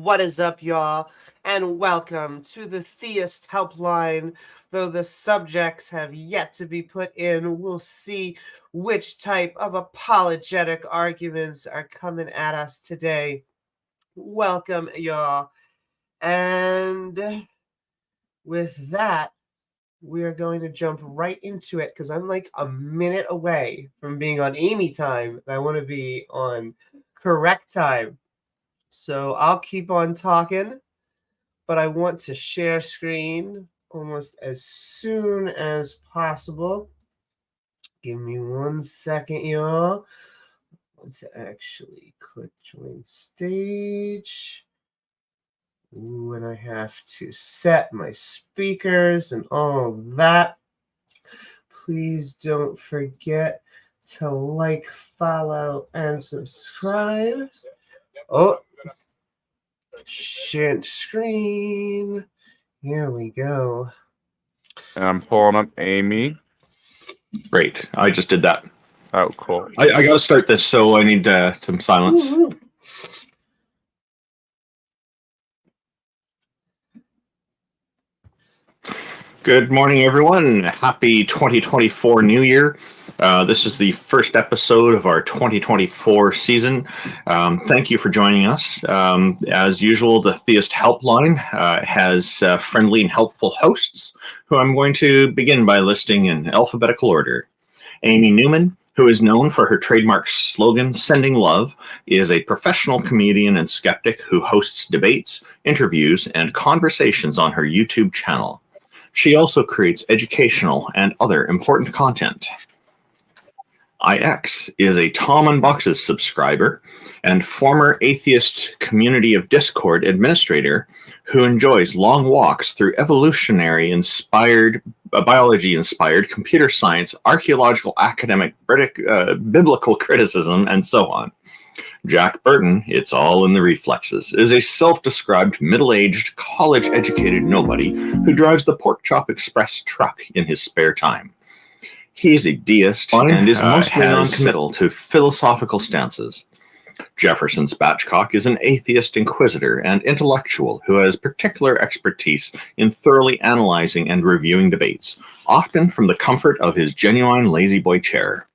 What is up, y'all? And welcome to the Theist Helpline. Though the subjects have yet to be put in, we'll see which type of apologetic arguments are coming at us today. Welcome, y'all. And with that, we are going to jump right into it because I'm like a minute away from being on Amy time. And I want to be on correct time. So I'll keep on talking, but I want to share screen almost as soon as possible. Give me 1 second, y'all. I want to actually click join stage. Ooh, and I have to set my speakers and all that. Please don't forget to like, follow, and subscribe. Oh, share screen. Here we go. And I'm pulling up Amy. Great. I just did that. Oh, cool. I got to start this, so I need some silence. Woo-hoo. Good morning, everyone. Happy 2024 New Year. This is the first episode of our 2024 season. Thank you for joining us. As usual, the Theist Helpline has friendly and helpful hosts, who I'm going to begin by listing in alphabetical order. Amy Newman, who is known for her trademark slogan, Sending Love, is a professional comedian and skeptic who hosts debates, interviews, and conversations on her YouTube channel. She also creates educational and other important content. IX is a Tom Unboxes subscriber and former atheist community of Discord administrator who enjoys long walks through evolutionary-inspired, biology-inspired computer science, archaeological, academic, biblical criticism, and so on. Jack Burton, it's all in the reflexes, is a self-described middle-aged, college-educated nobody who drives the Pork Chop Express truck in his spare time. He is a deist and is mostly non-committal to philosophical stances. Jefferson Spatchcock is an atheist inquisitor and intellectual who has particular expertise in thoroughly analyzing and reviewing debates, often from the comfort of his genuine lazy-boy chair.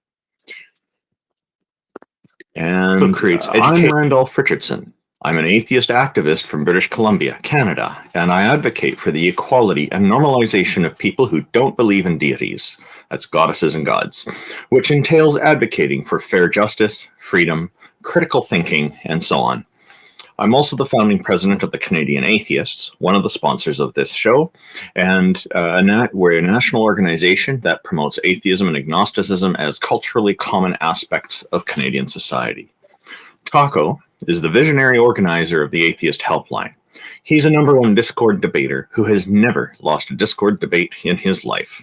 And who creates education. I'm Randolph Richardson. I'm an atheist activist from British Columbia, Canada, and I advocate for the equality and normalization of people who don't believe in deities, that's goddesses and gods, which entails advocating for fair justice, freedom, critical thinking, and so on. I'm also the founding president of the Canadian Atheists, one of the sponsors of this show, and we're a national organization that promotes atheism and agnosticism as culturally common aspects of Canadian society. Taco is the visionary organizer of the Atheist Helpline. He's a #1 Discord debater who has never lost a Discord debate in his life.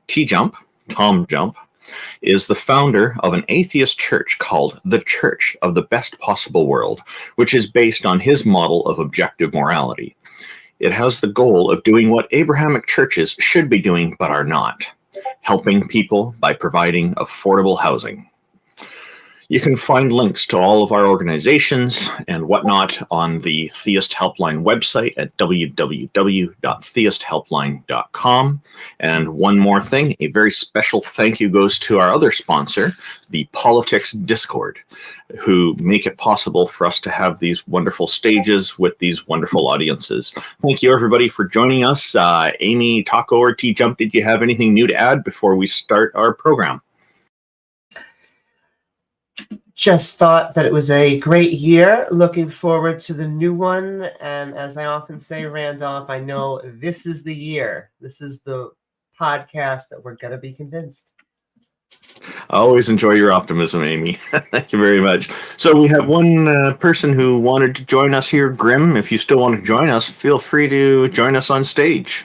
T-Jump, Tom Jump, is the founder of an atheist church called the Church of the Best Possible World, which is based on his model of objective morality. It has the goal of doing what Abrahamic churches should be doing but are not, helping people by providing affordable housing. You can find links to all of our organizations and whatnot on the Theist Helpline website at www.theisthelpline.com. And one more thing, a very special thank you goes to our other sponsor, the Politics Discord, who make it possible for us to have these wonderful stages with these wonderful audiences. Thank you, everybody, for joining us. Amy, Taco, or T-Jump, did you have anything new to add before we start our program? Just thought that it was a great year. Looking forward to the new one. And as I often say, Randolph, I know this is the year. This is the podcast that we're going to be convinced. I always enjoy your optimism, Amy. Thank you very much. So we have one person who wanted to join us here. Grim, if you still want to join us, feel free to join us on stage.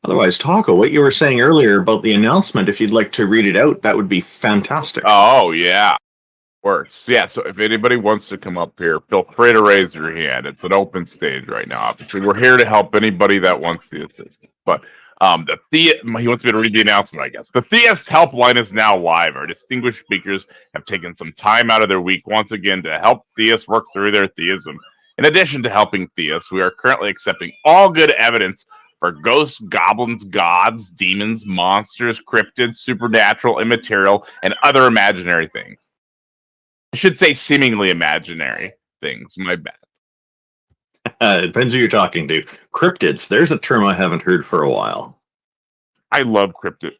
Otherwise, Taco, what you were saying earlier about the announcement, if you'd like to read it out, that would be fantastic. Oh, yeah. Works. Yeah, so if anybody wants to come up here, feel free to raise your hand. It's an open stage right now. Obviously, we're here to help anybody that wants the assistance. But He wants me to read the announcement, I guess. The Theist Helpline is now live. Our distinguished speakers have taken some time out of their week once again to help theists work through their theism. In addition to helping theists, we are currently accepting all good evidence for ghosts, goblins, gods, demons, monsters, cryptids, supernatural, immaterial, and other imaginary things. I should say seemingly imaginary things. My bad. It depends who you're talking to. Cryptids, there's a term I haven't heard for a while. I love cryptids.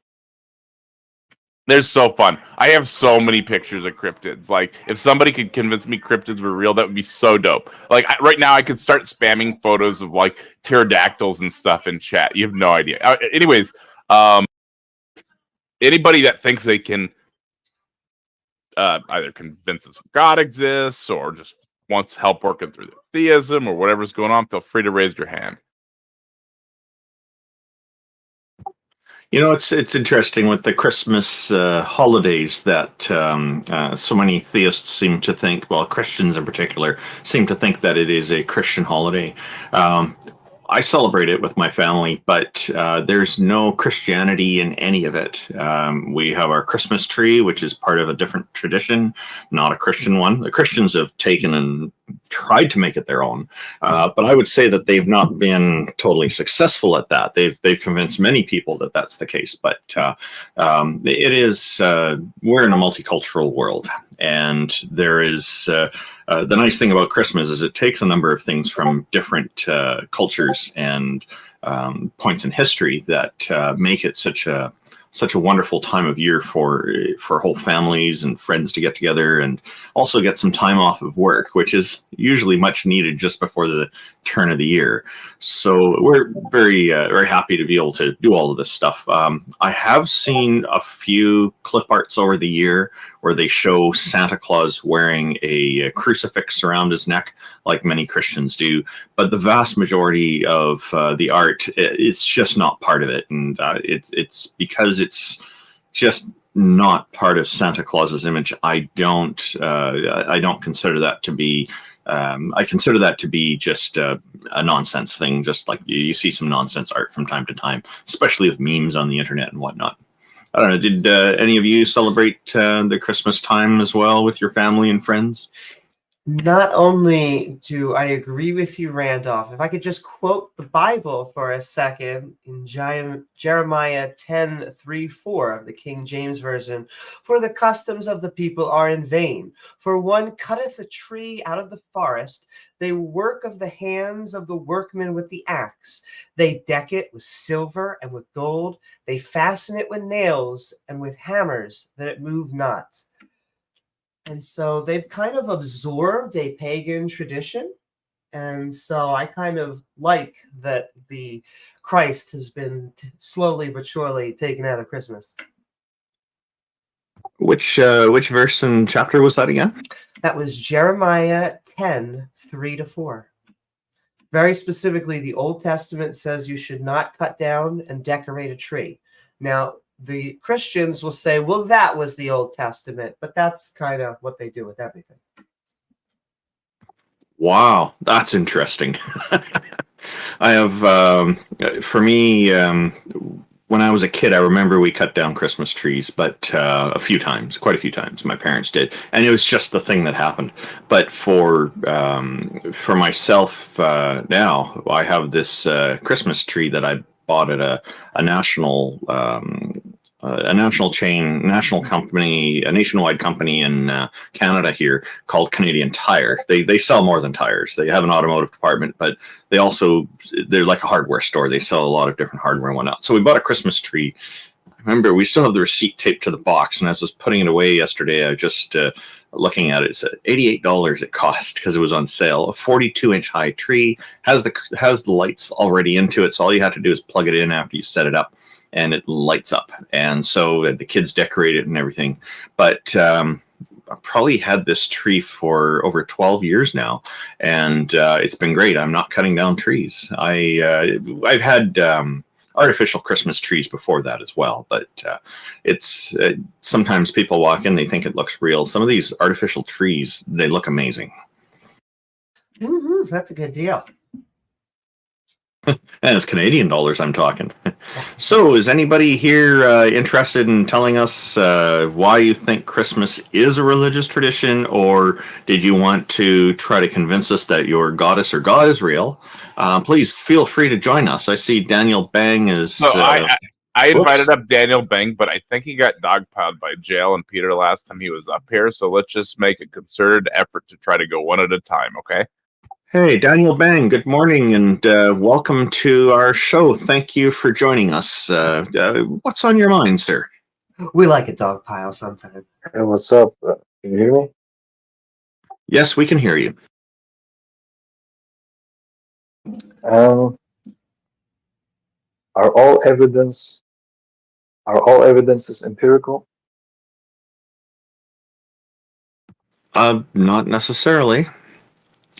They're so fun. I have so many pictures of cryptids. Like, if somebody could convince me cryptids were real, that would be so dope. Like, right now, I could start spamming photos of, like, pterodactyls and stuff in chat. You have no idea. Anyways, anybody that thinks they can either convince us God exists or just wants help working through the theism or whatever's going on, feel free to raise your hand. You know, it's interesting with the Christmas holidays that so many theists seem to think, well, Christians in particular, seem to think that it is a Christian holiday. I celebrate it with my family, but there's no Christianity in any of it. We have our Christmas tree, which is part of a different tradition, not a Christian one. The Christians have taken and tried to make it their own, but I would say that they've not been totally successful at that. They've convinced many people that that's the case, but it is we're in a multicultural world, and there is the nice thing about Christmas is it takes a number of things from different cultures and points in history that make it such a wonderful time of year for whole families and friends to get together and also get some time off of work, which is usually much needed just before the turn of the year. So we're very happy to be able to do all of this stuff. I have seen a few clip arts over the year where they show Santa Claus wearing a crucifix around his neck, like many Christians do. But the vast majority of the art, it's just not part of it, and it's because it's just not part of Santa Claus's image. I don't consider that to be. I consider that to be just a nonsense thing, just like you see some nonsense art from time to time, especially with memes on the internet and whatnot. I don't know, did any of you celebrate the Christmas time as well with your family and friends? Not only do I agree with you, Randolph, if I could just quote the Bible for a second in Jeremiah 10:3-4 of the King James Version, "For the customs of the people are in vain. For one cutteth a tree out of the forest, they work of the hands of the workmen with the axe. They deck it with silver and with gold. They fasten it with nails and with hammers, that it move not." And so they've kind of absorbed a pagan tradition. And so I kind of like that the Christ has been slowly but surely taken out of Christmas. Which verse and chapter was that again? That was Jeremiah 10:3-4. Very specifically, the Old Testament says you should not cut down and decorate a tree. Now, the Christians will say, well, that was the Old Testament, but that's kind of what they do with everything. Wow, that's interesting. I have, for me, when I was a kid, I remember we cut down Christmas trees, but quite a few times, my parents did, and it was just the thing that happened. But for myself now, I have this Christmas tree that I bought at a national company, a nationwide company in Canada here called Canadian Tire. They sell more than tires. They have an automotive department, but they're like a hardware store. They sell a lot of different hardware and whatnot. So we bought a Christmas tree. I remember we still have the receipt taped to the box, and as I was putting it away yesterday, I just looking at it, it said $88 it cost because it was on sale. A 42-inch high tree has the lights already into it, so all you have to do is plug it in after you set it up, and it lights up. And so the kids decorate it and everything. But I probably had this tree for over 12 years now, and it's been great. I'm not cutting down trees. I've had artificial Christmas trees before that as well, but it's sometimes people walk in, they think it looks real. Some of these artificial trees, they look amazing. That's a good deal. And it's Canadian dollars I'm talking. So, is anybody here interested in telling us why you think Christmas is a religious tradition, or did you want to try to convince us that your goddess or god is real? Please feel free to join us. I see Daniel Bang is. So I invited whoops. up Daniel Bang, but I think he got dogpiled by Jail and Peter last time he was up here. So let's just make a concerted effort to try to go one at a time, okay? Hey, Daniel Bang, good morning and welcome to our show. Thank you for joining us. What's on your mind, sir? We like a dog pile sometime. Hey, what's up? Can you hear me? Yes, we can hear you. Are all evidences empirical? Not necessarily.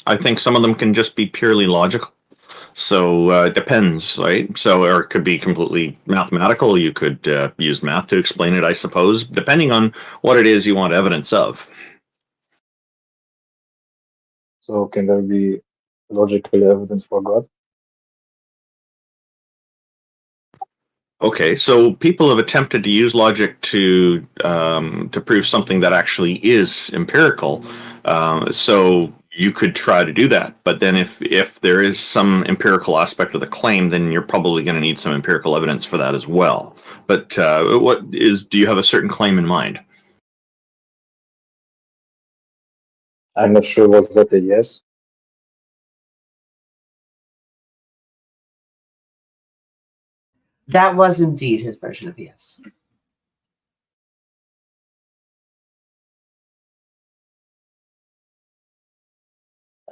I think some of them can just be purely logical. So it depends, right? So, or it could be completely mathematical. You could use math to explain it, I suppose, depending on what it is you want evidence of. So can there be logical evidence for God? Okay, so people have attempted to use logic to prove something that actually is empirical. So you could try to do that, but then if there is some empirical aspect of the claim, then you're probably going to need some empirical evidence for that as well. But do you have a certain claim in mind? I'm not sure. Was that a yes? That was indeed his version of yes.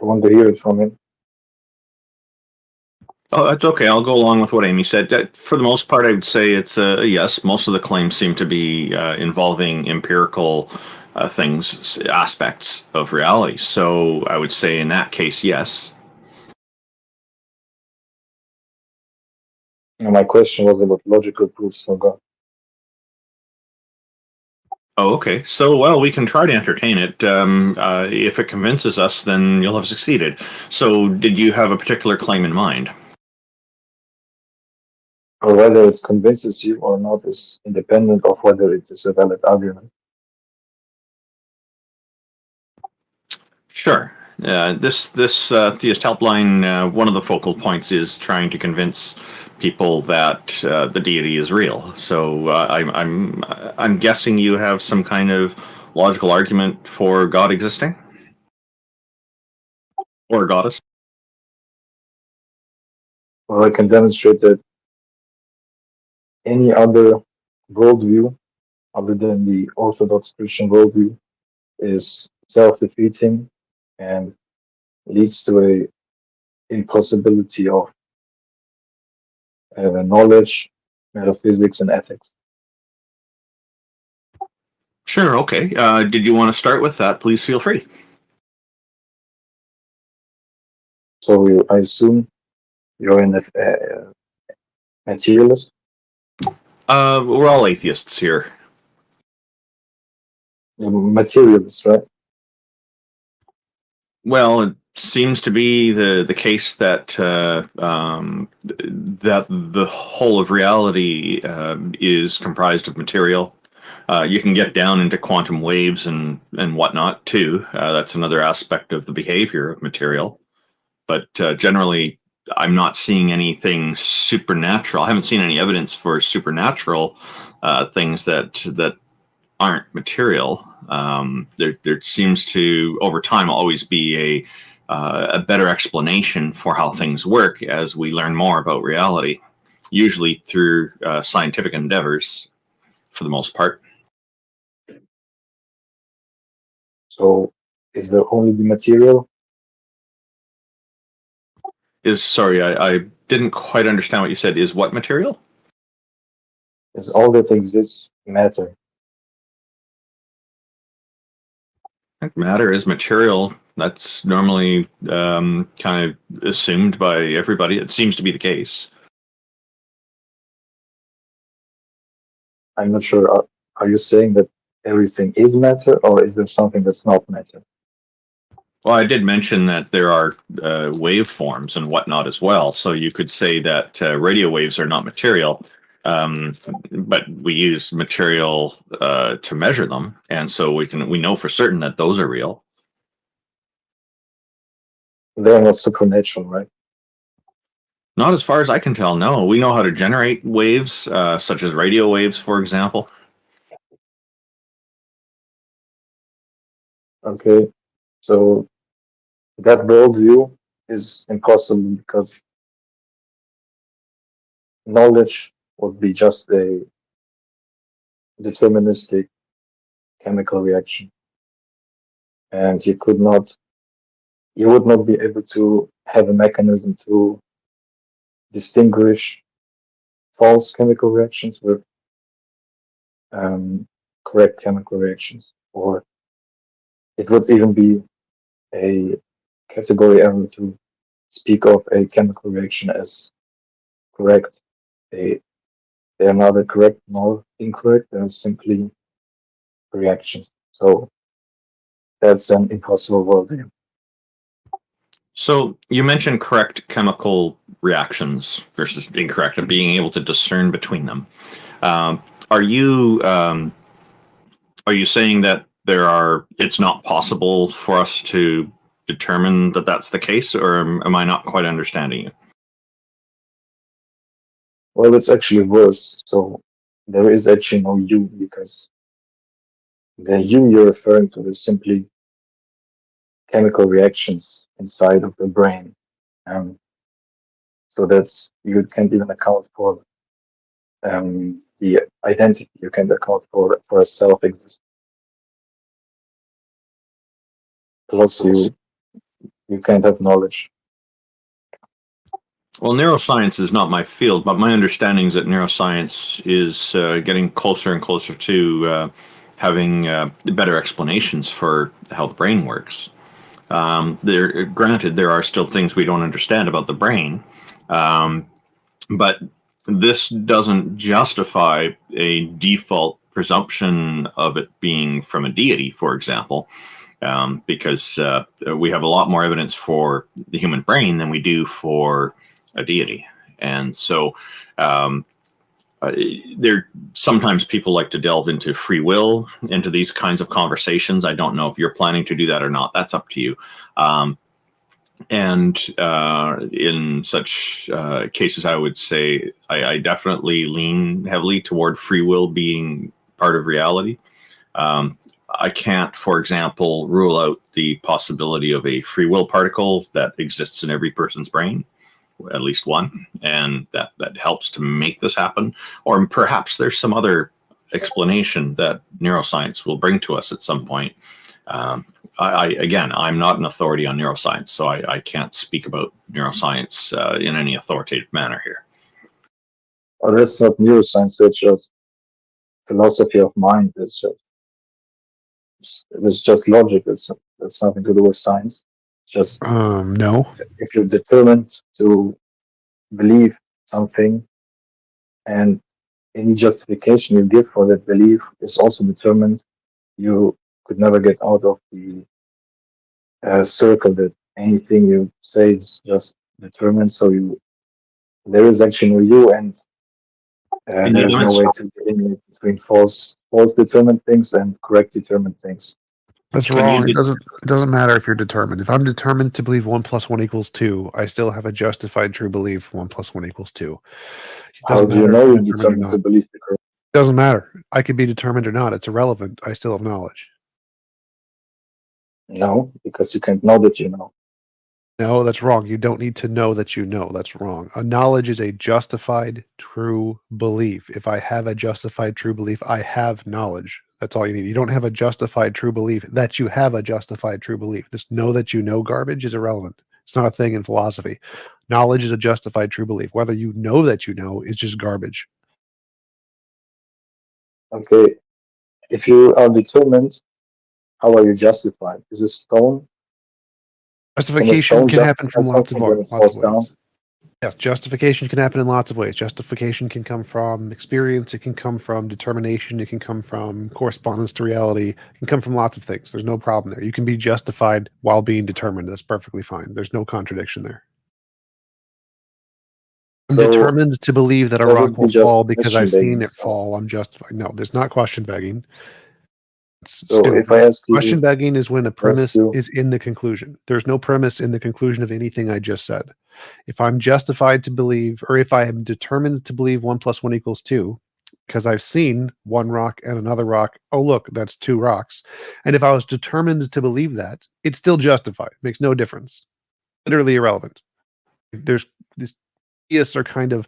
I want to hear it from him. Oh, that's okay. I'll go along with what Amy said. For the most part, I would say it's a yes. Most of the claims seem to be involving empirical things, aspects of reality. So I would say in that case, yes. And my question was about logical proofs for God. Oh, okay. So, well, we can try to entertain it. If it convinces us, then you'll have succeeded. So, did you have a particular claim in mind? Or whether it convinces you or not is independent of whether it is a valid argument. Sure. This Theist Helpline, one of the focal points is trying to convince people that the deity is real. So I'm guessing you have some kind of logical argument for God existing, or a goddess. Well, I can demonstrate that any other worldview other than the Orthodox Christian worldview is self-defeating and leads to a impossibility of knowledge, metaphysics, and ethics. Sure. Okay. Did you want to start with that? Please feel free. So I assume you're a materialist. We're all atheists here. You're a materialist, right? Well, it seems to be the case that that the whole of reality is comprised of material. You can get down into quantum waves and whatnot too. That's another aspect of the behavior of material. But generally, I'm not seeing anything supernatural. I haven't seen any evidence for supernatural things that aren't material. There seems to, over time, always be a better explanation for how things work as we learn more about reality, usually through scientific endeavors, for the most part. So is there only the material? Sorry, I didn't quite understand what you said. Is what material? Is all that exists matter? I think matter is material. That's normally kind of assumed by everybody. It seems to be the case. I'm not sure. Are you saying that everything is matter, or is there something that's not matter? Well, I did mention that there are waveforms and whatnot as well. So you could say that radio waves are not material, but we use material to measure them, and so we know for certain that those are real. They're not supernatural, right? Not as far as I can tell. No, we know how to generate waves, such as radio waves, for example. Okay, so that worldview is impossible because knowledge would be just a deterministic chemical reaction, and you would not be able to have a mechanism to distinguish false chemical reactions with correct chemical reactions, or it would even be a category error to speak of a chemical reaction as correct. They are neither correct nor incorrect. They are simply reactions. So that's an impossible worldview. So you mentioned correct chemical reactions versus incorrect, and being able to discern between them. Are you saying that it's not possible for us to determine that that's the case, or am I not quite understanding you? Well, it's actually worse. So there is actually no you, because the you you're referring to is simply chemical reactions inside of the brain. So you can't even account for the identity. You can't account for a self-existence. Plus, you can't have knowledge. Well, neuroscience is not my field, but my understanding is that neuroscience is getting closer and closer to having better explanations for how the brain works. Granted, there are still things we don't understand about the brain, but this doesn't justify a default presumption of it being from a deity, for example, because we have a lot more evidence for the human brain than we do for a deity. And so sometimes people like to delve into free will, into these kinds of conversations. I don't know if you're planning to do that or not. That's up to you. And in such cases, I would say I definitely lean heavily toward free will being part of reality. I can't, for example, rule out the possibility of a free will particle that exists in every person's brain, at least one, and that helps to make this happen. Or perhaps there's some other explanation that neuroscience will bring to us at some point. I'm not an authority on neuroscience, so I can't speak about neuroscience in any authoritative manner here. Well, that's not neuroscience. It's just philosophy of mind. It's just logic. It's nothing to do with science. Just no. If you're determined to believe something, and any justification you give for that belief is also determined, you could never get out of the circle that anything you say is just determined. So there is actually no you, and there is no way to delineate between false determined things and correct determined things. That's wrong. It doesn't matter if you're determined. If I'm determined to believe 1 + 1 = 2, I still have a justified true belief 1 + 1 = 2. How do you know you're determined to believe the correct? It doesn't matter. I could be determined or not. It's irrelevant. I still have knowledge. No, because you can't know that you know. No, that's wrong. You don't need to know that you know. That's wrong. A knowledge is a justified true belief. If I have a justified true belief, I have knowledge. That's all you need. You don't have a justified true belief that you have a justified true belief. This know that you know garbage is irrelevant. It's not a thing in philosophy. Knowledge is a justified true belief. Whether you know that you know is just garbage. Okay. If you are determined, how are you justified? Is a stone? Justification can happen from lots of ways. Yes, justification can happen in lots of ways. Justification can come from experience, it can come from determination, it can come from correspondence to reality, it can come from lots of things. There's no problem there. You can be justified while being determined. That's perfectly fine. There's no contradiction there. I'm So determined to believe that a that rock would be will just fall because I've question seen begging. it fall. I'm justified. No, there's not question begging. It's So stupid. if I ask you, Question begging is when a premise you- is in the conclusion. There's no premise in the conclusion of anything I just said. If I'm justified to believe, or if I am determined to believe 1 + 1 = 2, because I've seen one rock and another rock, oh look, that's 2 rocks. And if I was determined to believe that, it's still justified. It makes no difference. Literally irrelevant. These theists are kind of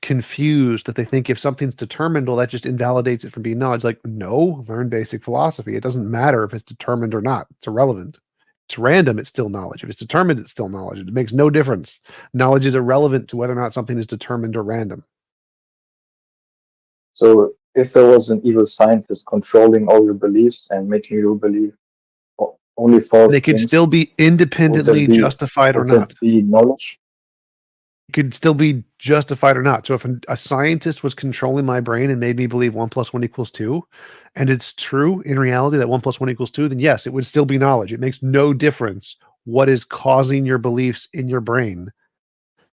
confused that they think if something's determined, well, that just invalidates it from being knowledge. Like, no, learn basic philosophy. It doesn't matter if it's determined or not. It's irrelevant. It's random, it's still knowledge. If it's determined, it's still knowledge. It makes no difference. Knowledge is irrelevant to whether or not something is determined or random. So if there was an evil scientist controlling all your beliefs and making you believe only false They could things, still be independently justified or would that not. be knowledge? It could still be justified or not. So if a scientist was controlling my brain and made me believe 1 + 1 = 2, and it's true in reality that 1 + 1 = 2, then yes, it would still be knowledge. It makes no difference what is causing your beliefs in your brain.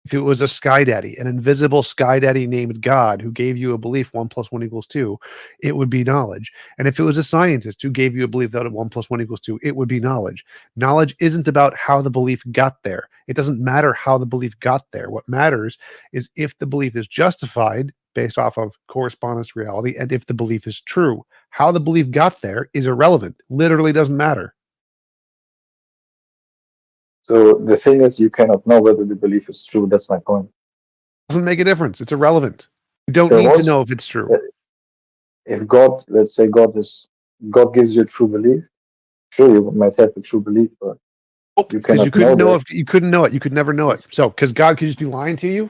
If it was a sky daddy, an invisible sky daddy named God who gave you a belief 1 + 1 = 2, it would be knowledge. And if it was a scientist who gave you a belief that 1 + 1 = 2, it would be knowledge. Knowledge isn't about how the belief got there. It doesn't matter how the belief got there. What matters is if the belief is justified based off of correspondence to reality, and if the belief is true. How the belief got there is irrelevant. Literally doesn't matter. So the thing is, you cannot know whether the belief is true. That's my point. Doesn't make a difference. It's irrelevant. You don't There need to was- know if it's true. If God, let's say God gives you a true belief, sure, you might have a true belief, but Because you couldn't know that. if you couldn't know it. You could never know it. So because God could just be lying to you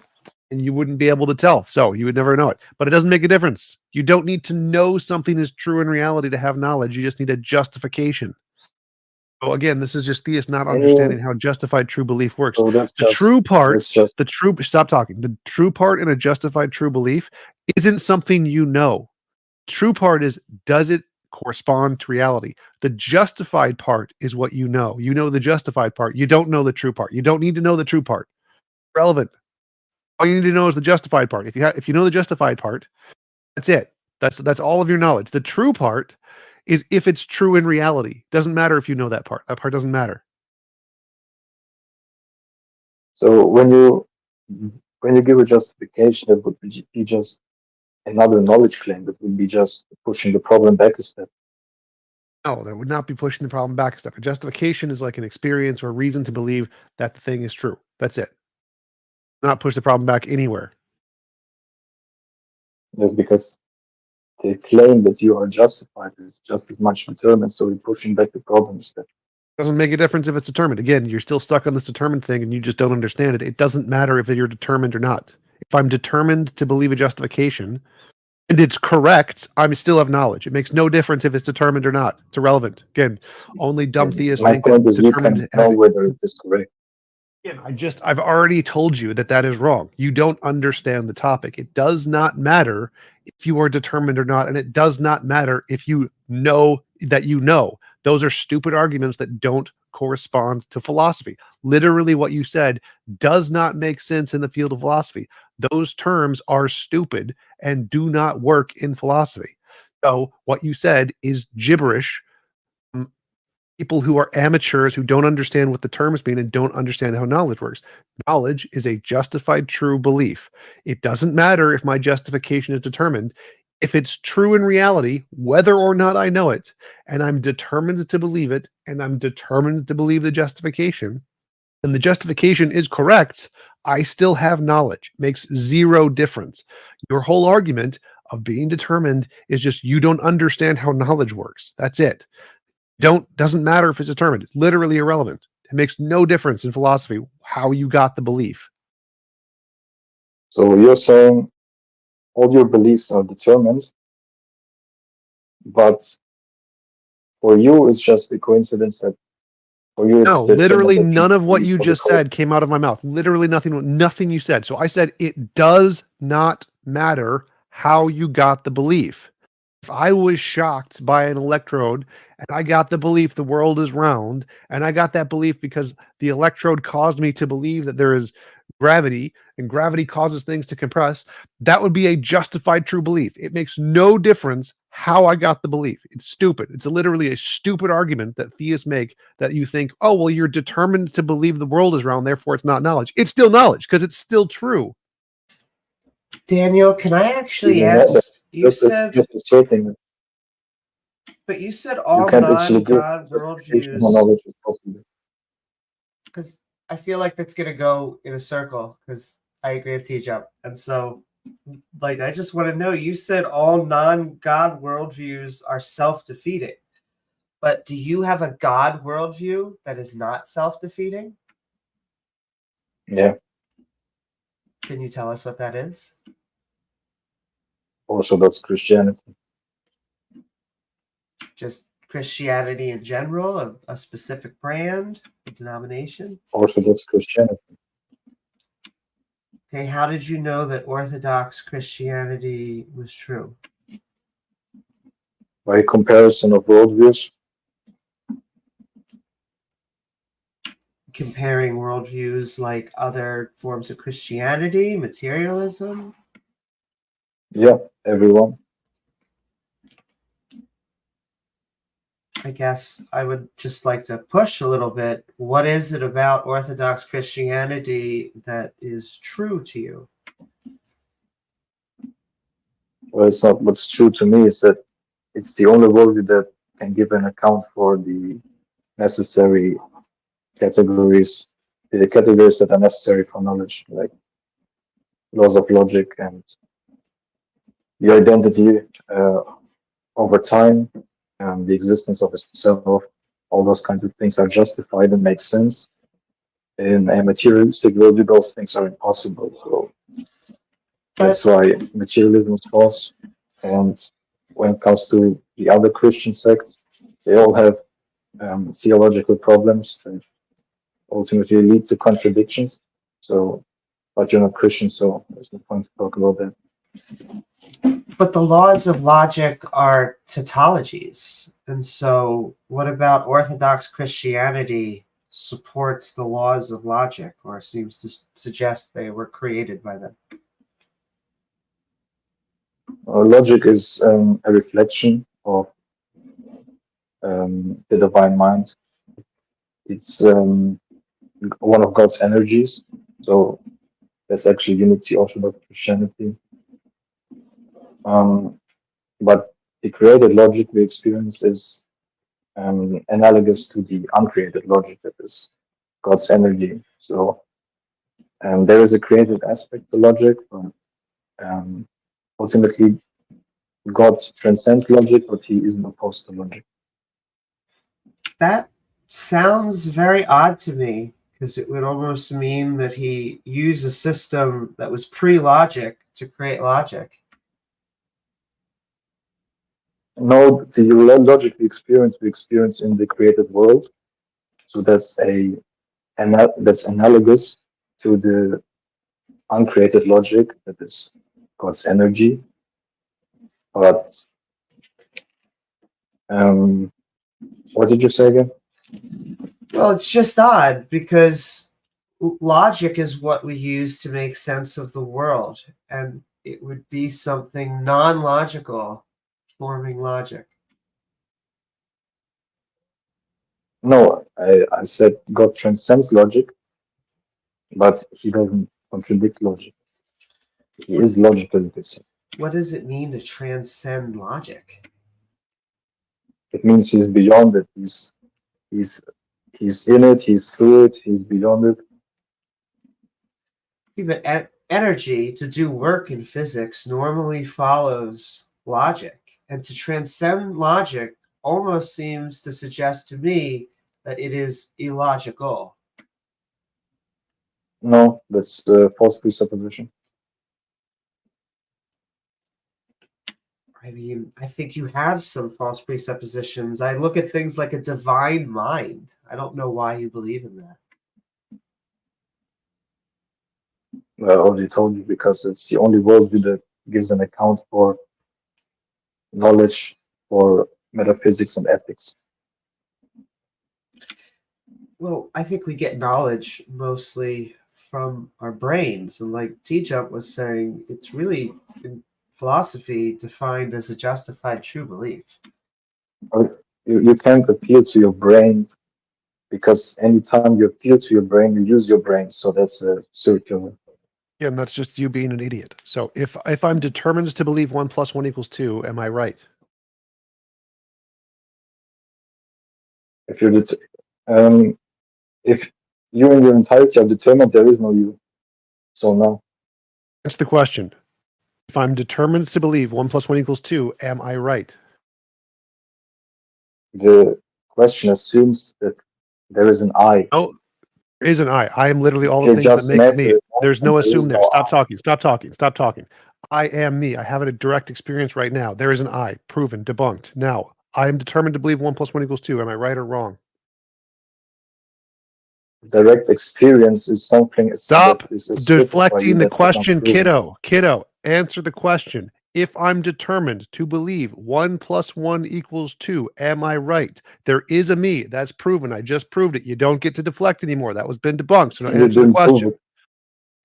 and you wouldn't be able to tell. So you would never know it. But it doesn't make a difference. You don't need to know something is true in reality to have knowledge. You just need a justification. So again, this is just theists not understanding how justified true belief works. So that's The true part, just stop talking. The true part in a justified true belief isn't something you know. True part is, does it correspond to reality? The justified part is what you know. You know the justified part. You don't know the true part. You don't need to know the true part. Relevant. All you need to know is the justified part. If you know the justified part, that's it. That's all of your knowledge. The true part is if it's true in reality. Doesn't matter if you know that part. That part doesn't matter. so when you give a justification, it would be just another knowledge claim. That would be just pushing the problem back a step. No, that would not be pushing the problem back a step. A justification is like an experience or reason to believe that the thing is true. That's it. Not push the problem back anywhere. Just because the claim that you are justified is just as much determined, so you're pushing back the problem a step. Doesn't make a difference if it's determined. Again, you're still stuck on this determined thing and you just don't understand it. It doesn't matter if you're determined or not. If I'm determined to believe a justification and it's correct, I still have knowledge. It makes no difference if it's determined or not. It's irrelevant. Again, only dumb theists My think point that is, you determined can't know whether it is correct. Again, I've already told you that that is wrong. You don't understand the topic. It does not matter if you are determined or not, and it does not matter if you know that you know. Those are stupid arguments that don't correspond to philosophy. Literally, what you said does not make sense in the field of philosophy. Those terms are stupid and do not work in philosophy. So, what you said is gibberish. People who are amateurs who don't understand what the terms mean and don't understand how knowledge works. Knowledge is a justified true belief. It doesn't matter if my justification is determined. If it's true in reality, whether or not I know it, and I'm determined to believe it, and I'm determined to believe the justification, and the justification is correct, I still have knowledge. It makes zero difference. Your whole argument of being determined is just you don't understand how knowledge works. That's it. Doesn't matter if it's determined. It's literally irrelevant. It makes no difference in philosophy how you got the belief. So you're saying all your beliefs are determined, but for you it's just a coincidence that For you, No, it's the literally terminology none of what you for the just color. said came out of my mouth. Literally nothing you said. So I said it does not matter how you got the belief. If I was shocked by an electrode and I got the belief the world is round, and I got that belief because the electrode caused me to believe that there is gravity and gravity causes things to compress, that would be a justified true belief. It makes no difference how I got the belief. It's stupid. It's literally a stupid argument that theists make, that you think, oh, well, you're determined to believe the world is round, therefore it's not knowledge. It's still knowledge because it's still true. Daniel, can I actually Even that, ask? You said, just asserting but you said you all can't actually give non-God justification on worldviews, knowledge is possible. because I feel like that's gonna go in a circle. Because I agree with T-Jump, and so, like, I just want to know. You said all non-God worldviews are self-defeating, but do you have a God worldview that is not self-defeating? Yeah. Can you tell us what that is? Orthodox Christianity. Just Christianity in general, a specific brand, a denomination? Orthodox Christianity. Okay, how did you know that Orthodox Christianity was true? By comparison of worldviews. Comparing worldviews like other forms of Christianity, materialism? Yeah, everyone. I guess I would just like to push a little bit. What is it about Orthodox Christianity that is true to you? Well, it's not what's true to me is that it's the only worldview that can give an account for the necessary categories, the categories that are necessary for knowledge, like laws of logic and the identity over time, and the existence of a self. All those kinds of things are justified and make sense. In a materialistic worldview, those things are impossible. So that's why materialism is false. And when it comes to the other Christian sects, they all have theological problems that ultimately lead to contradictions. So, but you're not Christian, so there's no point to talk about that. But the laws of logic are tautologies. And so, what about Orthodox Christianity supports the laws of logic, or seems to suggest they were created by them? Logic is a reflection of the divine mind. It's one of God's energies. So that's actually unity Orthodox Christianity. But the created logic we experience is analogous to the uncreated logic that is God's energy. So there is a created aspect to logic, but ultimately God transcends logic, but he isn't opposed to logic. That sounds very odd to me, because it would almost mean that he used a system that was pre-logic to create logic. No, the logic we experience in the created world. So that's that's analogous to the uncreated logic that is God's energy. But what did you say again? Well, it's just odd because logic is what we use to make sense of the world, and it would be something non-logical forming logic. No, I said God transcends logic, but he doesn't contradict logic. He is logical, you could say. What does it mean to transcend logic? It means he's beyond it. He's in it. He's through it. He's beyond it. See, but energy to do work in physics normally follows logic, and to transcend logic almost seems to suggest to me that it is illogical. No, that's a false presupposition. I mean, I think you have some false presuppositions. I look at things like a divine mind. I don't know why you believe in that. Well, I already told you, because it's the only worldview that gives an account for knowledge, for metaphysics and ethics. Well, I think we get knowledge mostly from our brains. And like T-Jump was saying, it's really in philosophy defined as a justified true belief. You can't appeal to your brain, because anytime you appeal to your brain, you use your brain. So that's a circular. Yeah, and that's just you being an idiot. So if I'm determined to believe 1 + 1 = 2, am I right? If you're if you in your entirety are determined, there is no you. So no. That's the question. If I'm determined to believe 1 + 1 = 2, am I right? The question assumes that there is an I. Oh, there is an I. I am literally all the You things that just make met me. it, There's and no there is assume there. no Stop I. talking. Stop talking. Stop talking. I am me. I have a direct experience right now. There is an I. Proven. Debunked. Now, I am determined to believe 1 + 1 = 2. Am I right or wrong? Direct experience is something Stop that is asserted by you deflecting the that is not question, proven. kiddo. Answer the question. If I'm determined to believe 1 + 1 = 2, am I right? There is a me. That's proven. I just proved it. You don't get to deflect anymore. That was been debunked. So now You answer the didn't prove question. it.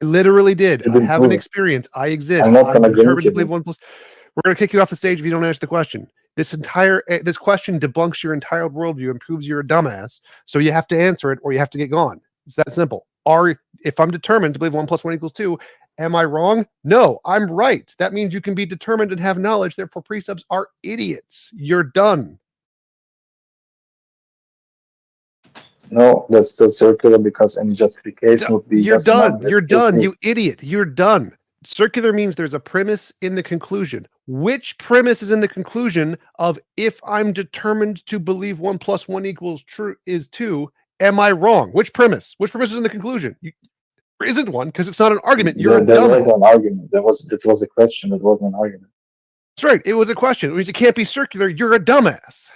I literally did. You I didn't have an prove it. experience. I exist. I'm not I'm gonna grant determined to you believe that. 1 + We're going to kick you off the stage if you don't answer the question. This question debunks your entire worldview and proves you're a dumbass. So you have to answer it or you have to get gone. It's that simple. If I'm determined to believe 1 + 1 = 2, am I wrong? No, I'm right. That means you can be determined and have knowledge. Therefore, precepts are idiots. You're done. No, that's circular, because any justification would be You're just an done. You're argument. You're done. proved. You idiot. You're done. Circular means there's a premise in the conclusion. Which premise is in the conclusion of if I'm determined to believe 1 + 1 = 2, am I wrong? Which premise? Which premise is in the conclusion? There isn't one because it's not an argument. You're a There was dumbass. an argument. It was a question. It wasn't an argument. That's right. It was a question. It means it can't be circular. You're a dumbass.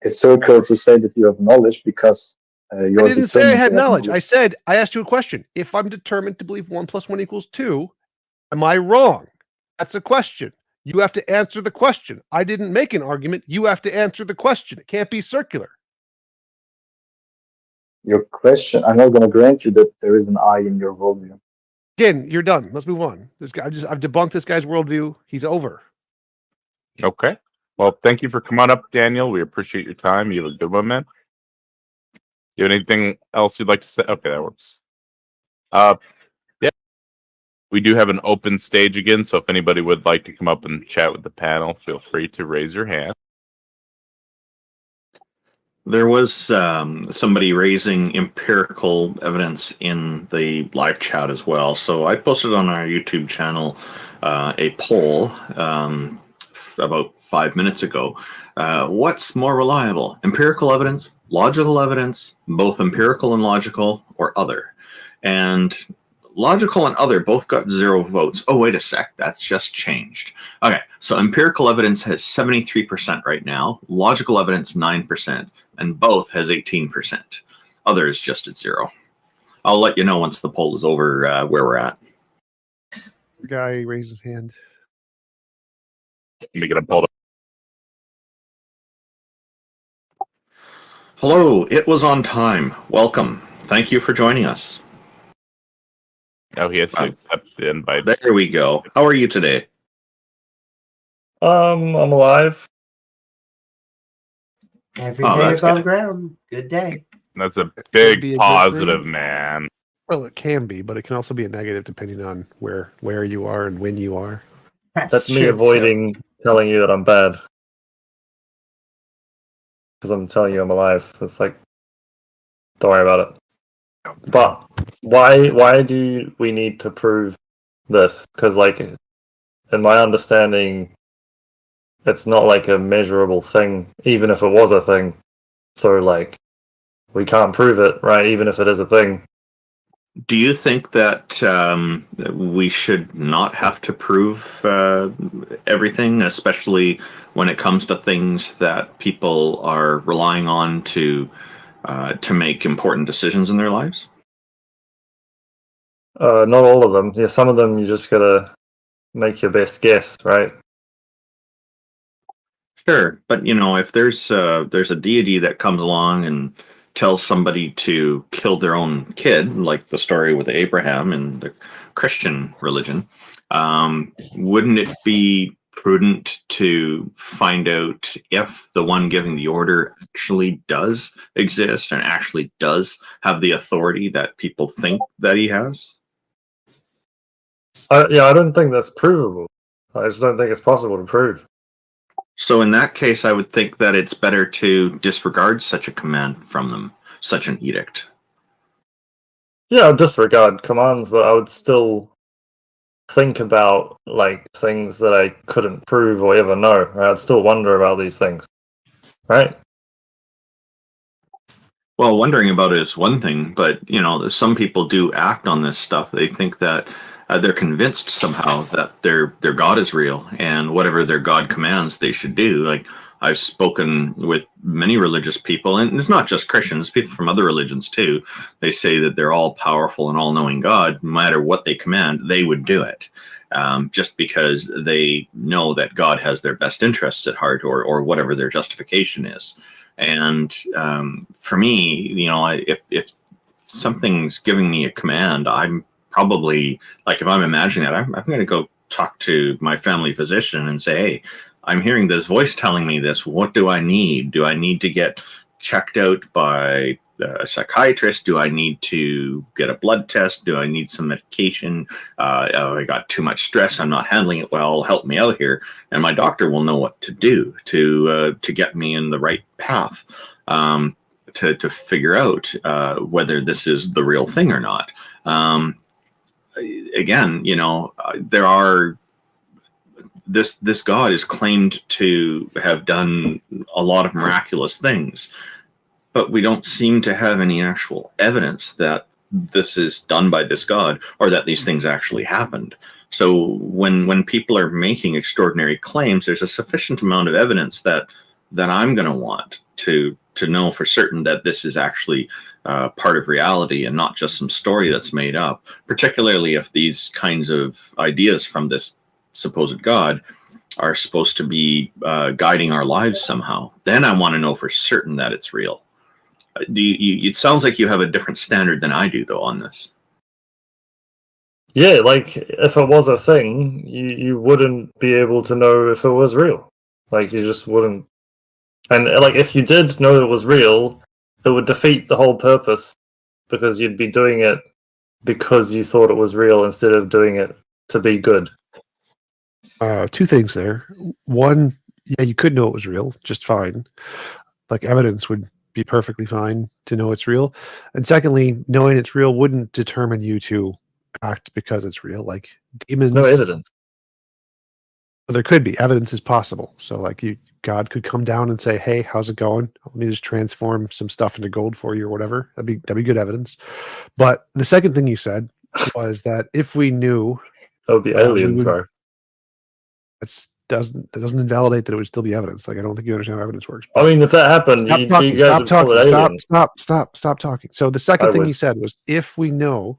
It's circular to say that you have knowledge, because you're I didn't say I determined had to have knowledge. I said I asked you a question. If I'm determined to believe 1 + 1 = 2, am I wrong? That's a question. You have to answer the question. I didn't make an argument. You have to answer the question. It can't be circular. Your question. I'm not going to grant you that there is an I in your worldview. Again, you're done. Let's move on. This guy, I've debunked this guy's worldview. He's over. Okay. Well, thank you for coming up, Daniel. We appreciate your time. You have a good one, man. You have anything else you'd like to say? Okay, that works. Yeah. We do have an open stage again, so if anybody would like to come up and chat with the panel, feel free to raise your hand. There was somebody raising empirical evidence in the live chat as well. So I posted on our YouTube channel a poll about 5 minutes ago. What's more reliable, empirical evidence, logical evidence, both empirical and logical, or other? And logical and other both got 0 votes. Oh, wait a sec. That's just changed. Okay, so empirical evidence has 73% right now. Logical evidence, 9%. And both has 18%. Other is just at 0. I'll let you know once the poll is over where we're at. The guy raised his hand. Let me get a poll. Hello, it was on time. Welcome. Thank you for joining us. Oh, he has to accept the invite. There we go. How are you today? I'm alive. Every Oh, day that's above good. ground. Good day. That's a be a big good positive, thing. man. Well, it can be, but it can also be a negative depending on where you are and when you are. That's me true, too. avoiding telling you that I'm bad. Because I'm telling you I'm alive. So it's like, don't worry about it. But why do we need to prove this? Because like, in my understanding, it's not like a measurable thing, even if it was a thing. So like, we can't prove it, right? Even if it is a thing. Do you think that we should not have to prove everything, especially when it comes to things that people are relying on to make important decisions in their lives? Not all of them. Yeah, some of them you just gotta make your best guess, right? Sure, but if there's a deity that comes along and tells somebody to kill their own kid, like the story with Abraham in the Christian religion, wouldn't it be prudent to find out if the one giving the order actually does exist and actually does have the authority that people think that he has? I don't think that's provable. I just don't think it's possible to prove. So in that case, I would think that it's better to disregard such a command from them, such an edict. Yeah, I'd disregard commands, but I would still think about like things that I couldn't prove or ever know. Right? I'd still wonder about these things, right? Well, wondering about it is one thing, but some people do act on this stuff. They think that they're convinced somehow that their God is real, and whatever their God commands, they should do. Like I've spoken with many religious people, and it's not just Christians, people from other religions too. They say that they're all powerful and all knowing God. No matter what they command, they would do it, just because they know that God has their best interests at heart, or whatever their justification is. And for me, if something's giving me a command, I'm probably, like, if I'm imagining it, I'm going to go talk to my family physician and say, hey, I'm hearing this voice telling me this. What do I need? Do I need to get checked out by a psychiatrist? Do I need to get a blood test? Do I need some medication? I got too much stress. I'm not handling it well. Help me out here. And my doctor will know what to do to get me in the right path, to figure out whether this is the real thing or not. Again, there are this God is claimed to have done a lot of miraculous things, but we don't seem to have any actual evidence that this is done by this God or that these things actually happened. So when people are making extraordinary claims, there's a sufficient amount of evidence that I'm going to want to know for certain that this is actually part of reality and not just some story that's made up, particularly if these kinds of ideas from this supposed God are supposed to be guiding our lives somehow. Then I want to know for certain that it's real. It sounds like you have a different standard than I do, though, on this. Yeah, like if it was a thing, you wouldn't be able to know if it was real. Like you just wouldn't. And like if you did know it was real, it would defeat the whole purpose, because you'd be doing it because you thought it was real instead of doing it to be good. Two things there. One, yeah, you could know it was real just fine. Like evidence would be perfectly fine to know it's real. And secondly, knowing it's real wouldn't determine you to act because it's real. Like demons, There's no evidence. There could be. Evidence is possible. So like God could come down and say, hey, how's it going? Let me just transform some stuff into gold for you or whatever. That'd be good evidence. But the second thing you said was that if we knew, that would be aliens, bro. That doesn't invalidate that it would still be evidence. Like I don't think you understand how evidence works. I mean, if that happened, stop talking. So the second thing you said was if we knew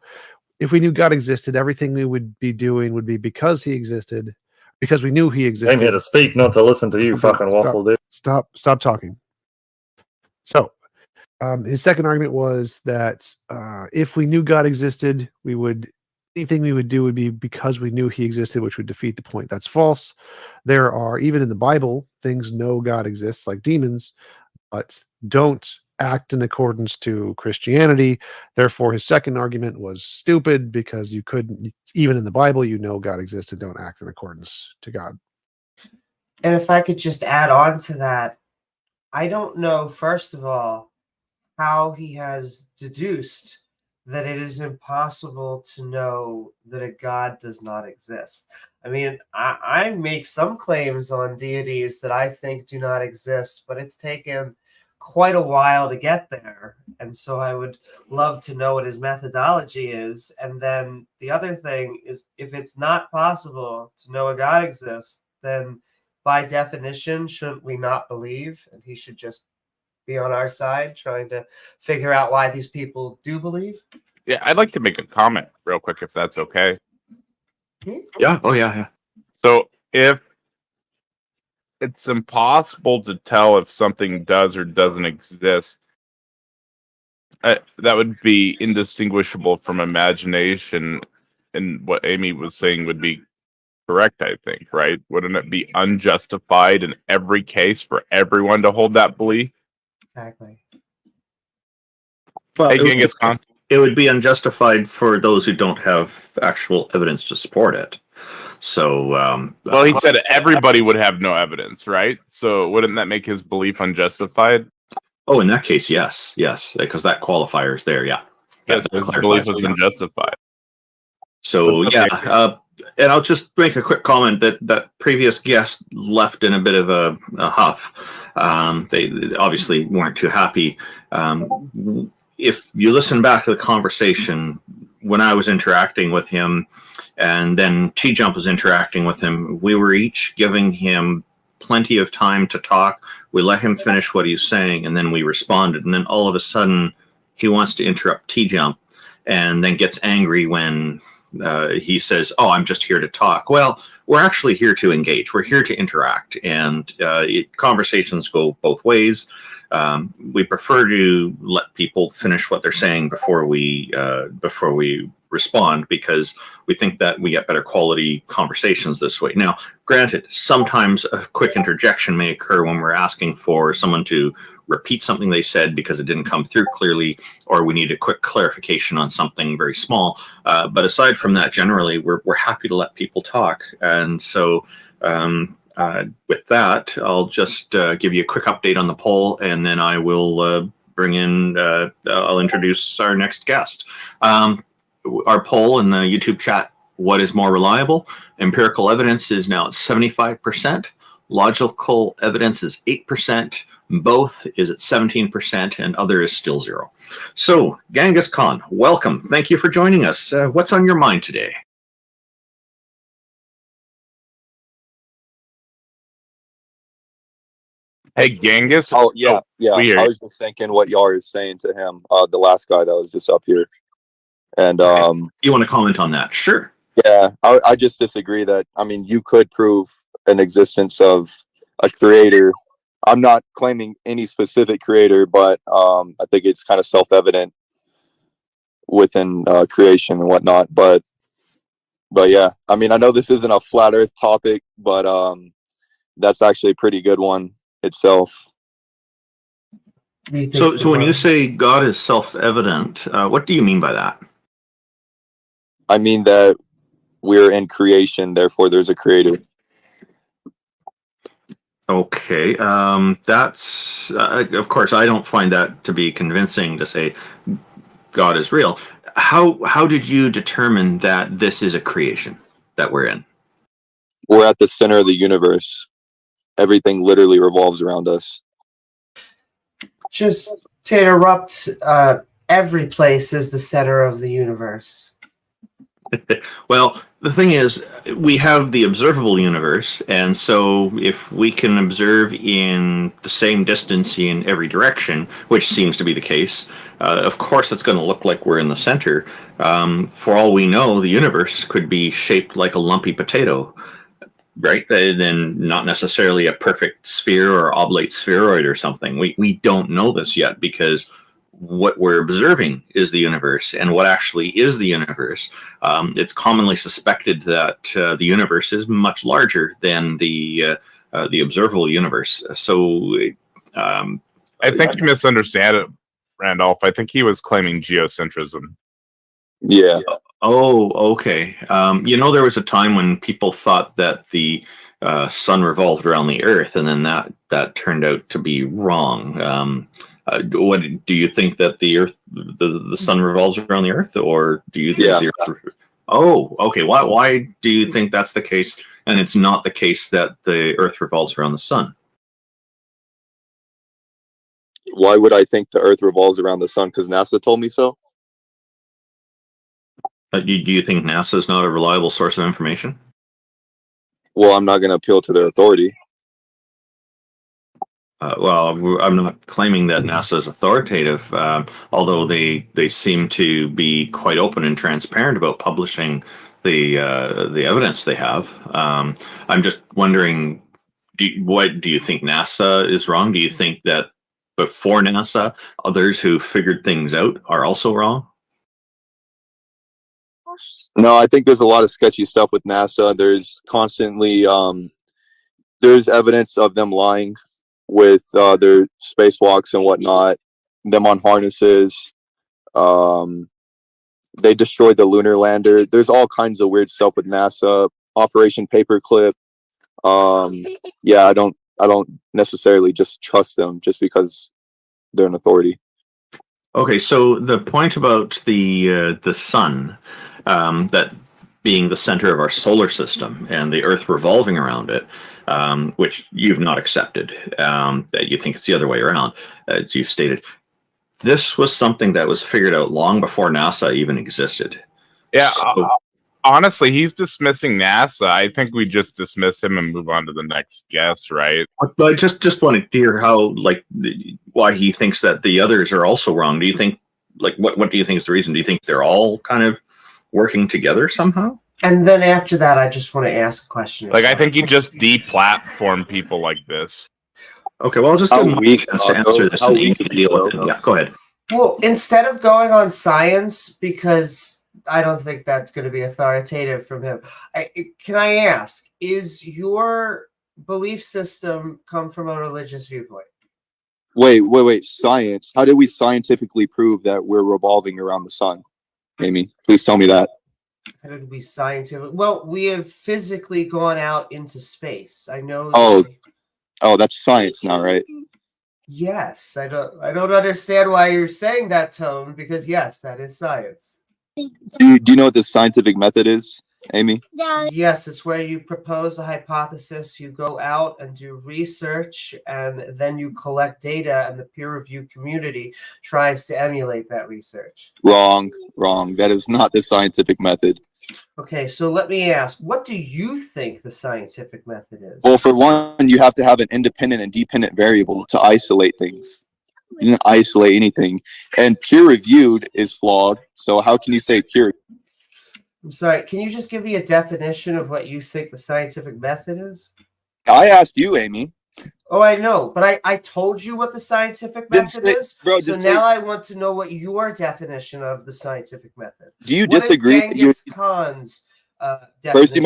God existed, everything we would be doing would be because he existed, because we knew he existed. I'm here to speak, not to listen to you fucking waffle, dude. Stop talking. So his second argument was that if we knew God existed, anything we would do would be because we knew he existed, which would defeat the point. That's false. There are, even in the Bible, things know God exists, like demons, but don't act in accordance to Christianity. Therefore, his second argument was stupid, because you couldn't, even in the Bible, God exists and don't act in accordance to God. And if I could just add on to that, I don't know, first of all, how he has deduced that it is impossible to know that a God does not exist. I mean, I make some claims on deities that I think do not exist, but it's taken quite a while to get there. And so I would love to know what his methodology is. And then the other thing is, if it's not possible to know a God exists, then by definition, shouldn't we not believe? And he should just be on our side trying to figure out why these people do believe? Yeah, I'd like to make a comment real quick, if that's okay. Yeah. Oh, yeah. So if it's impossible to tell if something does or doesn't exist, that would be indistinguishable from imagination, and what Amy was saying would be correct, I think, right? Wouldn't it be unjustified in every case for everyone to hold that belief? Exactly. Well, Hey, Genghis Khan. it would be unjustified for those who don't have actual evidence to support it. So, Well, he said everybody would have no evidence, right? So wouldn't that make his belief unjustified? oh, in that case, yes, because that qualifier is there. Yeah, Yes, his belief was unjustified. So Okay. yeah, and I'll just make a quick comment that previous guest left in a bit of a huff. They obviously weren't too happy. If you listen back to the conversation when I was interacting with him, and then T-Jump was interacting with him, we were each giving him plenty of time to talk. We let him finish what he was saying, and then we responded. And then all of a sudden, he wants to interrupt T-Jump, and then gets angry when he says, "Oh, I'm just here to talk." Well, we're actually here to engage. We're here to interact, and conversations go both ways. We prefer to let people finish what they're saying before we respond, because we think that we get better quality conversations this way. Now, granted, sometimes a quick interjection may occur when we're asking for someone to repeat something they said because it didn't come through clearly, or we need a quick clarification on something very small. But aside from that, generally, we're happy to let people talk. And so with that, I'll just give you a quick update on the poll, and then I will I'll introduce our next guest. Our poll in the YouTube chat: what is more reliable? Empirical evidence is now at 75%. Logical evidence is 8%. Both is at 17%, and other is still 0. So, Genghis Khan, welcome. Thank you for joining us. What's on your mind today? Hey, Genghis. Oh yeah. weird. I was just thinking what y'all were saying to him, the last guy that was just up here, and Okay. You want to comment on that? Sure. yeah, I just disagree that. I mean, you could prove an existence of a creator. I'm not claiming any specific creator, but I think it's kind of self-evident within creation and whatnot. But yeah, I mean, I know this isn't a flat Earth topic, but that's actually a pretty good one itself. So when you say God is self-evident, what do you mean by that? I mean that we're in creation, therefore there's a creator. Okay, that's of course I don't find that to be convincing to say God is real. How did you determine that this is a creation that we're in? We're at the center of the universe. Everything literally revolves around us. Just to interrupt, every place is the center of the universe. Well, the thing is, we have the observable universe, and so if we can observe in the same distance in every direction, which seems to be the case, of course it's going to look like we're in the center. For all we know, the universe could be shaped like a lumpy potato, right? And not necessarily a perfect sphere or oblate spheroid or something. We don't know this yet, because what we're observing is the universe, and what actually is the universe. It's commonly suspected that the universe is much larger than the observable universe. So I think you misunderstand it, Randolph. I think he was claiming geocentrism. Yeah. Oh, okay. There was a time when people thought that the sun revolved around the Earth, and then that turned out to be wrong. What do you think, that the Earth, the sun revolves around the Earth, or do you think the Earth? Oh, okay. Why do you think that's the case, and it's not the case that the Earth revolves around the sun? Why would I think the Earth revolves around the sun? Because NASA told me so. Do you think NASA is not a reliable source of information? Well, I'm not going to appeal to their authority. Well, I'm not claiming that NASA is authoritative, although they seem to be quite open and transparent about publishing the evidence they have. I'm just wondering, what do you think NASA is wrong? Do you think that before NASA, others who figured things out are also wrong? No, I think there's a lot of sketchy stuff with NASA. There's constantly there's evidence of them lying with their spacewalks and whatnot, them on harnesses. They destroyed the lunar lander. There's all kinds of weird stuff with NASA. Operation Paperclip. Yeah, I don't necessarily just trust them just because they're an authority. Okay, so the point about the sun, that being the center of our solar system and the Earth revolving around it, which you've not accepted, that you think it's the other way around, as you've stated. This was something that was figured out long before NASA even existed. Yeah, So, honestly, he's dismissing NASA. I think we just dismiss him and move on to the next guest, right? but I just wanted to hear how, like, why he thinks that the others are also wrong. Do you think, like, what do you think is the reason? Do you think they're all kind of working together somehow? And then after that, I just want to ask a question. Like, I think he just deplatformed people like this. Okay, well, I'll just give him a chance to answer this and Amy to deal with it. Yeah, go ahead. Well, instead of going on science, because I don't think that's going to be authoritative from him, can I ask, is your belief system come from a religious viewpoint? Wait. Science. How did we scientifically prove that we're revolving around the sun? Amy, please tell me that. How did we scientifically? Well, we have physically gone out into space. I know. Oh, that's science now, right? Yes, I don't understand why you're saying that, Tone, because yes, that is science. Do you know what the scientific method is, Amy? Yes, it's where you propose a hypothesis, you go out and do research, and then you collect data, and the peer review community tries to emulate that research. Wrong. That is not the scientific method. Okay, so let me ask, what do you think the scientific method is? Well, for one, you have to have an independent and dependent variable to isolate things. You didn't isolate anything. And peer-reviewed is flawed, so how can you say peer? I'm sorry, can you just give me a definition of what you think the scientific method is? I asked you, Amy. Oh, I know, but I told you what the scientific method is. Bro, so now I want to know what your definition of the scientific method. Do you What disagree? is Genghis Khan's definition?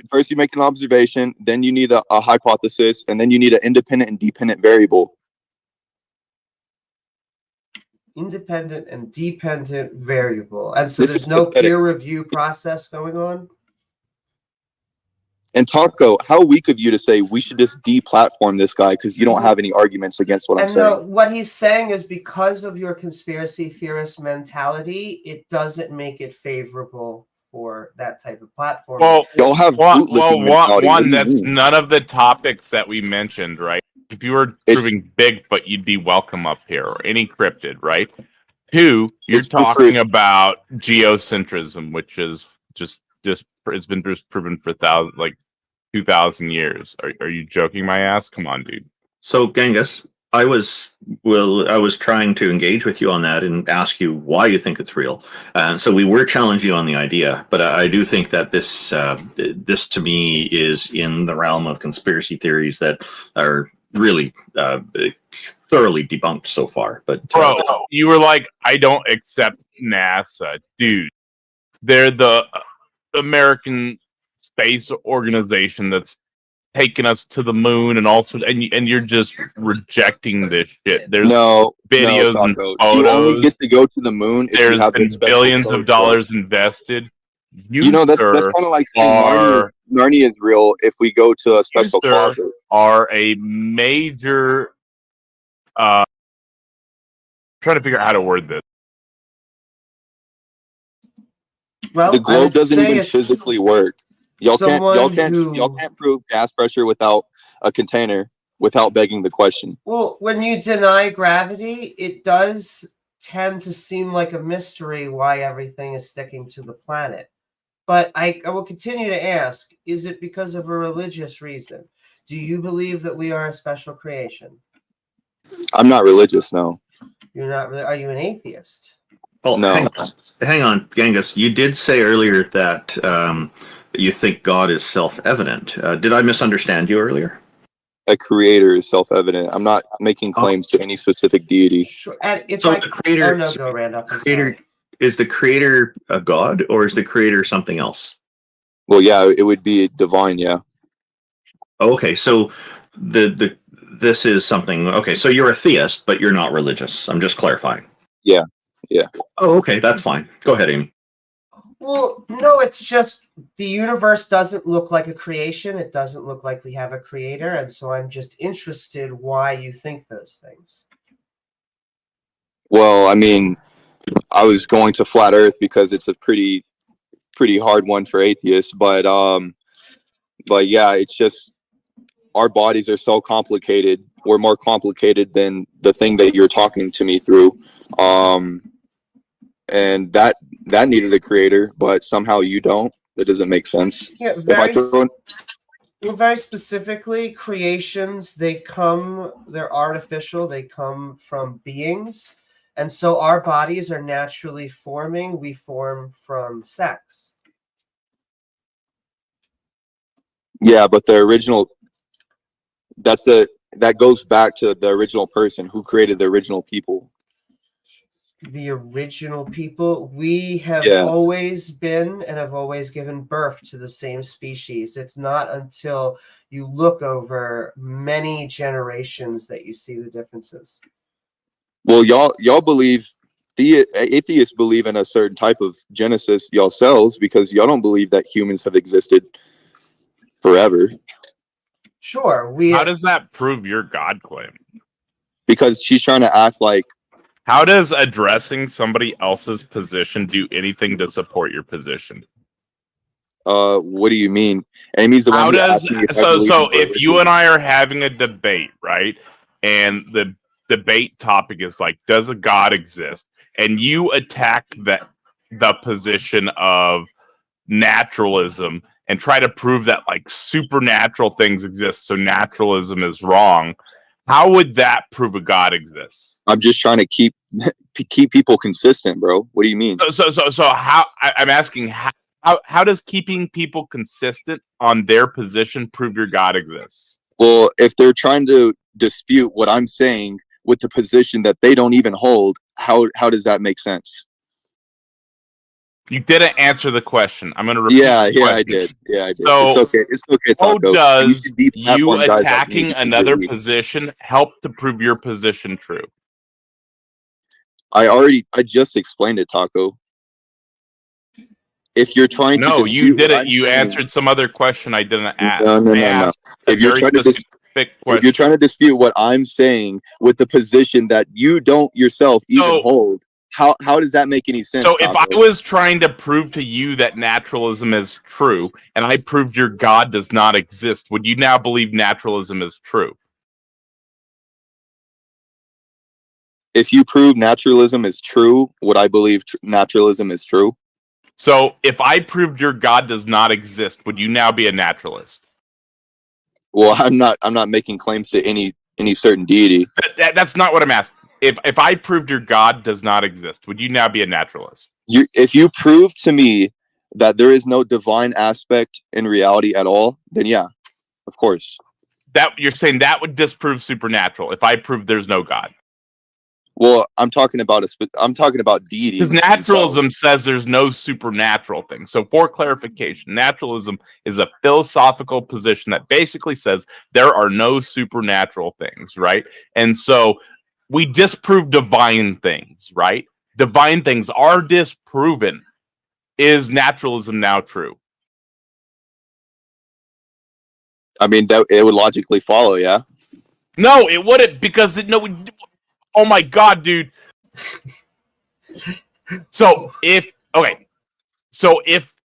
First you make an observation, then you need a hypothesis, and then you need an independent and dependent variable. Independent and dependent variable. And so there's no peer review process going on? And Taco, how weak of you to say we should just deplatform this guy because you don't have any arguments against what I'm saying. No, what he's saying is because of your conspiracy theorist mentality, it doesn't make it favorable for that type of platform. Well, don't have one, that's none of the topics that we mentioned, right? If you were proving Bigfoot, you'd be welcome up here, or any cryptid, right? Two, you're talking about geocentrism, which is just it's been proven for 2,000 years. Are you joking my ass? Come on, dude. So Genghis, I was trying to engage with you on that and ask you why you think it's real. So we were challenging you on the idea, but I do think that this to me is in the realm of conspiracy theories that are really thoroughly debunked so far. But bro, you were like, I don't accept NASA, dude. They're the American space organization that's taken us to the moon, and also, and you're just rejecting this shit. There's videos and photos. You only get to go to the moon if you have been billions of dollars invested. You know, that's kind of like saying Narnia is real if we go to a special closet. Are a major trying to figure out how to word this. Well, the globe doesn't even physically work. Y'all can't prove gas pressure without a container. without begging the question. Well, when you deny gravity, it does tend to seem like a mystery why everything is sticking to the planet. But I will continue to ask, is it because of a religious reason? Do you believe that we are a special creation? I'm not religious, no. You're not really. Are you an atheist? Well, No. hang on, Genghis. You did say earlier that you think God is self-evident. Did I misunderstand you earlier? A creator is self-evident. I'm not making claims to any specific deity. Sure. And if So I, the creator, oh no, go Randolph. I'm creator sorry. is the creator a god or is the creator something else? Well, yeah, it would be divine, yeah. Okay, so this is something. Okay, so you're a theist, but you're not religious. I'm just clarifying. Yeah, yeah. Oh, okay, that's fine. Go ahead, Amy. Well, no, it's just the universe doesn't look like a creation. It doesn't look like we have a creator, and so I'm just interested why you think those things. Well, I mean, I was going to flat Earth because it's a pretty hard one for atheists, but yeah, it's just our bodies are so complicated. We're more complicated than the thing that you're talking to me through. And that needed a creator, but somehow you don't. That doesn't make sense. Yeah, very specifically, creations, they're artificial, they come from beings, and so our bodies are naturally forming. We form from sex. Yeah, but the original, that goes back to the original person who created the original people. The original people, we have Yeah. always been and have always given birth to the same species. It's not until you look over many generations that you see the differences. Well, y'all believe, the atheists believe in a certain type of genesis yourselves because y'all don't believe that humans have existed forever. Sure, How does that prove your God claim? Because she's trying to act like. How does addressing somebody else's position do anything to support your position? What do you mean? Amy's the one who asked me if I believe so in if you and I are having a debate, right? And the debate topic is like, does a God exist? And you attack the position of naturalism and try to prove that like supernatural things exist, so naturalism is wrong. How would that prove a God exists? I'm just trying to keep people consistent, bro. What do you mean? So how I'm asking how does keeping people consistent on their position prove your God exists? Well, if they're trying to dispute what I'm saying with the position that they don't even hold, how does that make sense? You didn't answer the question. I'm going to repeat. Yeah, I did. Yeah, I did. So, it's okay, how Taco. does you guys attacking like another position help to prove your position true? I just explained it, Taco. If you're trying to no, you didn't. You saying, answered some other question I didn't ask. No. If you're trying to dispute what I'm saying with the position that you don't yourself even hold, how does that make any sense? So if I was trying to prove to you that naturalism is true, and I proved your God does not exist, would you now believe naturalism is true? If you prove naturalism is true, would I believe naturalism is true? So if I proved your God does not exist, would you now be a naturalist? Well, I'm not making claims to any certain deity. That's not what I'm asking. If I proved your God does not exist, would you now be a naturalist? If you prove to me that there is no divine aspect in reality at all, then yeah, of course. That you're saying that would disprove supernatural if I proved there's no God. Well, I'm talking about deities. Because naturalism says there's no supernatural thing. So for clarification, naturalism is a philosophical position that basically says there are no supernatural things, right? And so we disprove divine things, right? Divine things are disproven. Is naturalism now true? I mean, that it would logically follow, yeah. No, it wouldn't, because oh my God, dude. So if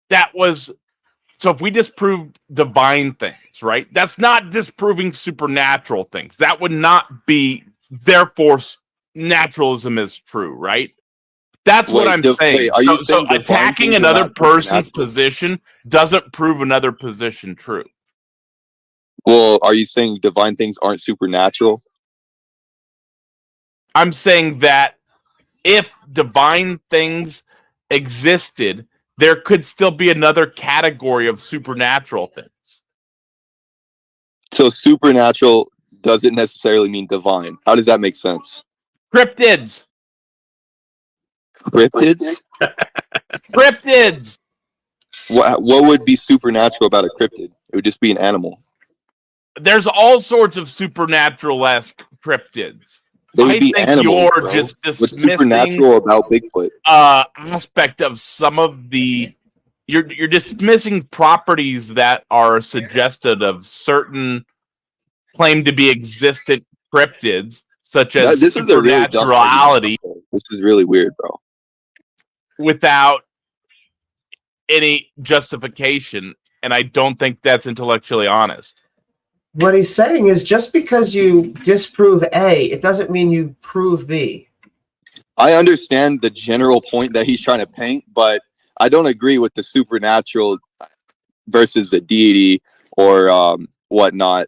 that was So if we disprove divine things, right? That's not disproving supernatural things. That would not be, therefore, naturalism is true, right? That's what I'm saying. Are you So saying divine attacking things are another not person's supernatural? position doesn't prove another position true. Well, are you saying divine things aren't supernatural? I'm saying that if divine things existed, there could still be another category of supernatural things. So supernatural doesn't necessarily mean divine. How does that make sense? Cryptids. Cryptids? Cryptids. What would be supernatural about a cryptid? It would just be an animal. There's all sorts of supernatural-esque cryptids. They would be think animals, you're bro. just What's dismissing supernatural about Bigfoot? aspect of some of the you're dismissing properties that are suggested of certain claim to be existent cryptids, such as This is a really dumb supernaturality, argument. This is really weird, bro. without any justification, and I don't think that's intellectually honest. What he's saying is just because you disprove A, it doesn't mean you prove B. I understand the general point that he's trying to paint, but I don't agree with the supernatural versus a deity or whatnot.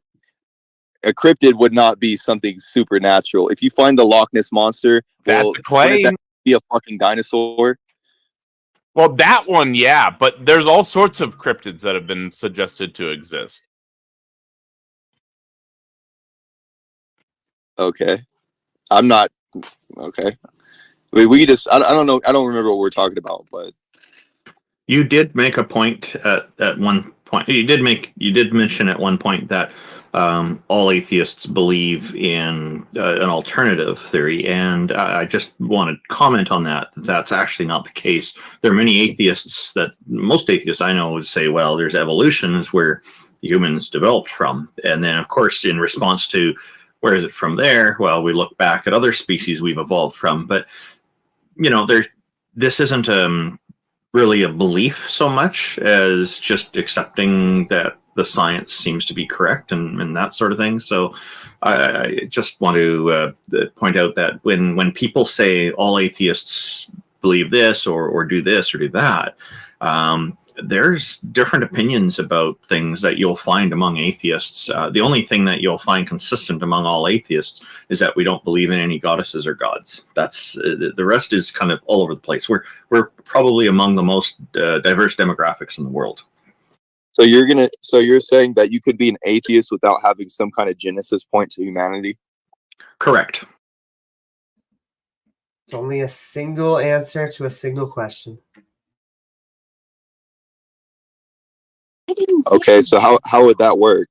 A cryptid would not be something supernatural. If you find the Loch Ness monster, That's the claim. wouldn't that be a fucking dinosaur? Well, that one, yeah, but there's all sorts of cryptids that have been suggested to exist. Okay. I'm not okay. I mean, we just I don't know. I don't remember what we're talking about, but You did make a point at one point. You did mention at one point that all atheists believe in an alternative theory, and I just want to comment on that. That's actually not the case. There are many atheists most atheists I know would say, well, there's evolution is where humans developed from, and then of course in response to where is it from there? Well, we look back at other species we've evolved from, but this isn't really a belief so much as just accepting that the science seems to be correct and that sort of thing. So I just want to point out that when people say all atheists believe this or do this or do that, there's different opinions about things that you'll find among atheists. The only thing that you'll find consistent among all atheists is that we don't believe in any goddesses or gods. That's the rest is kind of all over the place. We're probably among the most diverse demographics in the world. so you're saying that you could be an atheist without having some kind of genesis point to humanity? Correct. Only a single answer to a single question. Okay, so how would that work?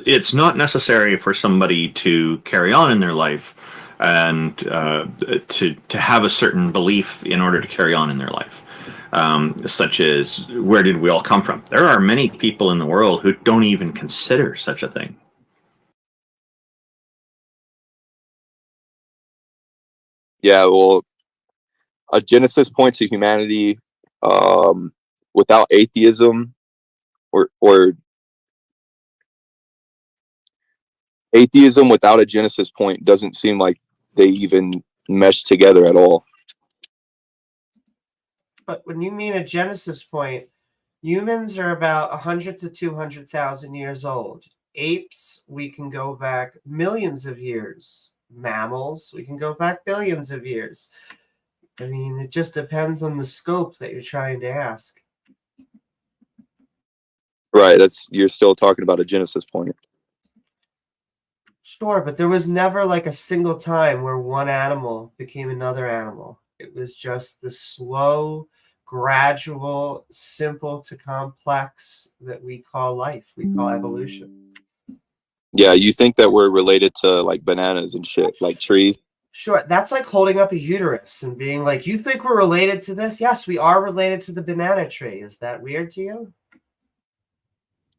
It's not necessary for somebody to carry on in their life and to have a certain belief in order to carry on in their life, such as where did we all come from? There are many people in the world who don't even consider such a thing. Yeah, well, a genesis point to humanity without atheism or atheism without a genesis point doesn't seem like they even mesh together at all. But when you mean a genesis point, humans are about 100 to 200,000 years old. Apes, we can go back millions of years. Mammals, we can go back billions of years. I mean, it just depends on the scope that you're trying to ask. Right, you're still talking about a genesis point. Sure, but there was never like a single time where one animal became another animal. It was just the slow, gradual, simple to complex that we call life, we call evolution. Yeah, you think that we're related to like bananas and shit, like trees? Sure, that's like holding up a uterus and being like, you think we're related to this? Yes, we are related to the banana tree. Is that weird to you?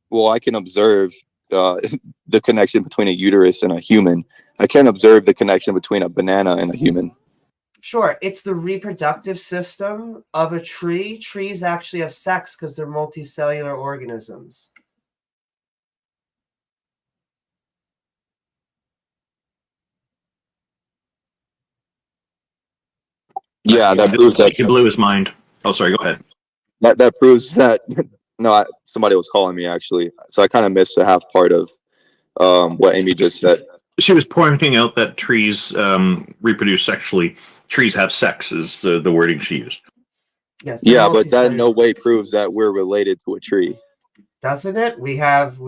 Well, I can observe the connection between a uterus and a human. I can't observe the connection between a banana and a human. Sure, it's the reproductive system of a tree. Trees actually have sex because they're multicellular organisms. Yeah, that proves that. He blew his mind. Oh, sorry. Go ahead. That proves that. No, somebody was calling me actually, so I kind of missed the half part of what Amy just said. She was pointing out that trees reproduce sexually. Trees have sex is the wording she used. Yes. they're Yeah, but that in no multicellular. way proves that we're related to a tree. Doesn't it? We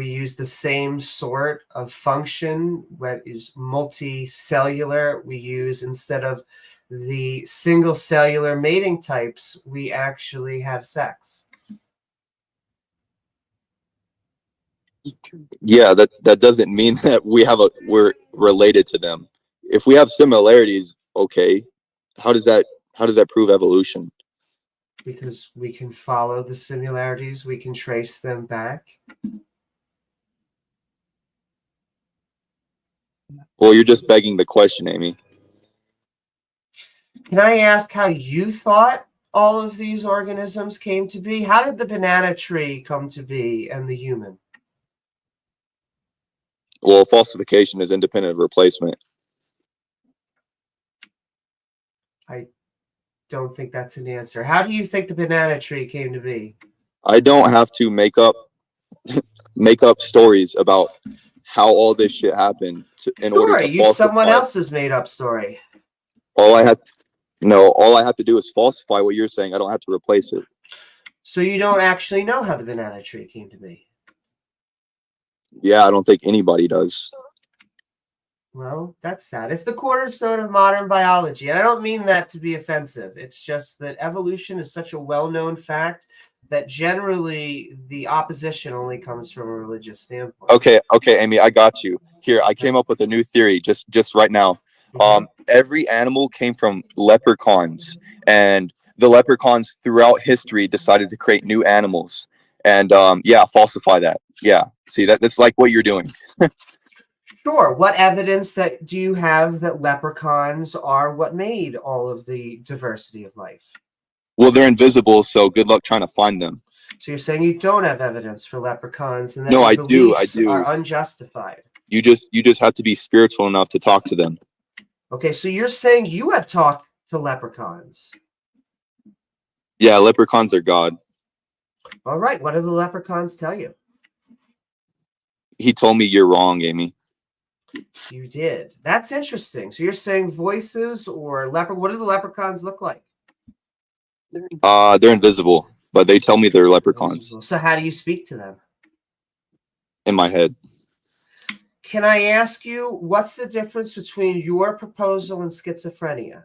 use the same sort of function that is multicellular. We use, instead of the single cellular mating types, we actually have sex. Yeah, that doesn't mean that we're related to them. If we have similarities, okay, how does that prove evolution? Because we can follow the similarities, we can trace them back. Well, you're just begging the question, Amy. Can I ask how you thought all of these organisms came to be? How did the banana tree come to be and the human? Well, falsification is independent of replacement. I don't think that's an answer. How do you think the banana tree came to be? I don't have to make up stories about how all this shit happened in order to use falsify. Someone else's made up story. All I have to do is falsify what you're saying. I don't have to replace it. So you don't actually know how the banana tree came to be? Yeah, I don't think anybody does. Well, that's sad. It's the cornerstone of modern biology. And I don't mean that to be offensive. It's just that evolution is such a well-known fact that generally the opposition only comes from a religious standpoint. Okay, Amy, I got you. Here, I came up with a new theory just right now. Every animal came from leprechauns, and the leprechauns throughout history decided to create new animals. And falsify that. Yeah, see that's like what you're doing. Sure. What evidence do you have that leprechauns are what made all of the diversity of life? Well, they're invisible, so good luck trying to find them. So you're saying you don't have evidence for leprechauns, and that No, your I do. beliefs are unjustified. You just have to be spiritual enough to talk to them. Okay, so you're saying you have talked to leprechauns. Yeah, leprechauns are God. All right. What do the leprechauns tell you? He told me you're wrong, Amy. You did. That's interesting. So you're saying voices or what do the leprechauns look like? They're invisible, but they tell me they're leprechauns. So how do you speak to them? In my head. Can I ask you, what's the difference between your proposal and schizophrenia?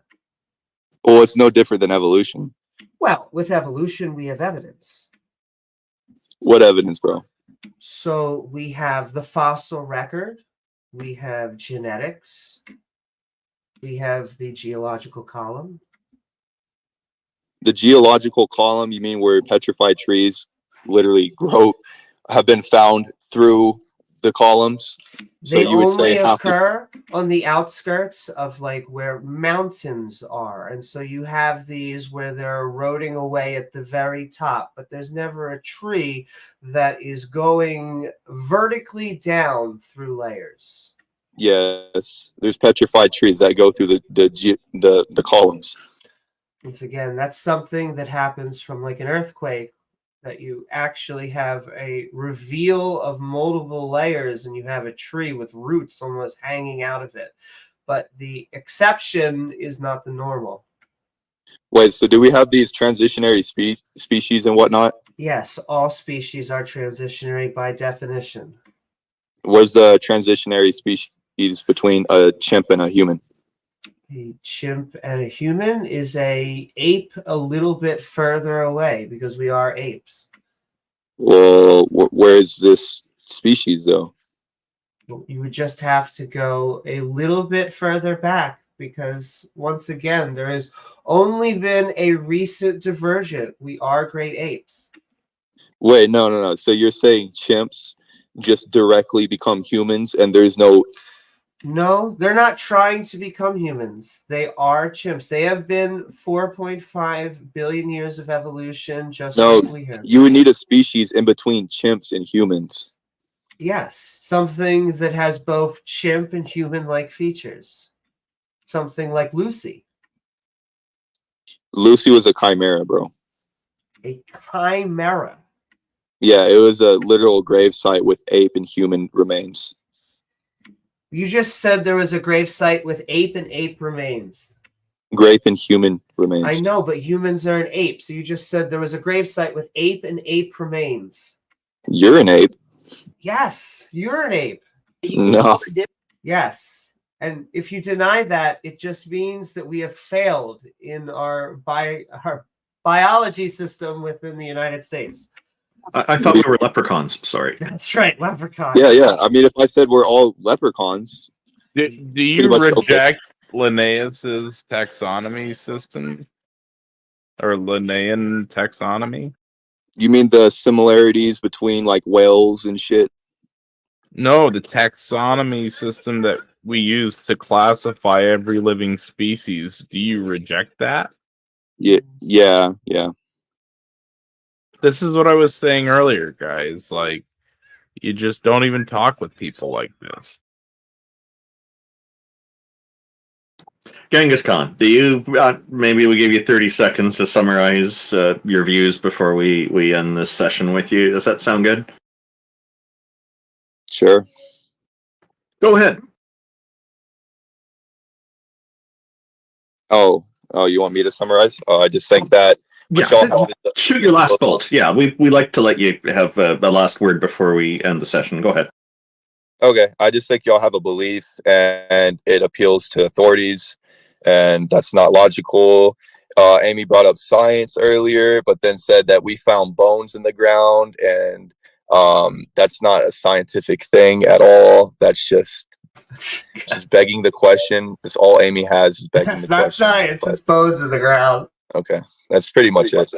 Well, it's no different than evolution. Well, with evolution, we have evidence. What evidence, bro? So we have the fossil record, we have genetics, we have the geological column. The geological column, you mean where petrified trees literally have been found through the columns? So They you would only say occur on the outskirts of like where mountains are. And so you have these where they're eroding away at the very top, but there's never a tree that is going vertically down through layers. Yes, there's petrified trees that go through the columns. Once again, that's something that happens from like an earthquake, that you actually have a reveal of multiple layers and you have a tree with roots almost hanging out of it. But the exception is not the normal. Wait, so do we have these transitionary species and whatnot? Yes, all species are transitionary by definition. Where's the transitionary species between a chimp and a human? A chimp and a human is a ape a little bit further away because we are apes. Well, where is this species though? You would just have to go a little bit further back because once again, there has only been a recent divergent. We are great apes. Wait, no. So you're saying chimps just directly become humans and there's no No, they're not trying to become humans. They are chimps. They have been 4.5 billion years of evolution, just No, like we have. you would need a species in between chimps and humans. Yes, something that has both chimp and human-like features. Something like Lucy. Lucy was a chimera, bro. A chimera. Yeah, it was a literal grave site with ape and human remains. You just said there was a grave site with ape and ape remains. Grape and human remains. I know, but humans are an ape. So you just said there was a grave site with ape and ape remains. You're an ape. Yes, you're an ape. No. Yes. And if you deny that, it just means that we have failed in our biology system within the United States. I thought we were leprechauns. Sorry. That's right, leprechauns. Yeah. I mean, if I said we're all leprechauns, Do you Pretty much reject Linnaeus's taxonomy system? Or Linnaean taxonomy? you mean the similarities between like whales and shit? No, the taxonomy system that we use to classify every living species. Do you reject that? Yeah. This is what I was saying earlier, guys. Like, you just don't even talk with people like this. Genghis Khan, do you maybe we give you 30 seconds to summarize your views before we end this session with you? Does that sound good? Sure. Go ahead. Oh, you want me to summarize? I just think that. Yeah, shoot your last bolt. Yeah, we like to let you have the last word before we end the session. Go ahead. Okay, I just think y'all have a belief and it appeals to authorities, and that's not logical. Amy brought up science earlier, but then said that we found bones in the ground, and that's not a scientific thing at all. That's just begging the question. That's all Amy has is begging That's the not question. science. It's bones in the ground. Okay, that's pretty much it.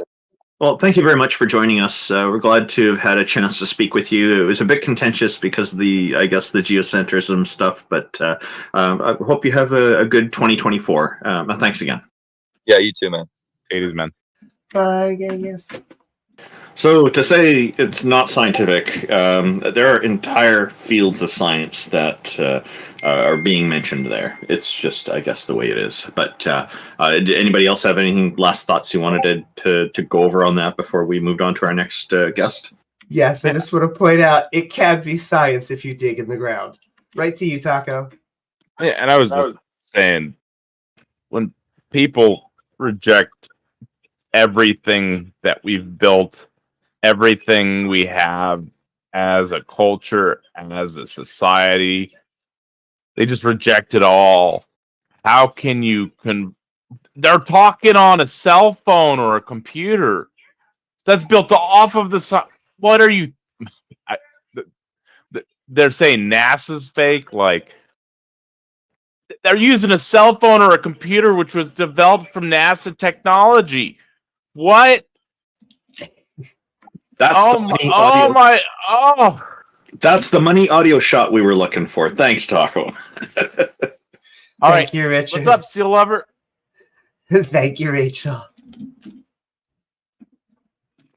Well, thank you very much for joining us. We're glad to have had a chance to speak with you. It was a bit contentious because of the geocentrism stuff, but I hope you have a good 2024. Thanks again. Yeah, you too, man. 80s, man. Bye, yes. So to say it's not scientific, there are entire fields of science that are being mentioned there. It's just, I guess, the way it is. But did anybody else have anything, last thoughts you wanted to go over on that before we moved on to our next guest? Yes, I just want to point out it can be science if you dig in the ground. Right to you, Taco. Yeah, and I was saying, when people reject everything that we've built, everything we have as a culture and as a society, they just reject it all. How can you they're talking on a cell phone or a computer that's built off of what are you they're saying NASA's fake? Like, they're using a cell phone or a computer which was developed from NASA technology. What? That's That's the money audio shot we were looking for. Thanks, Taco. All right, you, Richard. What's up, Seal Lover? Thank you, Rachel.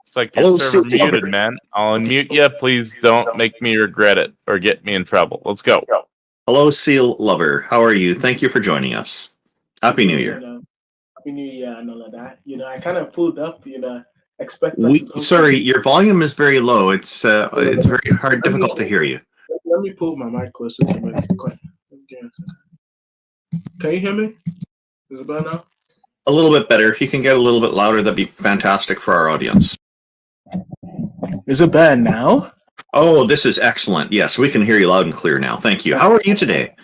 It's like your server muted, man. I'll unmute you. Please don't make me regret it or get me in trouble. Let's go. Hello, Seal Lover. How are you? Thank you for joining us. Happy New Year. Happy New Year and all of that. I kind of pulled up, expecting. Sorry, your volume is very low. It's very difficult to hear you. Let me pull my mic closer to me. Can you hear me? Is it better now? A little bit better. If you can get a little bit louder, that'd be fantastic for our audience. Is it better now? Oh, this is excellent. Yes, we can hear you loud and clear now. Thank you. How are you today?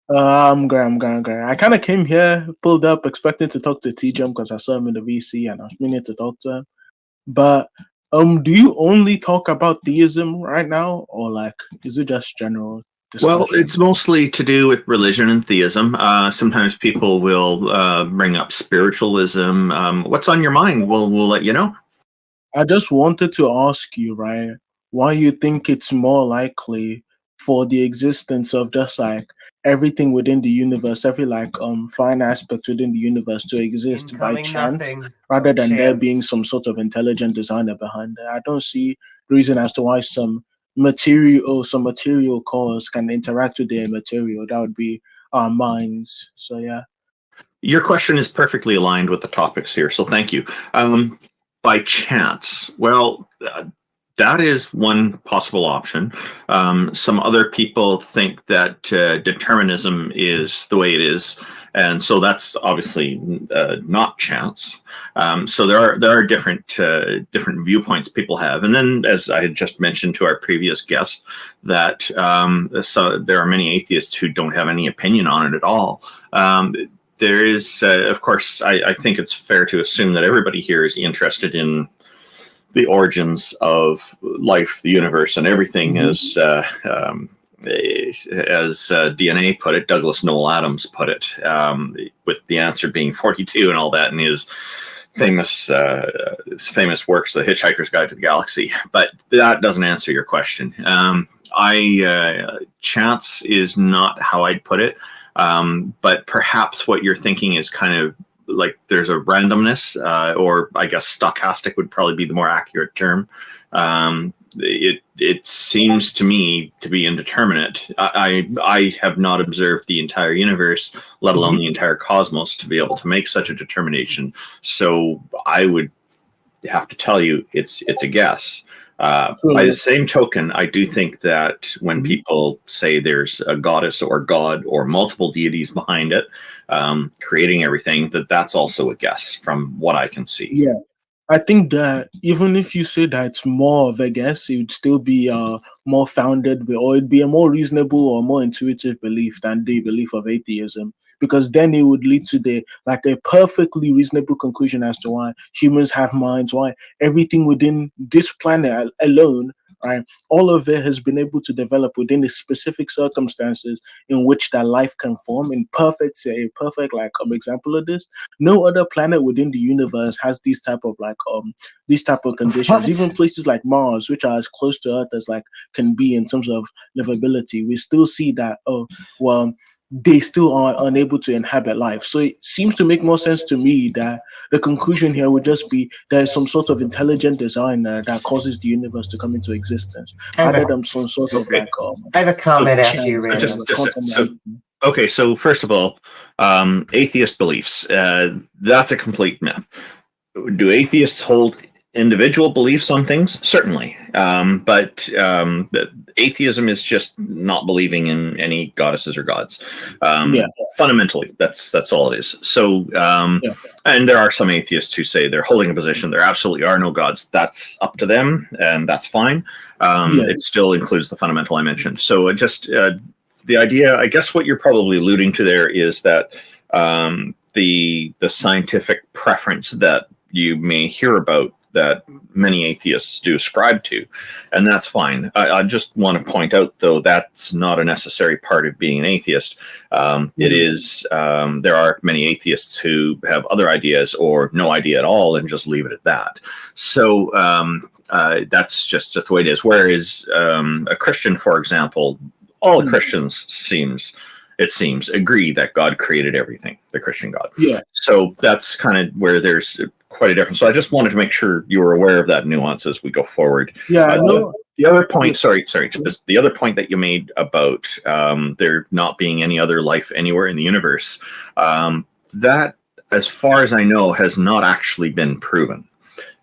I'm great. I kind of came here, pulled up, expecting to talk to T-Jump because I saw him in the VC and I was meaning to talk to him. But do you only talk about theism right now, or is it just general discussion? Well, it's mostly to do with religion and theism. Sometimes people will bring up spiritualism. What's on your mind? We'll let you know. I just wanted to ask you, why you think it's more likely for the existence of just everything within the universe, every fine aspect within the universe to exist by Incoming chance, nothing. rather than there Chance. being some sort of intelligent designer behind it. I don't see the reason as to why some material cause can interact with the immaterial. That would be our minds. So yeah. Your question is perfectly aligned with the topics here, so thank you. By chance, well, that is one possible option. Some other people think that determinism is the way it is, and so that's obviously not chance. So there are different viewpoints people have, and then as I had just mentioned to our previous guest, that so there are many atheists who don't have any opinion on it at all. There is, of course, I think it's fair to assume that everybody here is interested in the origins of life, the universe, and everything, as DNA put it, Douglas Noel Adams put it, with the answer being 42 and all that, and his famous works, The Hitchhiker's Guide to the Galaxy. But that doesn't answer your question. Chance is not how I'd put it. But perhaps what you're thinking is kind of like there's a randomness, or I guess stochastic would probably be the more accurate term. It seems to me to be indeterminate. I have not observed the entire universe, let alone the entire cosmos, to be able to make such a determination. So I would have to tell you it's a guess. By the same token, I do think that when people say there's a goddess or god or multiple deities behind it, creating everything, that's also a guess from what I can see. Yeah. I think that even if you say that it's more of a guess, it would still be more founded, or it'd be a more reasonable or more intuitive belief than the belief of atheism, because then it would lead to a perfectly reasonable conclusion as to why humans have minds, why everything within this planet alone, right, all of it has been able to develop within the specific circumstances in which that life can form. In a perfect example of this, no other planet within the universe has these type of conditions. What? Even places like Mars, which are as close to Earth as can be in terms of livability, we still see that they still are unable to inhabit life. So it seems to make more sense to me that the conclusion here would just be there's some sort of intelligent designer that causes the universe to come into existence, rather than some sort of I have a comment after you, Randy. Okay, so first of all, atheist beliefs, that's a complete myth. Do atheists hold individual beliefs on things? Certainly. But atheism is just not believing in any goddesses or gods. Fundamentally, that's all it is. So, and there are some atheists who say they're holding a position there absolutely are no gods. That's up to them, and that's fine. It still includes the fundamental I mentioned. So the idea, I guess what you're probably alluding to there is that the scientific preference that you may hear about that many atheists do ascribe to, and that's fine. I just want to point out, though, that's not a necessary part of being an atheist. It is, there are many atheists who have other ideas or no idea at all and just leave it at that. So that's just the way it is. Whereas a Christian, for example, all Christians it seems agree that God created everything, the Christian God. Yeah. So that's kind of where there's quite a difference. So I just wanted to make sure you were aware of that nuance as we go forward. Yeah. The other point, the other point that you made about there not being any other life anywhere in the universe, that, as far as I know, has not actually been proven.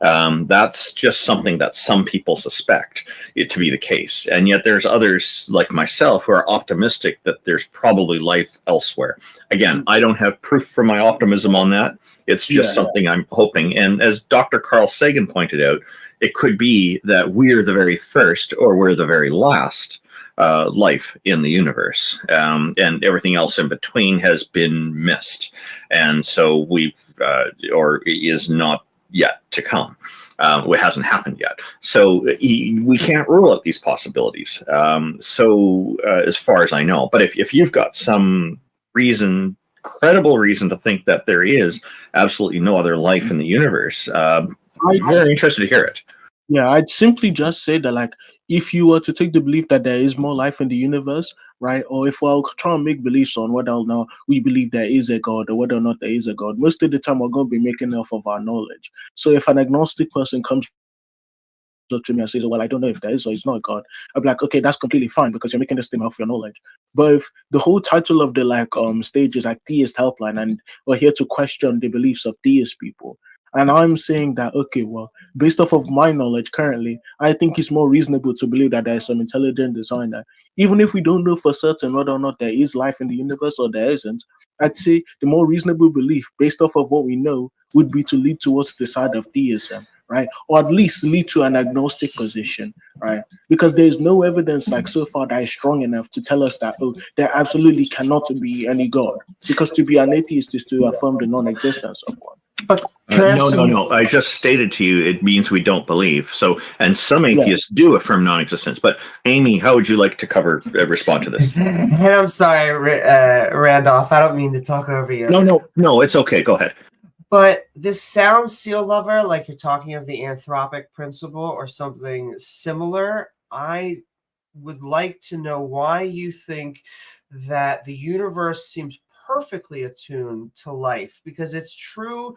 That's just something that some people suspect it to be the case. And yet there's others like myself who are optimistic that there's probably life elsewhere. Again, I don't have proof for my optimism on that. It's just something I'm hoping. And as Dr. Carl Sagan pointed out, it could be that we're the very first or we're the very last life in the universe. And everything else in between has been missed. And so we've, or is not yet to come. It hasn't happened yet. So we can't rule out these possibilities. As far as I know, but if you've got some credible reason to think that there is absolutely no other life in the universe, I'm very interested to hear it. Yeah, I'd simply just say that, if you were to take the belief that there is more life in the universe, right? Or if we're trying to make beliefs on whether or not we believe there is a God or whether or not there is a God, most of the time we're going to be making off of our knowledge. So if an agnostic person comes up to me and says, well, I don't know if there is or it's not God, I'll be like, okay, that's completely fine because you're making this thing off your knowledge. But if the whole title of the stage is like Theist Helpline and we're here to question the beliefs of theist people, and I'm saying that, okay, well, based off of my knowledge currently, I think it's more reasonable to believe that there's some intelligent designer. Even if we don't know for certain whether or not there is life in the universe or there isn't, I'd say the more reasonable belief based off of what we know would be to lead towards the side of theism, right? Or at least lead to an agnostic position, right? Because there is no evidence like so far that is strong enough to tell us that, oh, there absolutely cannot be any God. Because to be an atheist is to affirm the non-existence of one. But no. I just stated to you it means we don't believe. So, and some atheists do affirm non-existence. But Amy, how would you like to respond to this? And I'm sorry, Randolph. I don't mean to talk over you. No, it's okay. Go ahead. But this sounds, Seal Lover, like you're talking of the anthropic principle or something similar. I would like to know why you think that the universe seems perfectly attuned to life, because it's true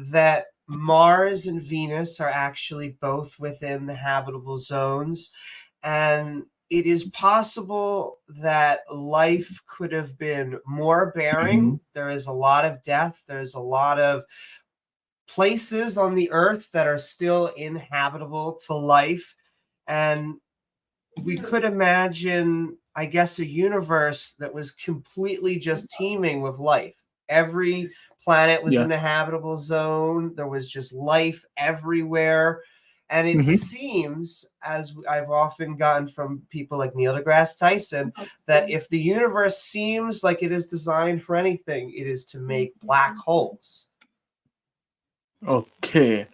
that Mars and Venus are actually both within the habitable zones, and it is possible that life could have been more bearing. There is a lot of death. There's a lot of places on the earth that are still inhabitable to life, and we could imagine, I guess, a universe that was completely just teeming with life. Every planet was in a habitable zone. There was just life everywhere. And it seems, as I've often gotten from people like Neil deGrasse Tyson, that if the universe seems like it is designed for anything, it is to make black holes. Okay.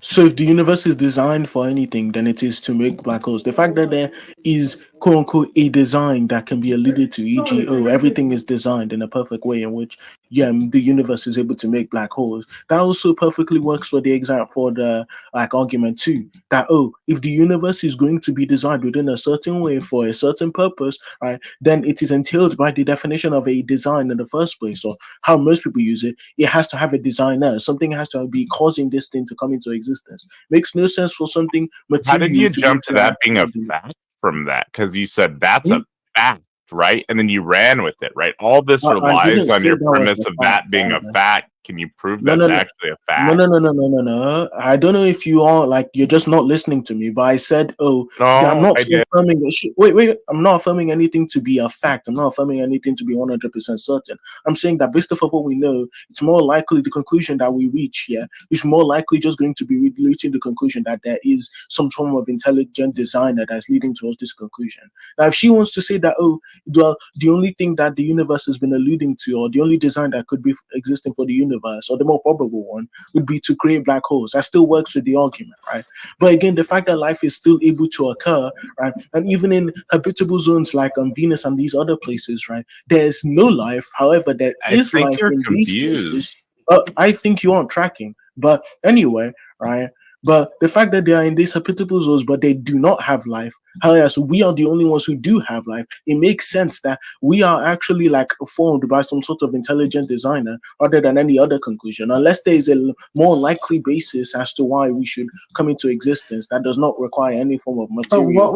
So if the universe is designed for anything, then it is to make black holes. The fact that there is, quote unquote, a design that can be alluded to, e.g., everything is designed in a perfect way in which, the universe is able to make black holes. That also perfectly works for the argument too. That, if the universe is going to be designed within a certain way for a certain purpose, right, then it is entailed by the definition of a design in the first place, or how most people use it. It has to have a designer. Something has to be causing this thing to come into existence. Makes no sense for something material. How did you jump to that being a fact from that? Because you said that's a fact, right? And then you ran with it, right? All this relies on your premise of that being a fact. Can you prove that's actually a fact? No. I don't know if you are you're just not listening to me, but I said, I'm not affirming. Wait, I'm not affirming anything to be a fact. I'm not affirming anything to be 100% certain. I'm saying that based off of what we know, it's more likely the conclusion that we reach here is more likely just going to be reaching the conclusion that there is some form of intelligent designer that's leading towards this conclusion. Now, if she wants to say that, the only thing that the universe has been alluding to, or the only design that could be existing for the universe, or the more probable one, would be to create black holes. That still works with the argument, right? But again, the fact that life is still able to occur, right, and even in habitable zones like Venus and these other places, right, there's no life. However, there is life in these places. I think you aren't tracking, but anyway, right? But the fact that they are in these habitable zones, but they do not have life, however, so we are the only ones who do have life. It makes sense that we are actually formed by some sort of intelligent designer rather than any other conclusion, unless there is a more likely basis as to why we should come into existence that does not require any form of material. But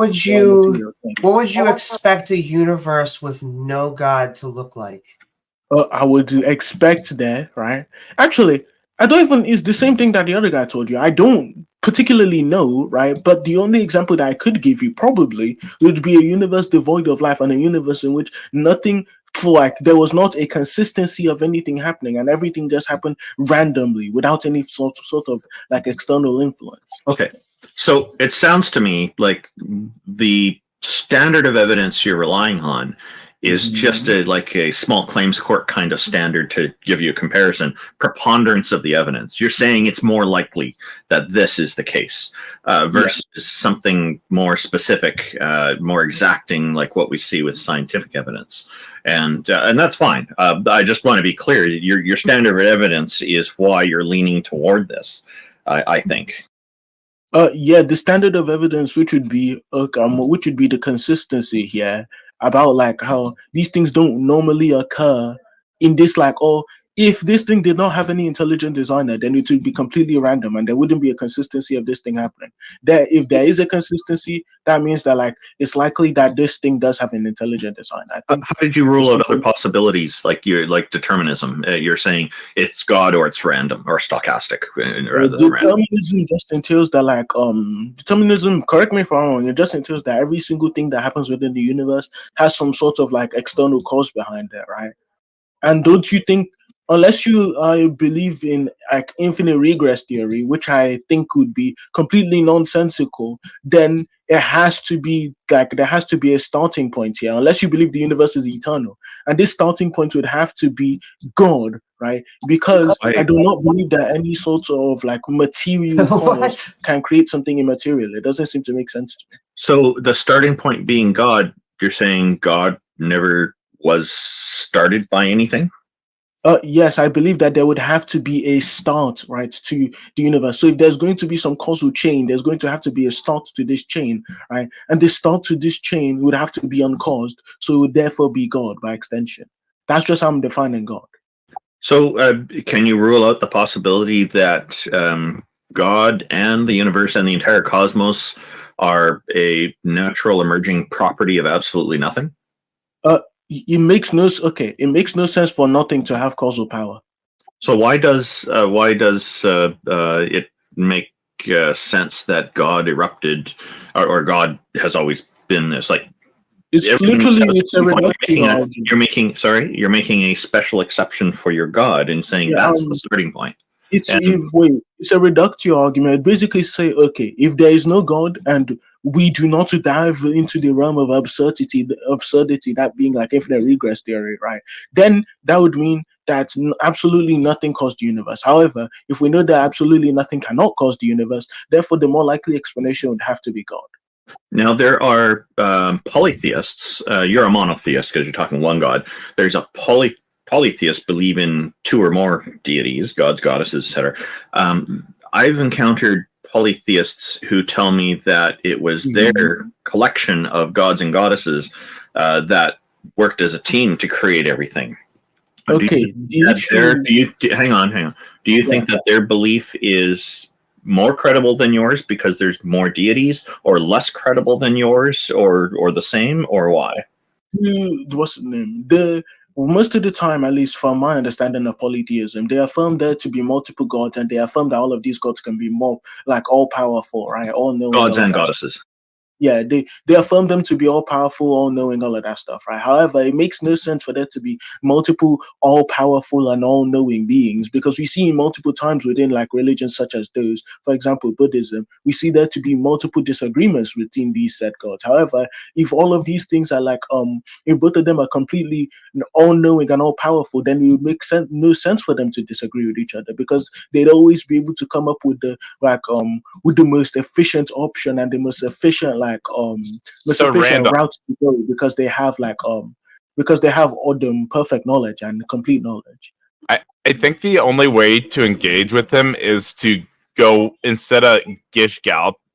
what would you expect a universe with no God to look like? I would expect that, right? Actually, I don't even, it's the same thing that the other guy told you. I don't particularly know, right? But the only example that I could give you probably would be a universe devoid of life, and a universe in which nothing, there was not a consistency of anything happening, and everything just happened randomly without any sort of external influence. Okay. So it sounds to me like the standard of evidence you're relying on is just a small claims court kind of standard to give you a comparison. Preponderance of the evidence. You're saying it's more likely that this is the case versus something more specific, more exacting, like what we see with scientific evidence. And that's fine. I just want to be clear. Your standard of evidence is why you're leaning toward this, I think. The standard of evidence, which would be the consistency here, about like how these things don't normally occur in this like, oh, if this thing did not have any intelligent designer, then it would be completely random and there wouldn't be a consistency of this thing happening. If there is a consistency, that means that like it's likely that this thing does have an intelligent design. I think. How did you rule out other possibilities like determinism? You're saying it's God or it's random or stochastic rather than random. Determinism just entails that like determinism, correct me if I'm wrong, it just entails that every single thing that happens within the universe has some sort of like external cause behind it, right? And don't you think, unless you believe in like infinite regress theory, which I think would be completely nonsensical, then it has to be like there has to be a starting point here. Unless you believe the universe is eternal, and this starting point would have to be God, right? Because I do not believe that any sort of like material cause can create something immaterial. It doesn't seem to make sense to me. So the starting point being God, you're saying God never was started by anything? Yes, I believe that there would have to be a start, right, to the universe. So if there's going to be some causal chain, there's going to have to be a start to this chain, right? And the start to this chain would have to be uncaused, so it would therefore be God by extension. That's just how I'm defining God. So can you rule out the possibility that God and the universe and the entire cosmos are a natural emerging property of absolutely nothing? It makes no sense for nothing to have causal power. So why does it make sense that God erupted, or God has always been this? Like it's literally it's a reductio. You're making a special exception for your God and saying that's the starting point. It's a reductio argument. It basically say, okay, if there is no God and we do not dive into the realm of absurdity, that being like infinite regress theory, right? Then that would mean that absolutely nothing caused the universe. However, if we know that absolutely nothing cannot cause the universe, therefore the more likely explanation would have to be God. Now, there are polytheists. You're a monotheist because you're talking one God. There's a polytheists believe in two or more deities, gods, goddesses, etc. I've encountered polytheists who tell me that it was their collection of gods and goddesses that worked as a team to create everything. Okay. Hang on. Do you think that their belief is more credible than yours because there's more deities, or less credible than yours, or the same, or why? What's the name? Most of the time, at least from my understanding of polytheism, they affirm there to be multiple gods, and they affirm that all of these gods can be more like all powerful, right? All knowing. Gods and goddesses. Yeah, they affirm them to be all powerful, all knowing, all of that stuff, right? However, it makes no sense for there to be multiple all powerful and all knowing beings, because we see multiple times within like religions such as those, for example, Buddhism, we see there to be multiple disagreements within these said gods. However, if all of these things are like if both of them are completely all knowing and all powerful, then it would make no sense for them to disagree with each other, because they'd always be able to come up with the most efficient option and the most efficient route to go, because they have all the perfect knowledge and complete knowledge. I think the only way to engage with him is to go, instead of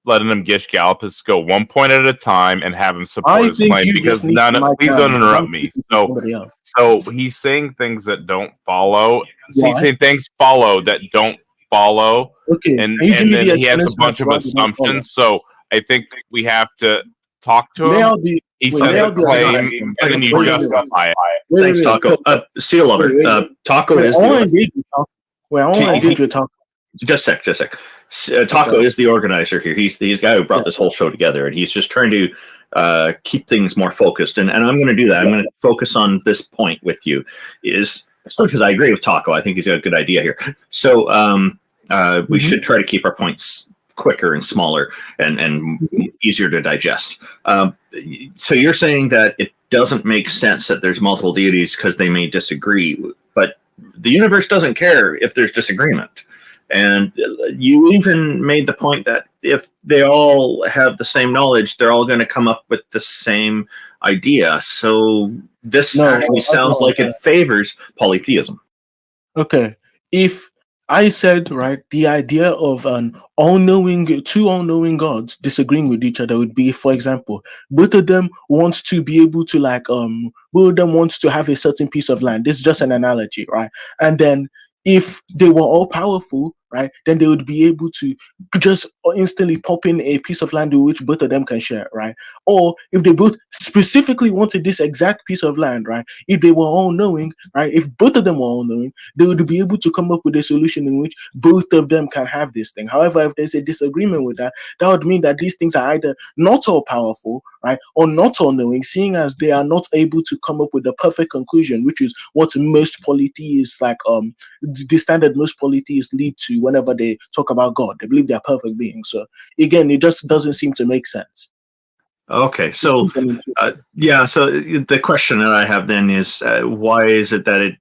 letting him gish gallop, is go one point at a time and have him support his claim, because please don't interrupt me. So he's saying things that don't follow. So he's saying things follow that don't follow. Okay. And then he has a bunch of assumptions. So I think we have to talk to him. He says a claim, and then you justify it. Thanks, Taco. Seal Lover. Taco is the... I want to engage with Taco. Just a sec. Taco is the organizer here. He's the guy who brought this whole show together, and he's just trying to keep things more focused. And I'm going to do that. I'm going to focus on this point with you. Is because I agree with Taco. I think he's got a good idea here. So we should try to keep our points quicker and smaller and easier to digest. So you're saying that it doesn't make sense that there's multiple deities because they may disagree, but the universe doesn't care if there's disagreement. And you even made the point that if they all have the same knowledge, they're all going to come up with the same idea. So this actually sounds like it favors polytheism. Okay. If I said, right, the idea of two all-knowing gods disagreeing with each other would be, for example, both of them wants to be able to both of them wants to have a certain piece of land. This is just an analogy, right? And then if they were all powerful, right, then they would be able to just instantly pop in a piece of land which both of them can share, right? Or if they both specifically wanted this exact piece of land, right, if they were all knowing, right, if both of them were all knowing, they would be able to come up with a solution in which both of them can have this thing. However, if there's a disagreement with that, that would mean that these things are either not all powerful, right, or not all knowing, seeing as they are not able to come up with the perfect conclusion, which is what most polytheists the standard most polytheists lead to whenever they talk about God. They believe they are perfect beings. So again, it just doesn't seem to make sense. Okay, so yeah, so the question that I have then is why is it that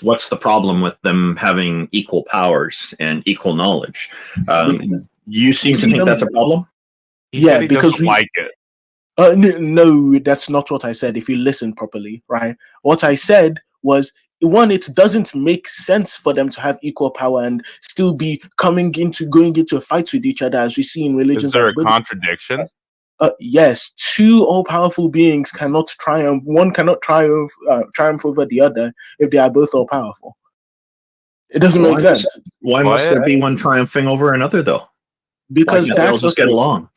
what's the problem with them having equal powers and equal knowledge? You seem to think that's a problem? He because we like it. No, that's not what I said. If you listen properly, right? What I said was, one, it doesn't make sense for them to have equal power and still be going into a fight with each other, as we see in religions. Is there a contradiction? Yes, two all-powerful beings cannot triumph. One cannot triumph over the other if they are both all-powerful. It doesn't make sense. Why must there be one triumphing over another, though? Because they'll just get along.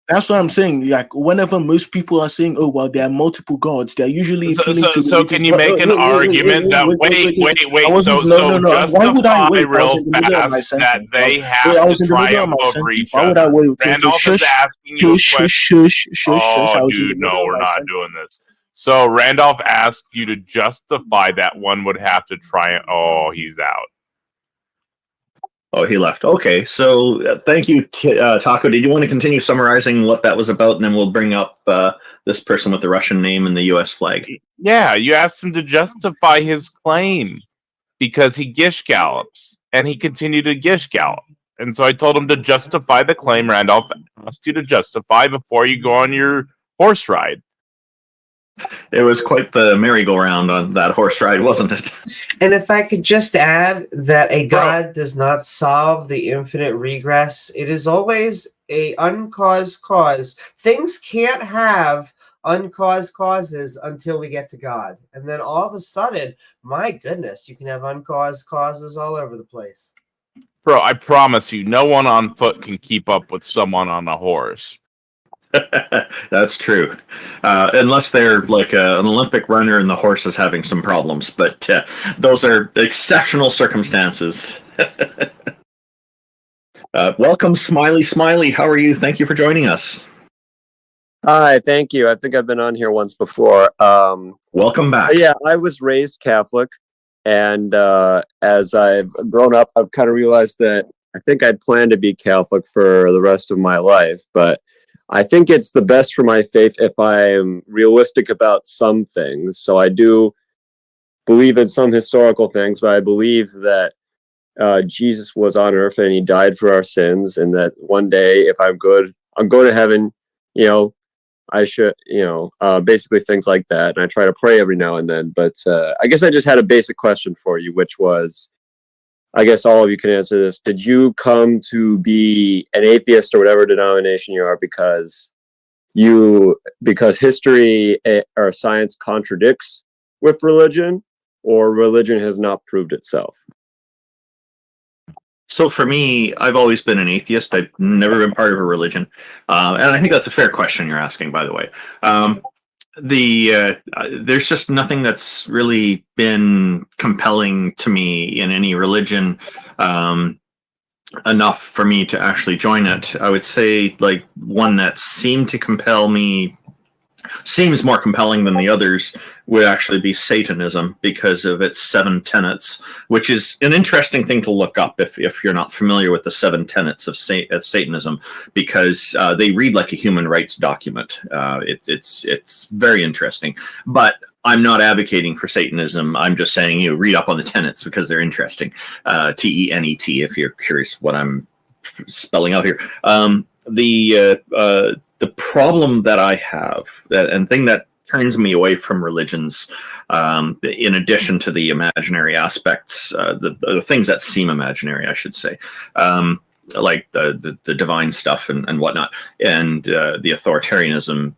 That's what I'm saying. Like, whenever most people are saying, "Oh, well, there are multiple gods," they're usually So can you make an argument that wait? So why would I wait? Real fast that they have to triumph over each other? Why would I wait? Randolph is asking you a question. Oh, dude, no, we're not doing this. So Randolph asked you to justify that one would have to triumph. Oh, he's out. Oh, he left. Okay, so thank you, Taco. Did you want to continue summarizing what that was about, and then we'll bring up this person with the Russian name and the U.S. flag? Yeah, you asked him to justify his claim because he gish gallops, and he continued to gish gallop. And so I told him to justify the claim Randolph asked you to justify before you go on your horse ride. It was quite the merry-go-round on that horse ride, wasn't it? And if I could just add that a god does not solve the infinite regress, it is always a uncaused cause. Things can't have uncaused causes until we get to God. And then all of a sudden, my goodness, you can have uncaused causes all over the place. Bro, I promise you, no one on foot can keep up with someone on a horse. That's true. Unless they're like an Olympic runner and the horse is having some problems. But those are exceptional circumstances. Welcome, Smiley. How are you? Thank you for joining us. Hi, thank you. I think I've been on here once before. Welcome back. Yeah, I was raised Catholic. And as I've grown up, I've kind of realized that I think I'd plan to be Catholic for the rest of my life. But I think it's the best for my faith if I'm realistic about some things. So I do believe in some historical things, but I believe that Jesus was on earth and he died for our sins, and that one day, if I'm good, I'm going to heaven. I should, basically things like that. And I try to pray every now and then. But I guess I just had a basic question for you, which was, I guess all of you can answer this. Did you come to be an atheist or whatever denomination you are because history or science contradicts with religion, or religion has not proved itself? So for me, I've always been an atheist. I've never been part of a religion. And I think that's a fair question you're asking, by the way. There's just nothing that's really been compelling to me in any religion enough for me to actually join it. I would say like one that seemed to compel me, seems more compelling than the others, would actually be Satanism because of its 7 tenets, which is an interesting thing to look up if you're not familiar with the 7 tenets of Satanism, because they read like a human rights document. It's very interesting, but I'm not advocating for Satanism. I'm just saying read up on the tenets because they're interesting. TENET if you're curious what I'm spelling out here. The problem that I have, and thing that turns me away from religions. In addition to the imaginary aspects, the things that seem imaginary, I should say, like the divine stuff and whatnot, and the authoritarianism,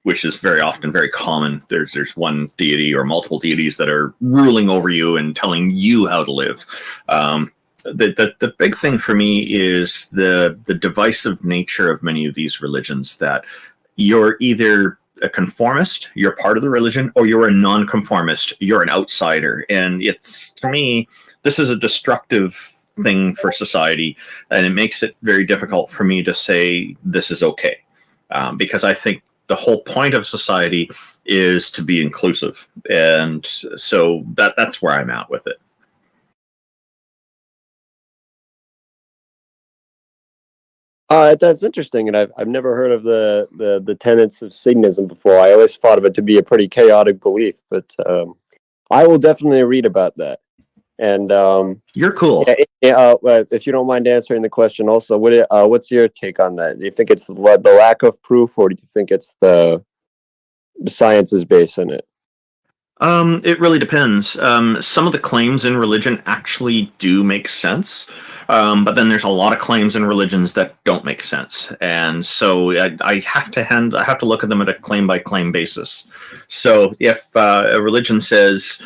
which is very often very common. There's one deity or multiple deities that are ruling over you and telling you how to live. The big thing for me is the divisive nature of many of these religions, that you're either a conformist, you're part of the religion, or you're a non-conformist, you're an outsider. And it's, to me, this is a destructive thing for society, and it makes it very difficult for me to say this is okay, because I think the whole point of society is to be inclusive, and so that's where I'm at with it. That's interesting, and I've never heard of the tenets of Satanism before. I always thought of it to be a pretty chaotic belief, but I will definitely read about that. And you're cool. If you don't mind answering the question, also, what's your take on that? Do you think it's the lack of proof, or do you think it's the science's base in it? It really depends. Some of the claims in religion actually do make sense, but then there's a lot of claims in religions that don't make sense, and so I have to look at them at a claim by claim basis. So if a religion says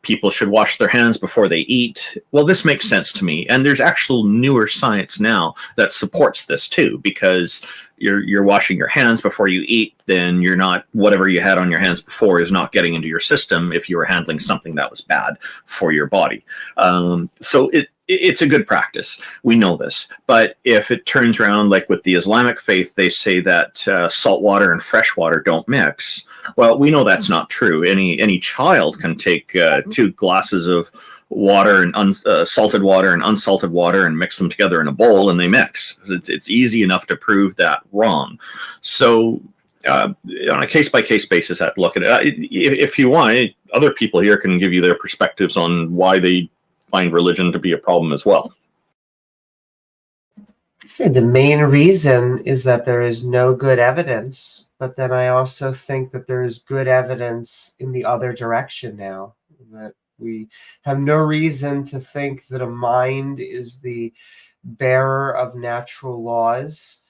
people should wash their hands before they eat, well, this makes sense to me, and there's actual newer science now that supports this too, because you're washing your hands before you eat, then you're not, whatever you had on your hands before is not getting into your system if you were handling something that was bad for your body. So it's a good practice. We know this. But if it turns around, like with the Islamic faith, they say that salt water and fresh water don't mix. Well, we know that's not true. Any child can take 2 glasses of water and salted water and unsalted water and mix them together in a bowl, and they mix. It's easy enough to prove that wrong. So on a case-by-case basis, I have to look at it. If you want, other people here can give you their perspectives on why they find religion to be a problem as well. I'd say the main reason is that there is no good evidence, but then I also think that there is good evidence in the other direction now, that we have no reason to think that a mind is the bearer of natural laws.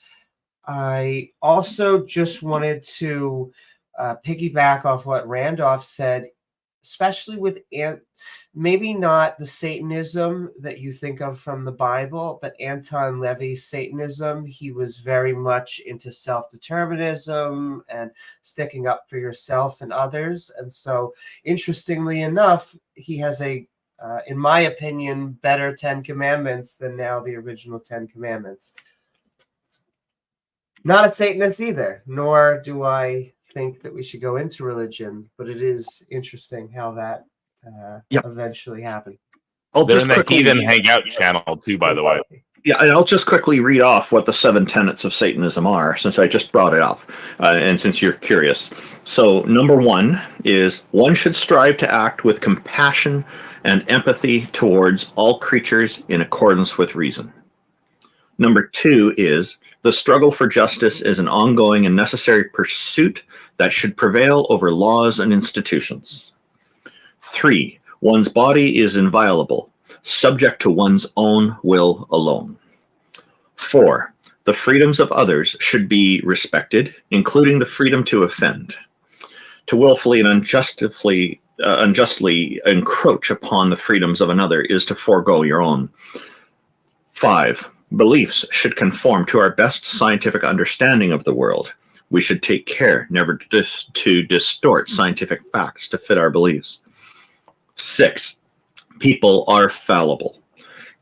I also just wanted to piggyback off what Randolph said, especially with maybe not the Satanism that you think of from the Bible, but Anton LaVey's Satanism. He was very much into self-determinism and sticking up for yourself and others. And so, interestingly enough, he has in my opinion, better 10 Commandments than now the original 10 Commandments. Not a Satanist either, nor do I think that we should go into religion, but it is interesting how that eventually happened. They're in the Heathen Hangout channel too, by the way. Yeah, and I'll just quickly read off what the 7 tenets of Satanism are, since I just brought it up, and since you're curious. So, number 1 is, one should strive to act with compassion and empathy towards all creatures in accordance with reason. Number 2 is, the struggle for justice is an ongoing and necessary pursuit that should prevail over laws and institutions. 3, one's body is inviolable, subject to one's own will alone. 4, the freedoms of others should be respected, including the freedom to offend. To willfully and unjustly encroach upon the freedoms of another is to forego your own. 5, beliefs should conform to our best scientific understanding of the world. We should take care never to distort scientific facts to fit our beliefs. 6, people are fallible.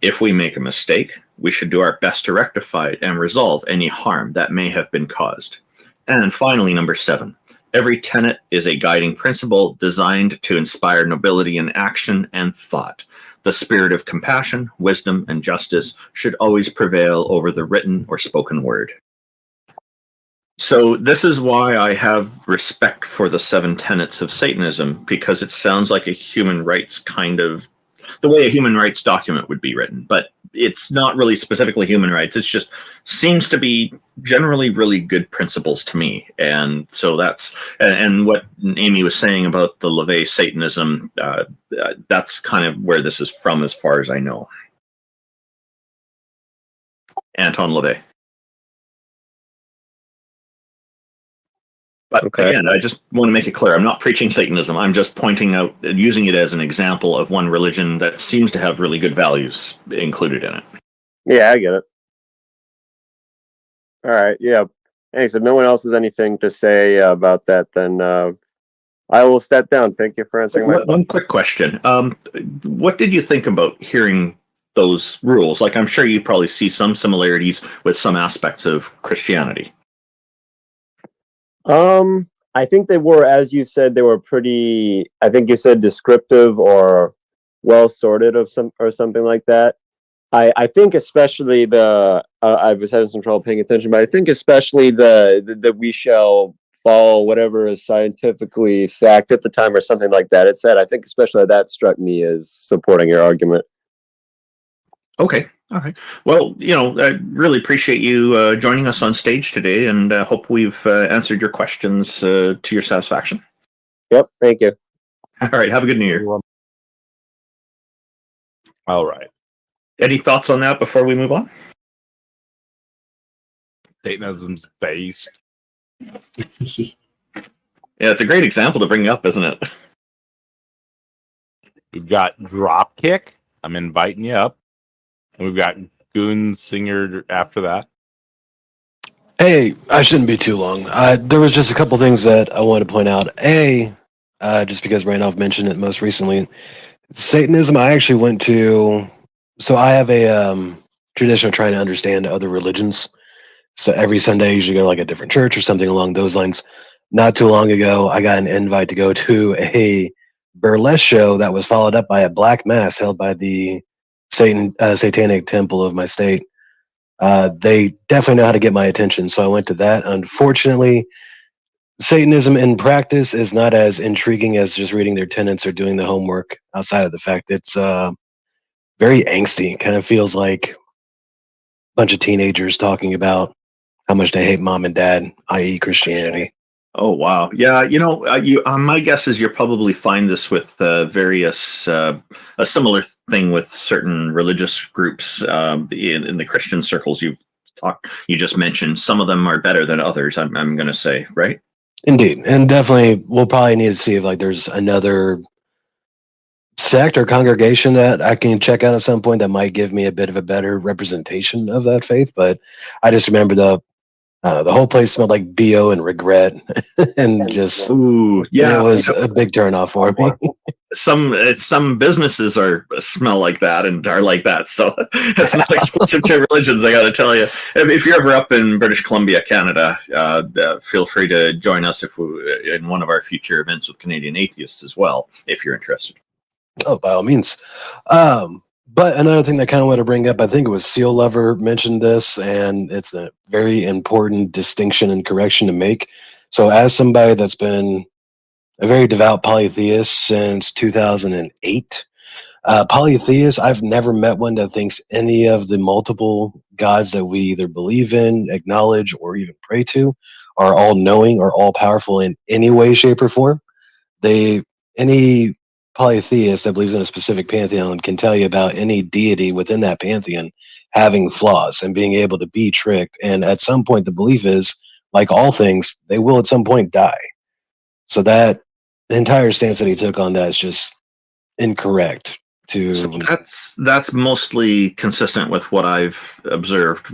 If we make a mistake, we should do our best to rectify it and resolve any harm that may have been caused. And finally, number 7, every tenet is a guiding principle designed to inspire nobility in action and thought. The spirit of compassion, wisdom, and justice should always prevail over the written or spoken word. So this is why I have respect for the 7 tenets of Satanism, because it sounds like a human rights kind of, the way a human rights document would be written. But it's not really specifically human rights. It's just seems to be generally really good principles to me. And so and what Amy was saying about the LaVey Satanism, that's kind of where this is from as far as I know. Anton LaVey. But again, I just want to make it clear, I'm not preaching Satanism. I'm just pointing out, using it as an example of one religion that seems to have really good values included in it. Yeah, I get it. All right, yeah. Thanks. If no one else has anything to say about that, then I will step down. Thank you for answering my One quick question. What did you think about hearing those rules? Like, I'm sure you probably see some similarities with some aspects of Christianity. I think they were, as you said, they were pretty, I think you said descriptive or well sorted or something like that. I think especially I was having some trouble paying attention, but I think especially the we shall follow whatever is scientifically fact at the time or something like that it said. I think especially that struck me as supporting your argument. Okay. All right. Well, I really appreciate you joining us on stage today, and hope we've answered your questions to your satisfaction. Yep. Thank you. All right. Have a good New Year. All right. Any thoughts on that before we move on? Satanism's based. Yeah, it's a great example to bring up, isn't it? We've got Dropkick. I'm inviting you up. And we've got Goon Singer after that. Hey, I shouldn't be too long. There was just a couple things that I wanted to point out. Just because Randolph mentioned it most recently, Satanism, I actually went to... So I have a tradition of trying to understand other religions. So every Sunday I usually go to like a different church or something along those lines. Not too long ago, I got an invite to go to a burlesque show that was followed up by a black mass held by the Satanic Temple of my state. They definitely know how to get my attention, so I went to that. Unfortunately, Satanism in practice is not as intriguing as just reading their tenets or doing the homework. Outside of the fact it's very angsty. Kind of feels like a bunch of teenagers talking about how much they hate mom and dad, i.e. Christianity. Oh, wow. Yeah, my guess is you'll probably find this with various, a similar thing with certain religious groups in the Christian circles you just mentioned. Some of them are better than others, I'm going to say, right? Indeed. And definitely we'll probably need to see if like there's another sect or congregation that I can check out at some point that might give me a bit of a better representation of that faith. But I just remember the whole place smelled like BO and regret, and just it was a big turnoff for me. Some businesses smell like that and are like that, so it's not exclusive to religions. I got to tell you, if you're ever up in British Columbia, Canada, feel free to join us in one of our future events with Canadian atheists as well, if you're interested. Oh, by all means. But another thing that I kind of want to bring up, I think it was Seal Lover mentioned this, and it's a very important distinction and correction to make. So as somebody that's been a very devout polytheist since 2008, polytheist, I've never met one that thinks any of the multiple gods that we either believe in, acknowledge, or even pray to are all knowing or all powerful in any way, shape, or form. Any polytheist that believes in a specific pantheon can tell you about any deity within that pantheon having flaws and being able to be tricked. And at some point, the belief is, like all things, they will at some point die. So that the entire stance that he took on that is just incorrect. So that's mostly consistent with what I've observed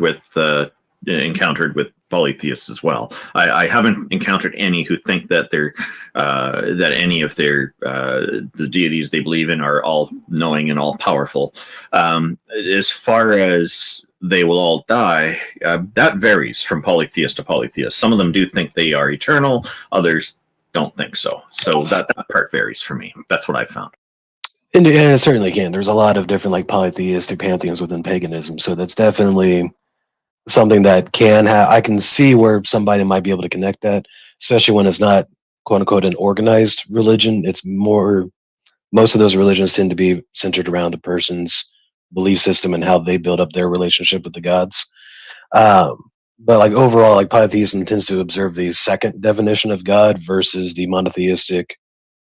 encountered with polytheists as well. I haven't encountered any who think that that any of the deities they believe in are all knowing and all powerful. As far as they will all die, that varies from polytheist to polytheist. Some of them do think they are eternal, others don't think so. So that part varies for me. That's what I found. And it certainly can. There's a lot of different like polytheistic pantheons within paganism. So that's definitely something that I can see where somebody might be able to connect that, especially when it's not quote unquote an organized religion. It's more, most of those religions tend to be centered around the person's belief system and how they build up their relationship with the gods. But like overall, like polytheism tends to observe the second definition of God versus the monotheistic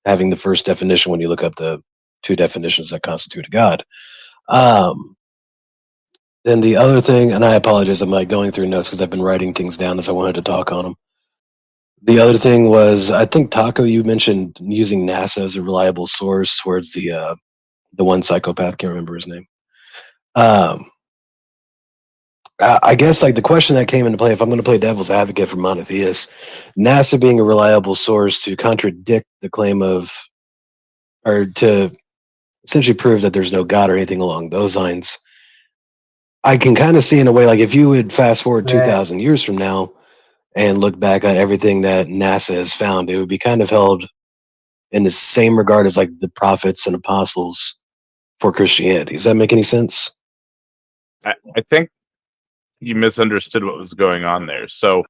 having the first definition when you look up the two definitions that constitute a God. Then the other thing, and I apologize, I'm like going through notes because I've been writing things down as I wanted to talk on them. The other thing was, I think Taco, you mentioned using NASA as a reliable source towards the one psychopath. Can't remember his name. I guess like the question that came into play, if I'm going to play devil's advocate for monotheists, NASA being a reliable source to contradict the claim of, or to essentially prove that there's no God or anything along those lines. I can kind of see in a way, like if you would fast forward 2,000 years from now and look back at everything that NASA has found, it would be kind of held in the same regard as like the prophets and apostles for Christianity. Does that make any sense? I think you misunderstood what was going on there. So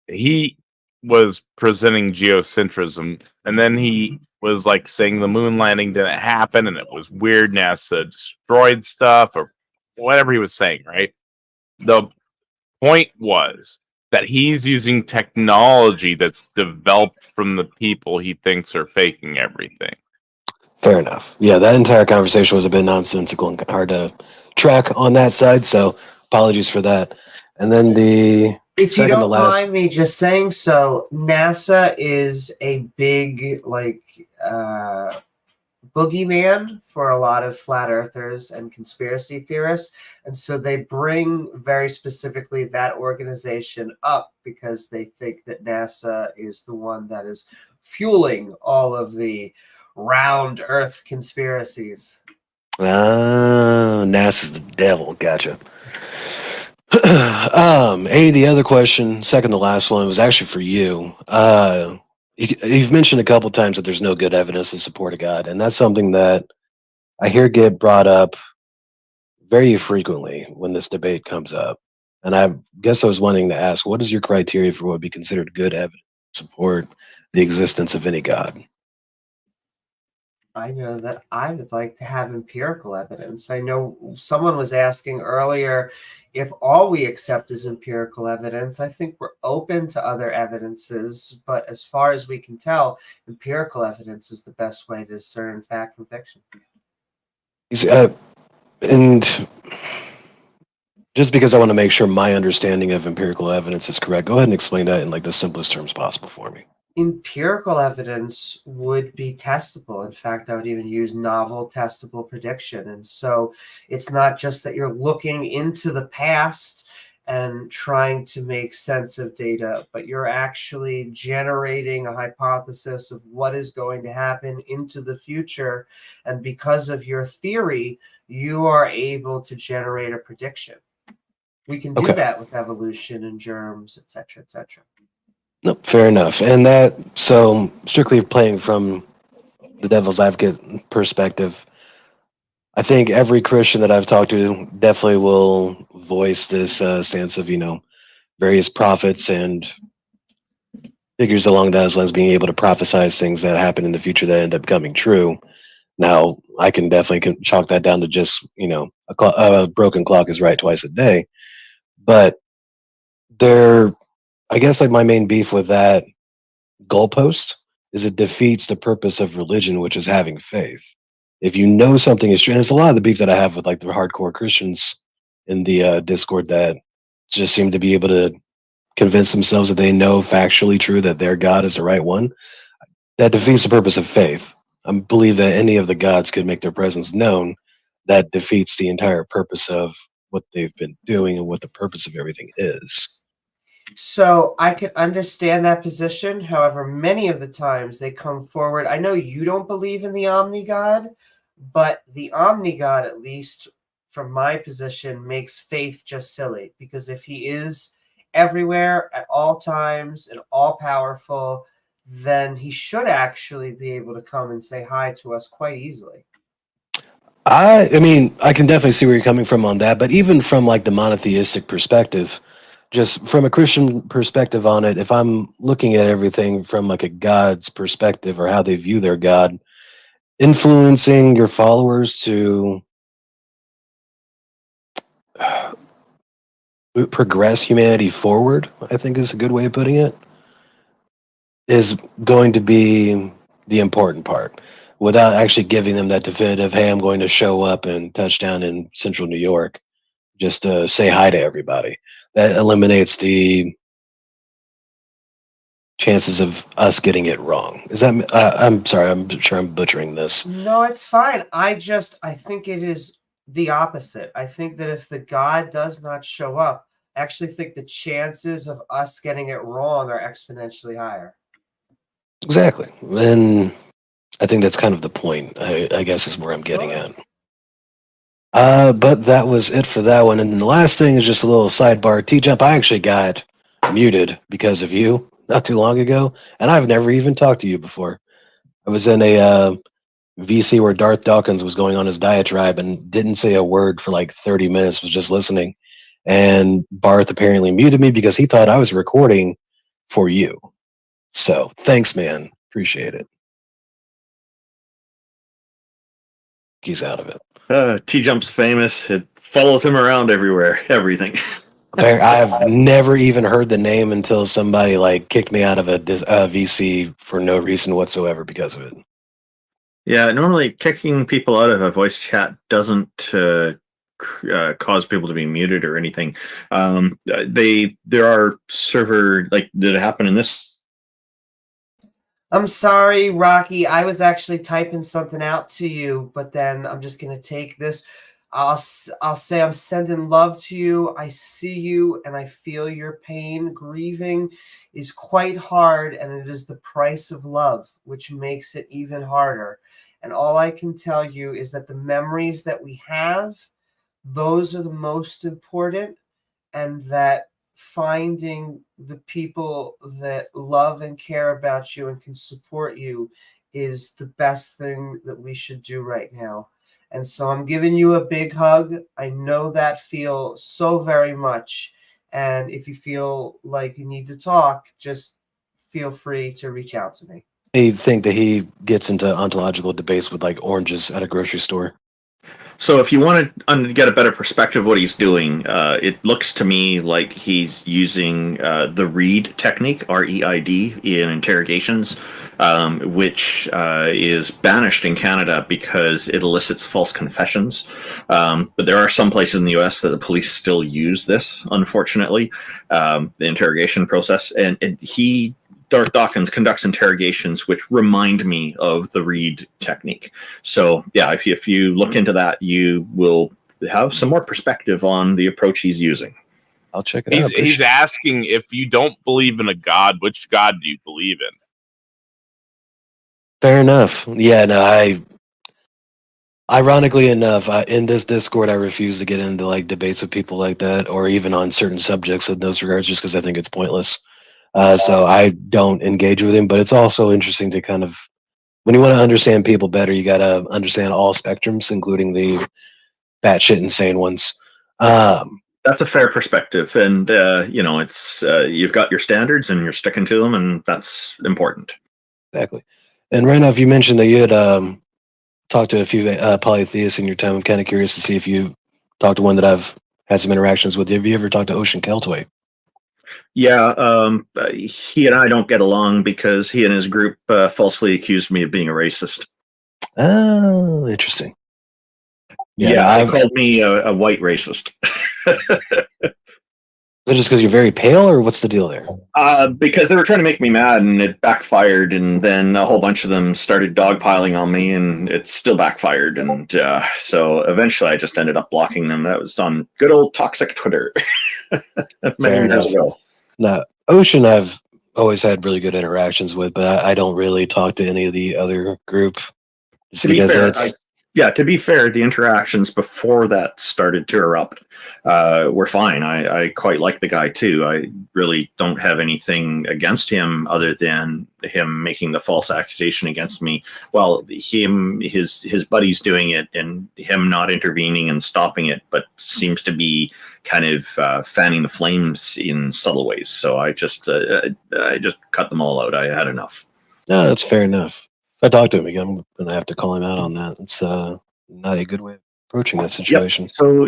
he was presenting geocentrism, and then he was like saying the moon landing didn't happen and it was weird, NASA destroyed stuff or whatever he was saying, right? The point was that he's using technology that's developed from the people he thinks are faking everything. Fair enough. Yeah, that entire conversation was a bit nonsensical and hard to track on that side, so apologies for that. And then if you don't mind me just saying so, NASA is a big boogeyman for a lot of flat earthers and conspiracy theorists, and so they bring very specifically that organization up because they think that NASA is the one that is fueling all of the round earth conspiracies. NASA's the devil. Gotcha. The other question, second to last one, was actually for you. You've mentioned a couple times that there's no good evidence to support a God, and that's something that I hear get brought up very frequently when this debate comes up. And I guess I was wanting to ask, what is your criteria for what would be considered good evidence to support the existence of any God? I know that I would like to have empirical evidence. I know someone was asking earlier if all we accept is empirical evidence. I think we're open to other evidences, but as far as we can tell, empirical evidence is the best way to discern fact from fiction. And just because I want to make sure my understanding of empirical evidence is correct, go ahead and explain that in like the simplest terms possible for me. Empirical evidence would be testable. In fact, I would even use novel testable prediction. And so it's not just that you're looking into the past and trying to make sense of data, but you're actually generating a hypothesis of what is going to happen into the future. And because of your theory, you are able to generate a prediction. We can do that with evolution and germs, et cetera, et cetera. No, fair enough. And that, so strictly playing from the devil's advocate perspective, I think every Christian that I've talked to definitely will voice this stance of, various prophets and figures along those lines being able to prophesize things that happen in the future that end up coming true. Now, I can definitely chalk that down to just, a broken clock is right twice a day. But I guess like my main beef with that goalpost is it defeats the purpose of religion, which is having faith. If you know something is true, and it's a lot of the beef that I have with like the hardcore Christians in the Discord that just seem to be able to convince themselves that they know factually true that their God is the right one. That defeats the purpose of faith. I believe that any of the gods could make their presence known. That defeats the entire purpose of what they've been doing and what the purpose of everything is. So I can understand that position. However, many of the times they come forward. I know you don't believe in the omni-God, but the omni-God, at least from my position, makes faith just silly. Because if he is everywhere at all times and all powerful, then he should actually be able to come and say hi to us quite easily. I mean, I can definitely see where you're coming from on that, but even from like the monotheistic perspective, just from a Christian perspective on it, if I'm looking at everything from like a God's perspective or how they view their God, influencing your followers to progress humanity forward, I think is a good way of putting it, is going to be the important part. Without actually giving them that definitive, hey, I'm going to show up and touch down in central New York just to say hi to everybody. That eliminates the chances of us getting it wrong. Is that? I'm sorry. I'm sure I'm butchering this. No, it's fine. I think it is the opposite. I think that if the God does not show up, I actually think the chances of us getting it wrong are exponentially higher. Exactly. And I think that's kind of the point, I guess, is where I'm getting at. But that was it for that one. And then the last thing is just a little sidebar. T-Jump, I actually got muted because of you not too long ago, and I've never even talked to you before. I was in a VC where Darth Dawkins was going on his diatribe and didn't say a word for like 30 minutes, was just listening. And Barth apparently muted me because he thought I was recording for you. So thanks, man. Appreciate it. He's out of it. T-Jump's famous. It follows him around everywhere. Everything. I've never even heard the name until somebody like kicked me out of a VC for no reason whatsoever because of it. Yeah, normally kicking people out of a voice chat doesn't cause people to be muted or anything. There are server, like, did it happen in this? I'm sorry, Rocky. I was actually typing something out to you, but then I'm just going to take this. I'll say I'm sending love to you. I see you and I feel your pain. Grieving is quite hard, and it is the price of love, which makes it even harder. And all I can tell you is that the memories that we have, those are the most important, and that finding the people that love and care about you and can support you is the best thing that we should do right now. And so I'm giving you a big hug. I know that feel so very much. And if you feel like you need to talk, just feel free to reach out to me. I think that he gets into ontological debates with like oranges at a grocery store. So if you want to get a better perspective of what he's doing, it looks to me like he's using the Reid technique, R-E-I-D, in interrogations, which is banished in Canada because it elicits false confessions. But there are some places in the U.S. that the police still use this, unfortunately, the interrogation process. And Darth Dawkins conducts interrogations which remind me of the Reid technique. So yeah, if you look into that, you will have some more perspective on the approach he's using. I'll check it out. He's asking, if you don't believe in a god, which god do you believe in? Fair enough. Yeah, no, ironically enough, in this Discord, I refuse to get into like debates with people like that, or even on certain subjects in those regards, just because I think it's pointless. So I don't engage with him, but it's also interesting to kind of, when you want to understand people better, you got to understand all spectrums, including the batshit insane ones. That's a fair perspective, and it's you've got your standards and you're sticking to them, and that's important. Exactly. And right now, if you mentioned that you had talked to a few polytheists in your time, I'm kind of curious to see if you talked to one that I've had some interactions with. Have you ever talked to Ocean Keltway? Yeah, he and I don't get along because he and his group falsely accused me of being a racist. Oh, interesting. Yeah, they called me a white racist. Is it just because you're very pale, or what's the deal there? Because they were trying to make me mad, and it backfired, and then a whole bunch of them started dogpiling on me, and it still backfired, and so eventually I just ended up blocking them. That was on good old toxic Twitter many years ago. Now, Ocean I've always had really good interactions with, but I don't really talk to any of the other group. To be fair, to be fair, the interactions before that started to erupt were fine. I quite like the guy too. I really don't have anything against him other than him making the false accusation against me. Well, his buddies doing it and him not intervening and stopping it, but seems to be kind of fanning the flames in subtle ways. So I just cut them all out. I had enough. No, that's fair enough. If I talk to him again, I'm going to have to call him out on that. It's not a good way. approaching that situation. Yep. So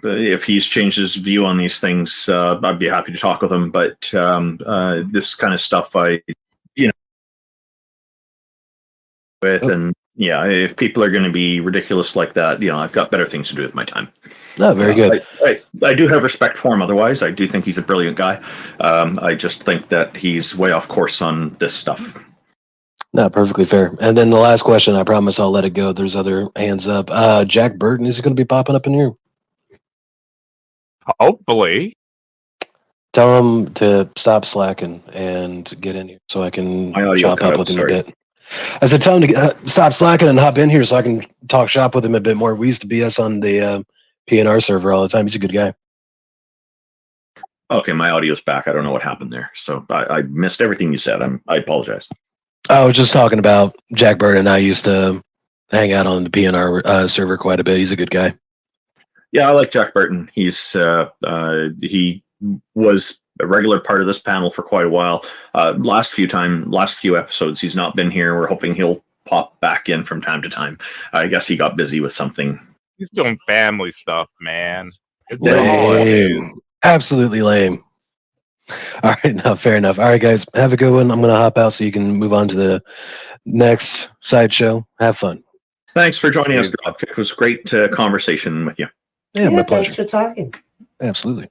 if he's changed his view on these things, I'd be happy to talk with him. But this kind of stuff, if people are going to be ridiculous like that, I've got better things to do with my time. No, very good. I do have respect for him. Otherwise, I do think he's a brilliant guy. I just think that he's way off course on this stuff. No, perfectly fair. And then the last question, I promise I'll let it go. There's other hands up. Jack Burton, is he going to be popping up in here? Hopefully. Tell him to stop slacking and get in here so I can chop up with him a bit. I said, tell him to stop slacking and hop in here so I can talk shop with him a bit more. We used to BS on the PNR server all the time. He's a good guy. Okay, my audio's back. I don't know what happened there. So I missed everything you said. I apologize. I was just talking about Jack Burton. I used to hang out on the PNR server quite a bit. He's a good guy. Yeah, I like Jack Burton. He was a regular part of this panel for quite a while. Last few episodes, he's not been here. We're hoping he'll pop back in from time to time. I guess he got busy with something. He's doing family stuff, man. It's lame. Absolutely lame. All right, now fair enough. All right, guys, have a good one. I'm going to hop out so you can move on to the next sideshow. Have fun. Thanks for joining us, Rob. It was a great conversation with you. Yeah, my pleasure. Thanks for talking. Absolutely.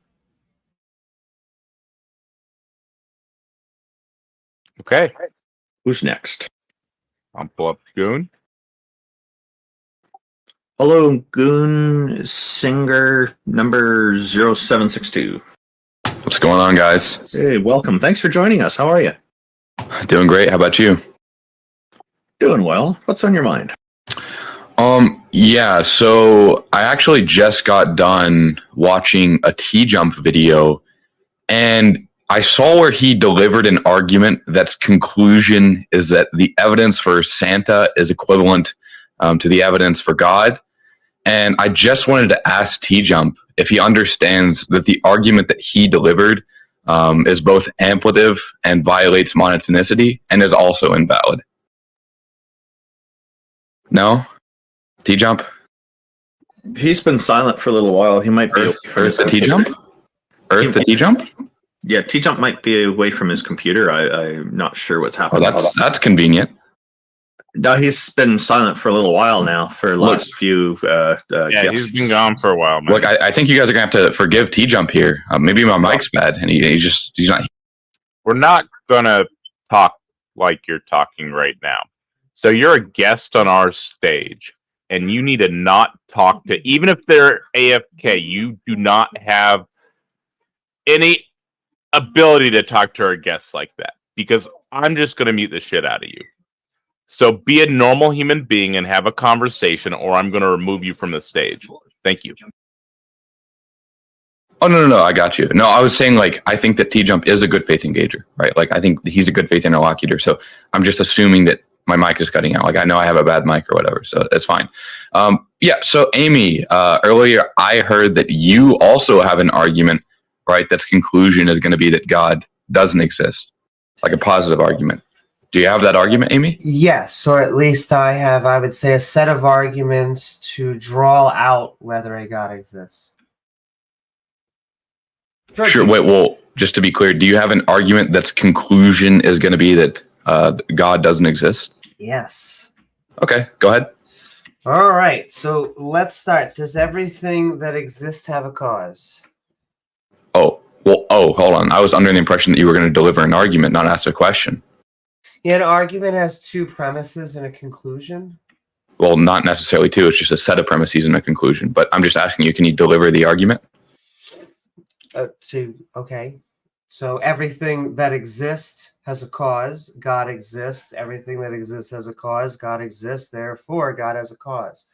Okay. Who's next? I'll pull up Goon. Hello, Goon Singer number 0762. What's going on, guys? Hey, welcome. Thanks for joining us. How are you? Doing great. How about you? Doing well. What's on your mind? Yeah, so I actually just got done watching a T-Jump video, and I saw where he delivered an argument that's conclusion is that the evidence for Santa is equivalent to the evidence for God. And I just wanted to ask T-Jump if he understands that the argument that he delivered is both amplitive and violates monotonicity and is also invalid. No? T-Jump? He's been silent for a little while. He might be Earth the T-Jump? Earth the T-Jump? Yeah, T-Jump might be away from his computer. I'm not sure what's happening. Oh, that's convenient. No, he's been silent for a little while now. For the last few guests. He's been gone for a while, man. Look, I think you guys are gonna have to forgive T-Jump here. Maybe my mic's bad, and he's not. We're not gonna talk like you're talking right now. So you're a guest on our stage, and you need to not talk to, even if they're AFK. You do not have any ability to talk to our guests like that, because I'm just gonna mute the shit out of you. So be a normal human being and have a conversation, or I'm going to remove you from the stage. Thank you. Oh, no, I got you. No, I was saying, like, I think that T-Jump is a good faith engager, right? Like, I think he's a good faith interlocutor. So I'm just assuming that my mic is cutting out. Like, I know I have a bad mic or whatever, so that's fine. Yeah, so Amy, earlier I heard that you also have an argument, right? That's conclusion is going to be that God doesn't exist, like a positive argument. Do you have that argument, Amy? Yes, or at least I would say, a set of arguments to draw out whether a God exists. Sure. Wait, well, just to be clear, do you have an argument that's conclusion is going to be that God doesn't exist? Yes. Okay, go ahead. All right, so let's start. Does everything that exists have a cause? Hold on. I was under the impression that you were going to deliver an argument, not ask a question. An argument has two premises and a conclusion? Well, not necessarily two. It's just a set of premises and a conclusion. But I'm just asking you, can you deliver the argument? Okay. So everything that exists has a cause. God exists. Everything that exists has a cause. God exists. Therefore, God has a cause.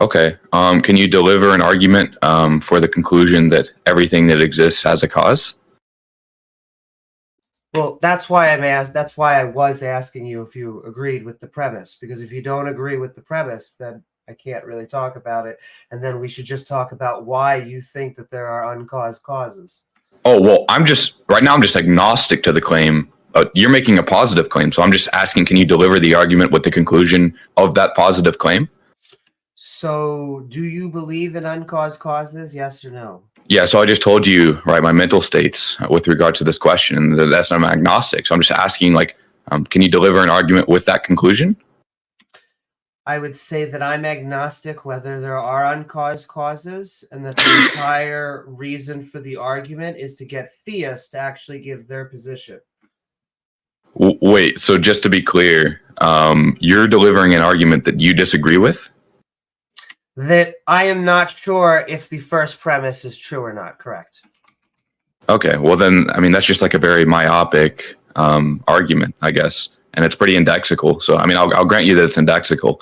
Okay. Can you deliver an argument for the conclusion that everything that exists has a cause? Well, that's why I was asking you if you agreed with the premise, because if you don't agree with the premise, then I can't really talk about it. And then we should just talk about why you think that there are uncaused causes. Oh, well, right now I'm just agnostic to the claim. You're making a positive claim. So I'm just asking, can you deliver the argument with the conclusion of that positive claim? So, do you believe in uncaused causes? Yes or no? Yeah, so I just told you, right, my mental states with regard to this question, and that's I'm agnostic. So I'm just asking, like, can you deliver an argument with that conclusion? I would say that I'm agnostic whether there are uncaused causes, and that the entire reason for the argument is to get theists to actually give their position. Wait, so just to be clear, you're delivering an argument that you disagree with? That I am not sure if the first premise is true or not, correct? Okay, well then, I mean, that's just like a very myopic argument, I guess. And it's pretty indexical. So, I mean, I'll grant you that it's indexical.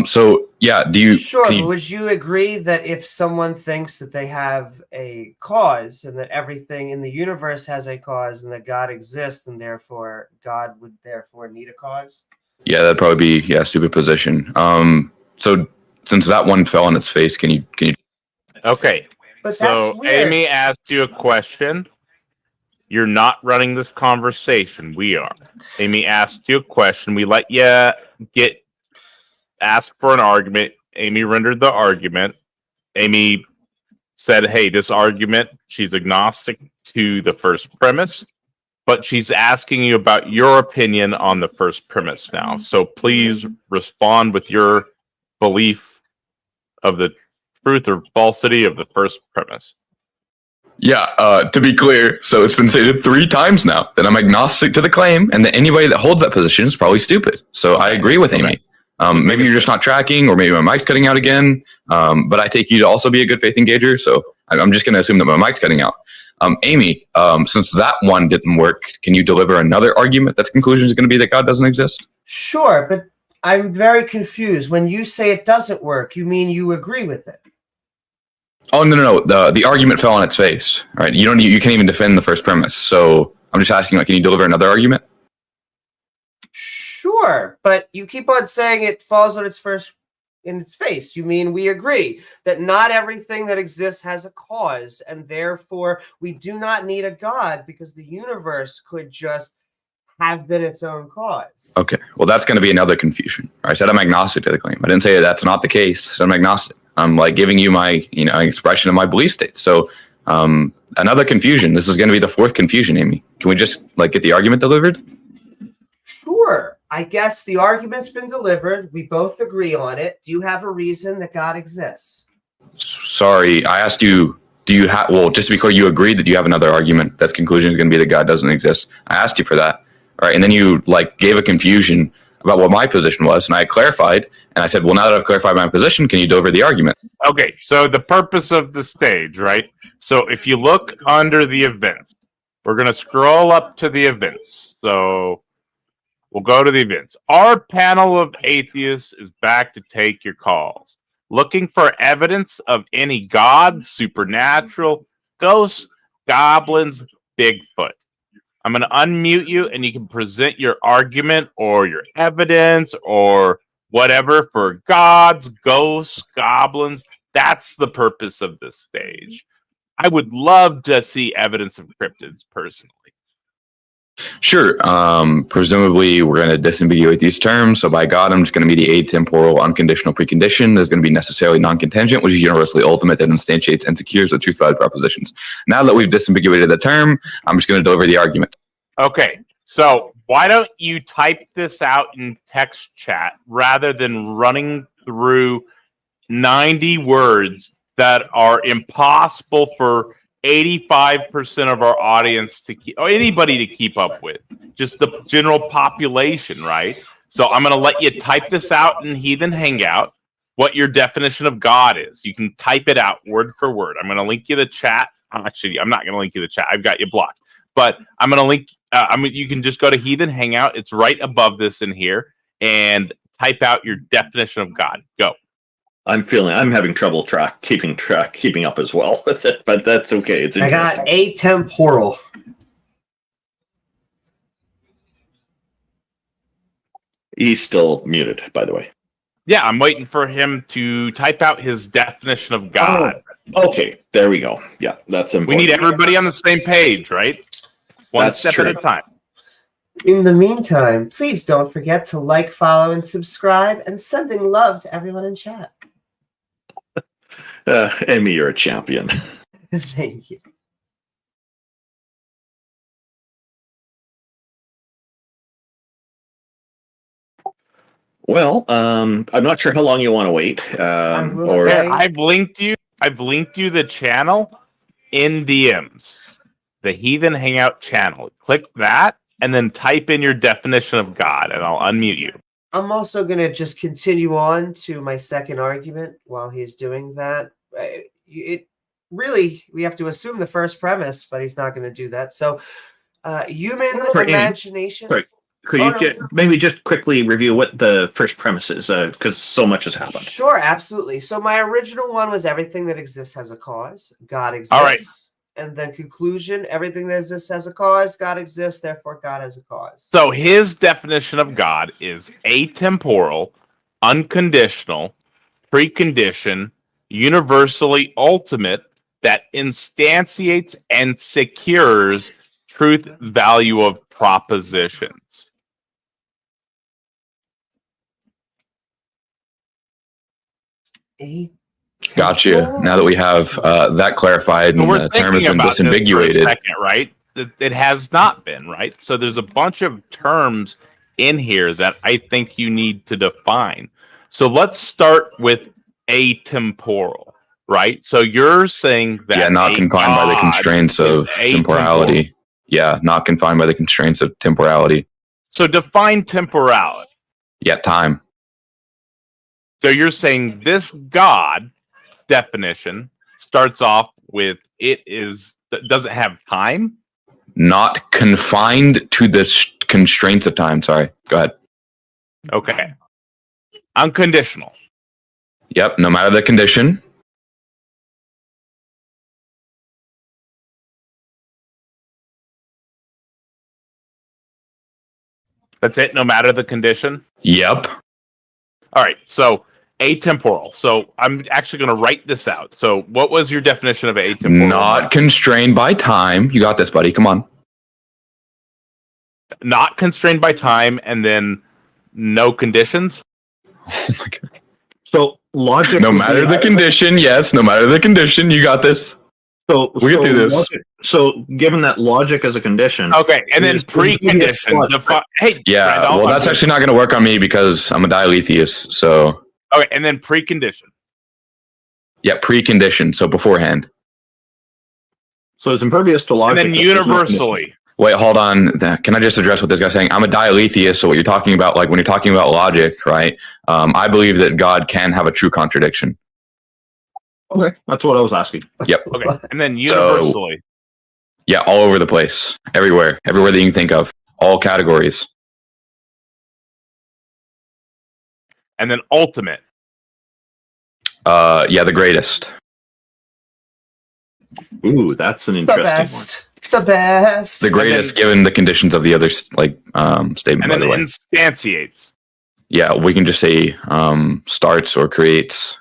So, yeah, do you... Sure, but would you agree that if someone thinks that they have a cause and that everything in the universe has a cause and that God exists and therefore God would therefore need a cause? Yeah, that'd probably be, a stupid position. So, since that one fell on its face, can you... Okay, But so that's weird. Amy asked you a question. You're not running this conversation. We are. Amy asked you a question. We let you ask for an argument. Amy rendered the argument. Amy said, hey, this argument, she's agnostic to the first premise, but she's asking you about your opinion on the first premise now. So please respond with your belief of the truth or falsity of the first premise. Yeah, to be clear, so it's been stated 3 times now that I'm agnostic to the claim, and that anybody that holds that position is probably stupid. So I agree with Amy. Maybe you're just not tracking, or maybe my mic's cutting out again, but I take you to also be a good faith engager, so I'm just going to assume that my mic's cutting out. Amy, since that one didn't work, can you deliver another argument that's conclusion is going to be that God doesn't exist? Sure, but I'm very confused. When you say it doesn't work, you mean you agree with it? Oh, no. The argument fell on its face, right? You can't even defend the first premise. So I'm just asking, like, can you deliver another argument? Sure, but you keep on saying it falls on its face. You mean we agree that not everything that exists has a cause, and therefore we do not need a God because the universe could just have been its own cause. Okay, well, that's going to be another confusion. I said I'm agnostic to the claim. I didn't say that's not the case. I said I'm agnostic. I'm like giving you my, expression of my belief state. So another confusion. This is going to be the 4th confusion, Amy. Can we just get the argument delivered? Sure. I guess the argument's been delivered. We both agree on it. Do you have a reason that God exists? Sorry, I asked you, do you have, well, just to be clear, you agreed that you have another argument that's conclusion is going to be that God doesn't exist. I asked you for that. All right. And then you gave a confusion about what my position was, and I clarified, and I said, well, now that I've clarified my position, can you deliver the argument? Okay, so the purpose of the stage, right? So if you look under the events, we're going to scroll up to the events. So we'll go to the events. Our panel of atheists is back to take your calls. Looking for evidence of any god, supernatural, ghosts, goblins, Bigfoot. I'm going to unmute you, and you can present your argument or your evidence or whatever for gods, ghosts, goblins. That's the purpose of this stage. I would love to see evidence of cryptids personally. Sure. Presumably, we're going to disambiguate these terms. So by God, I'm just going to be the atemporal, unconditional precondition. There's going to be necessarily non-contingent, which is universally ultimate that instantiates and secures the truth-value propositions. Now that we've disambiguated the term, I'm just going to deliver the argument. Okay, so why don't you type this out in text chat rather than running through 90 words that are impossible for 85% of our audience to keep, or anybody to keep up with, just the general population, right? So I'm going to let you type this out in Heathen Hangout, what your definition of God is. You can type it out word for word. I'm going to link you the chat. Actually, I'm not going to link you the chat. I've got you blocked. But I'm going to link, you can just go to Heathen Hangout. It's right above this in here, and type out your definition of God. Go. I'm having trouble keeping up as well with it, but that's okay. It's interesting. I got atemporal. He's still muted, by the way. Yeah, I'm waiting for him to type out his definition of God. Oh, okay, there we go. Yeah, that's important. We need everybody on the same page, right? One step at a time. In the meantime, please don't forget to like, follow, and subscribe, and sending love to everyone in chat. Amy, you're a champion. Thank you. Well, I'm not sure how long you want to wait. will Or say- I've linked you the channel in DMs. The Heathen Hangout channel. Click that and then type in your definition of God, and I'll unmute you. I'm also going to just continue on to my second argument while he's doing that. It really, we have to assume the first premise, but he's not going to do that. So, human Sorry, Amy. imagination. Sorry. Could you maybe just quickly review what the first premise is? Because so much has happened. Sure, absolutely. So my original one was everything that exists has a cause. God exists. All right. And then conclusion, everything that exists has a cause. God exists, therefore God has a cause. So his definition of God is atemporal, unconditional, preconditioned, universally ultimate, that instantiates and secures truth value of propositions. Gotcha. Now that we have that clarified and the term has been disambiguated. Second, right? It has not been, right? So there's a bunch of terms in here that I think you need to define. So let's start with atemporal, right? So you're saying that not confined by the constraints of temporality. Yeah, not confined by the constraints of temporality. So define temporality. Yeah, time. So you're saying this God definition starts off with doesn't have time? Not confined to the constraints of time. Sorry. Go ahead. Okay. Unconditional. Yep. No matter the condition. That's it. No matter the condition. Yep. All right. So atemporal. So I'm actually going to write this out. So what was your definition of atemporal? Not constrained by time. You got this, buddy. Come on. Not constrained by time, and then no conditions. Oh my God. So logic. No matter the condition, yes. No matter the condition, you got this. So we can do this. So given that logic as a condition. Okay, and then precondition. Yeah. Randolph, well, that's actually not going to work on me because I'm a dialetheist. So. Okay, and then precondition. Yeah, precondition. So beforehand. So it's impervious to logic. And then universally. Wait, hold on. Can I just address what this guy's saying? I'm a dialetheist, so what you're talking about, like when you're talking about logic, right? I believe that God can have a true contradiction. Okay, that's what I was asking. Yep. Okay, and then universally. So, yeah, all over the place, everywhere that you can think of, all categories. And then ultimate. Yeah, the greatest. Ooh, that's an interesting one. The best. The greatest, given the conditions of the other statement. And by then the way, instantiates. Yeah, we can just say starts or creates.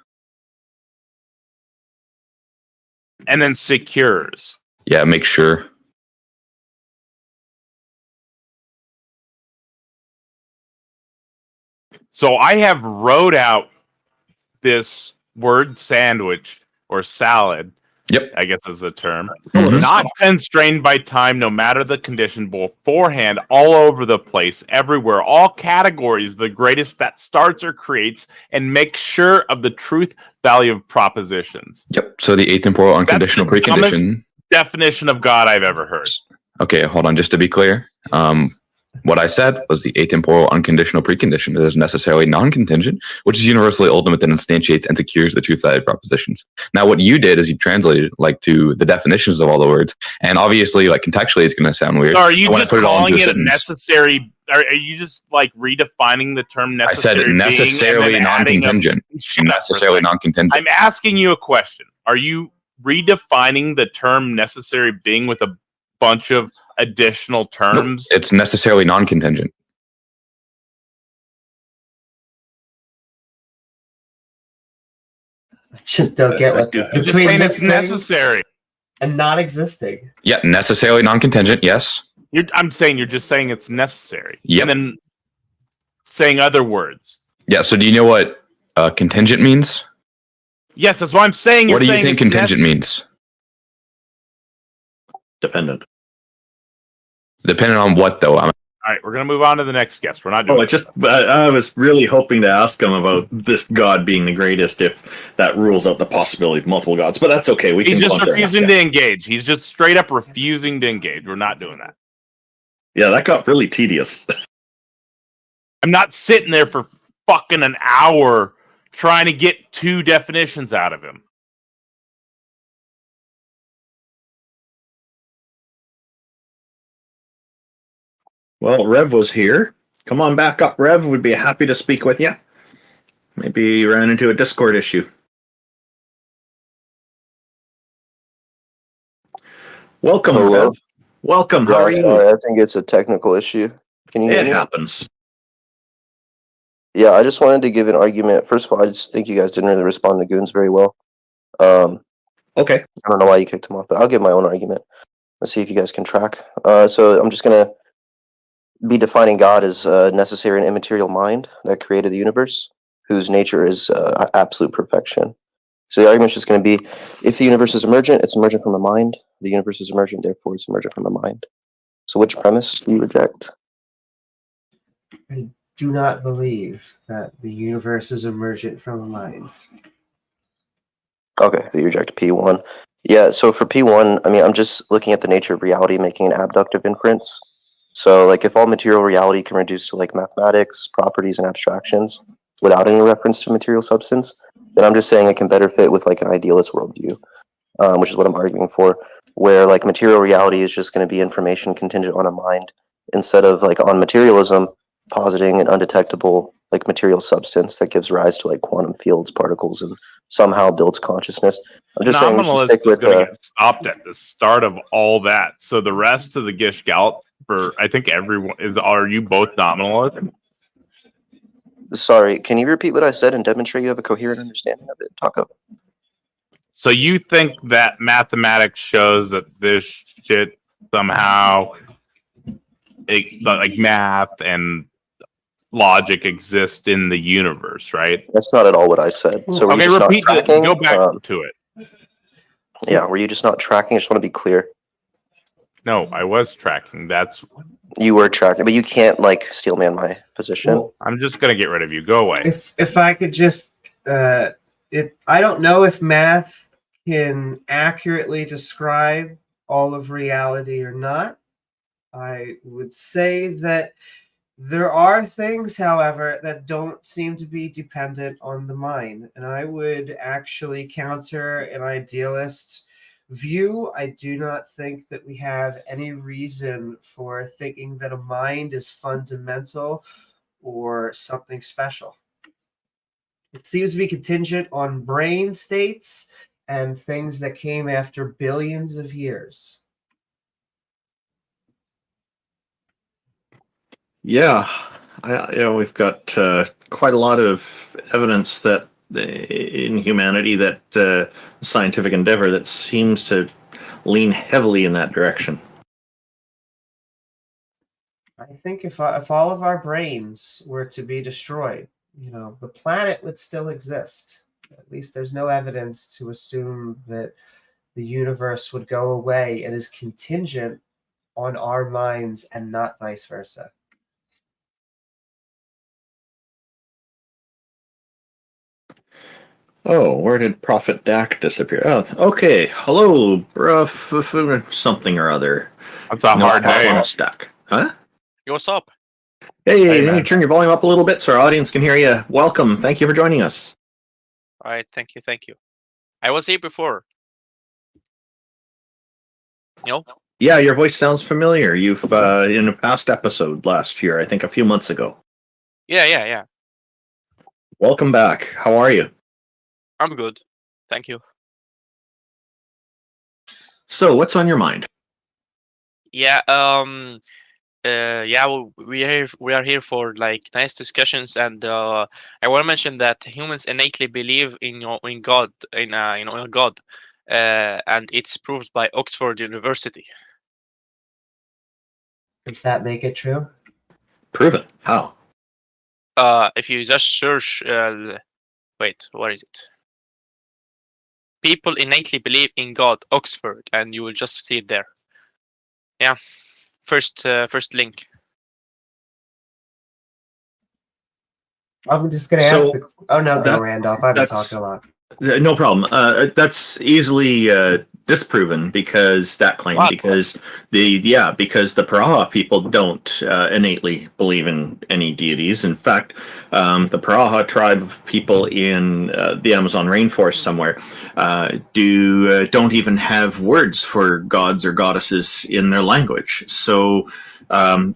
And then secures. Yeah, make sure. So I have wrote out this word sandwich or salad. Yep. I guess is the term. Mhm. Not constrained by time, no matter the condition, beforehand, all over the place, everywhere, all categories, the greatest that starts or creates, and make sure of the truth value of propositions. Yep. So the atemporal unconditional That's the precondition. Definition of God I've ever heard. Okay, hold on. Just to be clear, what I said was the atemporal unconditional precondition that is necessarily non-contingent, which is universally ultimate that instantiates and secures the truth-value propositions. Now, what you did is you translated like to the definitions of all the words, and obviously, like contextually, it's going to sound weird. So are you when I just put it all calling into a it a sentence. necessary? Are you just like redefining the term I necessary? said necessarily non-contingent. Necessarily non-contingent. I'm asking you a question. Are you redefining the term necessary being with a bunch of additional terms? Nope, it's necessarily non-contingent. Just don't get what You're just between saying this it's thing necessary. and not existing. Yeah, necessarily non-contingent. Yes. I'm saying you're just saying it's necessary. Yep. And then saying other words. Yeah. So do you know what contingent means? Yes, that's what I'm saying. What do you saying think it's contingent necess- means? Dependent. Depending on what, though? All right, we're gonna move on to the next guest. We're not doing. I was really hoping to ask him about this god being the greatest if that rules out the possibility of multiple gods, but that's okay. We He's can just go on to the next refusing guy. to engage. He's just straight up refusing to engage. We're not doing that. Yeah, that got really tedious. I'm not sitting there for fucking an hour trying to get 2 definitions out of him. Well, Rev was here. Come on back up, Rev. We'd be happy to speak with you. Maybe you ran into a Discord issue. Welcome, Hello. Rev. Welcome. How Yeah, are you? sorry, I think it's a technical issue. Can you hear It me? happens. Yeah, I just wanted to give an argument. First of all, I just think you guys didn't really respond to Goons very well. Okay. I don't know why you kicked him off, but I'll give my own argument. Let's see if you guys can track. So I'm just gonna be defining God as a necessary and immaterial mind that created the universe, whose nature is absolute perfection. So the argument's just going to be, if the universe is emergent, it's emergent from a mind. The universe is emergent, therefore it's emergent from a mind. So which premise do you reject? I do not believe that the universe is emergent from a mind. Okay, so you reject P1. Yeah, so for P1, I mean, I'm just looking at the nature of reality, making an abductive inference. So, like, if all material reality can reduce to, like, mathematics, properties, and abstractions without any reference to material substance, then I'm just saying it can better fit with, like, an idealist worldview, which is what I'm arguing for, where, like, material reality is just going to be information contingent on a mind, instead of, like, on materialism, positing an undetectable, like, material substance that gives rise to, like, quantum fields, particles, and somehow builds consciousness. I'm just saying we should Nominalist stick is with going to get stopped at the start of all that. So the rest of the Gish Galt, for I think everyone is. Are you both nominalists? Sorry, can you repeat what I said and demonstrate you have a coherent understanding of it, Taco? So you think that mathematics shows that this shit somehow, like math and logic exist in the universe, right? That's not at all what I said. So were Okay, you just repeat not it. tracking? Go back to it. Yeah, were you just not tracking? I just want to be clear. No, I was tracking. That's You were tracking, but you can't like steel man my position. Well, I'm just gonna get rid of you. Go away. If I could just, I don't know if math can accurately describe all of reality or not. I would say that there are things, however, that don't seem to be dependent on the mind, and I would actually counter an idealist view. I do not think that we have any reason for thinking that a mind is fundamental or something special. It seems to be contingent on brain states and things that came after billions of years. Yeah, we've got quite a lot of evidence that in humanity that scientific endeavor that seems to lean heavily in that direction. I think if all of our brains were to be destroyed, the planet would still exist. At least there's no evidence to assume that the universe would go away and is contingent on our minds and not vice versa. Oh, where did Prophet Dak disappear? Oh, okay. Hello, bruh, something or other. That's a hard name. Stack. Huh? Yo, what's up? Hey, you turn your volume up a little bit so our audience can hear you. Welcome. Thank you for joining us. All right, thank you. I was here before. Yeah, your voice sounds familiar. You've in a past episode last year, I think a few months ago. Yeah. Welcome back. How are you? I'm good. Thank you. So, what's on your mind? Yeah, we are here for like nice discussions, and I want to mention that humans innately believe in God, in God, and it's proved by Oxford University. Does that make it true? Prove it. How? If you just search, wait, what is it? people innately believe in God, Oxford, and you will just see it there. Yeah, first link. I'm just gonna ask. Oh no, go Randolph. I've been talking a lot. No problem. That's easily disproven because that claim because the Paraha people don't innately believe in any deities. In fact, the Paraha tribe of people in the Amazon rainforest somewhere don't even have words for gods or goddesses in their language. So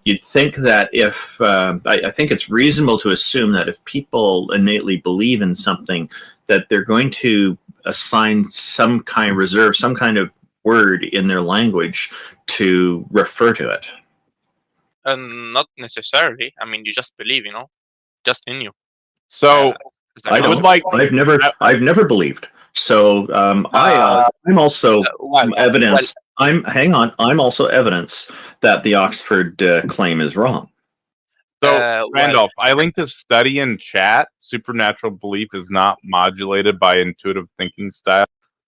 you'd think that if I think it's reasonable to assume that if people innately believe in something, that they're going to assign some kind of word in their language to refer to it. Not necessarily. I mean, you just believe, just in you. So I don't like. I've never believed. So I'm also evidence. I'm also evidence that the Oxford claim is wrong. So, Randolph, I linked a study in chat. Supernatural belief is not modulated by intuitive thinking style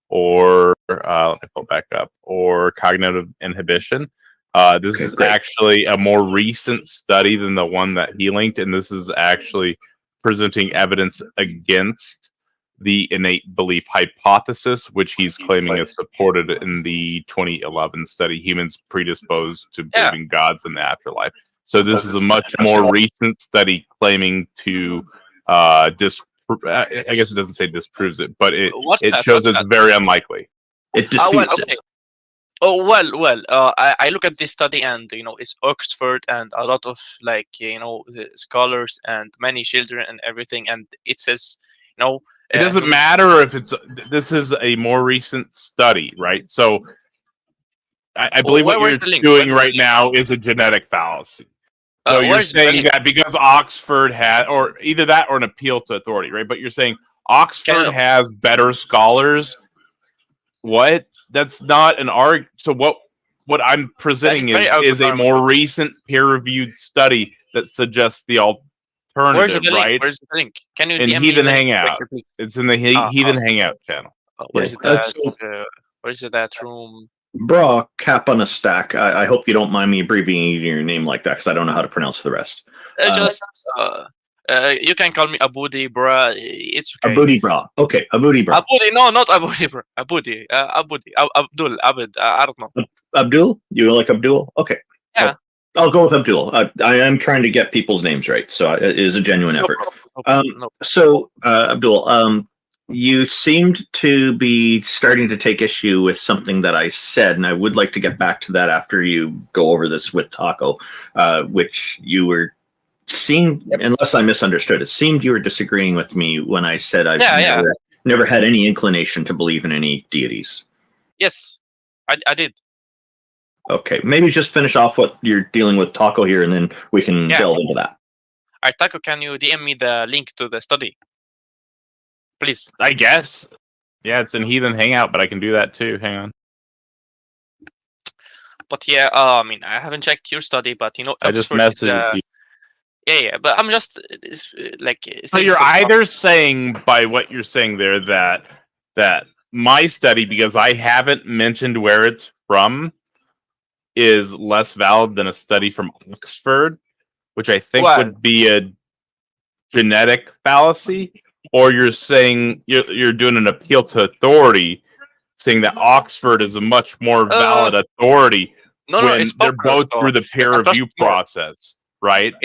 or, let me pull it back up, or cognitive inhibition. This is actually a more recent study than the one that he linked, and this is actually presenting evidence against the innate belief hypothesis, which he's claiming is supported in the 2011 study, Humans Predisposed to Believing Gods in the Afterlife. So this is a much more recent study claiming to I guess it doesn't say disproves it, but it shows it's very unlikely. It disputes it. Oh well. I look at this study and it's Oxford and a lot of scholars and many children and everything, and it says it doesn't matter if this is a more recent study, right? So I believe what you're doing right now is a genetic fallacy. So you're saying that because Oxford had, or either that or an appeal to authority, right? But you're saying Oxford has better scholars. What? That's not an argument. So what I'm presenting is a more recent peer-reviewed study that suggests the alternative, right? Where's the link? Can you in DM Heathen me Hangout? It's in the Heathen Hangout channel. Where's it that room? Bra, cap on a stack. I hope you don't mind me abbreviating your name like that because I don't know how to pronounce the rest. You can call me Abudi, bra. It's okay. Abudi, bra. Okay, Abudi, bra. Abudi, no, not Abudi, bra. Abudi, Abdul, Abid. I don't know. Abdul? You like Abdul? Okay. Yeah. I'll go with Abdul. I am trying to get people's names right, so it is a genuine effort. So, Abdul, you seemed to be starting to take issue with something that I said, and I would like to get back to that after you go over this with Taco, which you were unless I misunderstood, it seemed you were disagreeing with me when I said I've never had any inclination to believe in any deities. Yes, I did. Okay, maybe just finish off what you're dealing with Taco here, and then we can delve into that. All right, Taco, can you DM me the link to the study? Please. I guess. Yeah, it's in Heathen Hangout, but I can do that too. Hang on. But yeah, I mean, I haven't checked your study, but I just messaged you. Yeah, but I'm just So you're either saying by what you're saying there that my study, because I haven't mentioned where it's from, is less valid than a study from Oxford, which I think would be a genetic fallacy, or you're saying you're doing an appeal to authority, saying that Oxford is a much more valid authority when they're both through the peer review process, right?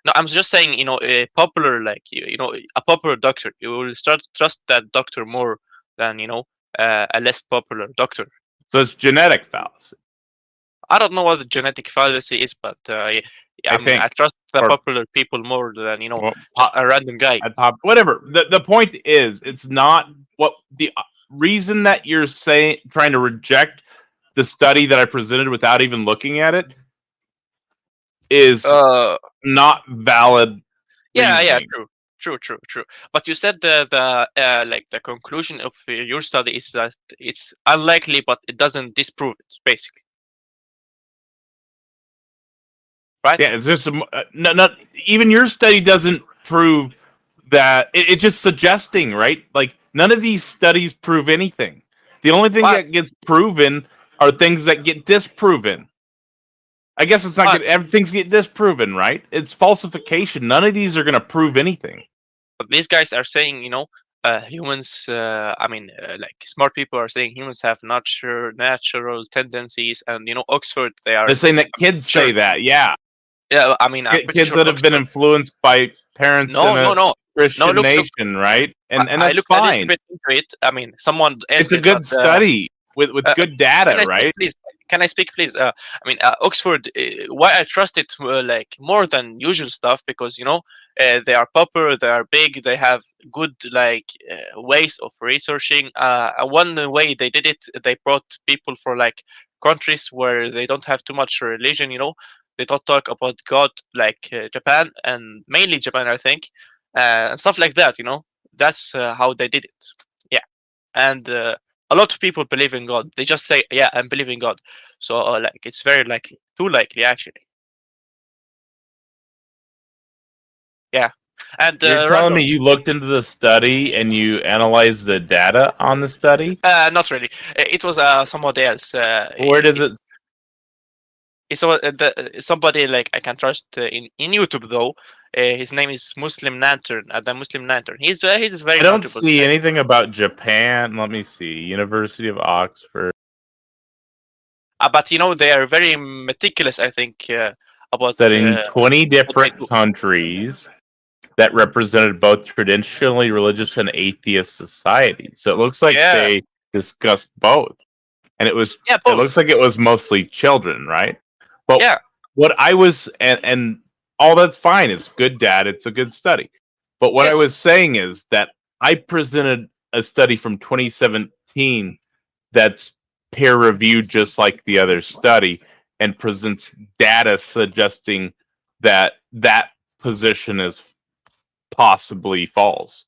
No, I'm just saying, a popular, a popular doctor, you will start to trust that doctor more than, a less popular doctor. So it's genetic fallacy. I don't know what the genetic fallacy is, but I trust the popular people more than, just a random guy. Whatever. The point is, it's not what the reason that you're trying to reject the study that I presented without even looking at it is not valid. Yeah, true. But you said the conclusion of your study is that it's unlikely, but it doesn't disprove it, basically. Right? Yeah, it's just not even your study doesn't prove that it's just suggesting, right? Like none of these studies prove anything. The only thing that gets proven are things that get disproven. I guess it's not everything's get disproven, right? It's falsification. None of these are going to prove anything. But these guys are saying, humans. Like smart people are saying humans have natural tendencies, and Oxford. They're saying that kids say that, yeah. Yeah, I mean, I'm pretty kids sure that have been Oxford. influenced by parents No, in a no. Christian look. nation, right? And I that's looked a little fine. bit into it. I mean, someone It's asked a it, good but, study with good data, can I speak, right? please? Can I speak, please? Oxford. Why I trust it like more than usual stuff, because they are popular, they are big, they have good ways of researching. One way they did it, they brought people for like countries where they don't have too much religion. They don't talk about God, like Japan, and mainly Japan, I think, and stuff like that. That's how they did it. Yeah, and a lot of people believe in God. They just say, "Yeah, I'm believing God." So, it's very likely, too likely, actually. Yeah, and You're telling me you looked into the study and you analyzed the data on the study? Not really. It was somebody else. Where does it? It's somebody like I can trust in YouTube though. His name is Muslim Lantern. The Muslim Lantern. He's very. I don't see anything about Japan. Let me see. University of Oxford. But they are very meticulous. I think about studying 20 different countries that represented both traditionally religious and atheist societies. So it looks like they discussed both, and it was. It looks like it was mostly children, right? But what I was and all that's fine. It's good data. It's a good study. But what I was saying is that I presented a study from 2017 that's peer reviewed just like the other study and presents data suggesting that that position is possibly false.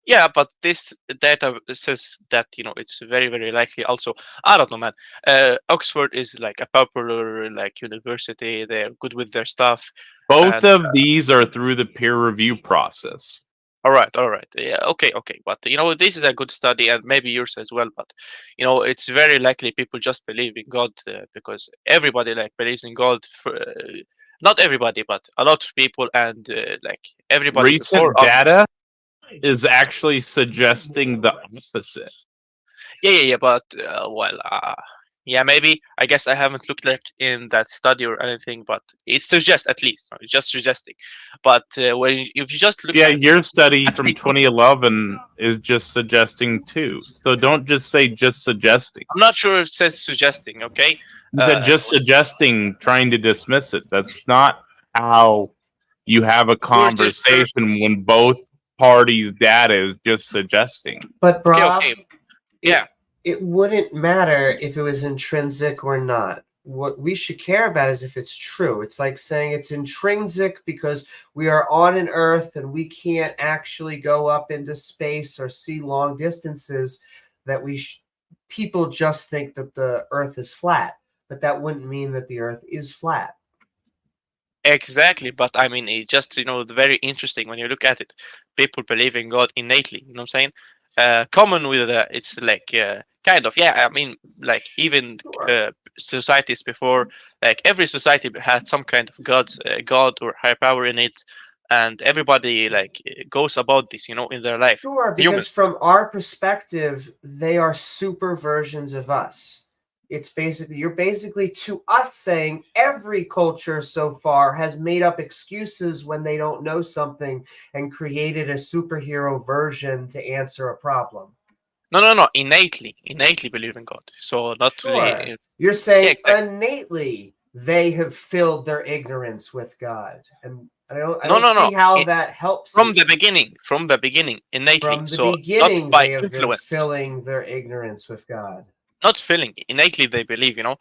Yeah, but this data says that it's very, very likely. Also, I don't know, man. Oxford is like a popular university. They're good with their stuff. Both of these are through the peer review process. All right. Yeah, okay. But this is a good study, and maybe yours as well. But it's very likely people just believe in God because everybody believes in God. Not everybody, but a lot of people, and everybody. Recent data is actually suggesting the opposite. Yeah. But yeah, maybe. I guess I haven't looked in that study or anything, but it suggests at least. It's just suggesting. But if you just look, your study from 2011 is just suggesting too. So don't just say just suggesting. I'm not sure it says suggesting. Okay. You said just suggesting, trying to dismiss it. That's not how you have a conversation when both parties' data is just suggesting. But Brock, yeah, it wouldn't matter if it was intrinsic or not. What we should care about is if it's true. It's like saying it's intrinsic because we are on an Earth and we can't actually go up into space or see long distances. That people just think that the Earth is flat, but that wouldn't mean that the Earth is flat. Exactly, but I mean, it's just very interesting when you look at it. People believe in God innately. You know what I'm saying? Common with it's kind of, yeah. I mean, even societies before, every society had some kind of god or higher power in it, and everybody goes about this, in their life. Sure, because from our perspective, they are super versions of us. It's you're basically to us saying every culture so far has made up excuses when they don't know something and created a superhero version to answer a problem. No. Innately believe in God. So not really. You're saying innately they have filled their ignorance with God, and I don't see how that helps. From the beginning, innately. From the so beginning, not by they have influence. been filling their ignorance with God. Not filling, innately they believe, not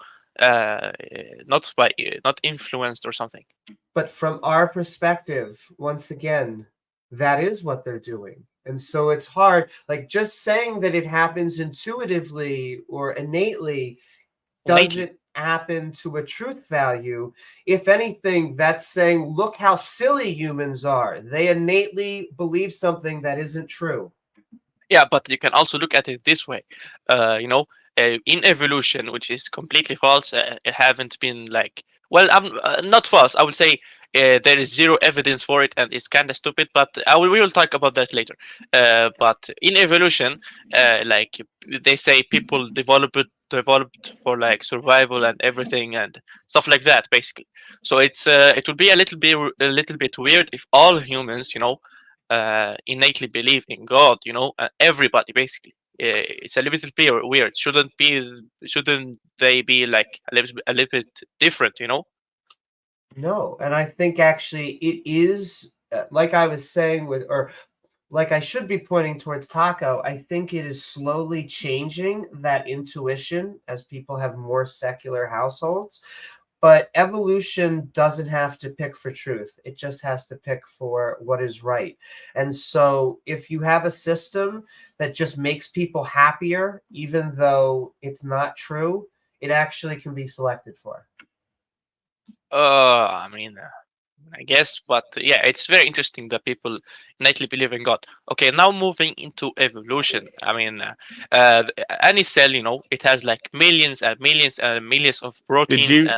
influenced or something. But from our perspective, once again, that is what they're doing. And so it's hard, just saying that it happens intuitively or innately doesn't happen to a truth value. If anything, that's saying, look how silly humans are. They innately believe something that isn't true. Yeah, but you can also look at it this way. In evolution, which is completely false, it haven't been like, well, not false. I would say there is zero evidence for it, and it's kind of stupid. But we will talk about that later. But in evolution, like they say, people developed for like survival and everything and stuff like that, basically. So it would be a little bit weird if all humans, innately believe in God. Everybody basically. It's a little bit weird. Shouldn't they be like a little bit different? No, and I think actually it is like I was saying or like I should be pointing towards Taco. I think it is slowly changing that intuition as people have more secular households. But evolution doesn't have to pick for truth. It just has to pick for what is right. And so if you have a system that just makes people happier, even though it's not true, it actually can be selected for. I guess, but yeah, it's very interesting that people innately believe in God. Okay, now moving into evolution. Any cell, it has like millions and millions and millions of proteins.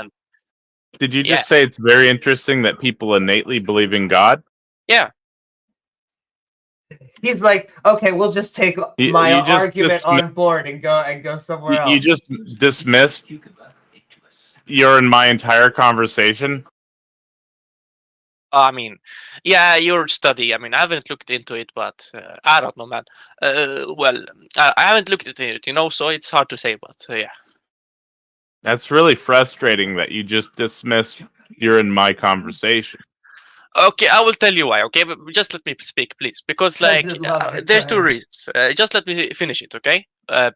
Did you just say it's very interesting that people innately believe in God? Yeah. He's like, okay, we'll just take my argument on board and go somewhere else. You just dismissed your and my entire conversation. Your study. I haven't looked into it, but I don't know, man. I haven't looked at it, so it's hard to say, but yeah. That's really frustrating that you just dismissed your and my conversation. Okay, I will tell you why, okay? But just let me speak, please. Because, there's two reasons. Just let me finish it, okay?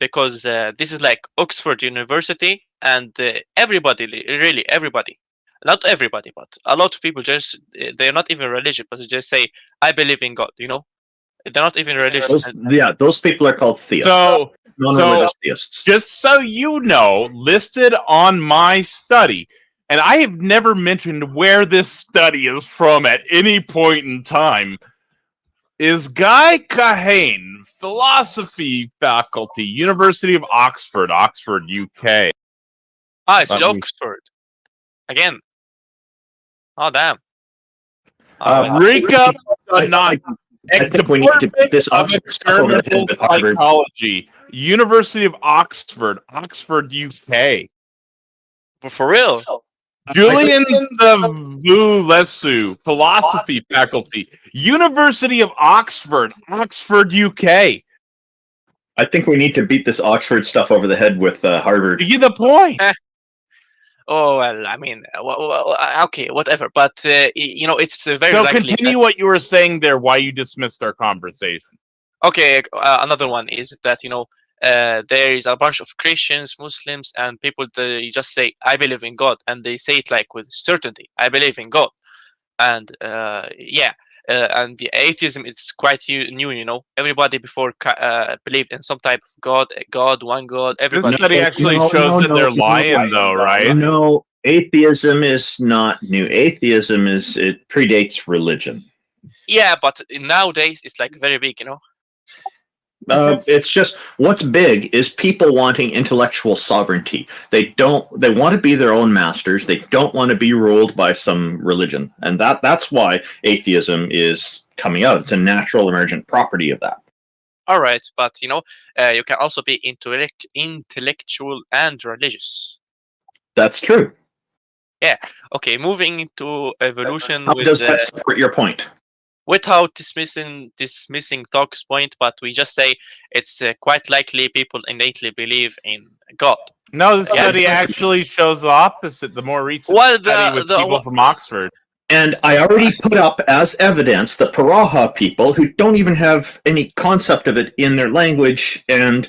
Because this is like Oxford University, and everybody, really everybody. Not everybody, but a lot of people they're not even religious, but they just say, I believe in God, They're not even religious. Those people are called theists. So non-religious theists. Just so you know, listed on my study, and I have never mentioned where this study is from at any point in time, is Guy Kahane, Philosophy Faculty, University of Oxford, UK. It's in Oxford. Again. Oh, damn. Rika I think we need to put this Oxford stuff over the head with Harvard. Psychology, University of Oxford, UK. For real? Julian Savulescu, Philosophy Faculty, University of Oxford, UK. I think we need to beat this Oxford stuff over the head with Harvard. You get the point. Oh, well, okay, whatever. But, it's very so likely. Continue what you were saying there, why you dismissed our conversation. Okay, another one is that, there is a bunch of Christians, Muslims, and people that just say, I believe in God. And they say it like with certainty, I believe in God. And, and the atheism is quite new, Everybody before believed in some type of God, one God. Everybody. This study actually shows that they're lying, though, right? No, atheism is not new. Atheism it predates religion. Yeah, but nowadays it's like very big, It's just what's big is people wanting intellectual sovereignty. They want to be their own masters. They don't want to be ruled by some religion, and that's why atheism is coming out. It's a natural emergent property of that. All right, but you can also be intellectual and religious. That's true. Yeah. Okay. Moving into evolution. How does that support your point? Without dismissing Talk's point, but we just say it's quite likely people innately believe in God. No, the study actually shows the opposite. The more recent study with people from Oxford. And I already put up as evidence the Paraha people who don't even have any concept of it in their language and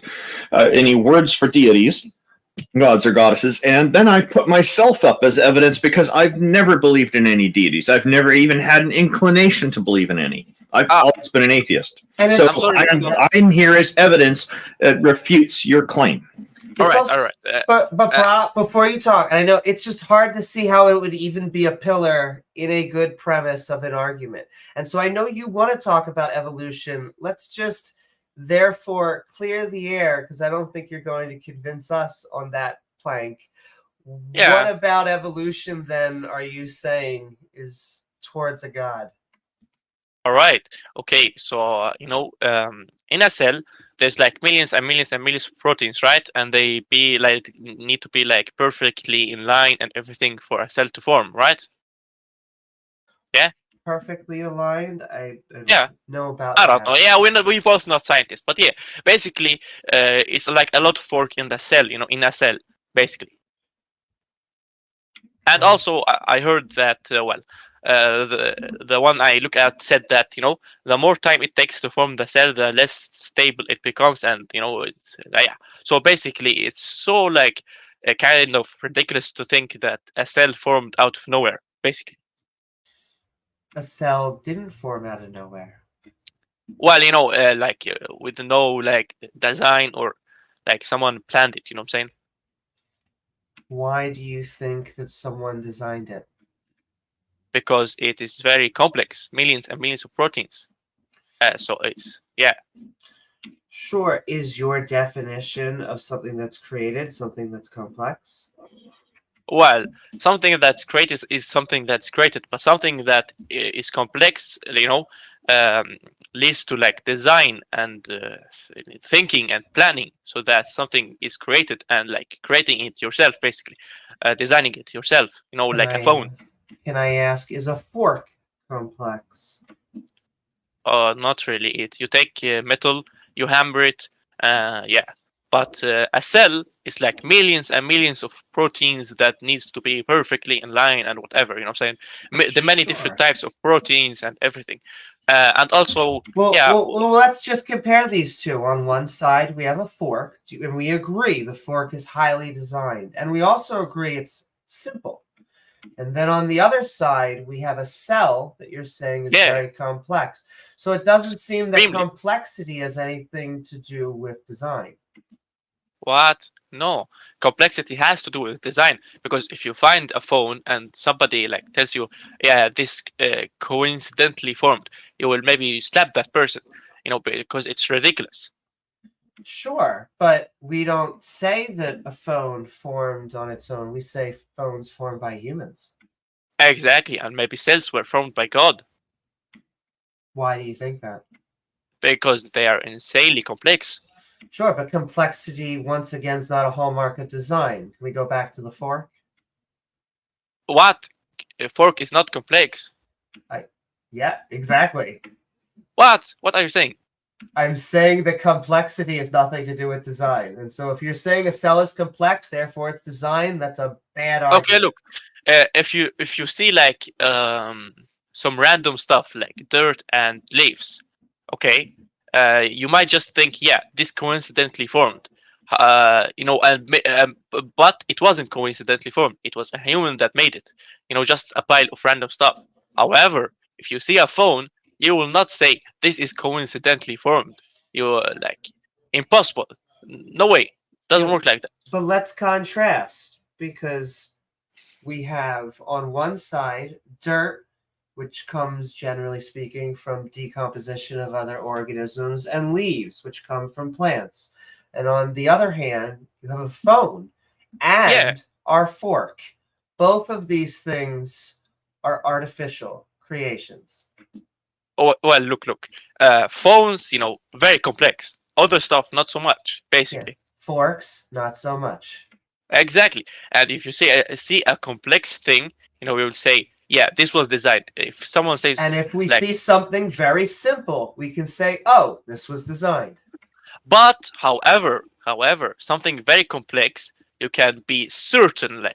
any words for deities, gods or goddesses. And then I put myself up as evidence because I've never believed in any deities. I've never even had an inclination to believe in any. I've always been an atheist. And so I'm here as evidence that refutes your claim. All It's right, all also, right. but before you talk, I know it's just hard to see how it would even be a pillar in a good premise of an argument. And so I know you want to talk about evolution. Let's just therefore clear the air, because I don't think you're going to convince us on that plank. Yeah. What about evolution then are you saying is towards a god? All right. Okay. So in a cell, there's like millions and millions and millions of proteins, right? And they need to be like perfectly in line and everything for a cell to form, right? Yeah. Perfectly aligned? I don't Yeah. know about I that. don't know. Yeah, we both not scientists, but yeah, basically, it's like a lot of work in the cell, in a cell, basically. And also, I heard that the one I look at said that the more time it takes to form the cell, the less stable it becomes, and it's yeah. So basically, it's so like kind of ridiculous to think that a cell formed out of nowhere, basically. A cell didn't form out of nowhere. Well, with no like design or like someone planned it. You know what I'm saying? Why do you think that someone designed it? Because it is very complex, millions and millions of proteins. So it's yeah. Sure. Is your definition of something that's created something that's complex? Well, something that's created is something that's created, but something that is complex, leads to like design and thinking and planning, so that something is created and like creating it yourself, basically, designing it yourself. Like a phone. Can I ask, is a fork complex? Not really. You take metal, you hammer it, yeah. But a cell is like millions and millions of proteins that needs to be perfectly in line and whatever. You know what I'm saying? The many different types of proteins and everything, and also Well, let's just compare these two. On one side, we have a fork, and we agree the fork is highly designed, and we also agree it's simple. And then on the other side, we have a cell that you're saying is very complex. So it doesn't seem that complexity has anything to do with design. What? No, complexity has to do with design, because if you find a phone and somebody like tells you, yeah, this coincidentally formed, you will maybe slap that person, because it's ridiculous. Sure, but we don't say that a phone formed on its own. We say phones formed by humans. Exactly, and maybe cells were formed by God. Why do you think that? Because they are insanely complex. Sure, but complexity, once again, is not a hallmark of design. Can we go back to the fork? What? A fork is not complex. Yeah, exactly. What? What are you saying? I'm saying that complexity has nothing to do with design. And so if you're saying a cell is complex, therefore it's design, that's a bad argument. Okay, look. If you see like some random stuff like dirt and leaves, okay, you might just think, yeah, this coincidentally formed. But it wasn't coincidentally formed. It was a human that made it. Just a pile of random stuff. However, if you see a phone, you will not say this is coincidentally formed. You're like, impossible. No way. Doesn't work like that. But let's contrast, because we have on one side dirt, which comes generally speaking from decomposition of other organisms, and leaves, which come from plants. And on the other hand, you have a phone and our fork. Both of these things are artificial creations. Oh, well, look. Phones, very complex. Other stuff, not so much, basically. Yeah. Forks, not so much. Exactly. And if you see a complex thing, we will say, yeah, this was designed. If someone says, and if we see something very simple, we can say, oh, this was designed. But however, something very complex, you can be certain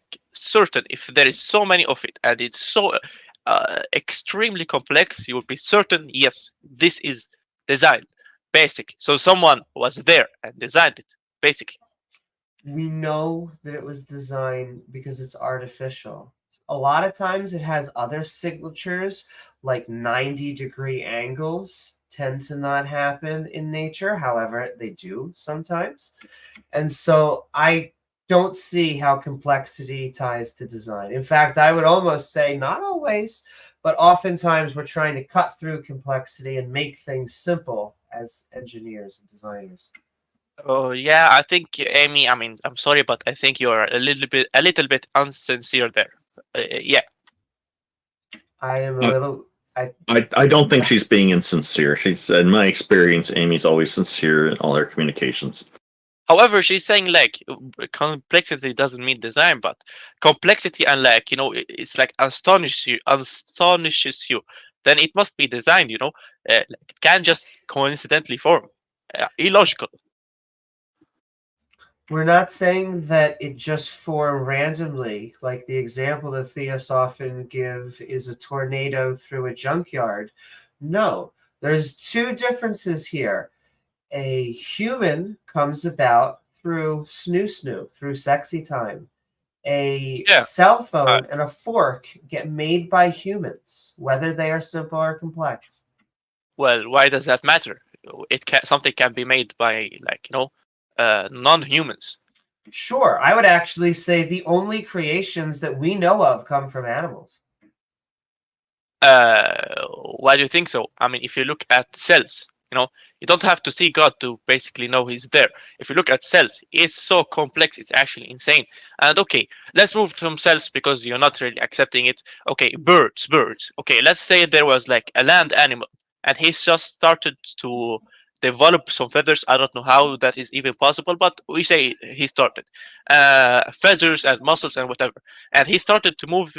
if there is so many of it and it's so extremely complex, you will be certain, yes, this is designed, basically. So someone was there and designed it, basically. We know that it was designed because it's artificial. A lot of times it has other signatures like 90-degree angles tend to not happen in nature. However, they do sometimes. And so I don't see how complexity ties to design. In fact, I would almost say not always, but oftentimes we're trying to cut through complexity and make things simple as engineers and designers. Oh yeah, I think Amy. I mean, I'm sorry, but I think you're a little bit unsincere there. Yeah. I am a little. I don't think she's being insincere. She's, in my experience, Amy's always sincere in all her communications. However, she's saying like complexity doesn't mean design, but complexity and like it's like astonishes you. Then it must be designed. It can't just coincidentally form. Illogical. We're not saying that it just formed randomly. Like the example that Theists often give is a tornado through a junkyard. No, there's two differences here. A human comes about through snoo, through sexy time. A cell phone and a fork get made by humans, whether they are simple or complex. Well, why does that matter? Something can be made by non-humans. Sure, I would actually say the only creations that we know of come from animals. Why do you think so? I mean, if you look at cells, you don't have to see God to basically know he's there. If you look at cells, it's so complex, it's actually insane. And okay, let's move from cells because you're not really accepting it. Okay, birds. Okay, let's say there was like a land animal and he's just started to develop some feathers. I don't know how that is even possible, but we say he started feathers and muscles and whatever, and he started to move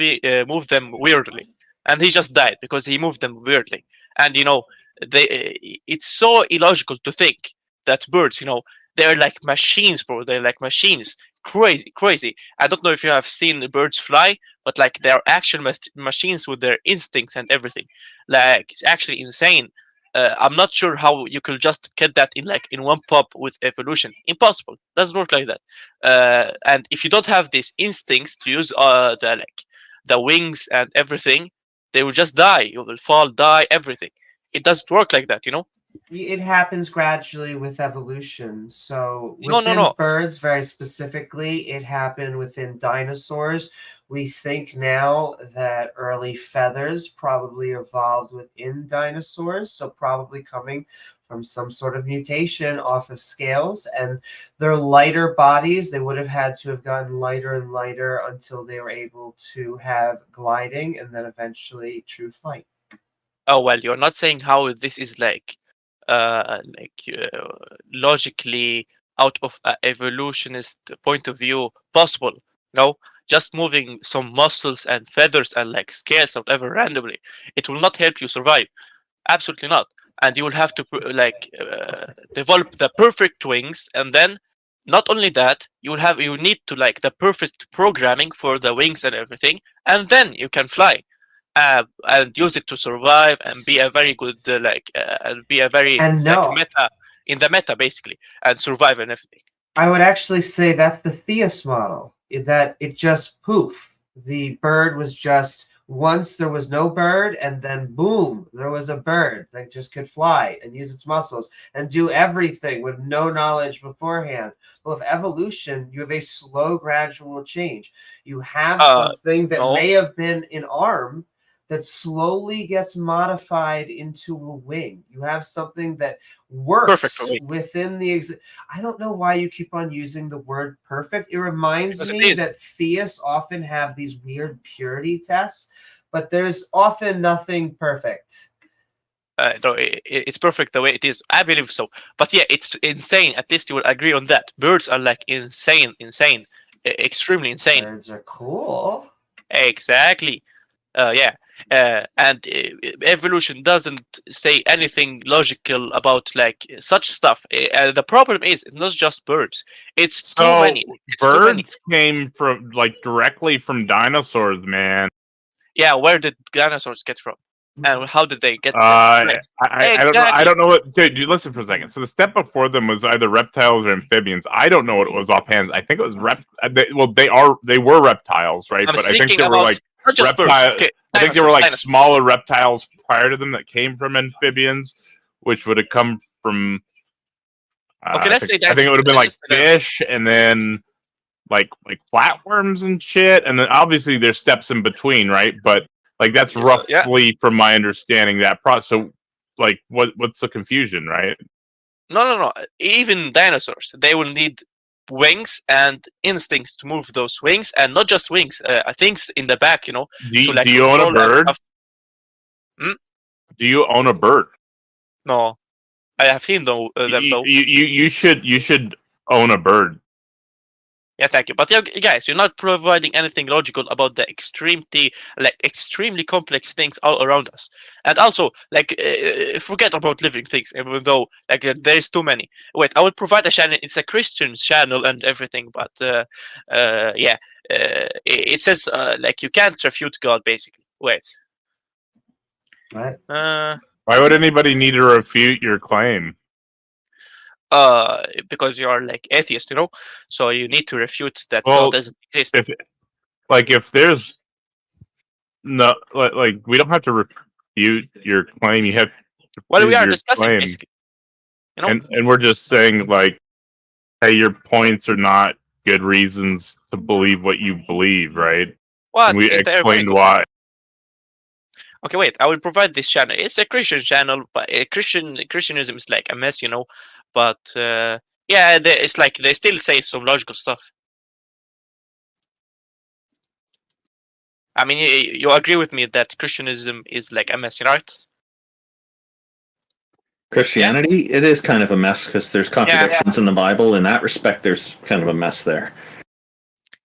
them weirdly, and he just died because he moved them weirdly. And it's so illogical to think that birds, they're like machines, bro. They're like machines. Crazy. I don't know if you have seen the birds fly, but like they're actual machines with their instincts and everything. Like it's actually insane. I'm not sure how you could just get that in one pop with evolution. Impossible. Doesn't work like that. And if you don't have these instincts to use the wings and everything, they will just die. You will fall, die, everything. It doesn't work like that, It happens gradually with evolution. So no. birds, very specifically, it happened within dinosaurs. We think now that early feathers probably evolved within dinosaurs, so probably coming from some sort of mutation off of scales. And their lighter bodies, they would have had to have gotten lighter and lighter until they were able to have gliding and then eventually true flight. Oh well, you're not saying how this is logically out of an evolutionist point of view possible. No, just moving some muscles and feathers and like scales or whatever randomly, it will not help you survive. Absolutely not. And you will have to develop the perfect wings, and then not only that, you need to like the perfect programming for the wings and everything, and then you can fly. And use it to survive and be a very good meta in the meta basically, and survive and everything. I would actually say that's the Theist model. Is that it just poof? The bird was just once there was no bird, and then boom, there was a bird that just could fly and use its muscles and do everything with no knowledge beforehand. Well, with evolution, you have a slow, gradual change. You have something that may have been an arm that slowly gets modified into a wing. You have something that works within the I don't know why you keep on using the word perfect. It reminds me that theists often have these weird purity tests, but there's often nothing perfect. No, it's perfect the way it is. I believe so. But yeah, it's insane. At least you will agree on that. Birds are like insane. Extremely insane. Birds are cool. Exactly. And evolution doesn't say anything logical about like such stuff. The problem is it's not just birds. It's too many. Birds came from directly from dinosaurs, man. Yeah, where did dinosaurs get from? And how did they get there? I don't know what. Dude, listen for a second. So the step before them was either reptiles or amphibians. I don't know what it was offhand. I think it was they were reptiles, right? But I think they were like reptiles. I think there were like smaller reptiles prior to them that came from amphibians, which would have come from. Okay, let's say I that. think it would have been like fish, and then like flatworms and shit, and then obviously there's steps in between, right? But like that's roughly from my understanding that process. So like, what's the confusion, right? No. Even dinosaurs, they will need wings and instincts to move those wings, and not just wings. Things in the back, Do to you own a bird? Hmm? Do you own a bird? No, I have seen them though. You should own a bird. Yeah, thank you. But guys, you're not providing anything logical about the extremely complex things all around us. And also, forget about living things, even though there's too many. Wait, I will provide a channel. It's a Christian channel and everything, but it says you can't refute God, basically. Wait. Right. Why would anybody need to refute your claim? Because you are atheist, so you need to refute that Well, God doesn't exist. If there's no we don't have to refute your claim. You have to Well, we prove are your discussing claim. basically, and we're just saying hey, your points are not good reasons to believe what you believe, right? What? And we If they're explained very why. Okay, wait. I will provide this channel. It's a Christian channel, but Christianism is like a mess, But it's they still say some logical stuff. I mean, you agree with me that Christianism is like a mess, right? Christianity, it is kind of a mess because there's contradictions in the Bible. In that respect, there's kind of a mess there.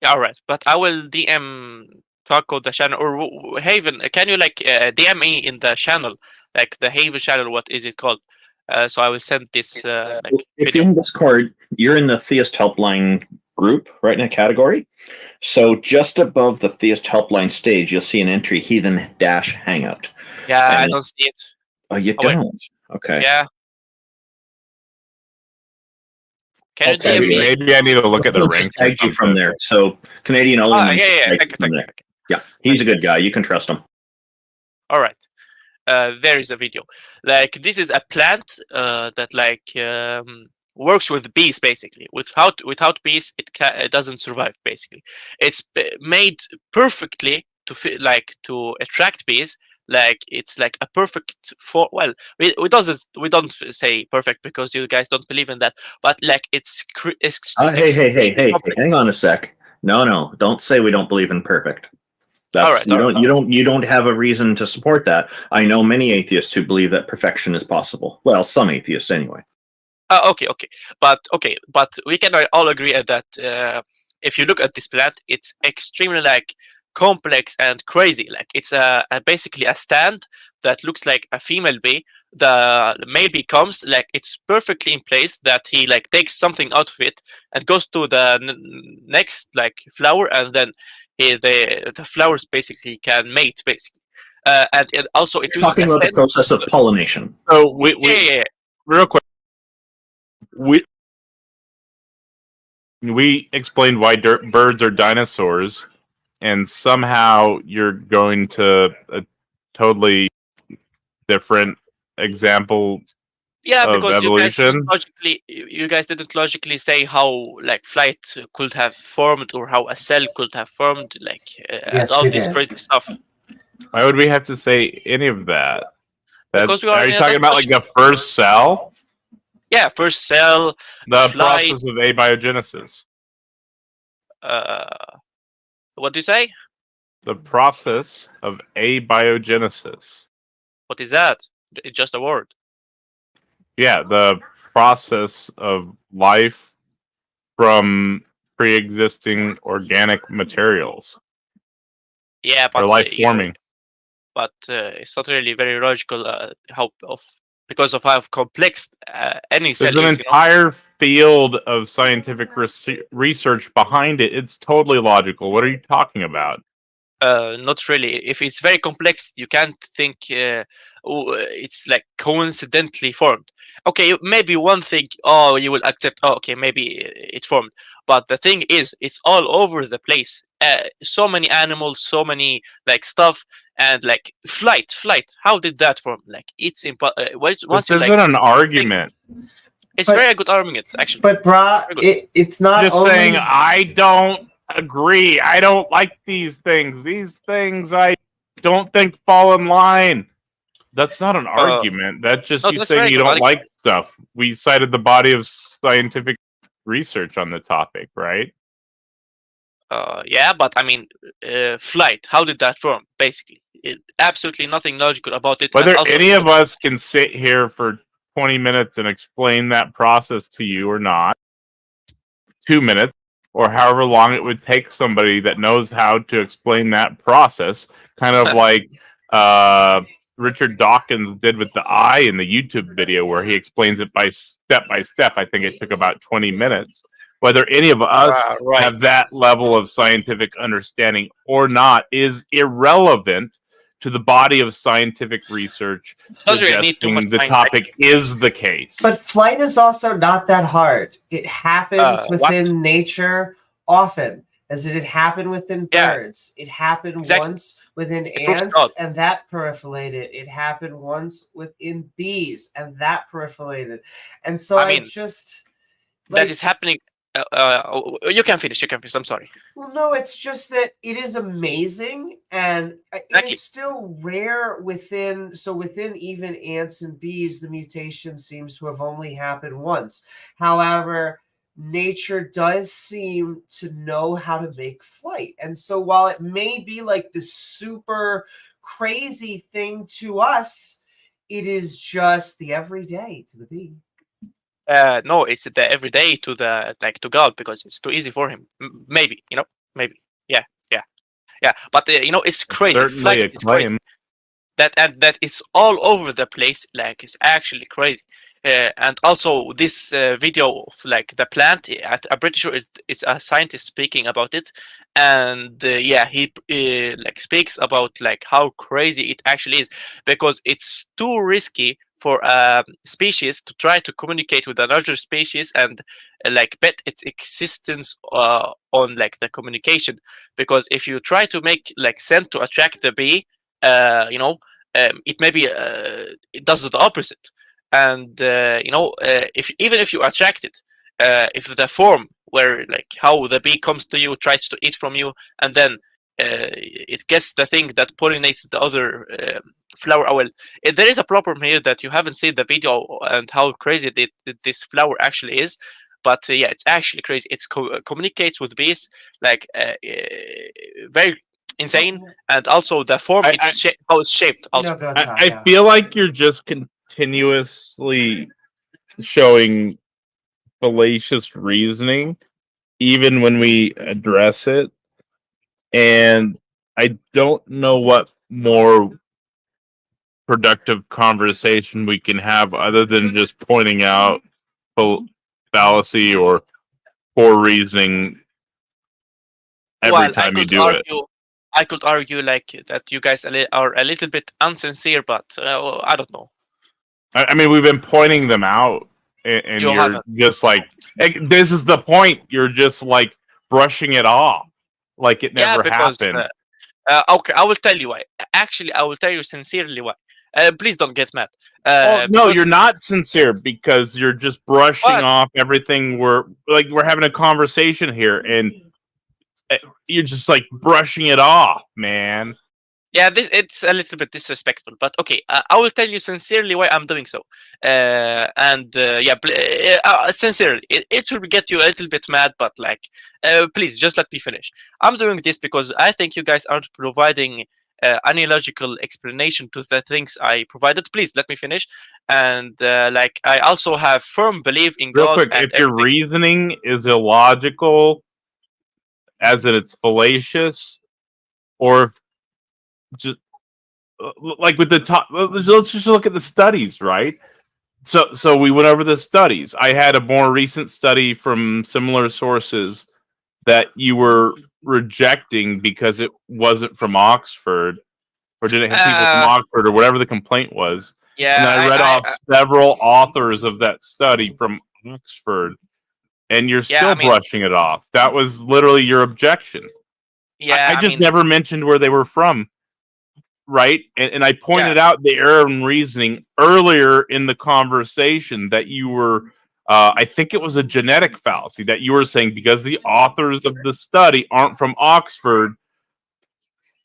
Yeah, all right. But I will DM Taco the channel, or Haven. Can you DM me in the channel, the Haven channel? What is it called? So I will send this. If you're in Discord, you're in the Theist Helpline group, right in a category. So just above the Theist Helpline stage, you'll see an entry Heathen-Hangout. Yeah, I don't see it. Oh, you don't? Okay. Yeah. Can you DM me? Maybe I need to look at the ranks. Tagged you from there. So Canadian Obi-Wan. Thank you. Yeah, he's a good guy. You can trust him. All right. There is a video. This is a plant that works with bees basically. Without bees, it doesn't survive basically. It's made perfectly to attract bees. It's like a perfect for. Well, we don't say perfect because you guys don't believe in that. But it's hey, hang on a sec. No, don't say we don't believe in perfect. That's you don't have a reason to support that. I know many atheists who believe that perfection is possible. Well, some atheists anyway. Okay, but we can all agree that if you look at this plant, it's extremely complex and crazy. It's basically a stand that looks like a female bee. The male bee comes, it's perfectly in place that he takes something out of it and goes to the next flower, and then the flowers basically can mate basically. And also it uses talking about the process of pollination. So we real quick, we explained why birds are dinosaurs, and somehow you're going to a totally different example. Yeah, of because evolution. you guys didn't logically say how flight could have formed or how a cell could have formed, and all this crazy stuff. Why would we have to say any of that? Because we are you talking about the first cell? Yeah, first cell. The process of abiogenesis. What do you say? The process of abiogenesis. What is that? It's just a word. Yeah, the process of life from pre-existing organic materials. Yeah, but or life forming. But it's not really very logical. Because of how complex any cell There's an entire field of scientific research behind it. It's totally logical. What are you talking about? Not really. If it's very complex, you can't think it's coincidentally formed. Okay, maybe one thing. Oh, you will accept. Oh, okay, maybe it's formed. But the thing is, it's all over the place. so many animals, so many like stuff, and like flight. How did that form? Like it's once This you isn't like an argument. it's But- very good argument actually. But brah, Very good. it's not Just only saying, I don't agree. I don't like these things. These things I don't think fall in line. That's not an argument. That's just no, you that's saying very you good don't argument. like stuff. We cited the body of scientific research on the topic, right? Yeah, but I mean, flight. How did that form? Basically, absolutely nothing logical about it. and Whether also, any of us can sit here for 20 minutes and explain that process to you or not, 2 minutes, or however long it would take somebody that knows how to explain that process, kind of like Richard Dawkins did with the eye in the YouTube video where he explains it by step. I think it took about 20 minutes. Whether any of us right. have that level of scientific understanding or not is irrelevant to the body of scientific research Doesn't really need too much suggesting the science. topic is the case. But flight is also not that hard. It happens within nature often, as it had happened within birds. It happened once within ants, and that proliferated. It happened once within bees, and that proliferated. And so I mean, just that is happening. You can finish. I'm sorry. Well, no, it's just that it is amazing, and it's still rare within. So within even ants and bees, the mutation seems to have only happened once. However, nature does seem to know how to make flight, and so while it may be like this super crazy thing to us, it is just the everyday to the bee. No, it's the everyday to to God because it's too easy for him. Maybe maybe yeah. But it's crazy. Certainly Flight a is crazy. claim. That it's all over the place. Like it's actually crazy. And also this video of like the plant, I'm pretty sure it's a scientist speaking about it, and he like speaks about like how crazy it actually is because it's too risky for a species to try to communicate with another species and like bet its existence on like the communication, because if you try to make like scent to attract the bee, it maybe it does the opposite. And if you attract it, if the form where like how the bee comes to you, tries to eat from you, and then it gets the thing that pollinates the other flower. Well, there is a problem here that you haven't seen the video and how crazy this flower actually is. But it's actually crazy. It communicates with bees like very insane, and also the form, how it's shaped. Also, I feel like you're just continuously showing fallacious reasoning, even when we address it. And I don't know what more productive conversation we can have other than just pointing out fallacy or poor reasoning every time you do it. I could argue like that you guys are a little bit insincere, but I don't know. I mean, we've been pointing them out, and you're just like, this is the point. You're just like brushing it off, like it never happened. Okay, I will tell you why. Actually, I will tell you sincerely why. Please don't get mad. No, you're not sincere because you're just brushing off everything. We're having a conversation here, and you're just like brushing it off, man. Yeah, it's a little bit disrespectful, but okay, I will tell you sincerely why I'm doing so. Sincerely, it will get you a little bit mad, but like, please just let me finish. I'm doing this because I think you guys aren't providing any logical explanation to the things I provided. Please let me finish. And I also have firm belief in God. Real quick, if your reasoning is illogical, as in it's fallacious, or just like with the top, let's just look at the studies, right? So we went over the studies. I had a more recent study from similar sources that you were rejecting because it wasn't from Oxford or didn't have people from Oxford or whatever the complaint was. Yeah, and I read off several authors of that study from Oxford, and you're still brushing it off. That was literally your objection. Yeah, I just never mentioned where they were from, right? And I pointed out the error in reasoning earlier in the conversation that you were, I think it was a genetic fallacy that you were saying because the authors of the study aren't from Oxford,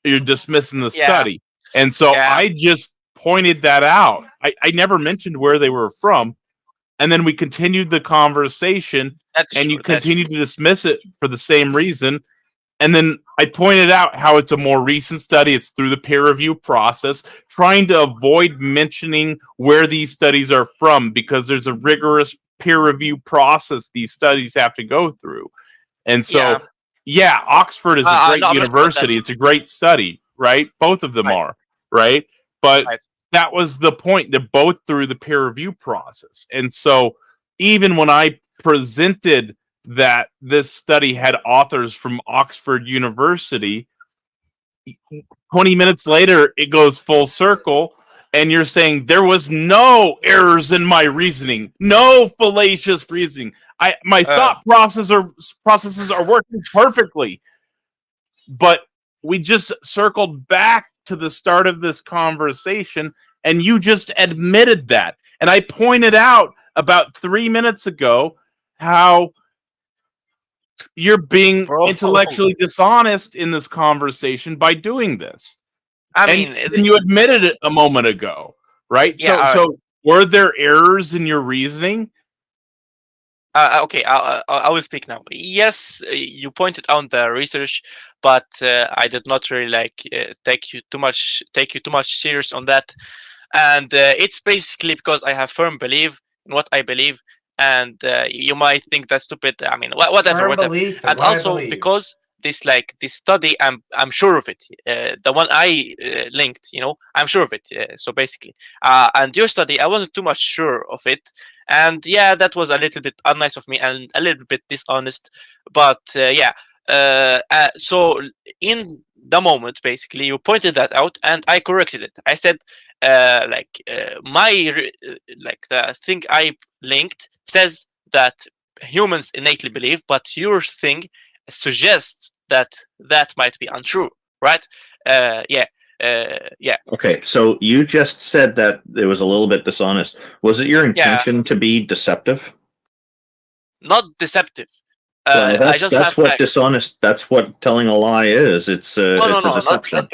you're dismissing the study. And so I just pointed that out. I never mentioned where they were from. And then we continued the conversation, and you continued to dismiss it for the same reason. And then I pointed out how it's a more recent study. It's through the peer review process, trying to avoid mentioning where these studies are from because there's a rigorous peer review process these studies have to go through. And so, Oxford is a great university. It's a great study, right? Both of them are, right? But that was the point. They're both through the peer review process. And so even when I presented that this study had authors from Oxford University, 20 minutes later, it goes full circle. And you're saying there was no errors in my reasoning, no fallacious reasoning. My thought processes are working perfectly. But we just circled back to the start of this conversation, and you just admitted that. And I pointed out about 3 minutes ago how you're being intellectually dishonest in this conversation by doing this. And you admitted it a moment ago, right? So were there errors in your reasoning? Okay, I will speak now. Yes, you pointed out the research, but I did not really take you too much serious on that. And it's basically because I have firm belief in what I believe, and you might think that's stupid. I mean, whatever. And also because this study, I'm sure of it. The one I linked, I'm sure of it. So basically, and your study, I wasn't too much sure of it. And that was a little bit unnice of me and a little bit dishonest. But so in the moment, basically, you pointed that out, and I corrected it. I said, the thing I linked says that humans innately believe, but your thing suggests that might be untrue, right? Okay, so you just said that it was a little bit dishonest. Was it your intention to be deceptive? Not deceptive. That's what dishonest. That's what telling a lie is. It's a deception.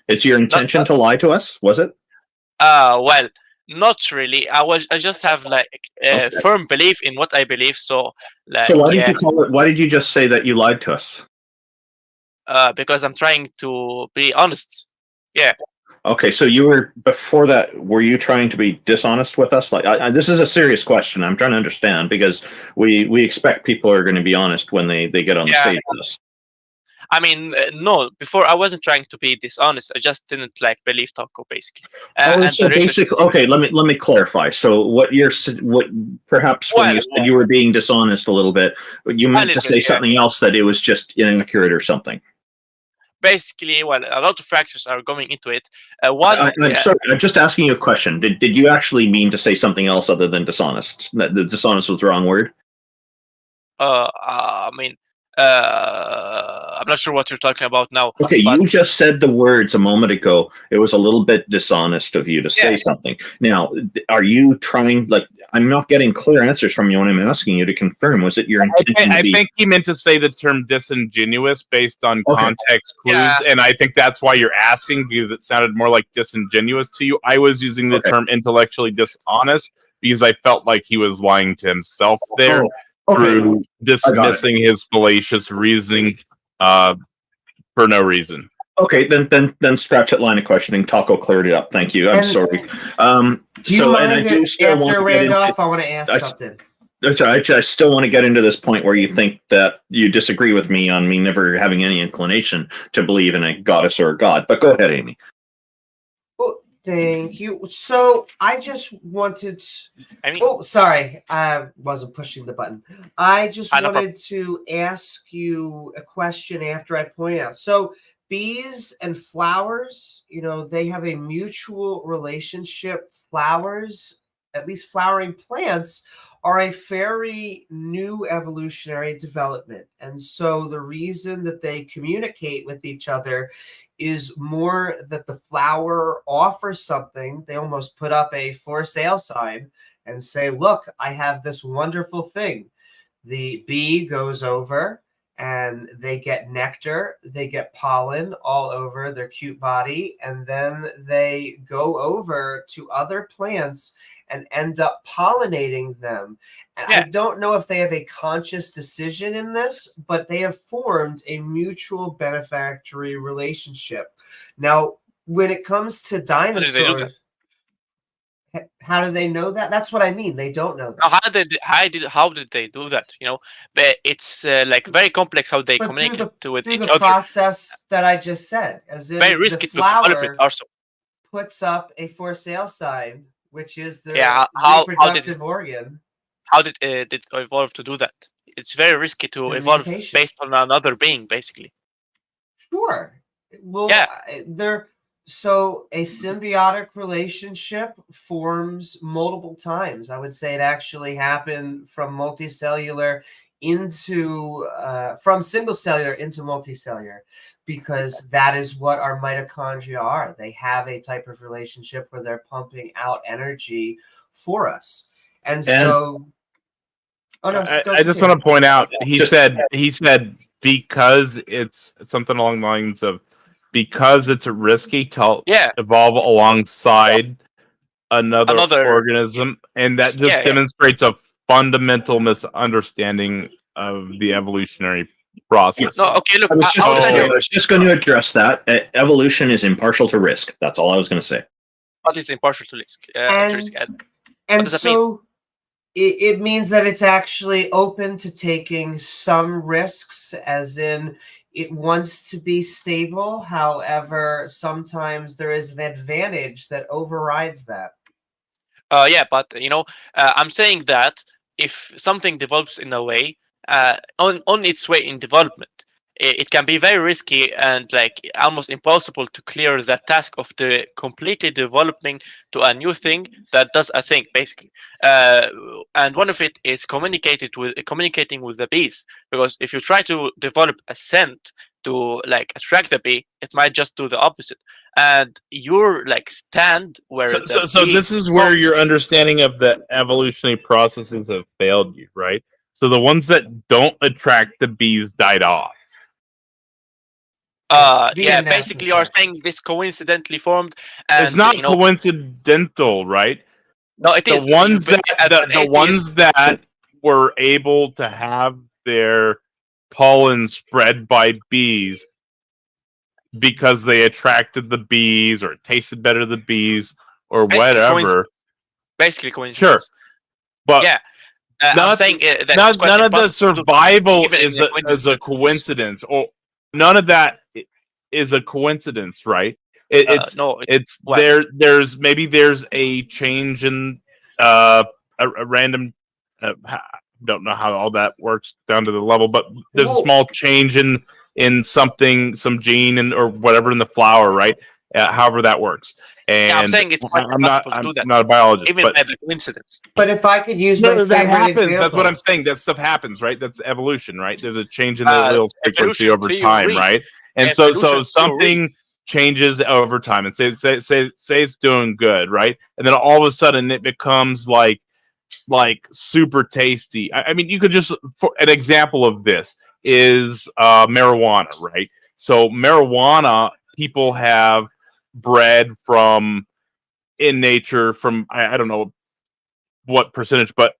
It's your intention to lie to us. Was it? Well, not really. I just have firm belief in what I believe. So why did you call it? Why did you just say that you lied to us? Because I'm trying to be honest. Yeah. Okay, so you were before that. Were you trying to be dishonest with us? This is a serious question. I'm trying to understand because we expect people are going to be honest when they get on the stage with us. I mean, no. Before I wasn't trying to be dishonest. I just didn't believe Taco, basically. Okay. Let me clarify. So what perhaps when you said you were being dishonest a little bit, you meant to say something else, that it was just inaccurate or something. Basically, a lot of factors are going into it. I'm sorry, I'm just asking you a question. Did you actually mean to say something else other than dishonest? That the dishonest was the wrong word? I'm not sure what you're talking about now. Okay, you just said the words a moment ago. It was a little bit dishonest of you to say something. Now, are you trying, I'm not getting clear answers from you when I'm asking you to confirm. Was it your intention I think he meant to say the term disingenuous based on context clues, and I think that's why you're asking, because it sounded more like disingenuous to you. I was using the term intellectually dishonest because I felt like he was lying to himself there. Through dismissing his fallacious reasoning for no reason. Okay, then scratch that line of questioning. Taco cleared it up. Thank you. I'm sorry. Do you mind after Randolph? I want to ask something. I still want to get into this point where you think that you disagree with me on me never having any inclination to believe in a goddess or a god. But go ahead, Amy. Thank you. So I just wanted sorry, I wasn't pushing the button. I just wanted to ask you a question after I point out. So bees and flowers, they have a mutual relationship. Flowers, at least flowering plants, are a very new evolutionary development. And so the reason that they communicate with each other is more that the flower offers something. They almost put up a for sale sign and say, look, I have this wonderful thing. The bee goes over and they get nectar, they get pollen all over their cute body, and then they go over to other plants and end up pollinating them. And I don't know if they have a conscious decision in this, but they have formed a mutual benefactory relationship. Now, when it comes to dinosaurs, how do they know that? That's what I mean. They don't know that. How did they do that? You know, but it's like very complex how they communicate with each the other. Process that I just said, as in very risky the to develop flower it also. puts up a for sale sign, which is their reproductive organ. How did it evolve to do that? It's very risky to evolve based on another being, basically. Sure. Well, so a symbiotic relationship forms multiple times. I would say it actually happened from multicellular into from single cellular into multicellular, because that is what our mitochondria are. They have a type of relationship where they're pumping out energy for us. And so I just want to point out, he said because it's something along the lines of, because it's risky to evolve alongside another organism, and that just demonstrates a fundamental misunderstanding of the evolutionary process. No, okay, look, I was just going to address that. Evolution is impartial to risk. That's all I was going to say. What is impartial to risk? And so it means that it's actually open to taking some risks, as in it wants to be stable. However, sometimes there is an advantage that overrides that. Yeah, but you know, I'm saying that if something develops in a way, on its way in development, it can be very risky and like almost impossible to clear that task of the completely developing to a new thing that does a thing, basically. And one of it is communicating with the bees, because if you try to develop a scent to like attract the bee, it might just do the opposite. And your like stand where so this is where your understanding of the evolutionary processes have failed you, right? So the ones that don't attract the bees died off. Yeah, basically you're saying this coincidentally formed, and it's not coincidental, right? No, it is. The ones the ones that were able to have their pollen spread by bees because they attracted the bees or tasted better to the bees or whatever. Basically coincidence. Sure. But yeah. I'm saying that none of the survival is a coincidence, or none of that is a coincidence, right? There's a change in a random. Don't know how all that works down to the level, but there's a small change in something, some gene or whatever in the flower, right? However that works. And I'm saying it's quite impossible to do that. I'm not a biologist, even by the coincidence. But if I could use that happens. That's what I'm saying. That stuff happens, right? That's evolution, right? There's a change in the allele frequency over time, right? And so something changes over time, and say it's doing good, right? And then all of a sudden it becomes like super tasty. I mean, you could just, for an example of this is marijuana, right? So marijuana, people have bred from in nature from I don't know what percentage, but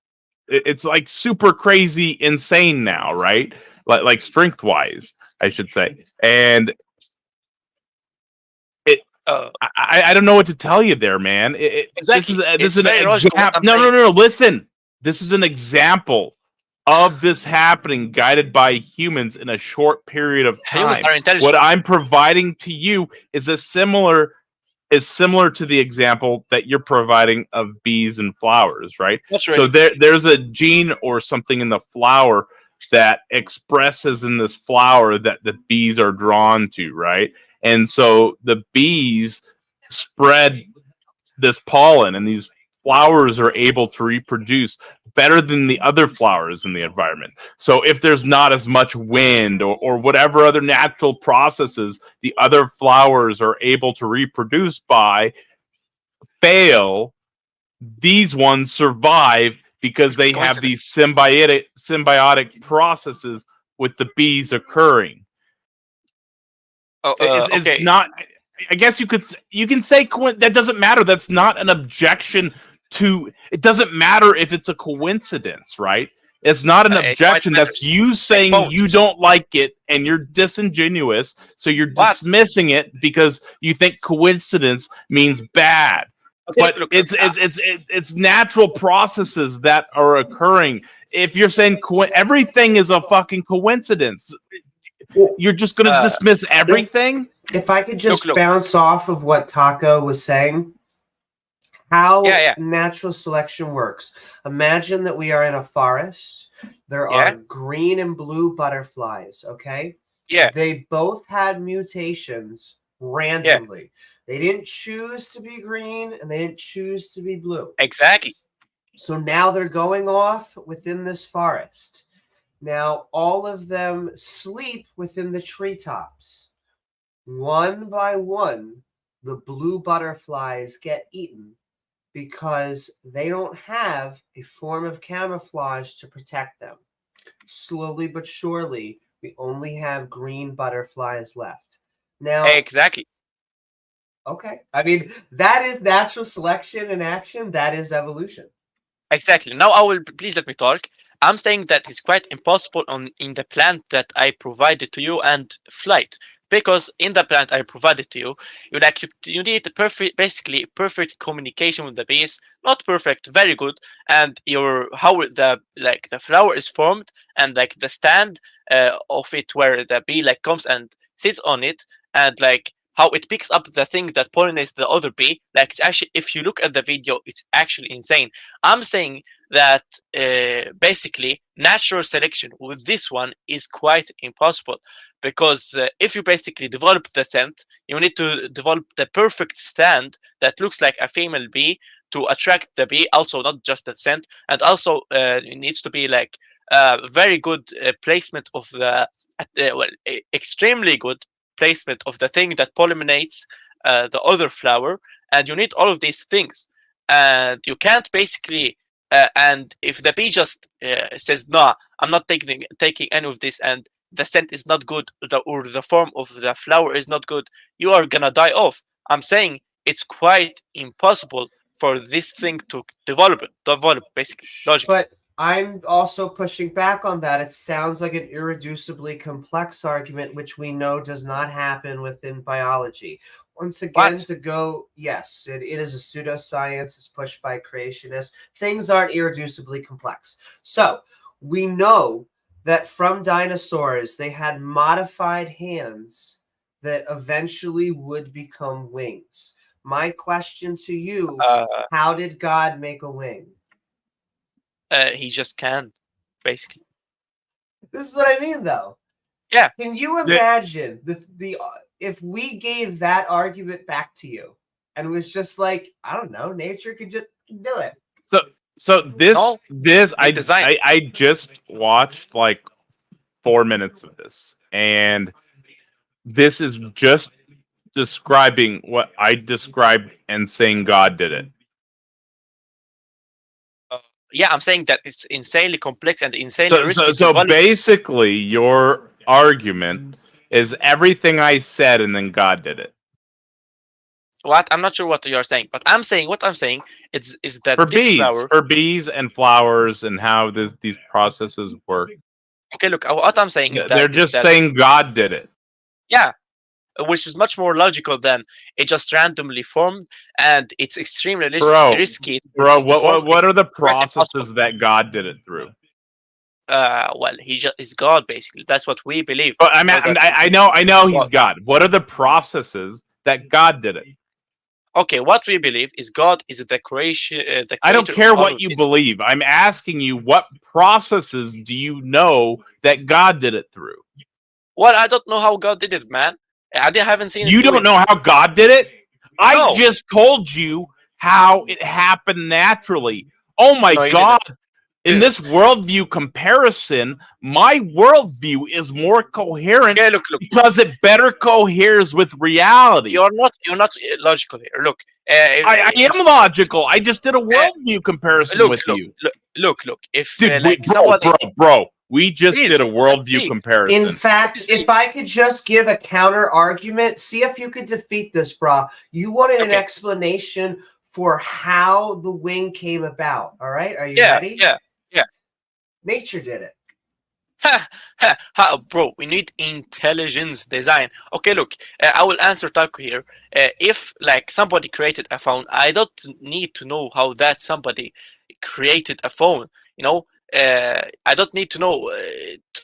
it's like super crazy insane now, right? Like strength wise, I should say. And I don't know what to tell you there, man. Exactly. This is an example. No. Listen, this is an example of this happening, guided by humans in a short period of time. Humans are intelligent. What I'm providing to you is similar to the example that you're providing of bees and flowers, right? That's right. So there's a gene or something in the flower that expresses in this flower that the bees are drawn to, right? And so the bees spread this pollen and these flowers are able to reproduce better than the other flowers in the environment. So if there's not as much wind or whatever other natural processes the other flowers are able to reproduce by fail, these ones survive because they have these symbiotic processes with the bees occurring. It's Okay. not. I guess you can say that doesn't matter. That's not an objection to. It doesn't matter if it's a coincidence, right? It's not an objection. That's you saying you don't like it and you're disingenuous, so you're dismissing it because you think coincidence means bad. But it's natural processes that are occurring. If you're saying everything is a fucking coincidence, you're just going to dismiss everything? If I could just bounce off of what Taco was saying, how natural selection works. Imagine that we are in a forest. There are green and blue butterflies, okay? Yeah. They both had mutations randomly. They didn't choose to be green and they didn't choose to be blue. Exactly. So now they're going off within this forest. Now all of them sleep within the treetops. One by one, the blue butterflies get eaten because they don't have a form of camouflage to protect them. Slowly but surely, we only have green butterflies left. Now, exactly. Okay. I mean, that is natural selection in action. That is evolution. Exactly. Now please let me talk. I'm saying that it's quite impossible in the plant that I provided to you and flight. Because in the plant I provided to you, you need basically perfect communication with the bees. Not perfect, very good. And how the flower is formed and like the stand of it where the bee comes and sits on it and how it picks up the thing that pollinates the other bee. It's actually, if you look at the video, it's actually insane. I'm saying that basically natural selection with this one is quite impossible. Because if you basically develop the scent, you need to develop the perfect stand that looks like a female bee to attract the bee. Also, not just the scent, and also it needs to be very good placement of the extremely good placement of the thing that pollinates the other flower. And you need all of these things, and you can't basically. And if the bee just says no, I'm not taking any of this, and the scent is not good, or the form of the flower is not good, you are gonna die off. I'm saying it's quite impossible for this thing to develop basically logic. But I'm also pushing back on that. It sounds like an irreducibly complex argument, which we know does not happen within biology. Once again, yes, it is a pseudoscience. It's pushed by creationists. Things aren't irreducibly complex. So we know that from dinosaurs, they had modified hands that eventually would become wings. My question to you, how did God make a wing? He just can, basically. This is what I mean, though. Yeah. Can you imagine if we gave that argument back to you and it was just like, I don't know, nature could just do it. So I just watched 4 minutes of this, and this is just describing what I described and saying God did it. Yeah, I'm saying that it's insanely complex and insanely risky. So basically, your argument is everything I said, and then God did it. What? I'm not sure what you're saying, but what I'm saying is that for bees and flowers and how these processes work. Okay, look, what I'm saying they're just saying God did it. Yeah, which is much more logical than it just randomly formed, and it's extremely risky. Bro, what are the processes that God did it through? Well, is God, basically. That's what we believe. But I know he's God. What are the processes that God did it? Okay, what we believe is God is the creation. I don't care what you believe. I'm asking you, what processes do you know that God did it through? Well, I don't know how God did it, man. I haven't seen it. You don't know how God did it? I just told you how it happened naturally. Oh my No, you God. didn't. In this worldview comparison, my worldview is more coherent Okay, look. because it better coheres with reality. You're not logical here. Look, I am logical. I just did a worldview comparison with you. Look. If Dude, like bro, we just Please, did a worldview please. comparison. In fact, if I could just give a counter argument, see if you could defeat this, brah. You wanted an explanation for how the wing came about. All right, are you ready? Yeah. Nature did it. Bro, we need intelligence design. Okay, look, I will answer Taco here. If like somebody created a phone, I don't need to know how that somebody created a phone. You know, I don't need to know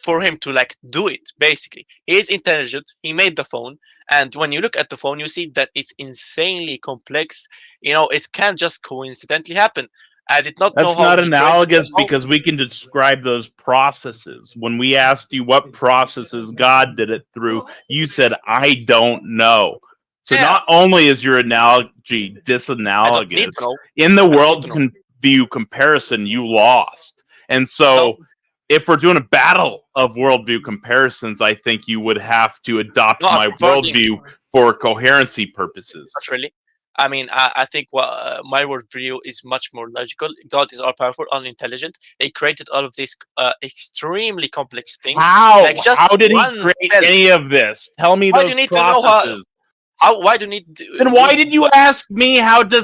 for him to like do it. Basically, he is intelligent. He made the phone, and when you look at the phone, you see that it's insanely complex. You know, it can't just coincidentally happen. I did not know That's how not he created analogous the phone. because we can describe those processes. When we asked you what processes God did it through, you said, I don't know. So not only is your analogy disanalogous, in the world view comparison, you lost. And so if we're doing a battle of worldview comparisons, I think you would have to adopt my worldview for coherency purposes. Not really. I mean, I think my worldview is much more logical. God is all powerful, all intelligent. He created all of these extremely complex things. How? Like just How did he one create cell. any of this? Tell me Why those do you need processes. to know how? Why do you need? Then why did you ask me? How do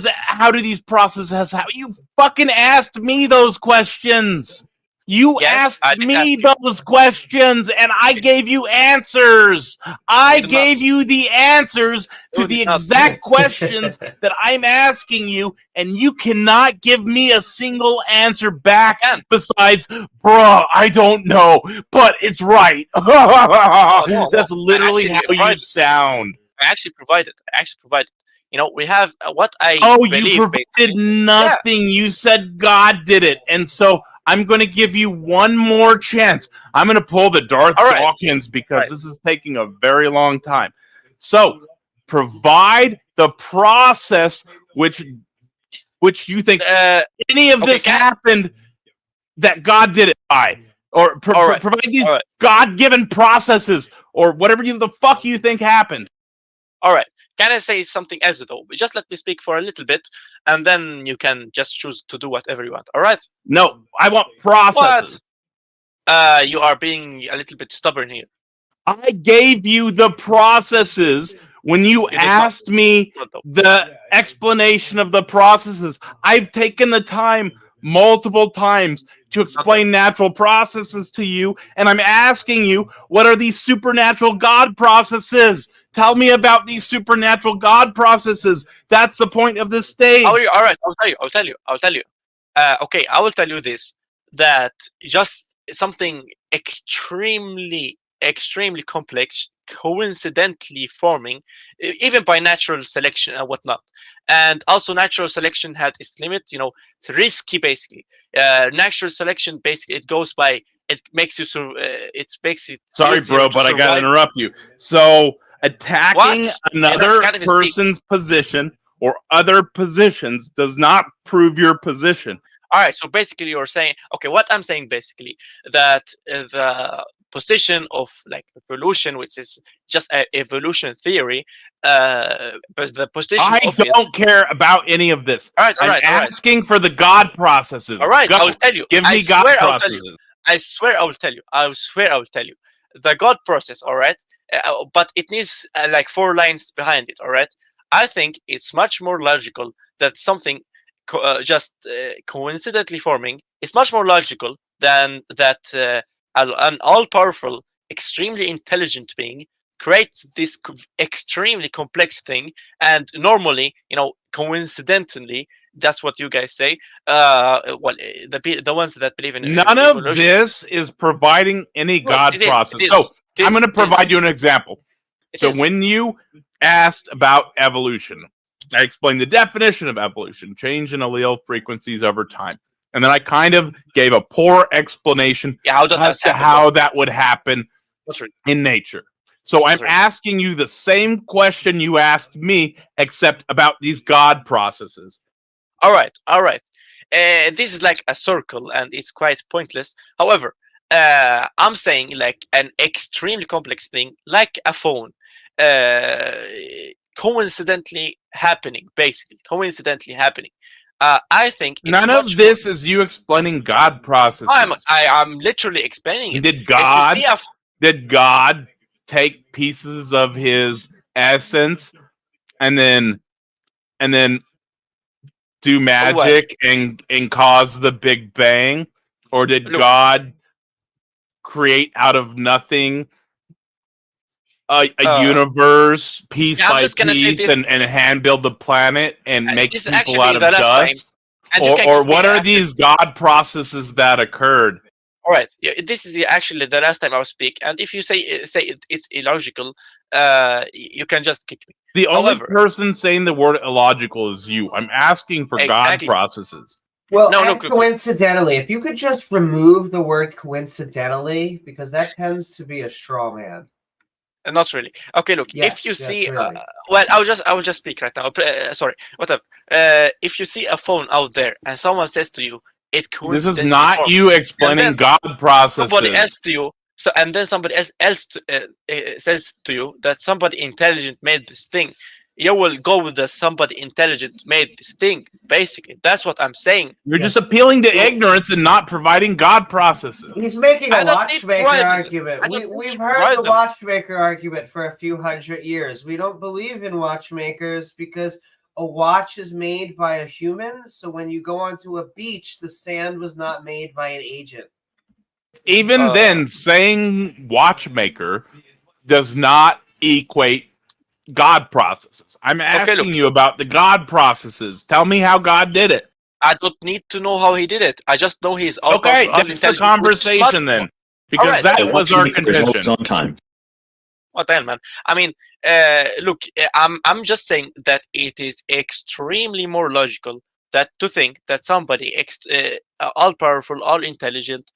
these processes? How you fucking asked me those questions? You asked me those questions, and I gave you answers. I gave you the answers to the exact questions that I'm asking you, and you cannot give me a single answer back besides, bruh, I don't know, but it's right. That's literally how you sound. I actually provided. You know, we have what I believe. You provided nothing. You said God did it, and so I'm going to give you one more chance. I'm going to pull the Darth Dawkins because this is taking a very long time. So, provide the process which you think any of this happened that God did it by, or provide these God-given processes, or whatever the fuck you think happened. All right. Can I say something else though? Just let me speak for a little bit, and then you can just choose to do whatever you want. All right? No, I want processes. What? You are being a little bit stubborn here. I gave you the processes when you asked me the explanation of the processes. I've taken the time multiple times to explain natural processes to you, and I'm asking you, what are these supernatural God processes? Tell me about these supernatural God processes. That's the point of this stage. All right, I'll tell you. Okay, I will tell you this, that just something extremely complex, coincidentally forming, even by natural selection and whatnot. And also natural selection had its limit, you know, it's risky basically. Natural selection basically, it goes by, it makes you sorry bro, but I gotta interrupt you. So attacking another person's position or other positions does not prove your position. All right, so basically you're saying, okay, what I'm saying basically, that the position of like evolution, which is just an evolution theory, but the position I don't care about any of this. All right, I'm asking for the God processes. All right, I will tell you. Give me God processes. I swear I will tell you. The God process, all right? But it needs like 4 lines behind it, all right? I think it's much more logical that something just coincidentally forming is much more logical than that an all-powerful, extremely intelligent being creates this extremely complex thing, and normally, you know, coincidentally, that's what you guys say. Well, the ones that believe in none evolution. of this is providing any God process. So I'm going to provide you an example. So when you asked about evolution, I explained the definition of evolution, change in allele frequencies over time. And then I kind of gave a poor explanation as to how that would happen in nature. So I'm asking you the same question you asked me, except about these God processes. All right, all right. This is like a circle, and it's quite pointless. However, I'm saying like an extremely complex thing, like a phone, uh, coincidentally happening, basically coincidentally happening. I think it's None of much more. this is you explaining God processes. I'm literally explaining it. Did If you see God take pieces of his essence and then do magic and cause the Big Bang? Or did Look. God create out of nothing a universe piece I'm by just gonna say piece this. and hand build the planet and make This is people out actually of the last time, dust? and you can Or give me what are after these this. God processes that occurred? All right, this is actually the last time I will speak, and if you say it's illogical, you can just kick me. The only However, person saying the word illogical is you. I'm asking for God exactly. processes. Well, No, and look. coincidentally, if you could just remove the word coincidentally, because that tends to be a straw man. Not really. Okay, look. If you Yes, see, really. well, I will just speak right now. Sorry, whatever. If you see a phone out there and someone says to you, "It This is coincidentally not formed," you and explaining then God somebody else processes. to you, and then somebody else says to you that somebody intelligent made this thing, you will go with the somebody intelligent made this thing. Basically, that's what I'm saying. You're just appealing to ignorance and not providing God processes. He's making a I don't need to watchmaker provide them. argument. I don't need We've to heard provide the them. watchmaker argument for a few hundred years. We don't believe in watchmakers because a watch is made by a human. So when you go onto a beach, the sand was not made by an agent. Even then, saying watchmaker does not equate God processes. I'm asking you about the God processes. Tell me how God did it. I don't need to know how he did it. I just know he's all Okay, powerful, all that's the intelligent, which is smart. conversation then. All Because right. that was our contention. on time. What the hell, man? I mean, look, I'm just saying that it is extremely more logical that to think that somebody all powerful, all intelligent,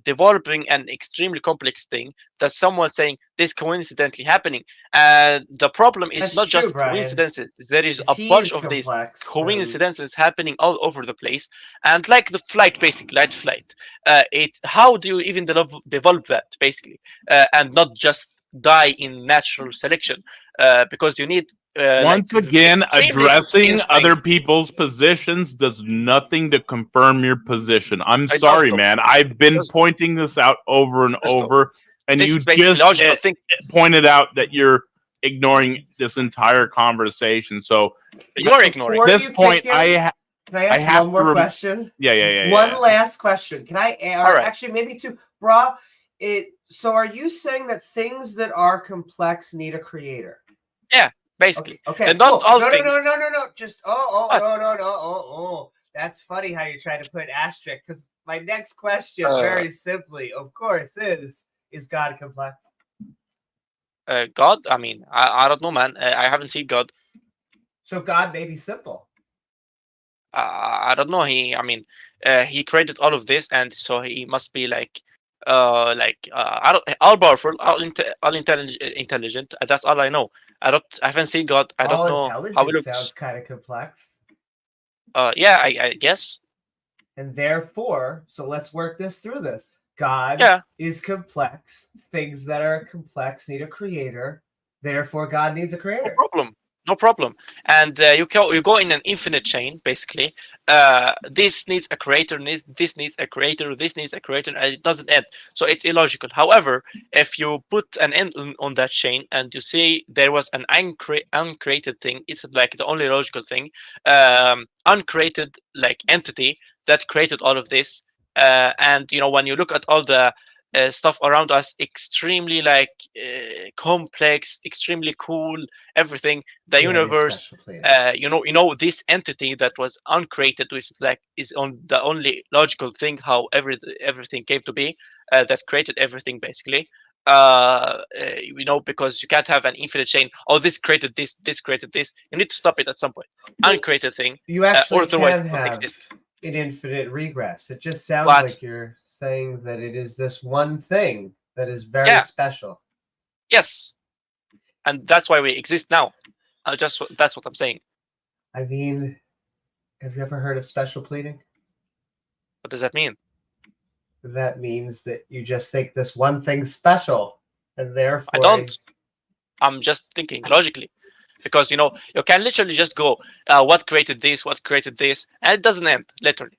developing an extremely complex thing, that someone saying this coincidentally happening. The problem is That's not true, just Brian. coincidences. There is If a he bunch is of these complex, coincidences happening all over the place, and like the flight, basically, light flight. It's how do you even develop that, basically, and not just die in natural selection, because you need Once again, extremely addressing other instincts. people's positions does nothing to confirm your position. I'm It does sorry, though. man. I've been pointing this out over and Does though. over, and This you is basically just logical thing. pointed out that you're ignoring this entire conversation. So You are ignoring. at this point, Can I ask have one more to question? Yeah. One last question. Can I? All right. Actually, maybe two. Brah, so are you saying that things that are complex need a creator? Yeah, basically. Okay. And not cool. all no, things. No. Just What? no. That's funny how you try to put asterisk, because my next question, very simply, of course, is God complex? God? I mean, I don't know, man. I haven't seen God. So God may be simple. I don't know. He created all of this, and so he must be like I don't all powerful, all intelligent. That's all I know. I haven't seen God. I don't All know how he intelligence looks. sounds kind of complex. Yeah, I guess. And therefore, so let's work this through this. God is complex. Things that are complex need a creator. Therefore, God needs a creator. No problem. And you go in an infinite chain, basically. This needs a creator, this needs a creator, this needs a creator, and it doesn't end. So it's illogical. However, if you put an end on that chain and you say there was an uncreated thing, it's like the only logical thing, uncreated like entity that created all of this. And when you look at all the stuff around us, extremely complex, extremely cool, everything, the universe, this entity that was uncreated, which is on the only logical thing how everything came to be, that created everything, basically. Because you can't have an infinite chain. Oh, this created this created this. You need to stop it at some point. Uncreated thing. You actually otherwise can it won't have exist. an infinite regress. It just sounds What? like you're saying that it is this one thing that is very special. Yes, and that's why we exist now. That's what I'm saying. I mean, Have you ever heard of special pleading? What does that mean? That means that you just think this one thing's special, and therefore I don't. I'm just thinking logically, because you can literally just go, what created this, and it doesn't end literally.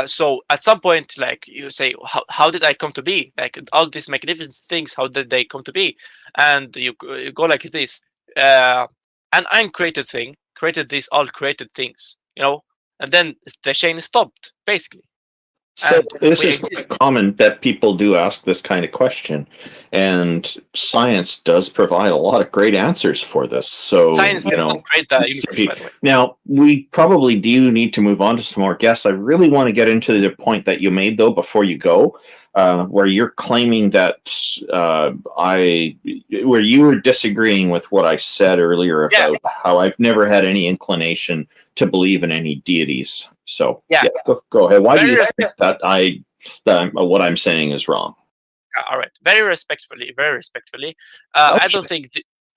So at some point, like you say, how did I come to be? Like all these magnificent things, how did they come to be? And you go like this. An uncreated thing created these all created things, and then the chain stopped basically. So And this we is exist. common that people do ask this kind of question, and science does provide a lot of great answers for this. So Science does not create the universe, by the way. now we probably do need to move on to some more guests. I really want to get into the point that you made though before you go, where you're claiming that where you were disagreeing with what I said earlier about how I've never had any inclination to believe in any deities. So go ahead. Why do you think that what I'm saying is wrong? All right, very respectfully. I don't think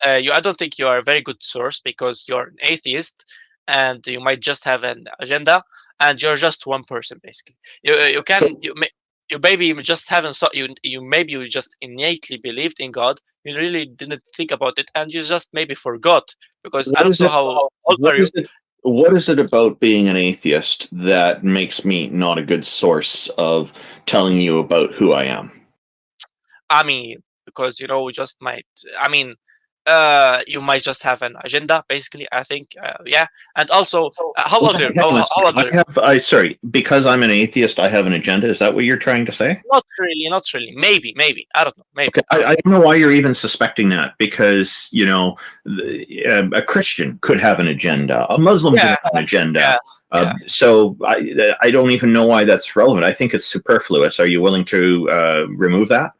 I don't think you are a very good source because you're an atheist and you might just have an agenda and you're just one person basically. You maybe just haven't maybe you just innately believed in God. You really didn't think about it and you just maybe forgot because I don't know how old are you. What is it about being an atheist that makes me not a good source of telling you about who I am? I mean, because we just might. I mean, you might just have an agenda, basically. I think, and also, how old are you? Sorry, because I'm an atheist, I have an agenda. Is that what you're trying to say? Not really. Maybe. I don't know. Maybe. Okay, I don't know why you're even suspecting that. Because a Christian could have an agenda, a Muslim could have an agenda. So I don't even know why that's relevant. I think it's superfluous. Are you willing to remove that?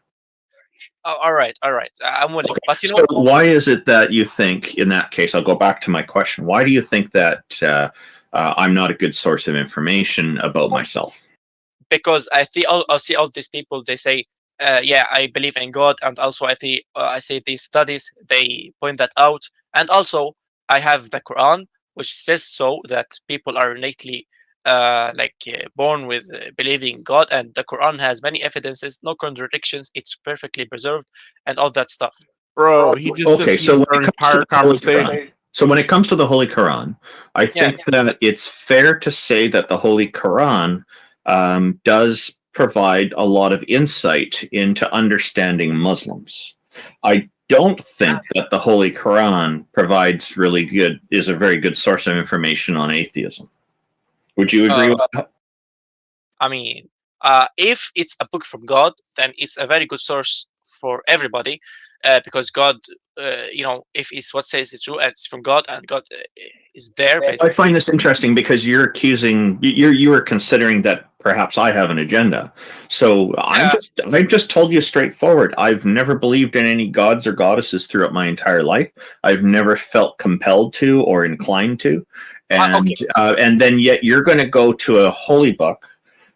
All right. I'm willing. Okay. But so why is it that you think, in that case, I'll go back to my question. Why do you think that I'm not a good source of information about myself? Because I see all these people. They say, I believe in God, and also I see these studies. They point that out, and also I have the Quran, which says so that people are innately born with believing in God, and the Quran has many evidences, no contradictions. It's perfectly preserved, and all that stuff. Bro, he just so when it comes to the Holy Quran, I think that it's fair to say that the Holy Quran does provide a lot of insight into understanding Muslims. I don't think that the Holy Quran is a very good source of information on atheism. Would you agree with that? I mean, if it's a book from God, then it's a very good source for everybody, because God, if it's what says it's true, and it's from God, and God is there. Basically. I find this interesting because you're accusing, you are considering that perhaps I have an agenda. So I've just told you straightforward. I've never believed in any gods or goddesses throughout my entire life. I've never felt compelled to or inclined to. And then yet you're going to go to a holy book,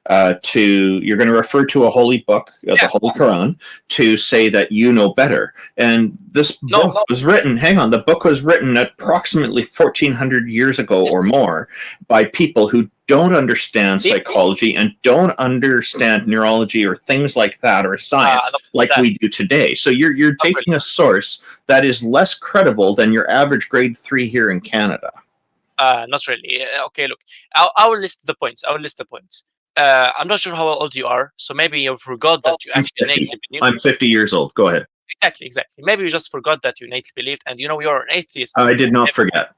you're going to refer to a holy book, the Holy Quran, to say that you know better. And this book was written, the book was written approximately 1400 years ago or more by people who don't understand psychology and don't understand neurology or things like that or science we do today. So you're taking a source that is less credible than your average grade 3 here in Canada. Not really. Okay, look, I will list the points. I'm not sure how old you are, so maybe you forgot that you actually innately believed. I'm 50 years old. Go ahead. Exactly. Maybe you just forgot that you innately believed, and you're an atheist. I did not forget.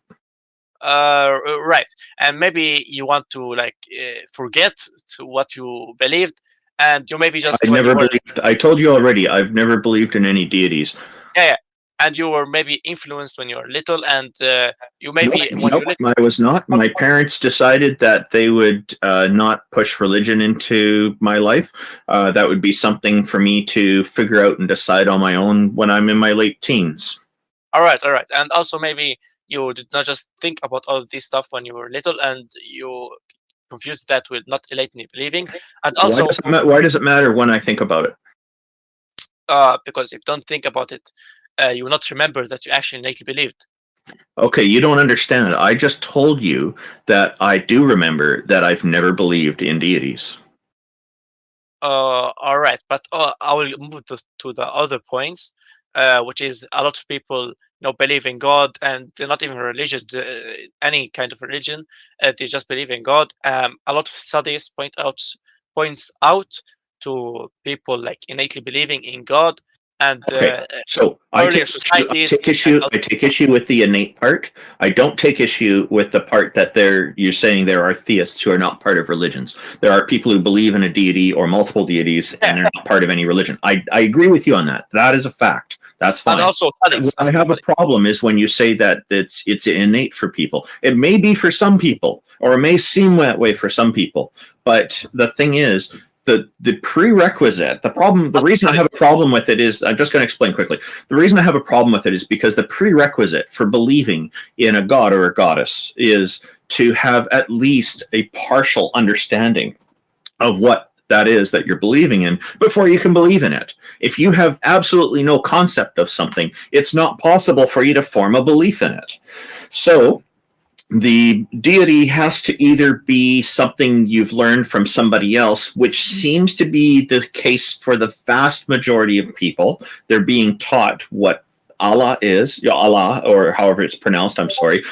Right, and maybe you want to forget what you believed, and you maybe just. I told you already. I've never believed in any deities. Yeah. And you were maybe influenced when you were little, and you maybe I was not. My parents decided that they would not push religion into my life. That would be something for me to figure out and decide on my own when I'm in my late teens. All right. And also maybe you did not just think about all of this stuff when you were little, and you confused that with not innately believing. And also, why does it matter when I think about it? Because if you don't think about it, you will not remember that you actually innately believed. Okay, you don't understand. I just told you that I do remember that I've never believed in deities. All right, but I will move to the other points, which is a lot of people believe in God, and they're not even religious, any kind of religion. They just believe in God. A lot of studies points out to people like innately believing in God, and Okay, so I earlier take societies. I take issue with the innate part. I don't take issue with the part that you're saying there are theists who are not part of religions. There are people who believe in a deity or multiple deities, and they're not part of any religion. I agree with you on that. That is a fact. That's fine. And also studies. What I have a problem is when you say that it's innate for people. It may be for some people, or it may seem that way for some people. But the thing is, the prerequisite, the reason I have a problem with it is, I'm just going to explain quickly. The reason I have a problem with it is because the prerequisite for believing in a god or a goddess is to have at least a partial understanding of what that is that you're believing in before you can believe in it. If you have absolutely no concept of something, it's not possible for you to form a belief in it. So the deity has to either be something you've learned from somebody else, which seems to be the case for the vast majority of people. They're being taught what Allah is, Allah, or however it's pronounced, I'm sorry,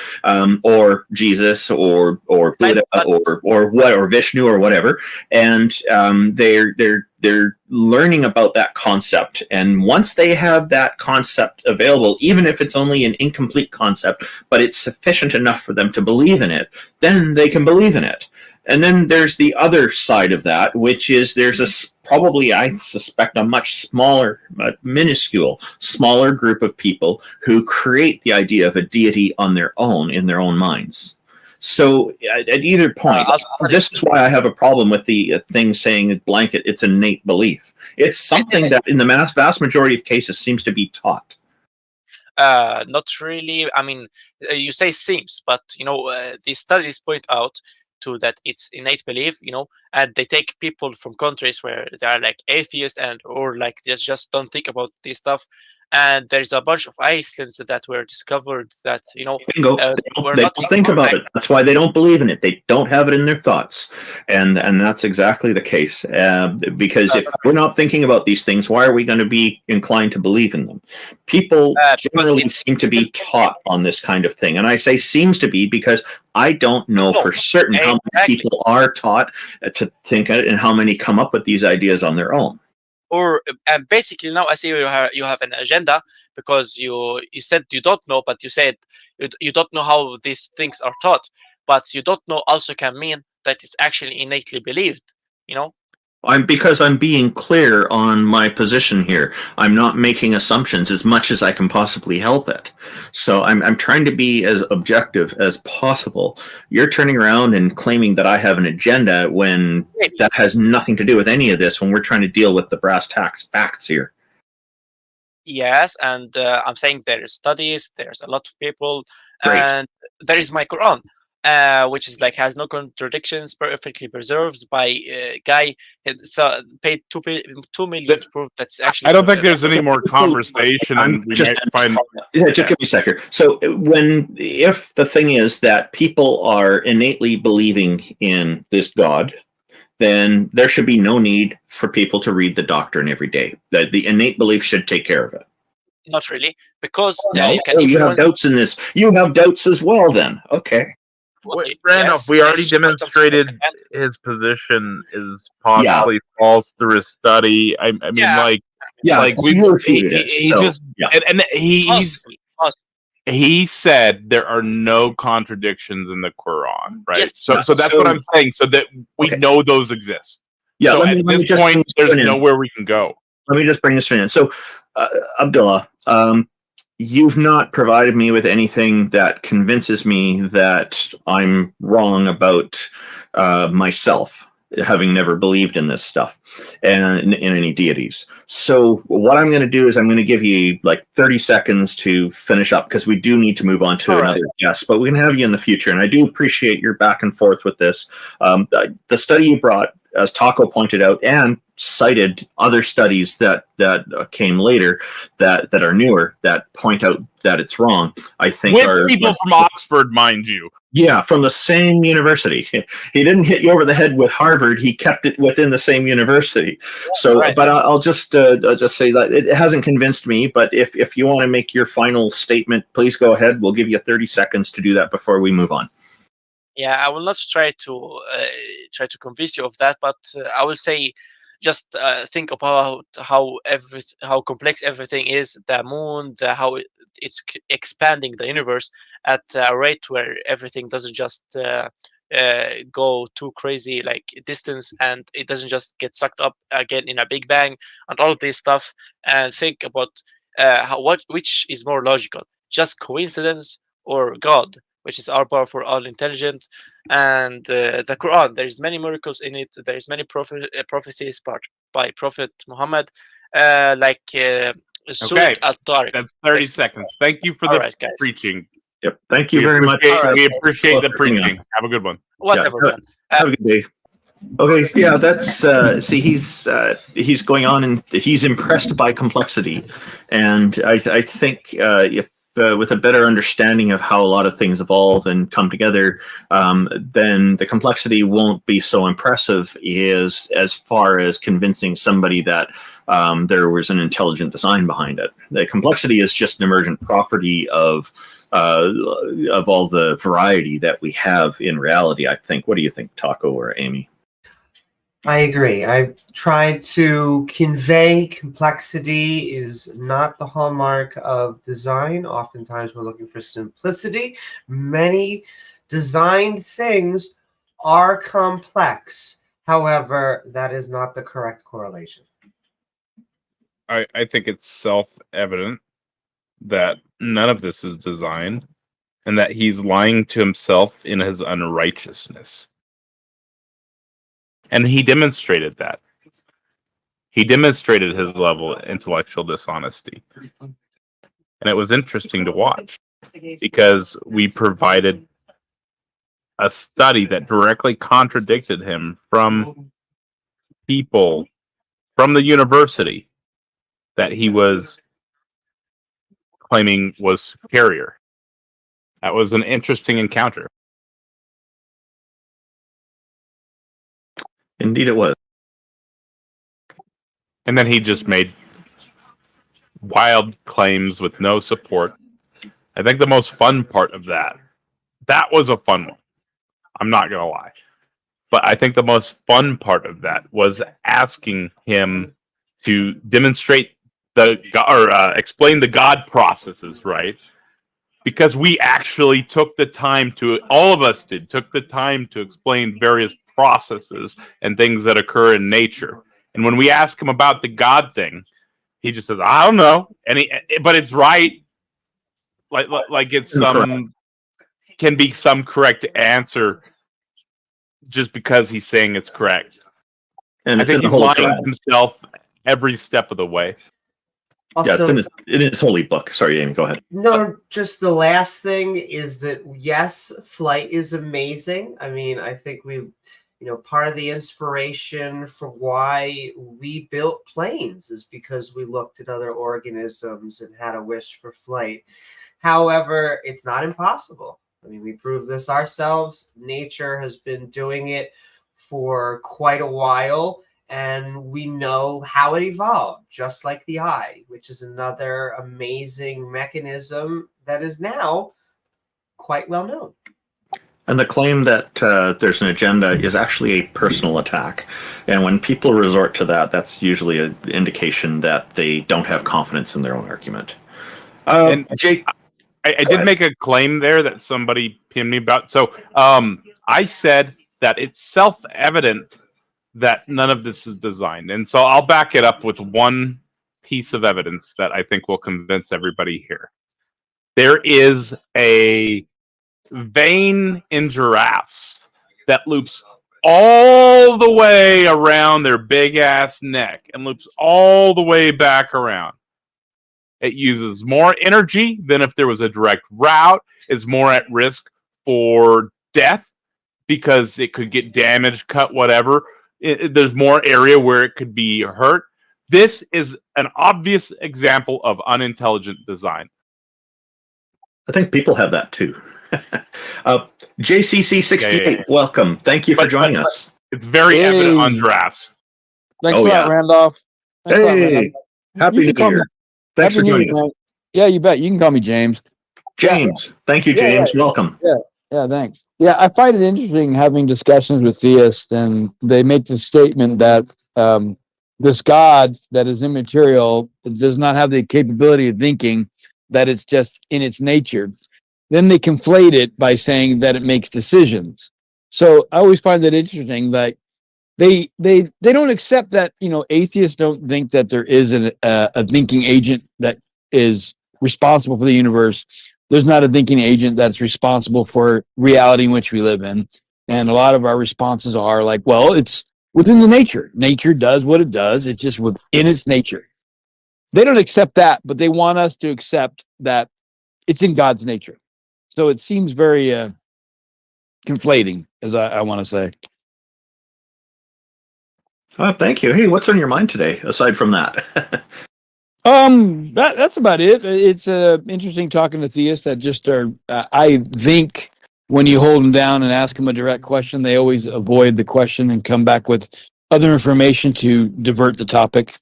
or Jesus, or Buddha, or Vishnu, or whatever, and they're learning about that concept. And once they have that concept available, even if it's only an incomplete concept, but it's sufficient enough for them to believe in it, then they can believe in it. And then there's the other side of that, which is there's probably, I suspect, a much smaller, minuscule, smaller group of people who create the idea of a deity on their own, in their own minds. So at either point, this is why I have a problem with the thing saying blanket, it's innate belief. It's something that in the vast majority of cases seems to be taught. Not really. I mean, you say seems, but these studies point out to that it's innate belief, and they take people from countries where they are like atheists or like they just don't think about this stuff. And there's a bunch of islands that were discovered that Bingo. They don't think about it. That's why they don't believe in it. They don't have it in their thoughts, and that's exactly the case. Because if we're not thinking about these things, why are we going to be inclined to believe in them? People generally seem to be taught on this kind of thing, and I say seems to be because I don't know for certain how many people are taught to think it and how many come up with these ideas on their own. Or basically now I see you have an agenda because you said you don't know, but you said you don't know how these things are taught, but you don't know also can mean that it's actually innately believed, Because I'm being clear on my position here. I'm not making assumptions as much as I can possibly help it. So I'm trying to be as objective as possible. You're turning around and claiming that I have an agenda when that has nothing to do with any of this, when we're trying to deal with the brass tacks facts here. Yes, and I'm saying there's studies, there's a lot of people, Great. And there is my Quran. Which is like has no contradictions, perfectly preserved by a guy paid $2 million to prove that's actually. I don't think there's any more conversation, and we might find. Just give me a second. So, if the thing is that people are innately believing in this God, then there should be no need for people to read the doctrine every day. The innate belief should take care of it. Not really, because you have doubts in this. You have doubts as well. Then, okay. Wait, Randolph, we already demonstrated his position is possibly false through his study. I mean, he said there are no contradictions in the Quran, right? Yes, so that's what I'm saying. So that we know those exist. Yeah. So at this point, there's nowhere we can go. Let me just bring this in. So, Abdullah, you've not provided me with anything that convinces me that I'm wrong about myself, having never believed in this stuff and in any deities. So what I'm going to do is I'm going to give you like 30 seconds to finish up, because we do need to move on to another guest, but we can have you in the future. And I do appreciate your back and forth with this. The study you brought as Taco pointed out, and cited other studies that came later that are newer that point out that it's wrong. I think with people from Oxford, mind you. Yeah, from the same university. He didn't hit you over the head with Harvard. He kept it within the same university. So, right. But I'll just say that it hasn't convinced me. But if you want to make your final statement, please go ahead. We'll give you 30 seconds to do that before we move on. Yeah, I will not try to convince you of that, but I will say, just think about how complex everything is. The moon, how it's expanding the universe at a rate where everything doesn't just go too crazy like distance, and it doesn't just get sucked up again in a big bang, and all of this stuff. And think about which is more logical, just coincidence or God, which is all powerful, all intelligent. And the Quran, there's many miracles in it. There's many prophecies by Prophet Muhammad, like Surat al-Tariq. That's 30 seconds. Thank you for the right, guys. preaching. Yep. Thank you very much. We appreciate the preaching. Have a good one. Whatever, man. Have a good day. Okay, yeah, that's he's going on and he's impressed by complexity, and I think if with a better understanding of how a lot of things evolve and come together, then the complexity won't be so impressive as far as convincing somebody that there was an intelligent design behind it. The complexity is just an emergent property of all the variety that we have in reality, I think. What do you think, Taco or Amy? I agree. I tried to convey complexity is not the hallmark of design. Oftentimes we're looking for simplicity. Many designed things are complex. However, that is not the correct correlation. I think it's self-evident that none of this is designed and that he's lying to himself in his unrighteousness. And he demonstrated that. He demonstrated his level of intellectual dishonesty. And it was interesting to watch because we provided a study that directly contradicted him from people from the university that he was claiming was superior. That was an interesting encounter. Indeed it was. And then he just made wild claims with no support. I think the most fun part of that was a fun one. I'm not going to lie. But I think the most fun part of that was asking him to demonstrate explain the God processes, right? Because we actually took the time all of us took the time to explain various processes and things that occur in nature. And when we ask him about the God thing, he just says, "I don't know." But it's right. Like it's can be some correct answer just because he's saying it's correct. And I think he's lying to himself every step of the way. Also, yeah, it's in his holy book. Sorry, Amy, go ahead. No, just the last thing is that, yes, flight is amazing. I mean, I think part of the inspiration for why we built planes is because we looked at other organisms and had a wish for flight. However, it's not impossible. I mean, we proved this ourselves. Nature has been doing it for quite a while. And we know how it evolved, just like the eye, which is another amazing mechanism that is now quite well known. And the claim that there's an agenda is actually a personal attack. And when people resort to that, that's usually an indication that they don't have confidence in their own argument. And Jake, I did make a claim there that somebody pinned me about. So I said that it's self-evident that none of this is designed. And so I'll back it up with one piece of evidence that I think will convince everybody here. There is a vein in giraffes that loops all the way around their big ass neck and loops all the way back around. It uses more energy than if there was a direct route. It's more at risk for death because it could get damaged, cut, whatever. there's more area where it could be hurt. This is an obvious example of unintelligent design. I think people have that too. JCC68, Yeah. welcome. Thank you for joining us. It's very evident on drafts. Thanks Oh, a lot, yeah. Randolph. Thanks a lot, Hey, Randolph. happy You New can call me- Year. Thanks Happy for New joining Year, us. man. Yeah, you bet. You can call me James. James, thank you, Yeah, James. Welcome. Yeah, thanks. Yeah, I find it interesting having discussions with theists, and they make the statement that this God that is immaterial does not have the capability of thinking, that it's just in its nature. Then they conflate it by saying that it makes decisions. So I always find that interesting that they don't accept that, atheists don't think that there is a thinking agent that is responsible for the universe. There's not a thinking agent that's responsible for reality in which we live in. And a lot of our responses are like, well, it's within the nature. Nature does what it does. It's just within its nature. They don't accept that, but they want us to accept that it's in God's nature. So it seems very conflating, as I want to say. Thank you. Hey, what's on your mind today, aside from that? That's about it. It's interesting talking to theists that just are. I think when you hold them down and ask them a direct question, they always avoid the question and come back with other information to divert the topic.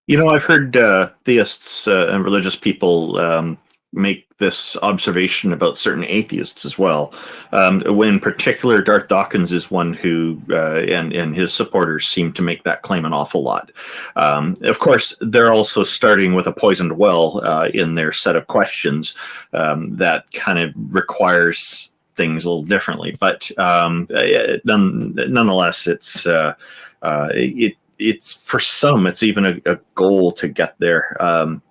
I've heard theists and religious people make this observation about certain atheists as well. In particular, Darth Dawkins is one who, and his supporters seem to make that claim an awful lot. Of course, they're also starting with a poisoned well in their set of questions that kind of requires things a little differently. But nonetheless, it's for some, it's even a goal to get there.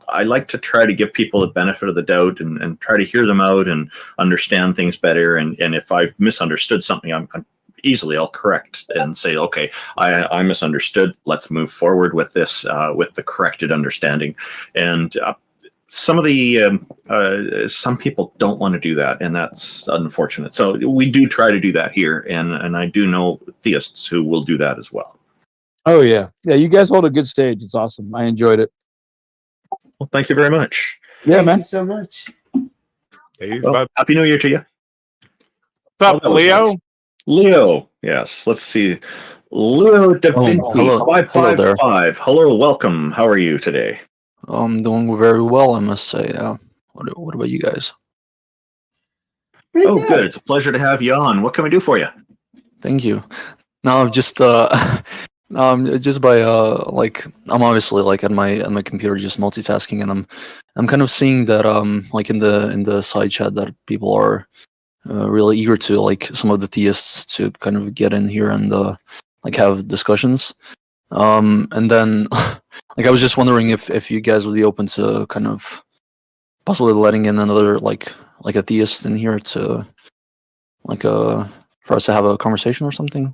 I like to try to give people the benefit of the doubt and try to hear them out and understand things better. And if I've misunderstood something, I'll correct and say, okay, I misunderstood. Let's move forward with this, with the corrected understanding. And some people don't want to do that, and that's unfortunate. So we do try to do that here, and I do know theists who will do that as well. Oh yeah, you guys hold a good stage. It's awesome. I enjoyed it. Well, thank you very much. Yeah, Thank man. you so much. Well, Happy New Year to you. What's up, Leo? Nice. Leo, yes. Let's see. Leo Da Vinci, hello 555. Hello, welcome. How are you today? I'm doing very well, I must say. What about you guys? Pretty good. It's a pleasure to have you on. What can we do for you? Thank you. No, just just by I'm obviously like at my computer just multitasking, and I'm kind of seeing that like in the side chat that people are really eager to, like, some of the theists to kind of get in here and like have discussions. And then like I was just wondering if you guys would be open to kind of possibly letting in another like a theist in here to for us to have a conversation or something.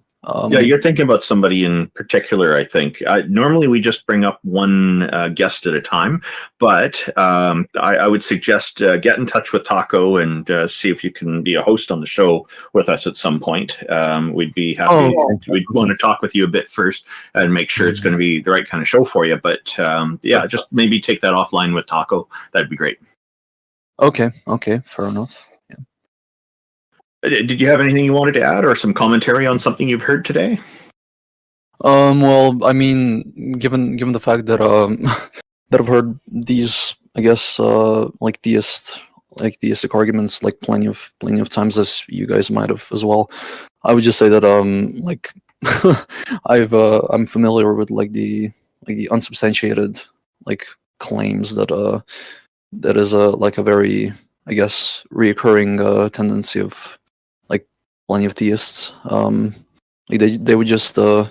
Yeah, you're thinking about somebody in particular, I think. Normally, we just bring up one guest at a time, but I would suggest get in touch with Taco and see if you can be a host on the show with us at some point. We'd be happy. We'd want to talk with you a bit first and make sure it's going to be the right kind of show for you. But yeah, just maybe take that offline with Taco. That'd be great. Okay, fair enough. Did you have anything you wanted to add or some commentary on something you've heard today? Well, I mean, given the fact that that I've heard these, I guess, like theistic arguments like plenty of times, as you guys might have as well, I would just say that like I'm familiar with like the unsubstantiated like claims that that is like a very, I guess, reoccurring tendency of plenty of theists. Like they would just what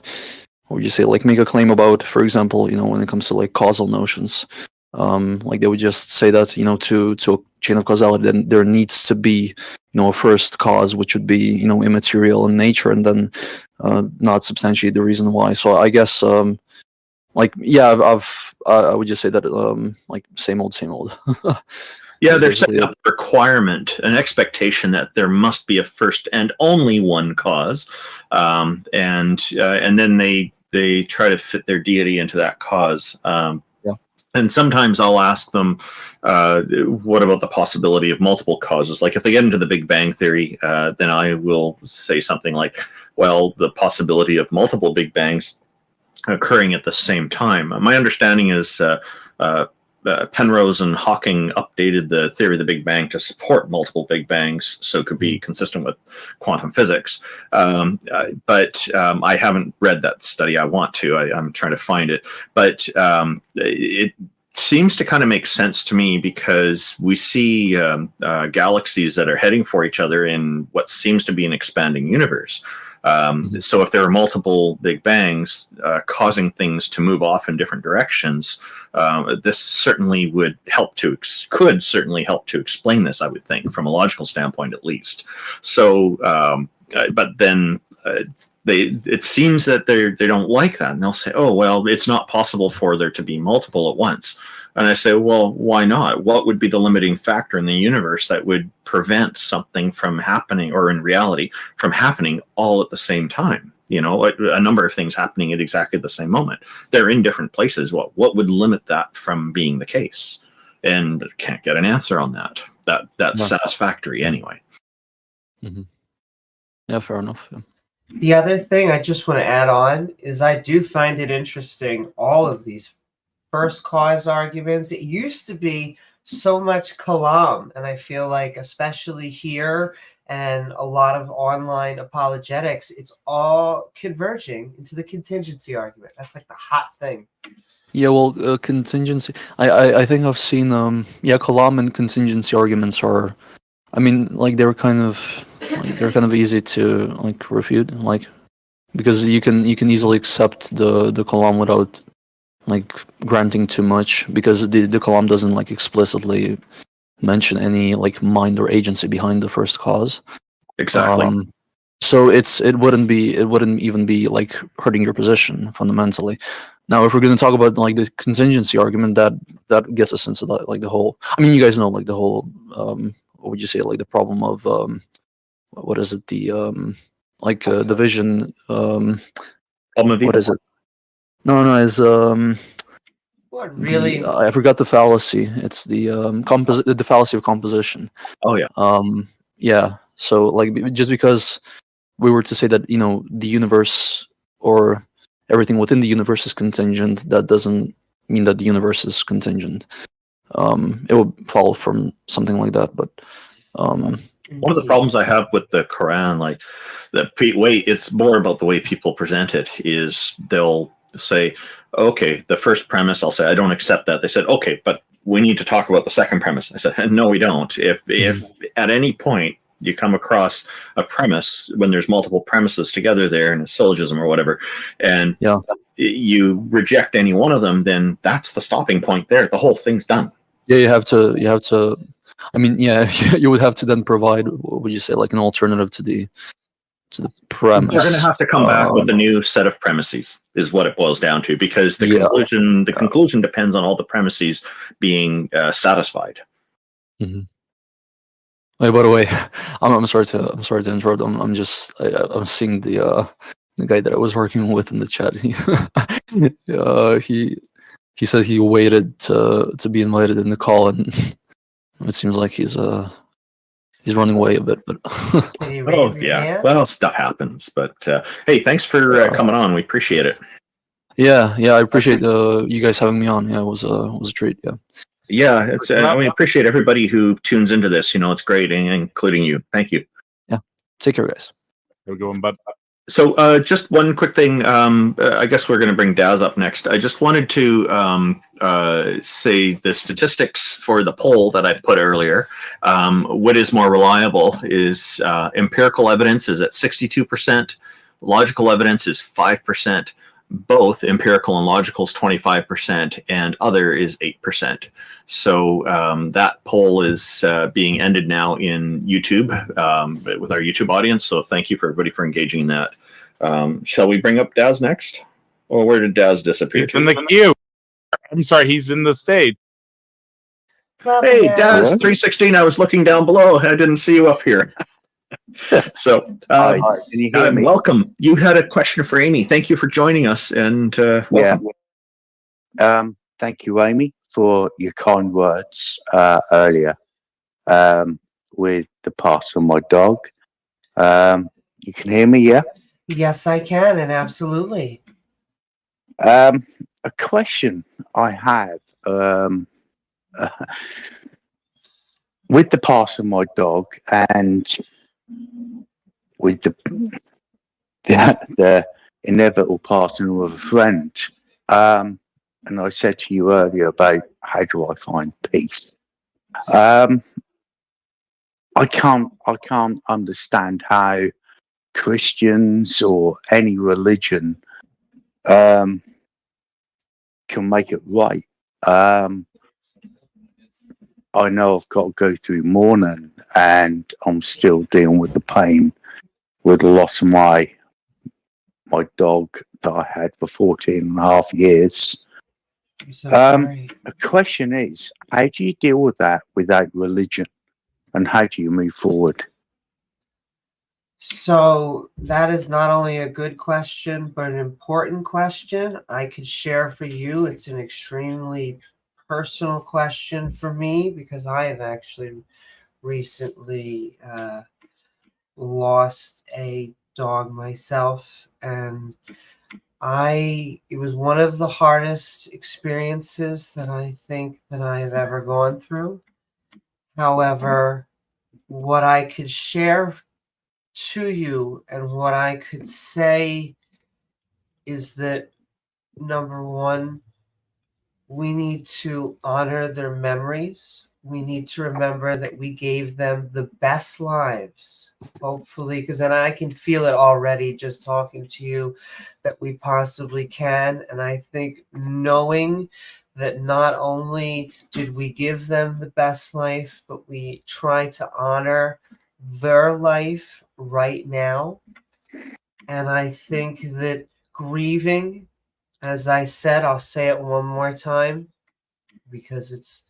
would you say, like make a claim about, for example, when it comes to like causal notions, like they would just say that to a chain of causality, then there needs to be a first cause, which would be immaterial in nature, and then not substantiate the reason why. So I guess like yeah, I would just say that like same old. Yeah, they're setting up a requirement, an expectation that there must be a first and only one cause, and then they try to fit their deity into that cause. And sometimes I'll ask them, what about the possibility of multiple causes? Like if they get into the Big Bang Theory, then I will say something like, well, the possibility of multiple Big Bangs occurring at the same time. My understanding is Penrose and Hawking updated the theory of the Big Bang to support multiple Big Bangs, so it could be consistent with quantum physics. But I haven't read that study. I want to. I'm trying to find it. But it seems to kind of make sense to me because we see galaxies that are heading for each other in what seems to be an expanding universe. So if there are multiple Big Bangs causing things to move off in different directions, this certainly could certainly help to explain this, I would think, from a logical standpoint at least. So, but then it seems that they don't like that, and they'll say, oh, well, it's not possible for there to be multiple at once. And I say, well, why not? What would be the limiting factor in the universe that would prevent something from happening, or in reality, from happening all at the same time? You know, a number of things happening at exactly the same moment. They're in different places. What would limit that from being the case? And can't get an answer on that. That's satisfactory anyway. Mm-hmm. Yeah, fair enough. Yeah. The other thing I just want to add on is I do find it interesting, all of these first cause arguments. It used to be so much kalam, and I feel like especially here and a lot of online apologetics, it's all converging into the contingency argument. That's like the hot thing. Yeah, well, contingency. I think I've seen kalam and contingency arguments are, I mean, like they're kind of easy to like refute, like because you can easily accept the kalam without like granting too much, because the kalam doesn't like explicitly mention any like mind or agency behind the first cause. Exactly. So it wouldn't even be like hurting your position fundamentally. Now, if we're going to talk about like the contingency argument, that gets us into the whole. I mean, you guys know like the whole. What would you say? Like the problem of what is it? The division. What is it? No, it's What really? I forgot the fallacy. It's the the fallacy of composition. Oh yeah. Yeah. So like just because we were to say that the universe or everything within the universe is contingent, that doesn't mean that the universe is contingent. It would follow from something like that, but one of the problems I have with the Quran, like the way it's more about the way people present it, is they'll say, okay, the first premise, I'll say, I don't accept that. They said, okay, but we need to talk about the second premise. I said, no, we don't. If at any point you come across a premise when there's multiple premises together there in a syllogism or whatever, and you reject any one of them, then that's the stopping point there. The whole thing's done. Yeah, you have to. I mean, yeah, you would have to then provide, what would you say, like an alternative to the premise. You're going to have to come back with a new set of premises, is what it boils down to, because the conclusion depends on all the premises being satisfied. Mm-hmm. Hey, by the way, I'm sorry to interrupt. I'm seeing the guy that I was working with in the chat. He said he waited to be invited in the call, and it seems like he's running away a bit. But oh yeah, well, stuff happens. But hey, thanks for coming on. We appreciate it. Yeah, I appreciate you guys having me on. Yeah, it was a treat. Yeah. Yeah, it's we appreciate everybody who tunes into this. It's great, including you. Thank you. Yeah, take care, guys. We're going, bud. So, just one quick thing. I guess we're going to bring Daz up next. I just wanted to say the statistics for the poll that I put earlier. What is more reliable is empirical evidence is at 62%. Logical evidence is 5%. Both empirical and logical is 25%, and other is 8%. So that poll is being ended now in YouTube with our YouTube audience. So thank you for everybody for engaging in that. Shall we bring up Daz next? Or where did Daz disappear? He's in the queue. I'm sorry, he's in the stage. Welcome Hey, back. Daz316, I was looking down below. I didn't see you up here. So, Hi, can you hear me? welcome. You had a question for Amy. Thank you for joining us, and welcome. Thank you, Amy, for your kind words earlier with the pass on my dog. You can hear me, yeah? Yes, I can, and absolutely. A question I have with the pass on my dog and with the inevitable passing of a friend. And I said to you earlier about how do I find peace. I can't understand how Christians or any religion can make it right. I know I've got to go through mourning, and I'm still dealing with the pain with the loss of my dog that I had for 14 and a half years. I'm so sorry. The question is, how do you deal with that without religion, and how do you move forward? So that is not only a good question, but an important question. I could share for you. It's an extremely personal question for me because I have actually recently lost a dog myself, and it was one of the hardest experiences that I think that I have ever gone through. However, what I could share to you and what I could say is that, number one, we need to honor their memories. We need to remember that we gave them the best lives, hopefully, because then I can feel it already just talking to you that we possibly can. And I think knowing that not only did we give them the best life, but we try to honor their life right now. And I think that grieving, as I said, I'll say it one more time because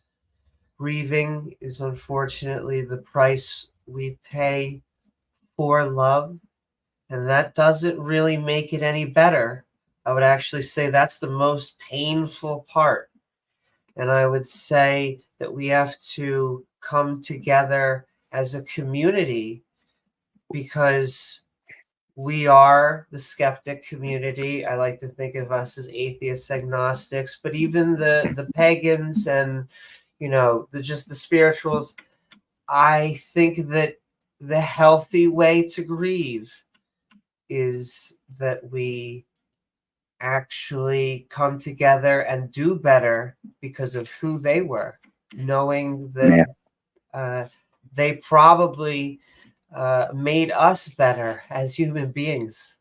grieving is unfortunately the price we pay for love. And that doesn't really make it any better. I would actually say that's the most painful part. And I would say that we have to come together as a community because we are the skeptic community. I like to think of us as atheists, agnostics, but even the pagans and, just the spirituals, I think that the healthy way to grieve is that we actually come together and do better because of who they were, knowing that they probably made us better as human beings.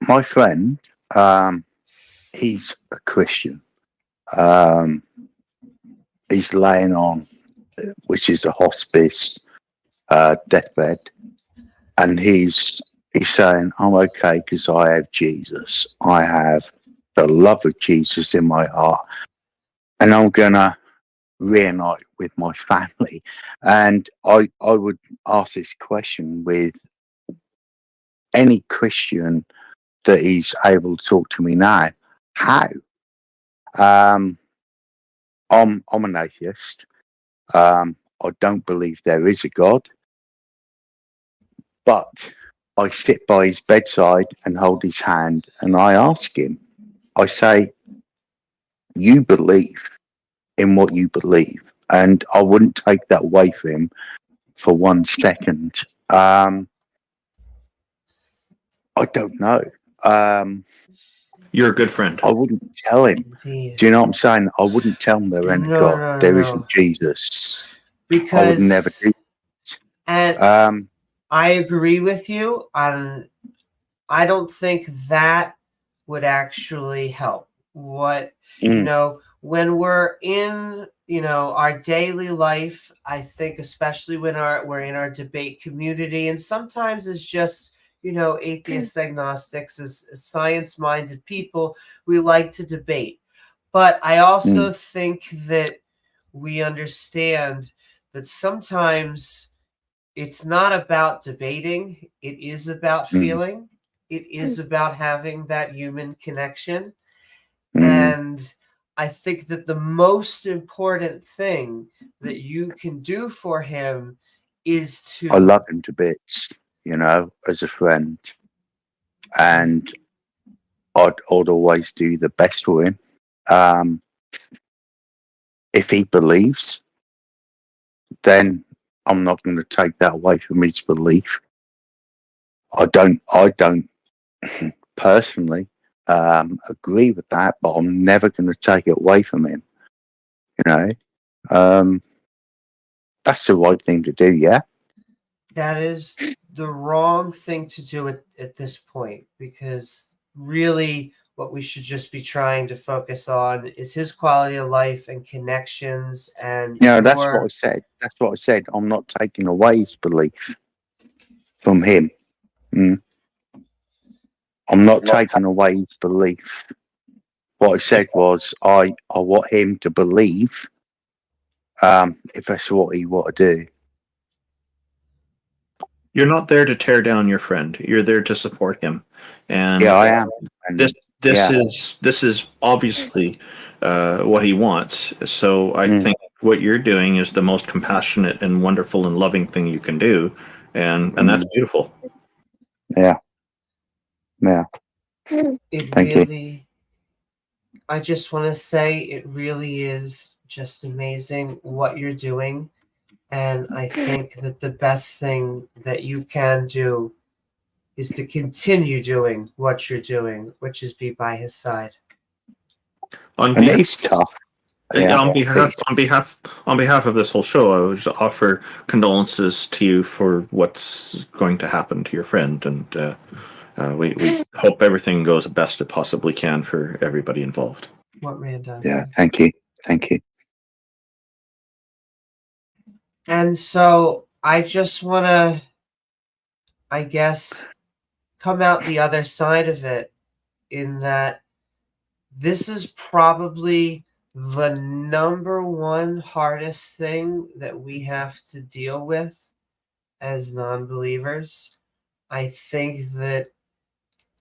My friend, he's a Christian. He's laying on, which is a hospice deathbed, and he's saying, "I'm okay because I have Jesus. I have the love of Jesus in my heart, and I'm gonna reunite with my family." And I would ask this question with any Christian that is able to talk to me now. How? I'm an atheist. I don't believe there is a God, but I sit by his bedside and hold his hand and I ask him, I say, you believe in what you believe, and I wouldn't take that away from him for 1 second. I don't know. You're a good friend. I wouldn't tell him. Indeed. Do you know what I'm saying? I wouldn't tell him there ain't a God. There isn't Jesus. I would never do it. And I agree with you. I don't think that would actually help. When we're in, our daily life, I think especially when we're in our debate community, and sometimes it's just, atheists, agnostics, as science-minded people, we like to debate. But I also think that we understand that sometimes it's not about debating, it is about feeling, it is about having that human connection. And I think that the most important thing that you can do for him is to... I love him to bits, you know, as a friend. And I'd always do the best for him. If he believes, then I'm not going to take that away from his belief. I don't personally agree with that, but I'm never going to take it away from him. You know, that's the right thing to do. Yeah. That is the wrong thing to do at this point, because really what we should just be trying to focus on is his quality of life and connections. And that's what I said. That's what I said. I'm not taking away his belief from him. I'm not taking away his belief. What I said was I want him to believe if that's what he want to do. You're not there to tear down your friend. You're there to support him. And yeah, I am. And this is obviously what he wants. So I think what you're doing is the most compassionate and wonderful and loving thing you can do, and that's beautiful. Yeah. Thank you. I just want to say it really is just amazing what you're doing. And I think that the best thing that you can do is to continue doing what you're doing, which is be by his side. It's tough. Yeah. On behalf of this whole show, I would just offer condolences to you for what's going to happen to your friend, and we hope everything goes the best it possibly can for everybody involved. What Rand does. Yeah, thank you. And so I just want to, I guess, come out the other side of it, in that this is probably the number one hardest thing that we have to deal with as non-believers. I think that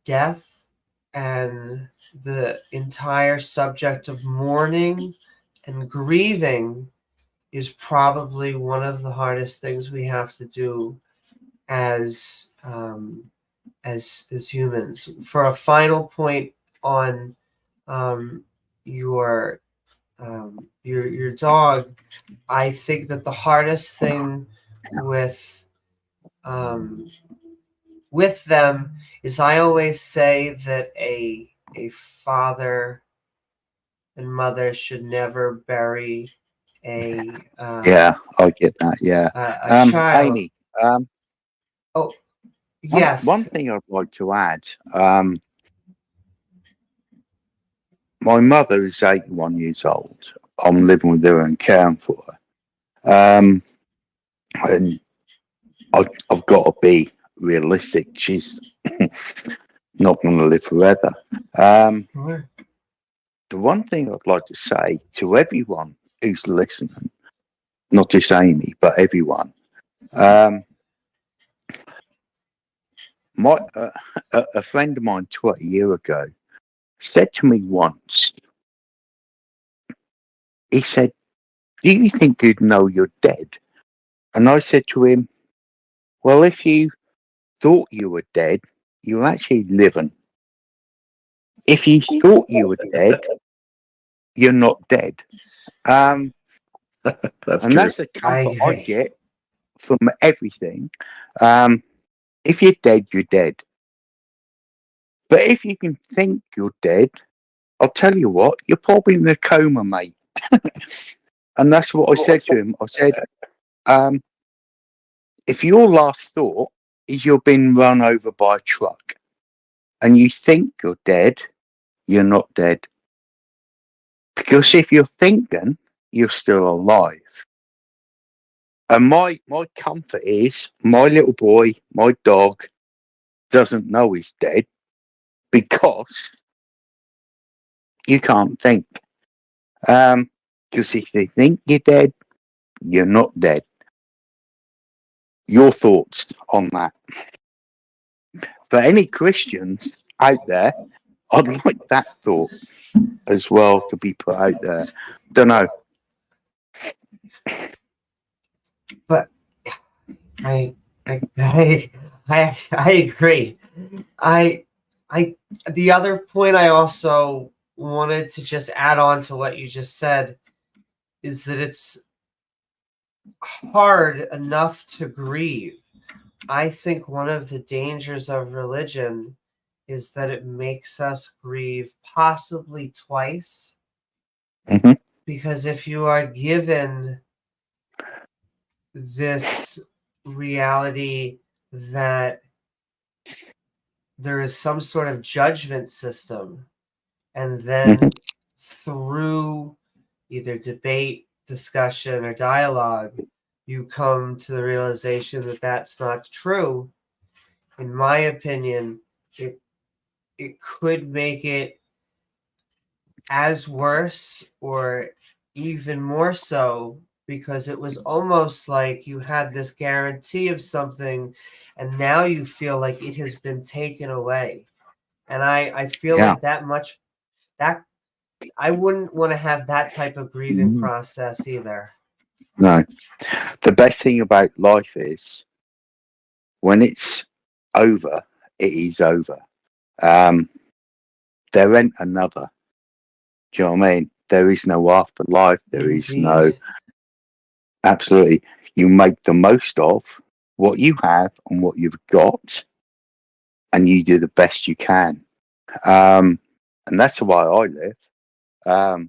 death and the entire subject of mourning and grieving is probably one of the hardest things we have to do as humans. For a final point on your dog, I think that the hardest thing with them is, I always say that a father and mother should never bury a yeah, I get that. Yeah, a child. Amy. Yes. One thing I'd like to add. My mother is 81 years old. I'm living with her and caring for her. And I've got to be realistic. She's not going to live forever. The one thing I'd like to say to everyone who's listening, not just Amy, but everyone, a friend of mine 20 years ago said to me once, he said, "Do you think you'd know you're dead?" And I said to him, "Well, if you thought you were dead, you're actually living. If you thought you were dead, you're not dead." That's the comfort I get from everything. If you're dead, you're dead. But if you can think you're dead, I'll tell you what, you're probably in a coma, mate. And that's what I said to him. I said, if your last thought is you're being run over by a truck and you think you're dead, you're not dead. Because if you're thinking, you're still alive. And my comfort is my little boy, my dog, doesn't know he's dead because you can't think. Because if they think you're dead, you're not dead. Your thoughts on that? For any Christians out there, I'd like that thought as well to be put out there. Don't know. But I agree. The other point I also wanted to just add on to what you just said is that it's hard enough to grieve. I think one of the dangers of religion is that it makes us grieve possibly twice. Mm-hmm. Because if you are given this reality that there is some sort of judgment system, and then through either debate, discussion, or dialogue, you come to the realization that that's not true, in my opinion, it could make it as worse or even more so, because it was almost like you had this guarantee of something and now you feel like it has been taken away. And I feel like that I wouldn't want to have that type of grieving process either. No. The best thing about life is when it's over, it is over. There ain't another. Do you know what I mean? There is no afterlife. There is no. Absolutely. You make the most of what you have and what you've got, and you do the best you can. And that's the way I live.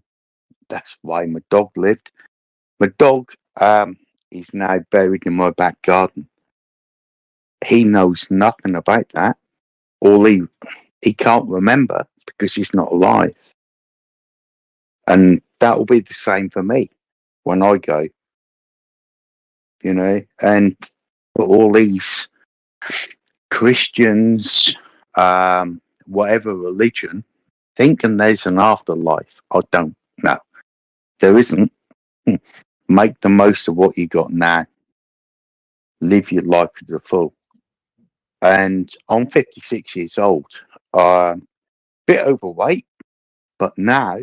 That's why my dog lived. My dog is now buried in my back garden. He knows nothing about that. All he can't remember because he's not alive. And that will be the same for me when I go. You know, and for all these Christians, whatever religion, thinking there's an afterlife, I don't know. There isn't. Make the most of what you got now. Live your life to the full. And I'm 56 years old. Bit overweight, but now,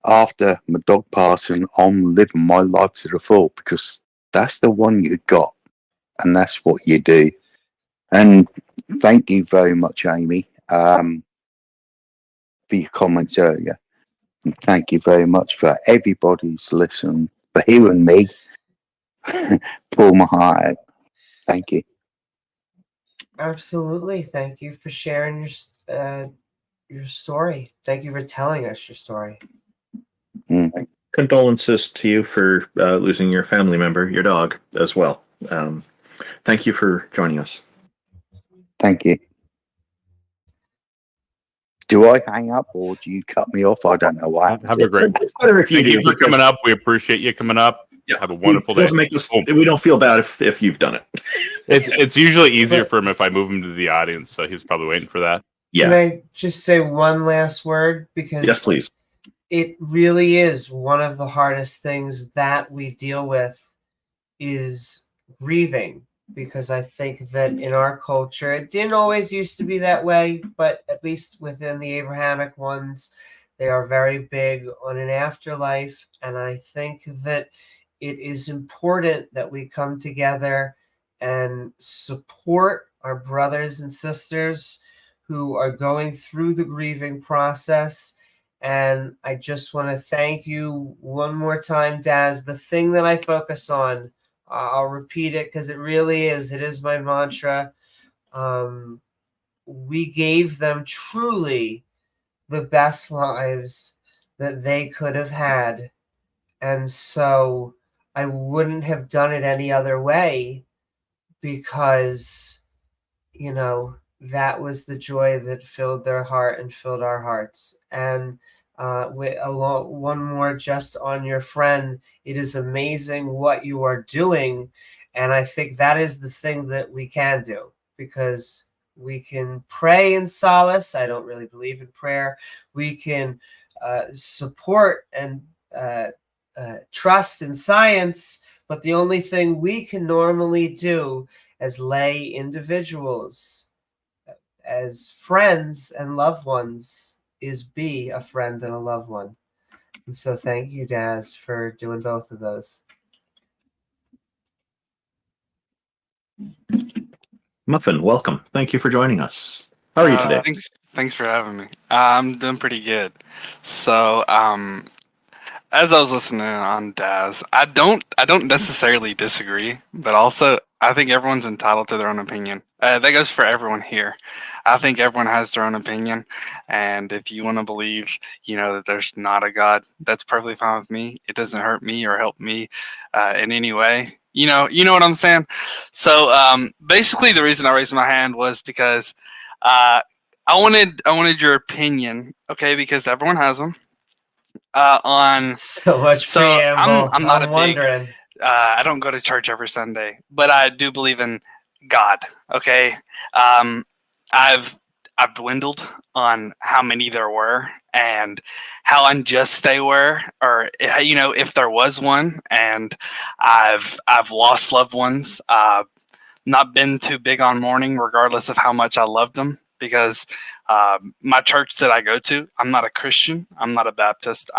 after my dog passing, I'm living my life to the full because that's the one you got, and that's what you do. And thank you very much, Amy, for your comments earlier. And thank you very much for everybody who's listened, for hearing me pull my heart out. Thank you. Absolutely. Thank you for sharing your story. Thank you for telling us your story. Condolences to you for losing your family member, your dog, as well. Thank you for joining us. Thank you. Do I hang up or do you cut me off? I don't know why. Have a great day. Thank you for coming up. We appreciate you coming up. Yeah. Have a wonderful day. We don't feel bad if you've done it. It's usually easier for him if I move him to the audience, so he's probably waiting for that. Can I just say one last word? Because yes, please. It really is one of the hardest things that we deal with is grieving, because I think that in our culture, it didn't always used to be that way, but at least within the Abrahamic ones, they are very big on an afterlife. And I think that it is important that we come together and support our brothers and sisters who are going through the grieving process. And I just want to thank you one more time, Daz. The thing that I focus on, I'll repeat it because it is my mantra. We gave them truly the best lives that they could have had. And so I wouldn't have done it any other way, because, that was the joy that filled their heart and filled our hearts. And one more just on your friend. It is amazing what you are doing. And I think that is the thing that we can do, because we can pray in solace. I don't really believe in prayer. We can support and trust in science, but the only thing we can normally do as lay individuals, as friends and loved ones, is be a friend and a loved one. And so thank you, Daz, for doing both of those. Muffin, welcome. Thank you for joining us. How are you today? Thanks for having me. I'm doing pretty good. So, as I was listening on Daz, I don't necessarily disagree, but also I think everyone's entitled to their own opinion. That goes for everyone here. I think everyone has their own opinion, and if you want to believe, that there's not a God, that's perfectly fine with me. It doesn't hurt me or help me in any way. You know what I'm saying? So basically, the reason I raised my hand was because I wanted your opinion, okay? Because everyone has them. On so much preamble. I'm not wondering. Big, I don't go to church every Sunday, but I do believe in God. Okay, I've dwindled on how many there were and how unjust they were, or if there was one, and I've lost loved ones. Not been too big on mourning, regardless of how much I loved them, because my church that I go to, I'm not a Christian, I'm not a Baptist.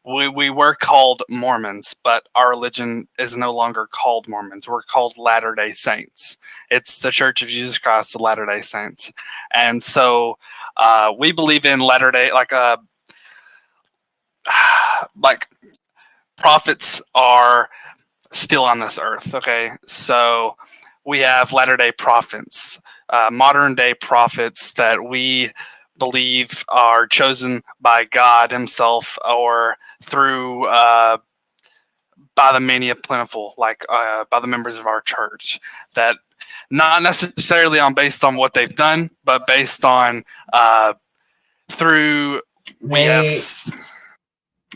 We were called Mormons, but our religion is no longer called Mormons. We're called Latter-day Saints. It's the Church of Jesus Christ of Latter-day Saints, and so we believe in Latter-day, like prophets are still on this earth. Okay, so we have Latter-day prophets, modern day prophets that we believe are chosen by God himself or through by the many plentiful, by the members of our church, that not necessarily based on what they've done, but based on through May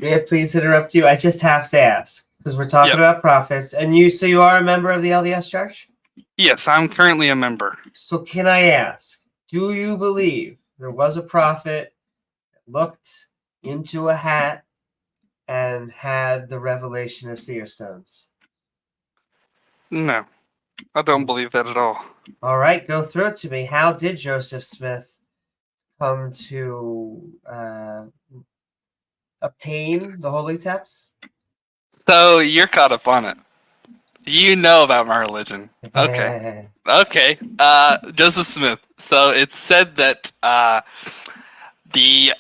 I please interrupt you? I just have to ask, because we're talking about prophets, and so you are a member of the LDS Church? Yes, I'm currently a member. So can I ask, do you believe there was a prophet that looked into a hat and had the revelation of seer stones? No, I don't believe that at all. All right, go through it to me. How did Joseph Smith come to obtain the holy texts? So you're caught up on it. You know about my religion. Okay. Okay. Joseph Smith. So it's said that the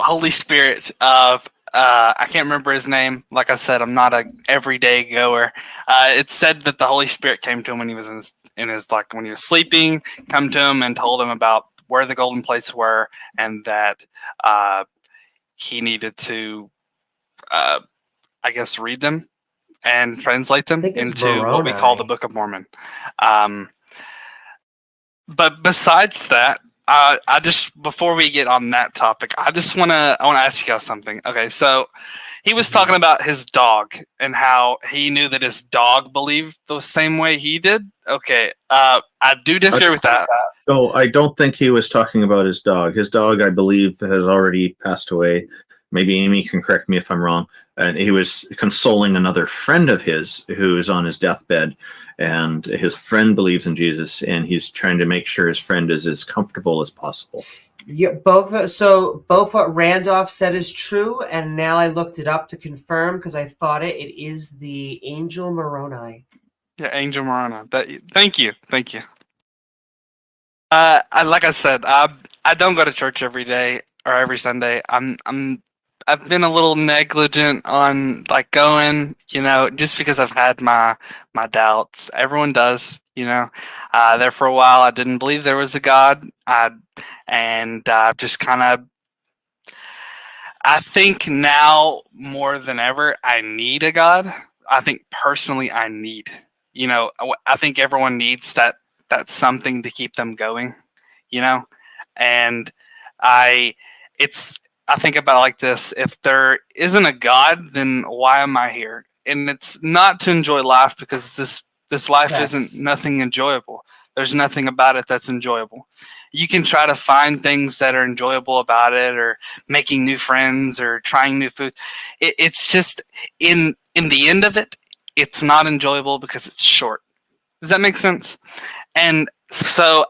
Holy Spirit of I can't remember his name. Like I said, I'm not a everyday goer. It's said that the Holy Spirit came to him when he was in his when he was sleeping, come to him and told him about where the golden plates were, and that he needed to I guess read them and translate them into what we call the Book of Mormon. But besides that, I just, before we get on that topic, I want to ask you guys something. Okay, so he was talking about his dog and how he knew that his dog believed the same way he did. Okay, I do disagree with that. No, I don't think he was talking about his dog. His dog, I believe, has already passed away. Maybe Amy can correct me if I'm wrong. And he was consoling another friend of his who is on his deathbed, and his friend believes in Jesus, and he's trying to make sure his friend is as comfortable as possible. Yeah, both what Randolph said is true, and now I looked it up to confirm because I thought it is the Angel Moroni. Yeah, Angel Moroni. Thank you. Like I said, I don't go to church every day or every Sunday. I've been a little negligent on going, just because I've had my doubts. Everyone does, there for a while. I didn't believe there was a God. Just kind of, I think now more than ever, I need a God. I think personally I need, I think everyone needs that something to keep them going, and I think about it like this: if there isn't a God, then why am I here? And it's not to enjoy life, because this life isn't nothing enjoyable. There's nothing about it that's enjoyable. You can try to find things that are enjoyable about it, or making new friends, or trying new food. It's just in the end of it, it's not enjoyable because it's short. Does that make sense? And so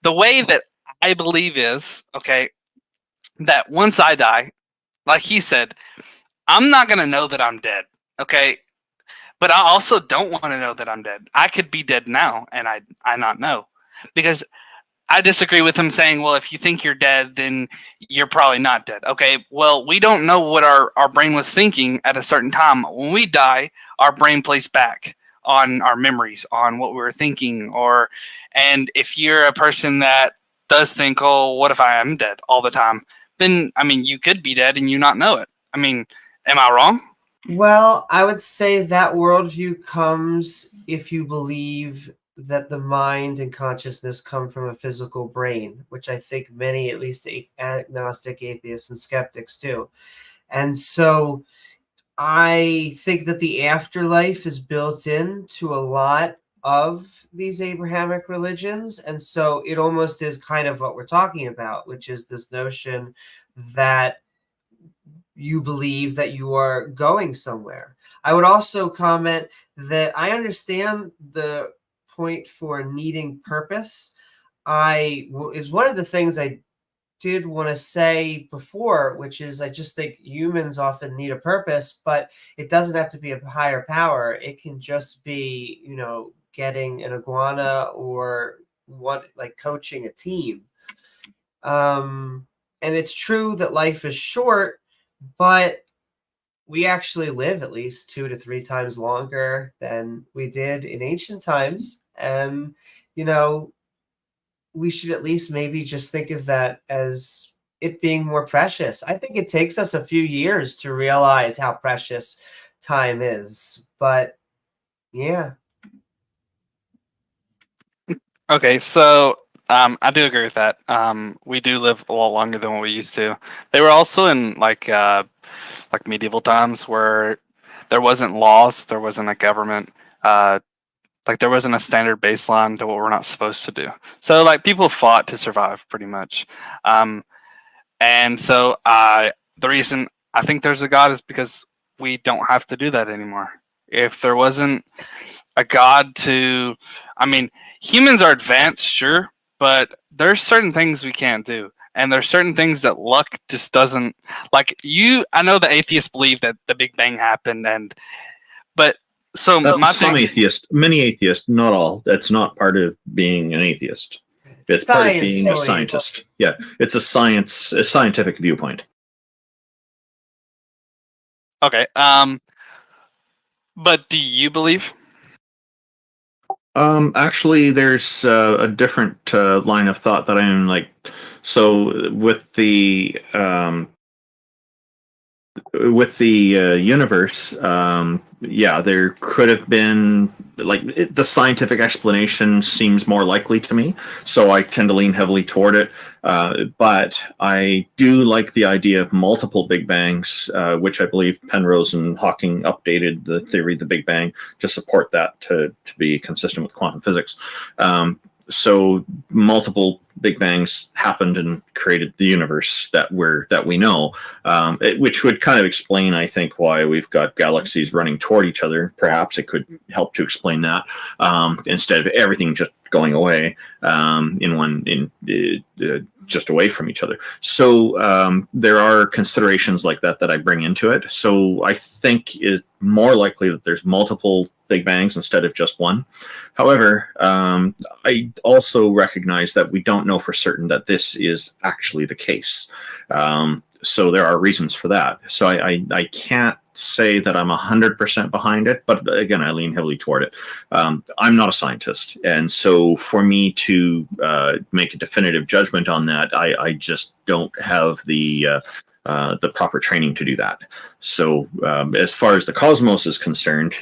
the way that I believe is, okay, that once I die, like he said, I'm not going to know that I'm dead, okay? But I also don't want to know that I'm dead. I could be dead now and I not know. Because I disagree with him saying, well, if you think you're dead, then you're probably not dead. Okay, well, we don't know what our brain was thinking at a certain time. When we die, our brain plays back on our memories, on what we were thinking. And if you're a person that does think, oh, what if I am dead all the time? Then, I mean, you could be dead and you not know it. I mean, am I wrong? Well, I would say that worldview comes if you believe that the mind and consciousness come from a physical brain, which I think many, at least agnostic, atheists, and skeptics do. And so I think that the afterlife is built into a lot of these Abrahamic religions. And so it almost is kind of what we're talking about, which is this notion that you believe that you are going somewhere. I would also comment that I understand the point for needing purpose. Is one of the things I did want to say before, which is I just think humans often need a purpose, but it doesn't have to be a higher power. It can just be, getting an iguana or coaching a team. And it's true that life is short, but we actually live at least 2 to 3 times longer than we did in ancient times. And, we should at least maybe just think of that as it being more precious. I think it takes us a few years to realize how precious time is. But, yeah. Okay, so I do agree with that. We do live a lot longer than what we used to. They were also in like medieval times where there wasn't laws, there wasn't a government, there wasn't a standard baseline to what we're not supposed to do. So people fought to survive pretty much. And so the reason I think there's a God is because we don't have to do that anymore. If there wasn't a God humans are advanced, sure, but there's certain things we can't do. And there's certain things that luck just doesn't I know the atheists believe that the Big Bang happened many atheists, not all. That's not part of being an atheist. It's part of being a scientist. Yeah, it's a scientific viewpoint. Okay. But do you believe? Actually, there's a different line of thought that I'm so with the universe, there could have been the scientific explanation seems more likely to me, so I tend to lean heavily toward it. But I do like the idea of multiple Big Bangs, which I believe Penrose and Hawking updated the theory of the Big Bang to support that to be consistent with quantum physics. So multiple Big Bangs happened and created the universe that we know, which would kind of explain, I think, why we've got galaxies running toward each other. Perhaps it could help to explain that instead of everything just going away just away from each other. So there are considerations like that I bring into it. So I think it's more likely that there's multiple Big Bangs instead of just one. However, I also recognize that we don't know for certain that this is actually the case. So there are reasons for that. So I can't say that I'm 100% behind it, but again, I lean heavily toward it. I'm not a scientist, and so for me to make a definitive judgment on that, I just don't have the proper training to do that. So as far as the cosmos is concerned,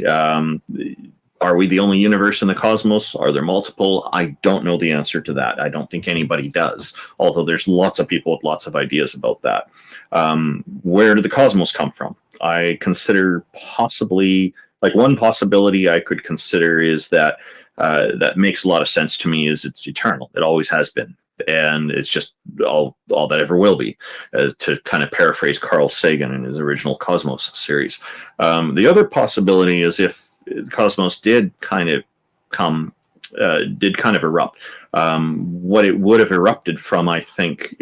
are we the only universe in the cosmos? Are there multiple? I don't know the answer to that. I don't think anybody does, although there's lots of people with lots of ideas about that. Where did the cosmos come from? I consider possibly, one possibility I could consider is that that makes a lot of sense to me is it's eternal. It always has been. And it's just all that ever will be, to kind of paraphrase Carl Sagan in his original Cosmos series. The other possibility is if Cosmos did kind of erupt. What it would have erupted from, I think,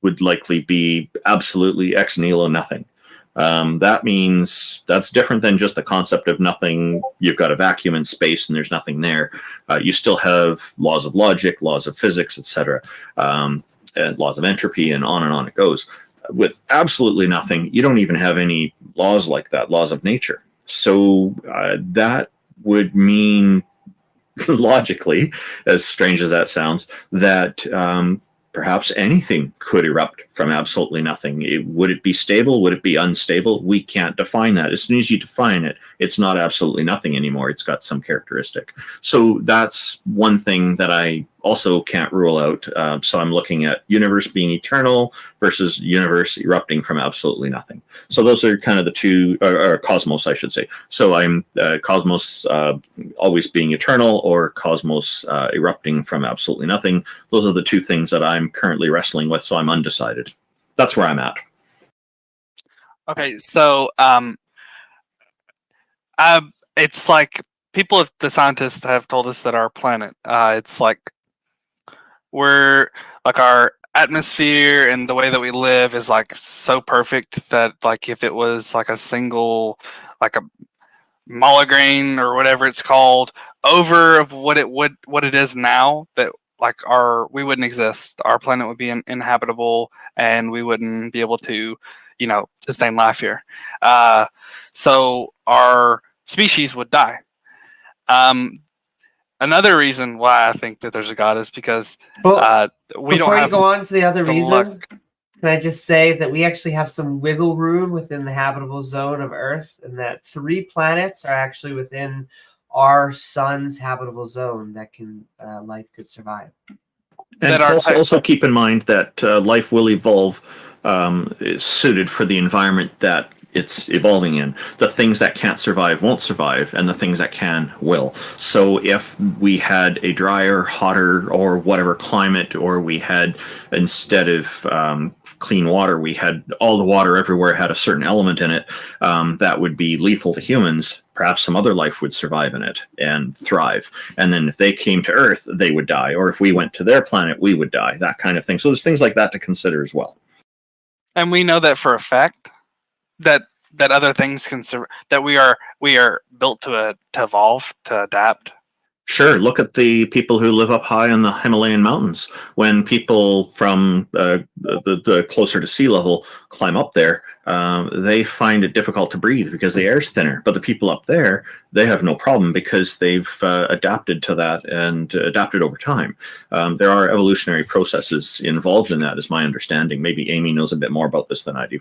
would likely be absolutely ex nihilo nothing. That means that's different than just the concept of nothing. You've got a vacuum in space and there's nothing there. You still have laws of logic, laws of physics, etc., and laws of entropy, and on it goes. With absolutely nothing, you don't even have any laws like that, laws of nature. So that would mean, logically, as strange as that sounds, that perhaps anything could erupt from absolutely nothing. Would it be stable? Would it be unstable? We can't define that. As soon as you define it, it's not absolutely nothing anymore. It's got some characteristic. So that's one thing that I also can't rule out. So I'm looking at universe being eternal versus universe erupting from absolutely nothing. So those are kind of the two, or cosmos, I should say. So I'm cosmos always being eternal, or cosmos erupting from absolutely nothing. Those are the two things that I'm currently wrestling with, so I'm undecided. That's where I'm at. Okay, so it's like the scientists have told us that our planet, it's like we're like our atmosphere and the way that we live is like so perfect that like if it was like a single, like a molegrain or whatever it's called over of what it is now, that like we wouldn't exist. Our planet would be inhabitable and we wouldn't be able to, sustain life here. So our species would die. Another reason why I think that there's a God is because we don't have. Before you go on to the other reason, luck. can I just say that we actually have some wiggle room within the habitable zone of Earth, and that 3 planets are actually within our sun's habitable zone that life could survive. And also keep in mind that life will evolve suited for the environment that it's evolving in. The things that can't survive won't survive, and the things that can will. So if we had a drier, hotter, or whatever climate, or we had, instead of clean water, we had all the water everywhere had a certain element in it that would be lethal to humans, perhaps some other life would survive in it and thrive. And then if they came to Earth, they would die. Or if we went to their planet, we would die, that kind of thing. So there's things like that to consider as well. And we know that for a fact that other things can that we are built to evolve, to adapt. Sure. Look at the people who live up high in the Himalayan mountains. When people from the closer to sea level climb up there, they find it difficult to breathe because the air's thinner. But the people up there, they have no problem because they've adapted to that and adapted over time. There are evolutionary processes involved in that, is my understanding. Maybe Amy knows a bit more about this than I do.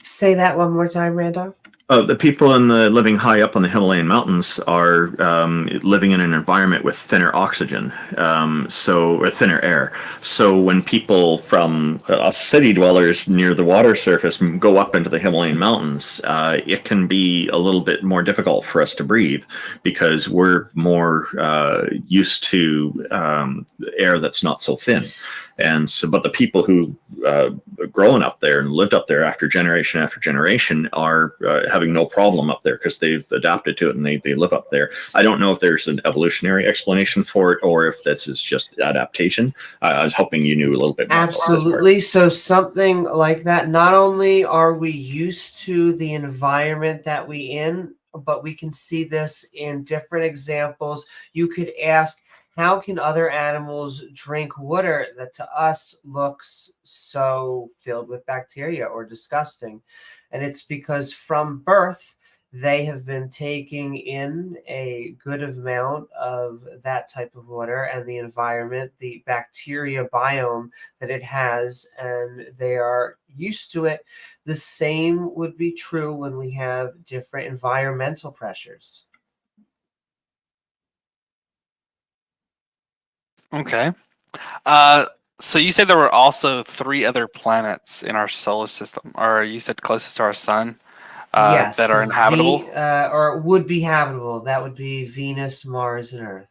Say that one more time, Randolph. The people living high up on the Himalayan mountains are living in an environment with thinner oxygen, or thinner air. So when people from city dwellers near the water surface go up into the Himalayan mountains, it can be a little bit more difficult for us to breathe because we're more used to air that's not so thin. And so, but the people who grown up there and lived up there after generation are having no problem up there because they've adapted to it and they live up there. I don't know if there's an evolutionary explanation for it or if this is just adaptation. I was hoping you knew a little bit more. Absolutely. So something like that. Not only are we used to the environment that we in, but we can see this in different examples. You could ask, how can other animals drink water that to us looks so filled with bacteria or disgusting? And it's because from birth, they have been taking in a good amount of that type of water and the environment, the bacteria biome that it has, and they are used to it. The same would be true when we have different environmental pressures. Okay. So you said there were also 3 other planets in our solar system, or you said closest to our sun. Yes, that are inhabitable? or would be habitable. That would be Venus, Mars, and Earth.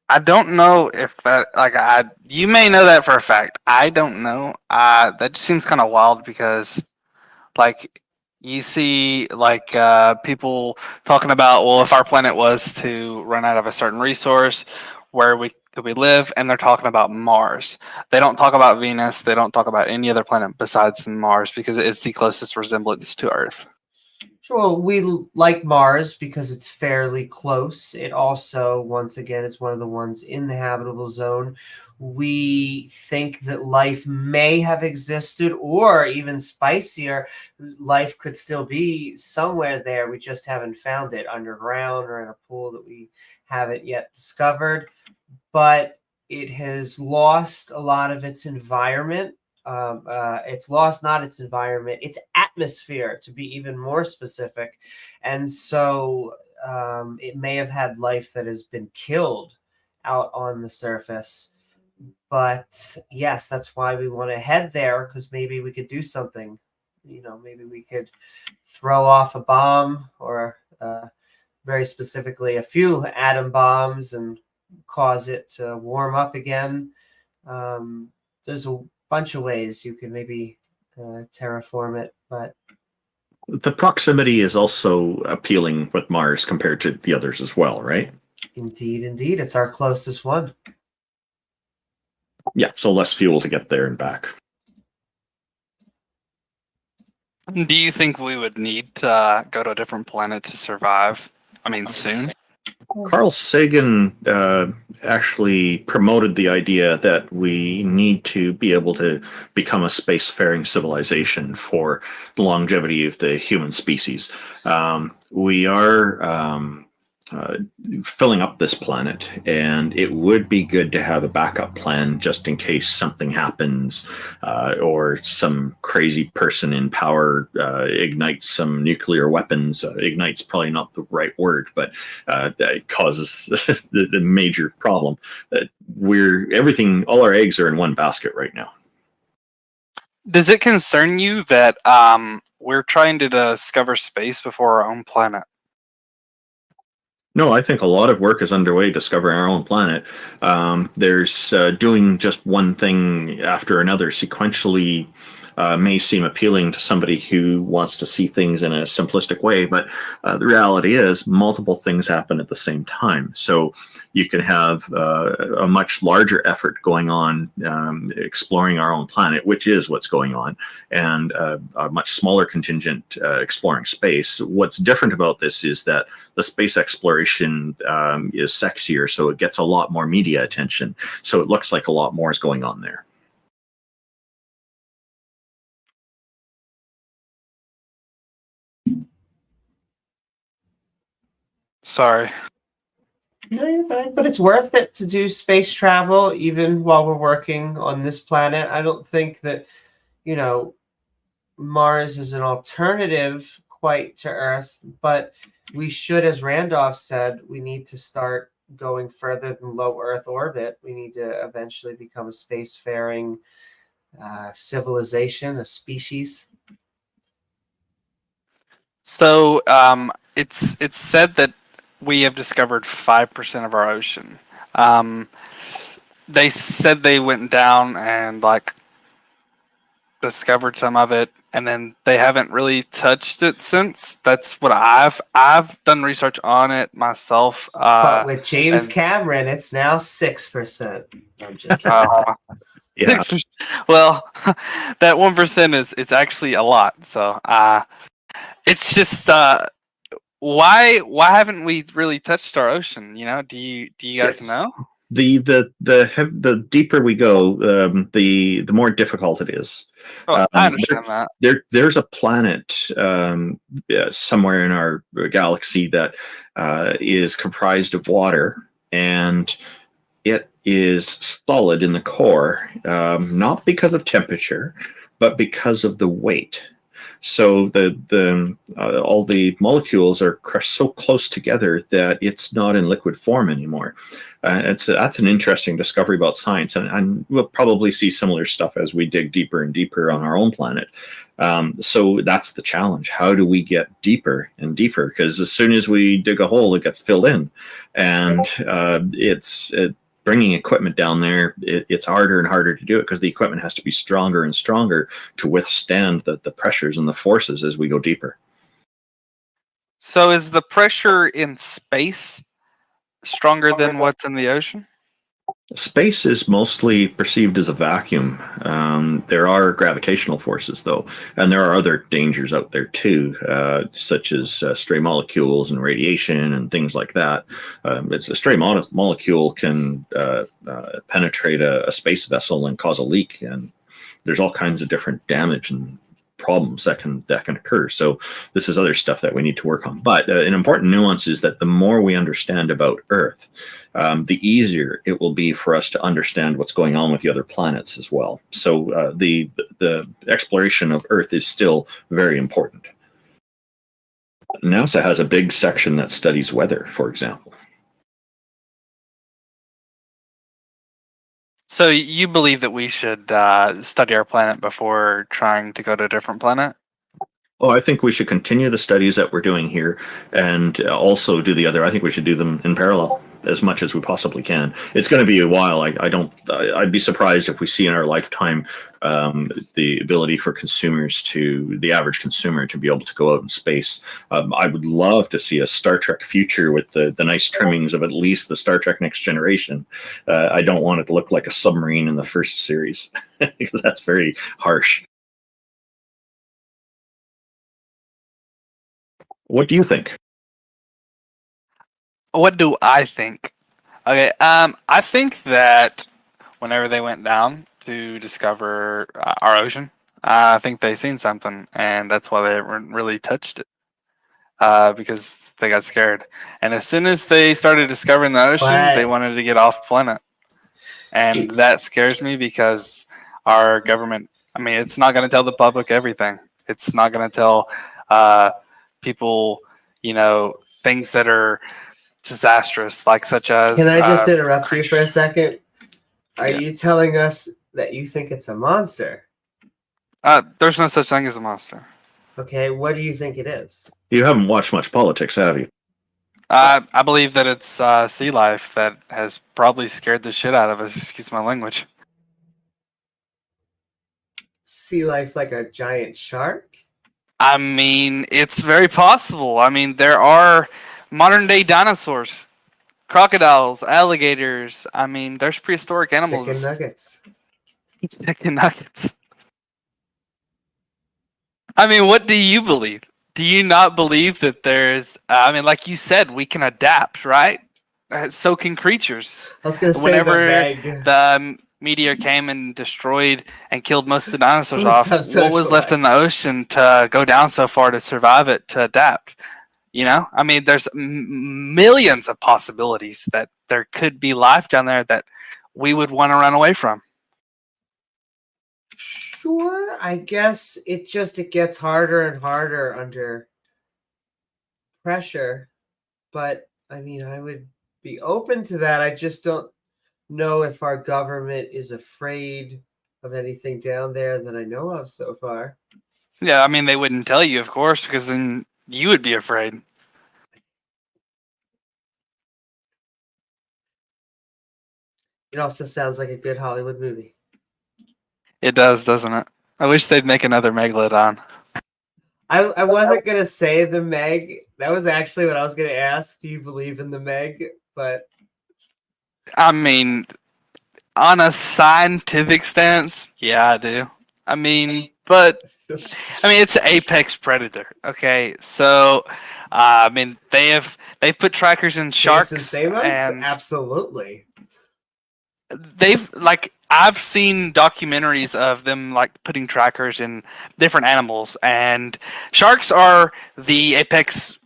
I don't know if that you may know that for a fact. I don't know. That just seems kind of wild because like you see people talking about, well, if our planet was to run out of a certain resource, where could we live? And they're talking about Mars. They don't talk about Venus. They don't talk about any other planet besides Mars because it is the closest resemblance to Earth. Sure, we like Mars because it's fairly close. It also, once again, it's one of the ones in the habitable zone. We think that life may have existed, or even spicier, life could still be somewhere there. We just haven't found it underground or in a pool that we haven't yet discovered. But it has lost a lot of its environment. It's lost not its environment, its atmosphere, to be even more specific. And so it may have had life that has been killed out on the surface. But yes, that's why we want to head there, because maybe we could do something. Maybe we could throw off a bomb, or very specifically a few atom bombs, and cause it to warm up again. There's a bunch of ways you can maybe terraform it, but the proximity is also appealing with Mars compared to the others as well, right? Indeed, it's our closest one. Yeah, so less fuel to get there and back. Do you think we would need to go to a different planet to survive? I mean, soon? Carl Sagan actually promoted the idea that we need to be able to become a spacefaring civilization for the longevity of the human species. We are filling up this planet, and it would be good to have a backup plan just in case something happens, or some crazy person in power ignites some nuclear weapons. Ignite's probably not the right word, but that causes the major problem. All our eggs are in one basket right now. Does it concern you that we're trying to discover space before our own planet? No, I think a lot of work is underway discovering our own planet. There's doing just one thing after another sequentially may seem appealing to somebody who wants to see things in a simplistic way, but the reality is multiple things happen at the same time. So you can have a much larger effort going on exploring our own planet, which is what's going on, and a much smaller contingent exploring space. What's different about this is that the space exploration is sexier, so it gets a lot more media attention. So it looks like a lot more is going on there. Sorry. No, you're fine. But it's worth it to do space travel, even while we're working on this planet. I don't think that, Mars is an alternative quite to Earth, but we should, as Randolph said, we need to start going further than low Earth orbit. We need to eventually become a spacefaring civilization, a species. So it's said that we have discovered 5% of our ocean. They said they went down and discovered some of it, and then they haven't really touched it since. That's what I've done research on it myself. But with James Cameron, it's now 6%. I'm just kidding. Yeah. Well, that 1% it's actually a lot. So it's just why haven't we really touched our ocean? Do you guys know? The deeper we go, the more difficult it is. Oh, I understand that. There's a planet somewhere in our galaxy that is comprised of water, and it is solid in the core, not because of temperature, but because of the weight. So all the molecules are crushed so close together that it's not in liquid form anymore. That's an interesting discovery about science, and we'll probably see similar stuff as we dig deeper and deeper on our own planet. So that's the challenge. How do we get deeper and deeper? Because as soon as we dig a hole, it gets filled in, and bringing equipment down there, it's harder and harder to do it because the equipment has to be stronger and stronger to withstand the pressures and the forces as we go deeper. So is the pressure in space stronger than what's in the ocean? Space is mostly perceived as a vacuum. There are gravitational forces, though, and there are other dangers out there too, such as stray molecules and radiation and things like that. It's a stray molecule can penetrate a space vessel and cause a leak, and there's all kinds of different damage and problems that can occur. So this is other stuff that we need to work on. But an important nuance is that the more we understand about Earth, the easier it will be for us to understand what's going on with the other planets as well. So the exploration of Earth is still very important. NASA has a big section that studies weather, for example. So you believe that we should study our planet before trying to go to a different planet? Well, I think we should continue the studies that we're doing here and also do the other. I think we should do them in parallel as much as we possibly can. It's going to be a while. I'd be surprised if we see in our lifetime the ability for the average consumer to be able to go out in space. I would love to see a Star Trek future with the nice trimmings of at least the Star Trek Next Generation. I don't want it to look like a submarine in the first series because that's very harsh. What do you think? What do I think? Okay, I think that whenever they went down to discover our ocean, I think they seen something, and that's why they haven't really touched it, because they got scared. And as soon as they started discovering the ocean, they wanted to get off planet, and that scares me because our government. I mean, it's not going to tell the public everything. It's not going to tell people, things that are disastrous, like such as. Can I just interrupt you for a second? Are Yeah. you telling us that you think it's a monster? There's no such thing as a monster. Okay, what do you think it is? You haven't watched much politics, have you? I believe that it's sea life that has probably scared the shit out of us. Excuse my language. Sea life like a giant shark? I mean, it's very possible. I mean, there are modern day dinosaurs, crocodiles, alligators. I mean, there's prehistoric animals. Chicken nuggets. Chicken nuggets. I mean, what do you believe? Do you not believe that there's, like you said, we can adapt, right? So can creatures. I was going to say whenever the the meteor came and destroyed and killed most of the dinosaurs Let's off, have what social was left in the ocean to go down so far to survive it, to adapt? I mean, there's millions of possibilities that there could be life down there that we would want to run away from. Sure, I guess it gets harder and harder under pressure. But I mean, I would be open to that. I just don't know if our government is afraid of anything down there that I know of so far. Yeah, I mean, they wouldn't tell you, of course, because then you would be afraid. It also sounds like a good Hollywood movie. It does, doesn't it? I wish they'd make another Megalodon. I wasn't going to say the Meg. That was actually what I was going to ask. Do you believe in the Meg? But I mean, on a scientific stance, yeah, I do. I mean, it's an apex predator. Okay, so they've put trackers in sharks, and absolutely. I've seen documentaries of them putting trackers in different animals, and sharks are the apex.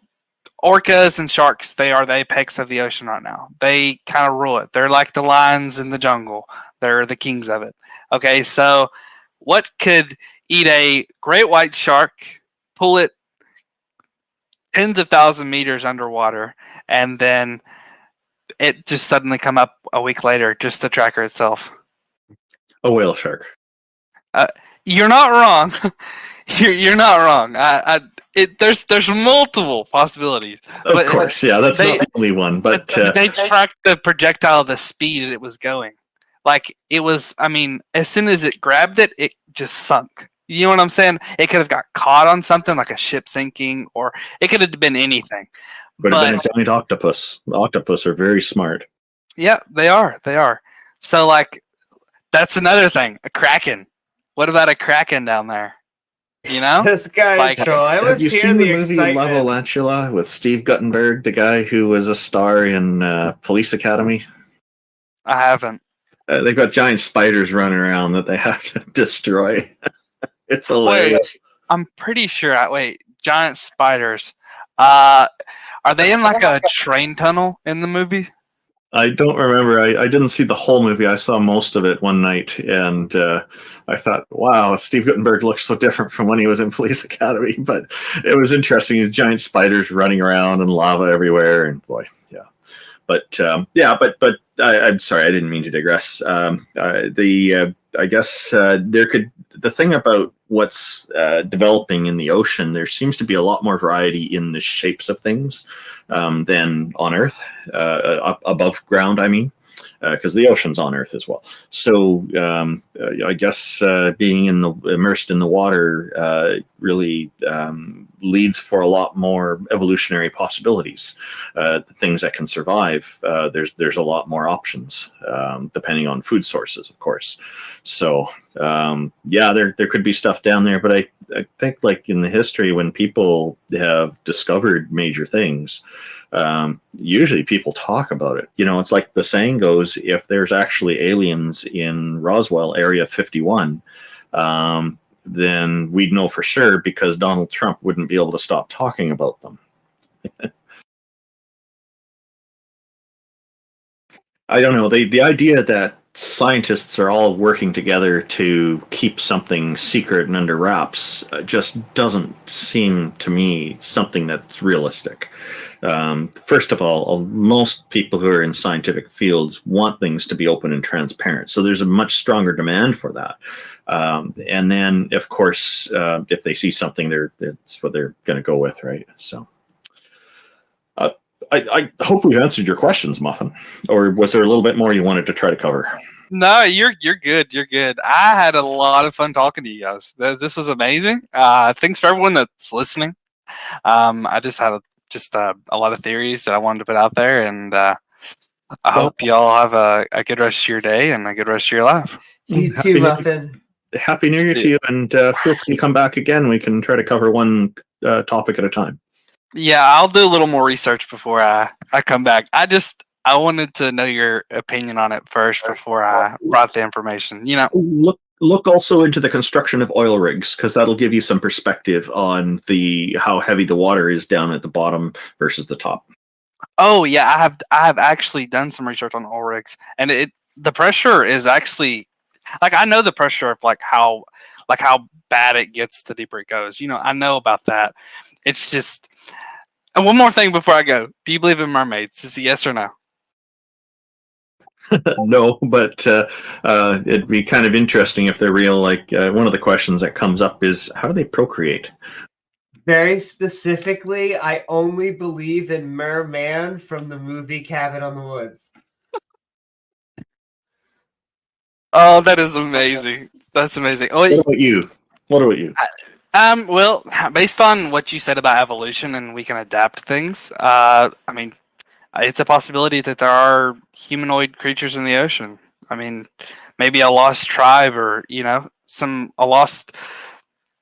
Orcas and sharks, they are the apex of the ocean right now. They kind of rule it. They're like the lions in the jungle. They're the kings of it. Okay, so what could eat a great white shark, pull it tens of thousands of meters underwater, and then it just suddenly come up a week later, just the tracker itself. A whale shark. You're not wrong. You're not wrong. There's multiple possibilities. Of course, yeah, that's not the only one. But they tracked the projectile, the speed it was going. Like it was. I mean, as soon as it grabbed it, it just sunk. You know what I'm saying? It could have got caught on something like a ship sinking, or it could have been anything. Could have been a giant octopus. Octopus are very smart. Yeah, they are. They are. So like, that's another thing. A kraken. What about a kraken down there? You know, this guy. Like, have you seen the movie Level Antula with Steve Guttenberg, the guy who was a star in Police Academy? I haven't. They've got giant spiders running around that they have to destroy. It's hilarious. Wait, I'm pretty sure. Wait, giant spiders. Are they in like a train tunnel in the movie? I don't remember. I didn't see the whole movie. I saw most of it one night, and I thought, wow, Steve Guttenberg looks so different from when he was in Police Academy. But it was interesting. These giant spiders running around and lava everywhere, and boy, yeah. But I'm sorry, I didn't mean to digress. I guess the thing about what's developing in the ocean, there seems to be a lot more variety in the shapes of things than on Earth, up above ground, I mean, because the ocean's on Earth as well. So I guess being immersed in the water really leads for a lot more evolutionary possibilities. Things that can survive, there's a lot more options, depending on food sources, of course. So yeah, there could be stuff down there, but I think like in the history when people have discovered major things, usually people talk about it. You know, it's like the saying goes, if there's actually aliens in Roswell Area 51, then we'd know for sure because Donald Trump wouldn't be able to stop talking about them. I don't know. The idea that scientists are all working together to keep something secret and under wraps just doesn't seem to me something that's realistic. First of all, most people who are in scientific fields want things to be open and transparent. So there's a much stronger demand for that. And then, of course, if they see something, that's what they're going to go with, right? So I hope we've answered your questions, Muffin. Or was there a little bit more you wanted to try to cover? No, you're good. You're good. I had a lot of fun talking to you guys. This was amazing. Thanks for everyone that's listening. I just had a lot of theories that I wanted to put out there, and I hope you all have a good rest of your day and a good rest of your life. You too, Muffin. Happy New Year to you, and feel free to come back again. We can try to cover one topic at a time. Yeah, I'll do a little more research before I come back. I wanted to know your opinion on it first before I brought the information. You know, look also into the construction of oil rigs, because that'll give you some perspective on how heavy the water is down at the bottom versus the top. Oh yeah, I have actually done some research on oil rigs, and the pressure is actually like I know the pressure of like how bad it gets the deeper it goes. You know, I know about that. It's just. And one more thing before I go. Do you believe in mermaids? Is it yes or no? No, but it'd be kind of interesting if they're real. Like one of the questions that comes up is, how do they procreate? Very specifically, I only believe in Merman from the movie Cabin on the Woods. Oh, that is amazing. That's amazing. Oh, what about you? Well, based on what you said about evolution and we can adapt things, I mean, it's a possibility that there are humanoid creatures in the ocean. I mean, maybe a lost tribe or, you know, a lost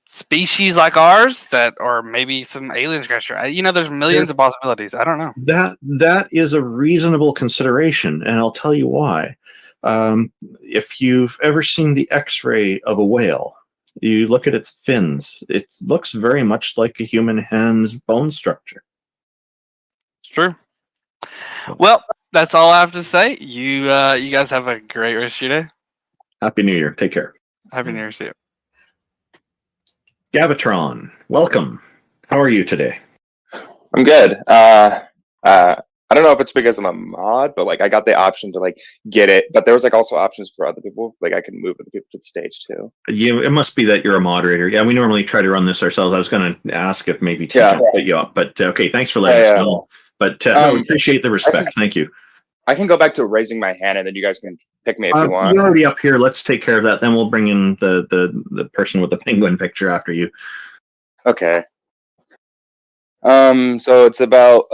species like ours or maybe some alien creature. You know, there's millions of possibilities. I don't know. That is a reasonable consideration, and I'll tell you why. If you've ever seen the X-ray of a whale, you look at its fins, it looks very much like a human hand's bone structure. It's true. Well, that's all I have to say. You guys have a great rest of your day. Happy New Year. Take care. Happy New Year. See you. Gavatron, welcome. How are you today? I'm good. I don't know if it's because I'm a mod, but like I got the option to like get it, but there was like also options for other people. Like I can move other people to the stage too. Yeah, it must be that you're a moderator. Yeah, we normally try to run this ourselves. I was going to ask if maybe T-Jump put you up, but okay, thanks for letting us know. But no, appreciate the respect. Thank you. I can go back to raising my hand, and then you guys can pick me if you want. You're already up here. Let's take care of that. Then we'll bring in the person with the penguin picture after you. Okay. So it's about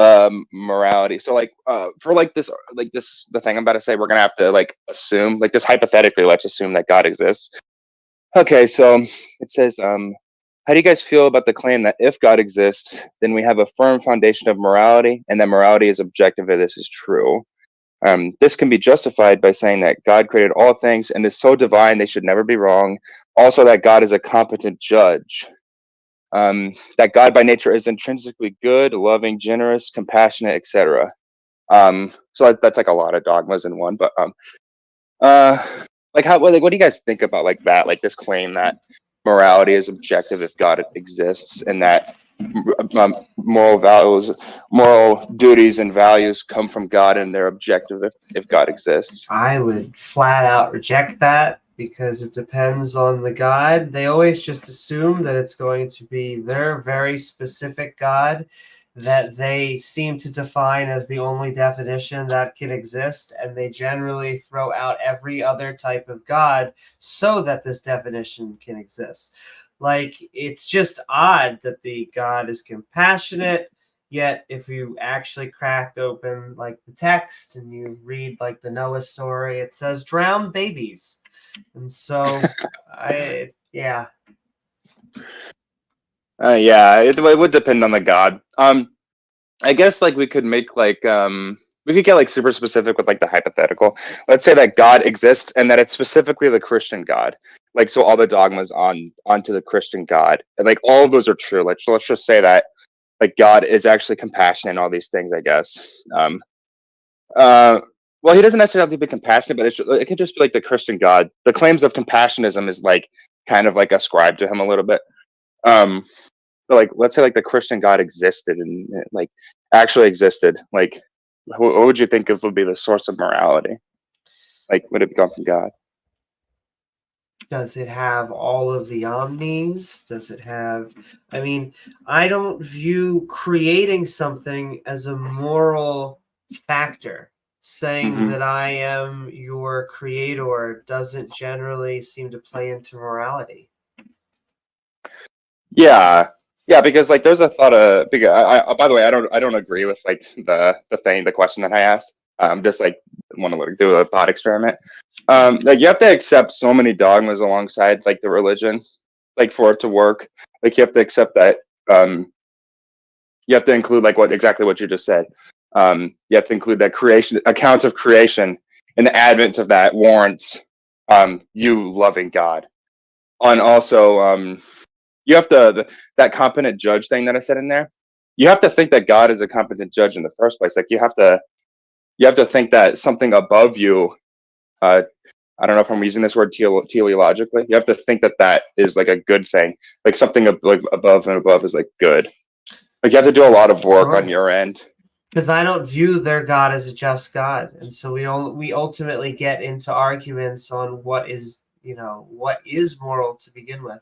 morality. So like for the thing I'm about to say, we're gonna have to like assume, like just hypothetically, let's assume that God exists. Okay, so it says, how do you guys feel about the claim that if God exists, then we have a firm foundation of morality, and that morality is objective if this is true? This can be justified by saying that God created all things and is so divine they should never be wrong. Also, that God is a competent judge. That God by nature is intrinsically good, loving, generous, compassionate, etc. So that's like a lot of dogmas in one. But what do you guys think about like that? Like this claim that morality is objective if God exists, and that moral duties and values come from God and they're objective if God exists. I would flat out reject that because it depends on the God. They always just assume that it's going to be their very specific God that they seem to define as the only definition that can exist, and they generally throw out every other type of God so that this definition can exist. Like, it's just odd that the God is compassionate, yet if you actually crack open like the text and you read like the Noah story, it says drown babies. And so yeah, it would depend on the God. I guess like we could make like we could get like super specific with like the hypothetical. Let's say that God exists and that it's specifically the Christian God. Like, so all the dogmas onto the Christian God, and like all of those are true. Like, so let's just say that like God is actually compassionate and all these things, I guess. Well, he doesn't necessarily have to be compassionate, but it can just be like the Christian God. The claims of compassionism is like kind of like ascribed to him a little bit. So like, let's say like the Christian God existed and like actually existed. Like, what would you think of would be the source of morality? Like, would it come from God? Does it have all of the omnis? Does it have... I mean, I don't view creating something as a moral factor. Saying that I am your creator doesn't generally seem to play into morality. Yeah, because like there's a thought of because I by the way, I don't agree with like the question that I asked. Just like want to do a thought experiment. Like you have to accept so many dogmas alongside like the religion, like for it to work. Like you have to accept that. You have to include like exactly what you just said. You have to include that creation accounts of creation, and the advent of that warrants you loving God. And also you have to that competent judge thing that I said in there. You have to think that God is a competent judge in the first place. Like you have to think that something above you. I don't know if I'm using this word teleologically. You have to think that is like a good thing. Like something like above and above is like good. Like you have to do a lot of work on your end. Because I don't view their God as a just God, and so we ultimately get into arguments on what is moral to begin with.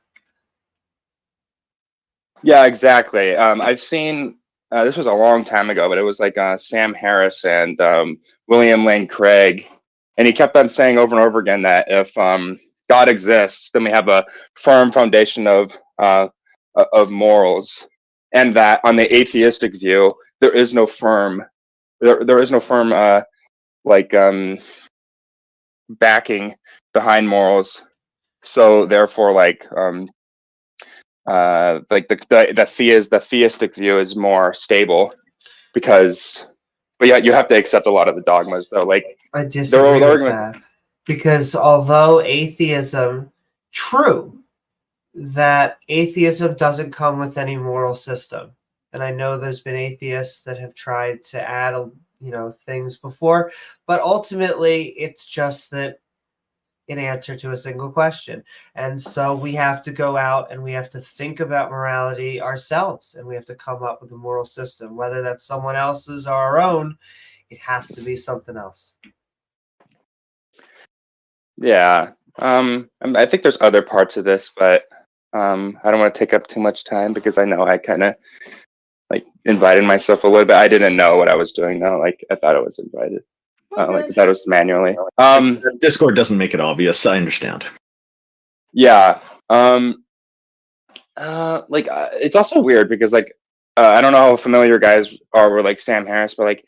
Yeah, exactly. I've seen this was a long time ago, but it was like Sam Harris and William Lane Craig, and he kept on saying over and over again that if God exists, then we have a firm foundation of morals, and that on the atheistic view, there is no firm backing behind morals. So therefore, like the theistic view is more stable but yeah, you have to accept a lot of the dogmas though. Like I disagree with that, because although true that atheism doesn't come with any moral system, and I know there's been atheists that have tried to add things before, but ultimately it's just that an answer to a single question. And so we have to go out and we have to think about morality ourselves, and we have to come up with a moral system, whether that's someone else's or our own. It has to be something else. Yeah. I think there's other parts of this, but I don't want to take up too much time because I know I kind of like invited myself a little bit. I didn't know what I was doing though. Like I thought I was invited. Like I thought it was manually. Discord doesn't make it obvious. I understand. Yeah. It's also weird because I don't know how familiar you guys are with like Sam Harris, but like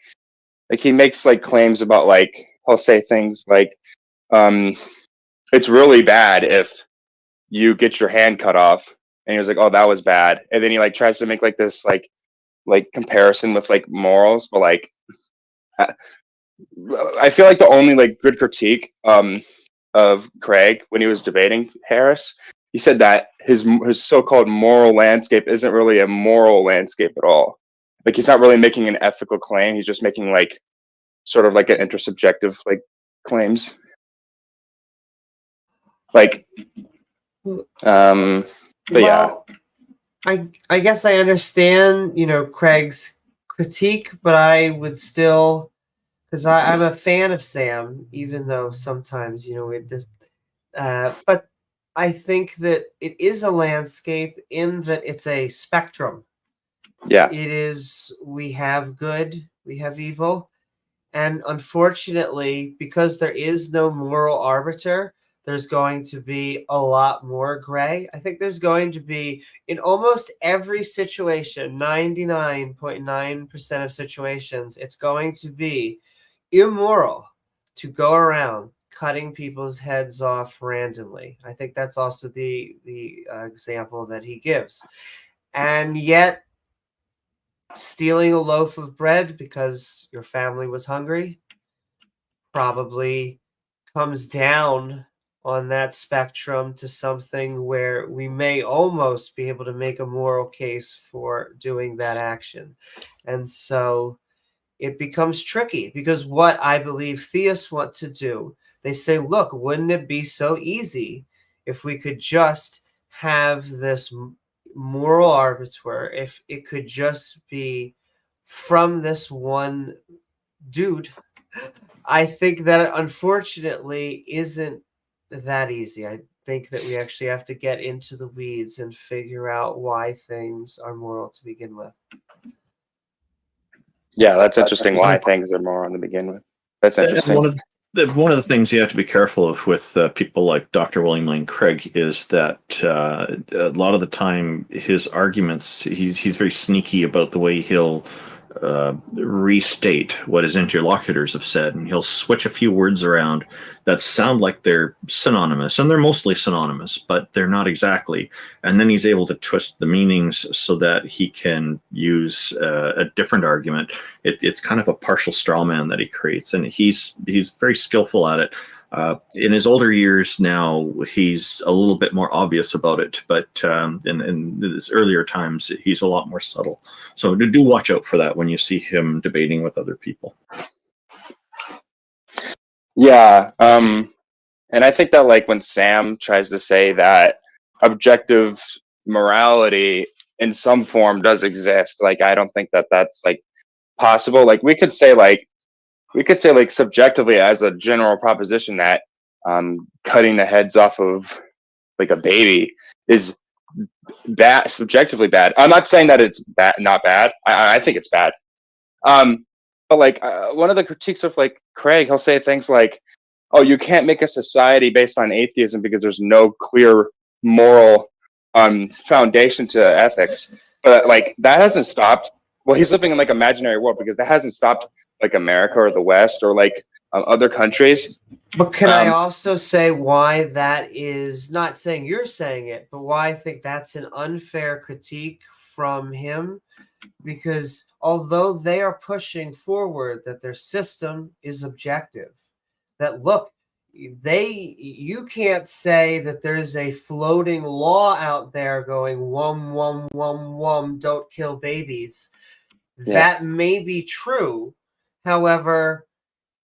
he makes like claims about like he'll say things like it's really bad if you get your hand cut off, and he was like, oh, that was bad, and then he like tries to make like this like comparison with like morals, but like I feel like the only like good critique of Craig when he was debating Harris, he said that his so-called moral landscape isn't really a moral landscape at all. Like he's not really making an ethical claim. He's just making like sort of like an intersubjective like claims. Like, but yeah. I guess I understand, Craig's critique, but I would still, because I'm a fan of Sam, even though sometimes, it just, but I think that it is a landscape in that it's a spectrum. Yeah. It is, we have good, we have evil, and unfortunately, because there is no moral arbiter, there's going to be a lot more gray. I think there's going to be, in almost every situation, 99.9% of situations, it's going to be immoral to go around cutting people's heads off randomly. I think that's also the example that he gives. And yet, stealing a loaf of bread because your family was hungry probably comes down on that spectrum to something where we may almost be able to make a moral case for doing that action. And so it becomes tricky, because what I believe theists want to do, they say, look, wouldn't it be so easy if we could just have this moral arbiter, if it could just be from this one dude? I think that unfortunately isn't that easy. I think that we actually have to get into the weeds and figure out why things are moral to begin with. Yeah, that's interesting. Why things are moral to begin with. That's interesting. One of the things you have to be careful of with people like Dr. William Lane Craig is that a lot of the time his arguments, he's very sneaky about the way he'll restate what his interlocutors have said, and he'll switch a few words around that sound like they're synonymous, and they're mostly synonymous, but they're not exactly. And then he's able to twist the meanings so that he can use a different argument. It's kind of a partial straw man that he creates, and he's very skillful at it. In his older years now, he's a little bit more obvious about it, but in his earlier times, he's a lot more subtle. So do watch out for that when you see him debating with other people. Yeah, and I think that like when Sam tries to say that objective morality in some form does exist, like I don't think that that's like possible. Like we could say like subjectively as a general proposition that cutting the heads off of like a baby is bad, subjectively bad. I'm not saying that it's bad, not bad. I think it's bad. But like one of the critiques of like Craig, he'll say things like, "Oh, you can't make a society based on atheism because there's no clear moral foundation to ethics." But like that hasn't stopped. Well, he's living in like imaginary world because that hasn't stopped like America or the West or like other countries. But can I also say why that is, not saying you're saying it, but why I think that's an unfair critique from him? Because although they are pushing forward that their system is objective, that look, you can't say that there's a floating law out there going wum, don't kill babies. Yeah. That may be true. However,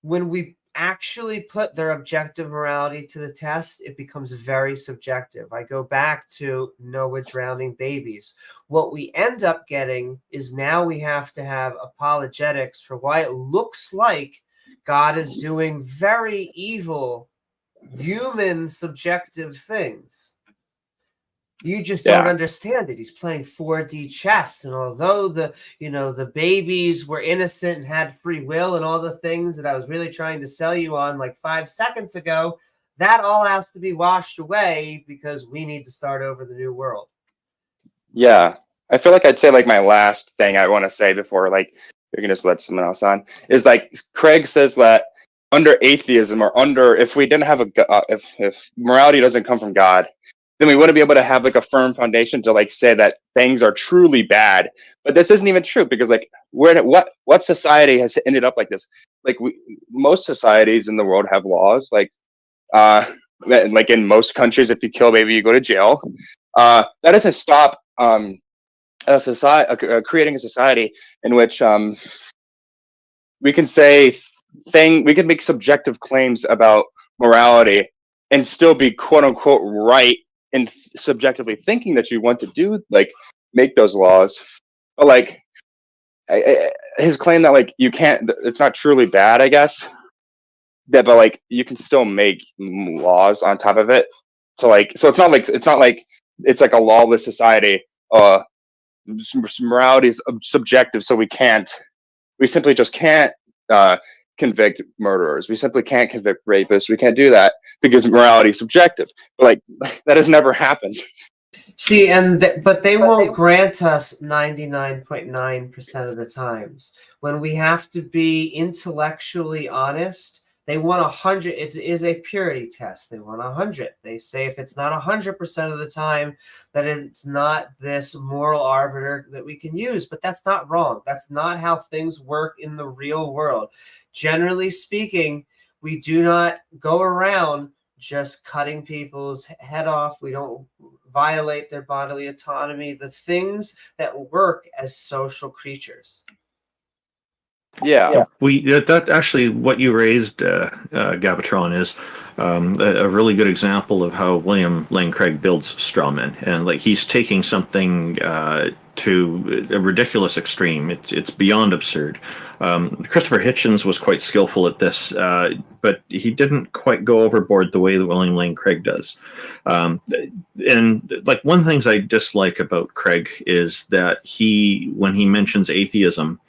when we actually put their objective morality to the test, it becomes very subjective. I go back to Noah drowning babies. What we end up getting is now we have to have apologetics for why it looks like God is doing very evil, human, subjective things. You just don't understand it. He's playing 4D chess, and although the babies were innocent and had free will and all the things that I was really trying to sell you on like 5 seconds ago, that all has to be washed away because we need to start over the new world. Yeah, I feel like I'd say like my last thing I want to say before like you're gonna just let someone else on is like Craig says that under atheism or under if we didn't have if morality doesn't come from God, then we wouldn't be able to have like a firm foundation to like say that things are truly bad. But this isn't even true because like what society has ended up like this? Like most societies in the world have laws like in most countries, if you kill a baby, you go to jail. That doesn't stop a society creating a society in which we can say we can make subjective claims about morality and still be quote unquote right in subjectively thinking that you want to do like make those laws. But like his claim that like you can't, it's not truly bad, I guess. But like you can still make laws on top of it. So it's not like it's like a lawless society. Morality is subjective, so we simply just can't convict murderers. We simply can't convict rapists. We can't do that because morality is subjective. But like that has never happened. See, but they won't grant us 99.9% of the times. When we have to be intellectually honest, they want 100. It is a purity test. They want 100. They say if it's not 100% of the time, that it's not this moral arbiter that we can use. But that's not wrong. That's not how things work in the real world. Generally speaking, we do not go around just cutting people's head off. We don't violate their bodily autonomy, the things that work as social creatures. Yeah. That actually what you raised, Gavatron, is a really good example of how William Lane Craig builds straw men, and like he's taking something to a ridiculous extreme. It's beyond absurd. Christopher Hitchens was quite skillful at this, but he didn't quite go overboard the way that William Lane Craig does. And like one of the things I dislike about Craig is that when he mentions atheism,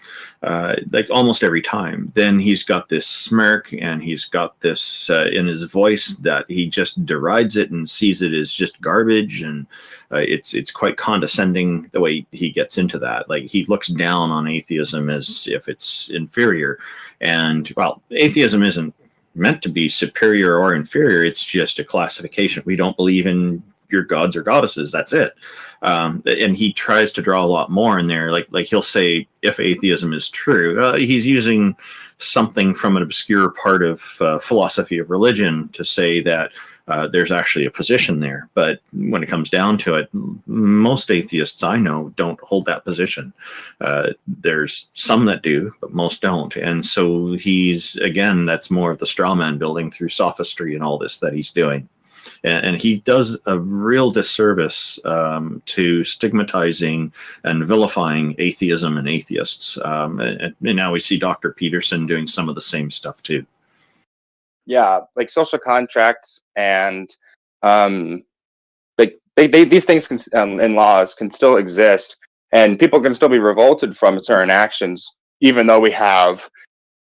like almost every time, then he's got this smirk and he's got this in his voice that he just derides it and sees it as just garbage, and it's quite condescending the way he gets into that. Like he looks down on atheism as if it's inferior, and well, atheism isn't meant to be superior or inferior. It's just a classification. We don't believe in your gods or goddesses. That's it. And he tries to draw a lot more in there. Like he'll say, if atheism is true, he's using something from an obscure part of philosophy of religion to say that there's actually a position there. But when it comes down to it, most atheists I know don't hold that position. There's some that do, but most don't. And so that's more of the straw man building through sophistry and all this that he's doing. And he does a real disservice to stigmatizing and vilifying atheism and atheists. And now we see Dr. Peterson doing some of the same stuff too. Yeah, like social contracts and like these things and laws can still exist, and people can still be revolted from certain actions, even though we have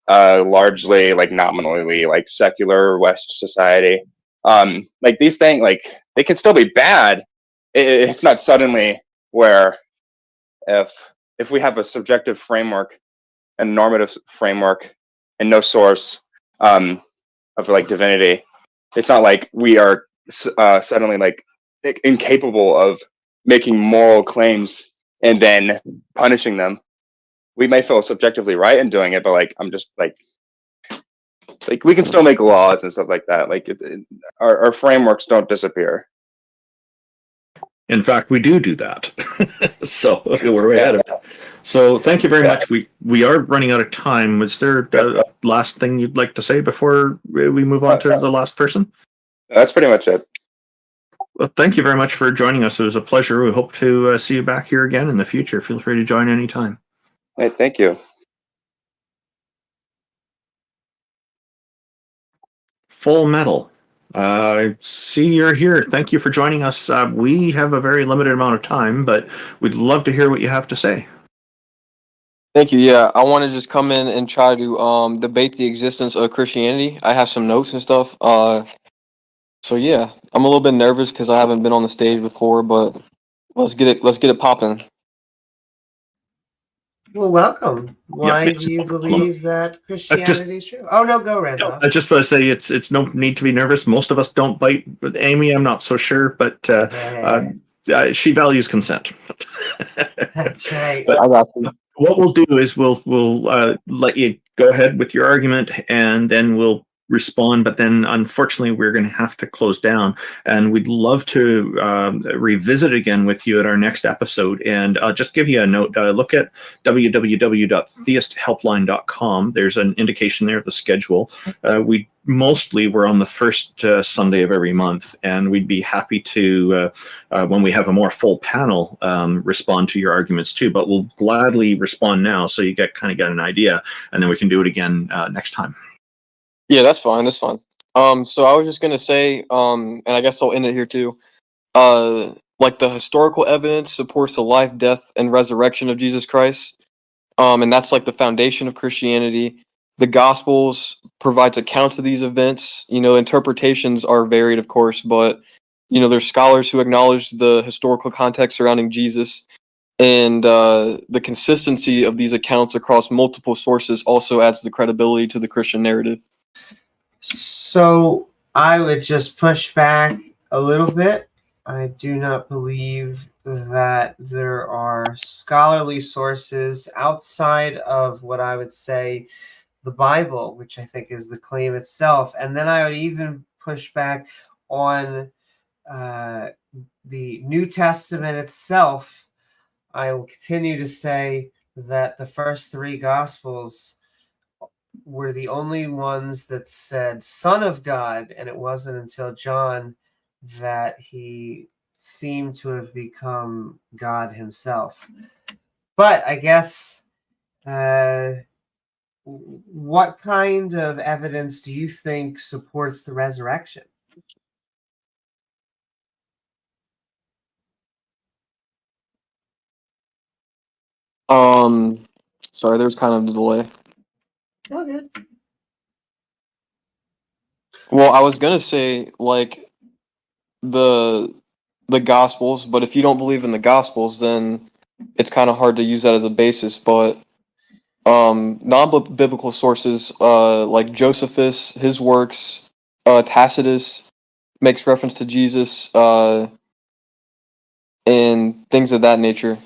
largely like nominally like secular West society. Like these things, like they can still be bad. It's not suddenly where if we have a subjective framework and normative framework and no source of like divinity, it's not like we are suddenly like incapable of making moral claims and then punishing them. We may feel subjectively right in doing it, but like I'm just like we can still make laws and stuff like that. Like our frameworks don't disappear. In fact, we do that. So we're way ahead of it. So thank you very much. We are running out of time. Was there a last thing you'd like to say before we move on to the last person? That's pretty much it. Well, thank you very much for joining us. It was a pleasure. We hope to see you back here again in the future. Feel free to join anytime. Hey, thank you. Full Metal. I see you're here. Thank you for joining us. We have a very limited amount of time, but we'd love to hear what you have to say. Thank you. Yeah, I want to just come in and try to debate the existence of Christianity. I have some notes and stuff. So yeah, I'm a little bit nervous because I haven't been on the stage before, but let's get it popping. Well, welcome. Why do you believe that Christianity is true? Oh no, go Randolph. I just want to say it's no need to be nervous. Most of us don't bite. With Amy, I'm not so sure, but she values consent. That's right. But what we'll do is we'll let you go ahead with your argument, and then we'll respond. But then, unfortunately, we're going to have to close down, and we'd love to revisit again with you at our next episode. And I'll just give you a note. Look at www.theisthelpline.com. There's an indication there of the schedule. We're on the first Sunday of every month, and we'd be happy to, when we have a more full panel, respond to your arguments too. But we'll gladly respond now, so you get an idea, and then we can do it again next time. Yeah, that's fine. That's fine. So I was just gonna say, and I guess I'll end it here too. Like the historical evidence supports the life, death, and resurrection of Jesus Christ. And that's like the foundation of Christianity. The Gospels provides accounts of these events. Interpretations are varied, of course, but there's scholars who acknowledge the historical context surrounding Jesus, and the consistency of these accounts across multiple sources also adds the credibility to the Christian narrative. So I would just push back a little bit. I do not believe that there are scholarly sources outside of what I would say the Bible, which I think is the claim itself. And then I would even push back on the New Testament itself. I will continue to say that the first three Gospels were the only ones that said Son of God, and it wasn't until John that he seemed to have become God himself. But I guess, what kind of evidence do you think supports the resurrection? Sorry, there's kind of a delay. Oh, good. Well, I was gonna say like the Gospels, but if you don't believe in the Gospels, then it's kind of hard to use that as a basis. But non-biblical sources like Josephus, his works, Tacitus makes reference to Jesus, and things of that nature.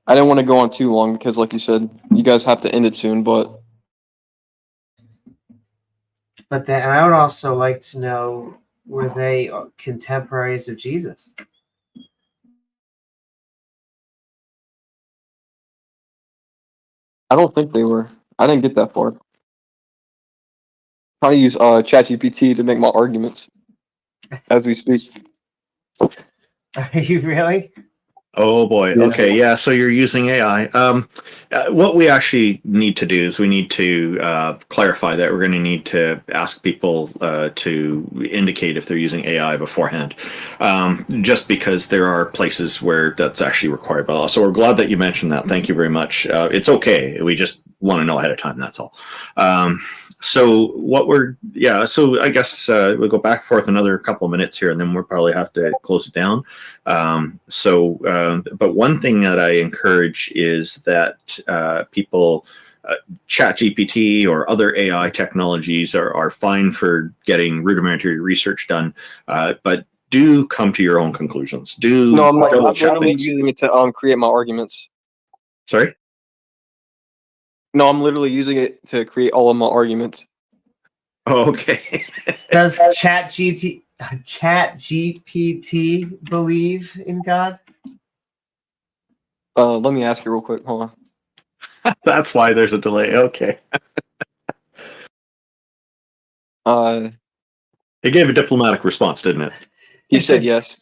I didn't want to go on too long because, like you said, you guys have to end it soon. But then I would also like to know, were they contemporaries of Jesus? I don't think they were. I didn't get that far. I'm trying to use ChatGPT to make my arguments as we speak. Are you really? Oh boy. Yeah. Okay. Yeah. So you're using AI. What we actually need to do is we need to clarify that we're going to need to ask people to indicate if they're using AI beforehand, just because there are places where that's actually required by law. So we're glad that you mentioned that. Thank you very much. It's okay. We just want to know ahead of time. That's all. So I guess we'll go back and forth another couple of minutes here, and then we'll probably have to close it down. But one thing that I encourage is that people, ChatGPT or other AI technologies are fine for getting rudimentary research done, but do come to your own conclusions. No, I'm double check literally things. using it to create my arguments. Sorry? No, I'm literally using it to create all of my arguments. Oh, okay. Does ChatGPT believe in God? Let me ask you real quick. Hold on. That's why there's a delay. Okay. It gave a diplomatic response, didn't it? He said yes.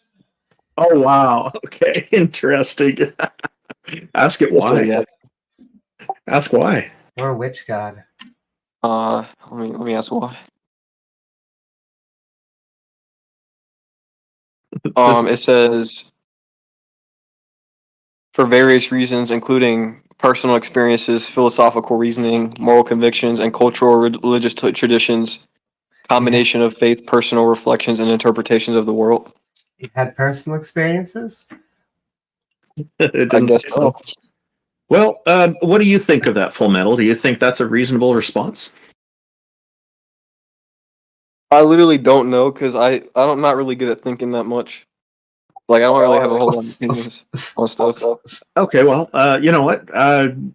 Oh wow. Okay. Interesting. Ask it why. Yeah. Ask why. Or which god? Let me ask why. It says for various reasons, including personal experiences, philosophical reasoning, moral convictions, and cultural religious traditions, combination of faith, personal reflections, and interpretations of the world. You had personal experiences? It didn't guess say so. Well, what do you think of that, Full Metal? Do you think that's a reasonable response? I literally don't know because I'm not really good at thinking that much. Like I don't really have a whole lot of opinions on stuff. Okay, well, you know what?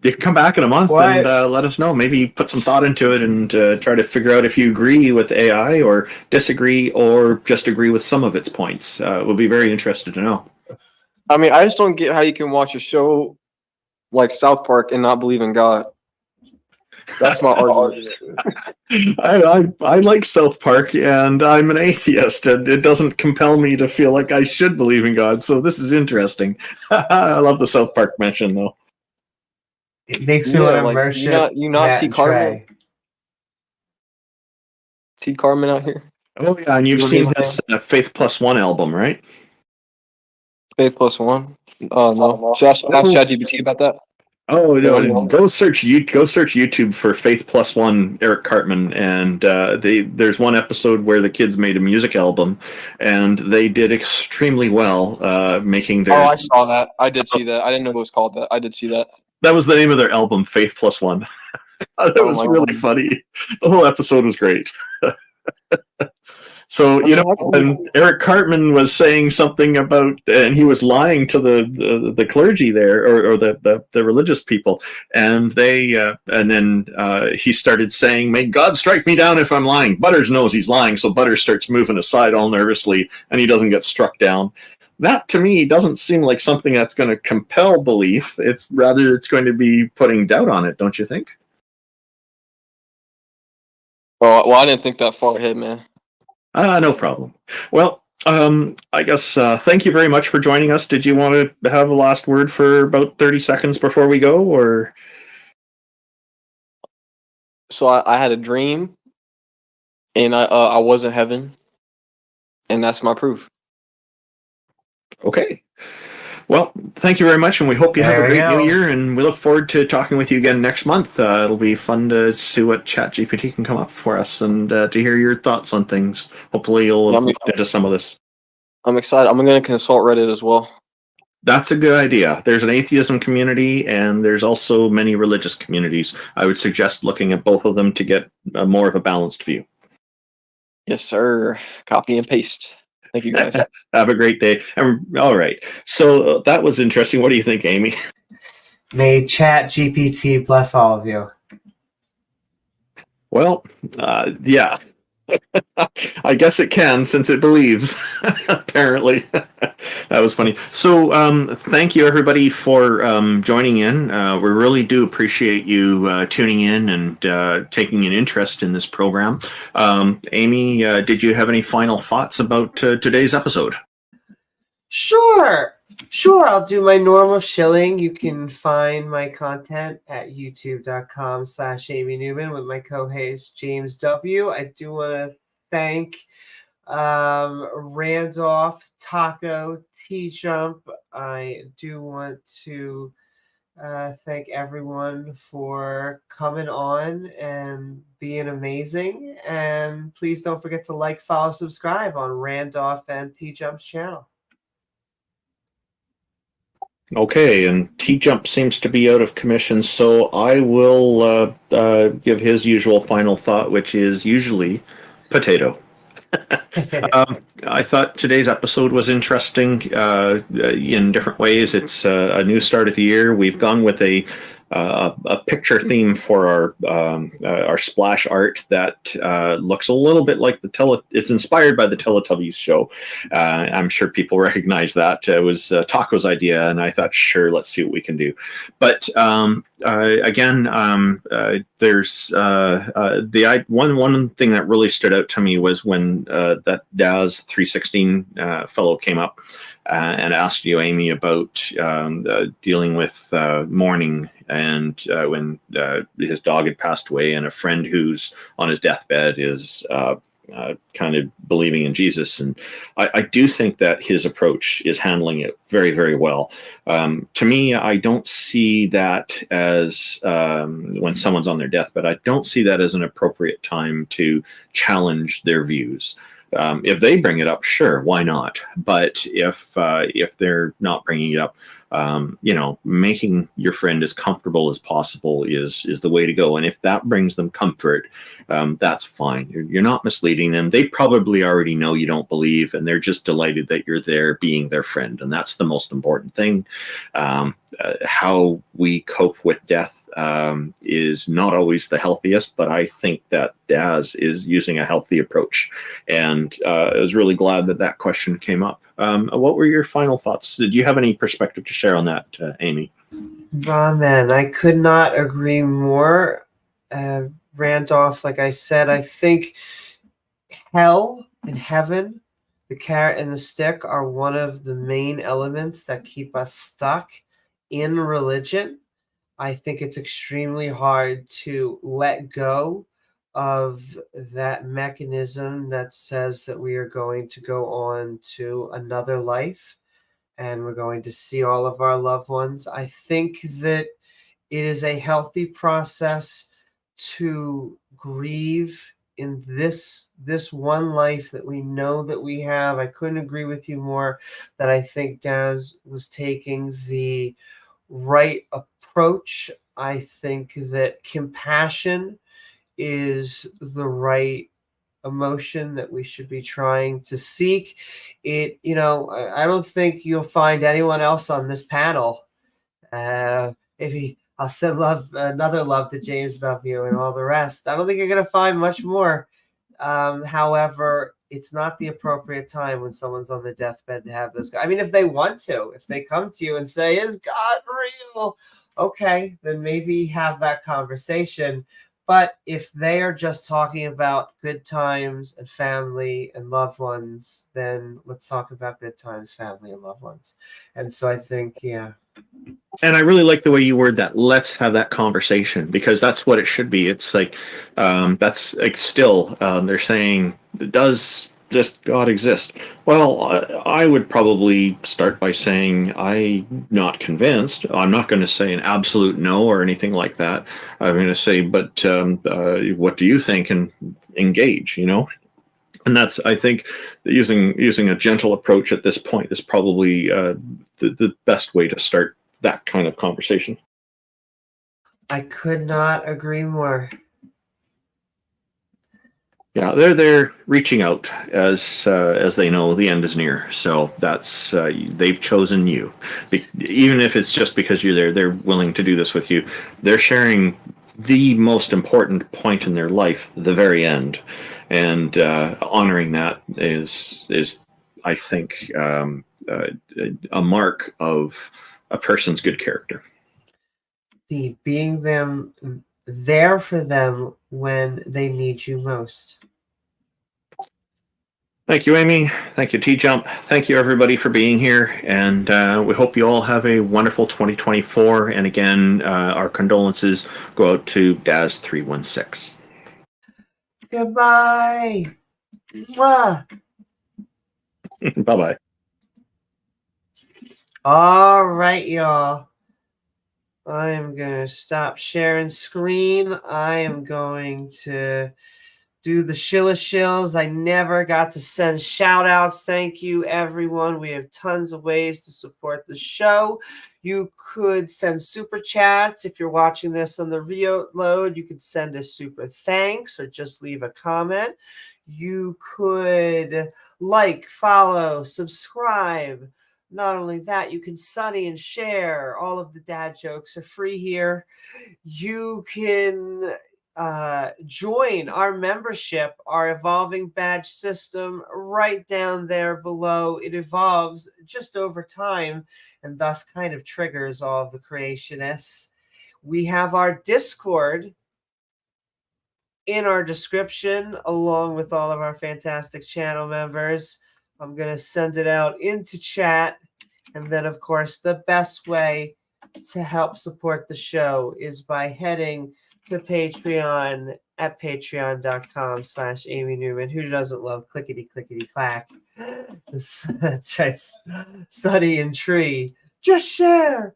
You can come back in a month and let us know. Maybe put some thought into it and try to figure out if you agree with AI or disagree or just agree with some of its points. We'll be very interested to know. I mean, I just don't get how you can watch a show like South Park and not believe in God. That's my argument. I like South Park, and I'm an atheist, and it doesn't compel me to feel like I should believe in God. So this is interesting. I love the South Park mention, though. It makes me want to worship. You not Matt see and Carmen? Trey. See Carmen out here? Oh yeah, and you've seen his Faith Plus One album, right? Faith Plus One. Oh no. Should I ask ChatGPT about that? Oh no! Go search YouTube for Faith Plus One Eric Cartman, and there's one episode where the kids made a music album, and they did extremely well making their. Oh, I saw that. I did see that. I didn't know it was called that. I did see that. That was the name of their album, Faith Plus One. It was really funny. The whole episode was great. So, you know, and Eric Cartman was saying something about, and he was lying to the clergy there, or the religious people, and they, and then he started saying, "May God strike me down if I'm lying." Butters knows he's lying, so Butters starts moving aside all nervously, and he doesn't get struck down. That, to me, doesn't seem like something that's going to compel belief. It's going to be putting doubt on it, don't you think? Well, I didn't think that far ahead, man. No problem. Well, I guess thank you very much for joining us. Did you want to have a last word for about 30 seconds before we go, or? So I had a dream, and I was in heaven, and that's my proof. Okay. Well, thank you very much, and we hope you have a great new year, and we look forward to talking with you again next month. It'll be fun to see what ChatGPT can come up for us, and to hear your thoughts on things. Hopefully you'll have looked into some of this. I'm excited. I'm going to consult Reddit as well. That's a good idea. There's an atheism community, and there's also many religious communities. I would suggest looking at both of them to get more of a balanced view. Yes, sir. Copy and paste. Thank you, guys. Have a great day. All right. So that was interesting. What do you think, Amy? May ChatGPT bless all of you. Well, yeah. I guess it can, since it believes, apparently. That was funny. So thank you, everybody, for joining in. We really do appreciate you tuning in and taking an interest in this program. Amy, did you have any final thoughts about today's episode? Sure, I'll do my normal shilling. You can find my content at youtube.com/Amy Newman with my co-host James W. I do want to thank Randolph, Taco, T-Jump. I do want to thank everyone for coming on and being amazing. And please don't forget to like, follow, subscribe on Randolph and T-Jump's channel. Okay, and T-Jump seems to be out of commission, so I will give his usual final thought, which is usually potato. I thought today's episode was interesting in different ways. It's a new start of the year. We've gone with a a picture theme for our splash art that looks a little bit like it's inspired by the Teletubbies show. I'm sure people recognize that. It was Taco's idea, and I thought, sure, let's see what we can do. But again, there's one thing that really stood out to me was when that Daz 316 fellow came up and asked you, Amy, about dealing with mourning, and when his dog had passed away, and a friend who's on his deathbed is kind of believing in Jesus. And I do think that his approach is handling it very, very well. To me, I don't see that as when someone's on their deathbed, I don't see that as an appropriate time to challenge their views. If they bring it up, sure, why not? But if they're not bringing it up, making your friend as comfortable as possible is the way to go. And if that brings them comfort, that's fine. You're not misleading them. They probably already know you don't believe, and they're just delighted that you're there being their friend. And that's the most important thing. How we cope with death is not always the healthiest, but I think that Daz is using a healthy approach. And I was really glad that question came up. What were your final thoughts? Did you have any perspective to share on that, Amy? Oh, man, I could not agree more. Randolph, like I said, I think hell and heaven, the carrot and the stick, are one of the main elements that keep us stuck in religion. I think it's extremely hard to let go of that mechanism that says that we are going to go on to another life and we're going to see all of our loved ones. I think that it is a healthy process to grieve in this one life that we know that we have. I couldn't agree with you more that I think Daz was taking the right approach. I think that compassion is the right emotion that we should be trying to seek. I don't think you'll find anyone else on this panel. Maybe I'll send another love to James W. and all the rest. I don't think you're going to find much more. However, it's not the appropriate time when someone's on the deathbed to have this. I mean, if they want to, if they come to you and say, "Is God real?" Okay, then maybe have that conversation. But if they are just talking about good times and family and loved ones, then let's talk about good times, family, and loved ones. And so I think, yeah. And I really like the way you word that. Let's have that conversation, because that's what it should be. It's like, that's like still, they're saying, does this God exist? Well, I would probably start by saying, I'm not convinced. I'm not going to say an absolute no or anything like that. I'm going to say, but what do you think? And engage, And that's, I think, using a gentle approach at this point is probably the best way to start that kind of conversation. I could not agree more. Yeah, they're reaching out as they know the end is near. So that's they've chosen you, even if it's just because you're there. They're willing to do this with you. They're sharing the most important point in their life, the very end, and honoring that is I think a mark of a person's good character. The being there for them when they need you most. Thank you, Amy. Thank you, T-Jump. Thank you, everybody, for being here. And we hope you all have a wonderful 2024. And again, our condolences go out to Daz316. Goodbye. Mwah. Bye-bye. All right, y'all. I am going to stop sharing screen. I am going to do the shills. I never got to send shout outs. Thank you, everyone. We have tons of ways to support the show. You could send super chats. If you're watching this on the reload, you could send a super thanks or just leave a comment. You could like, follow, subscribe, Not only that, you can Sunny and share. All of the dad jokes are free here. You can join our membership, our evolving badge system right down there below. It evolves just over time and thus kind of triggers all of the creationists. We have our Discord in our description, along with all of our fantastic channel members. I'm going to send it out into chat. And then, of course, the best way to help support the show is by heading to Patreon at patreon.com/Amy Newman. Who doesn't love clickety clack? That's right. Sunny and Tree. Just share.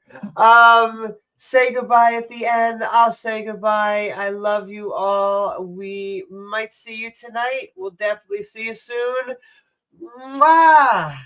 Say goodbye at the end. I'll say goodbye. I love you all. We might see you tonight. We'll definitely see you soon. Mwah!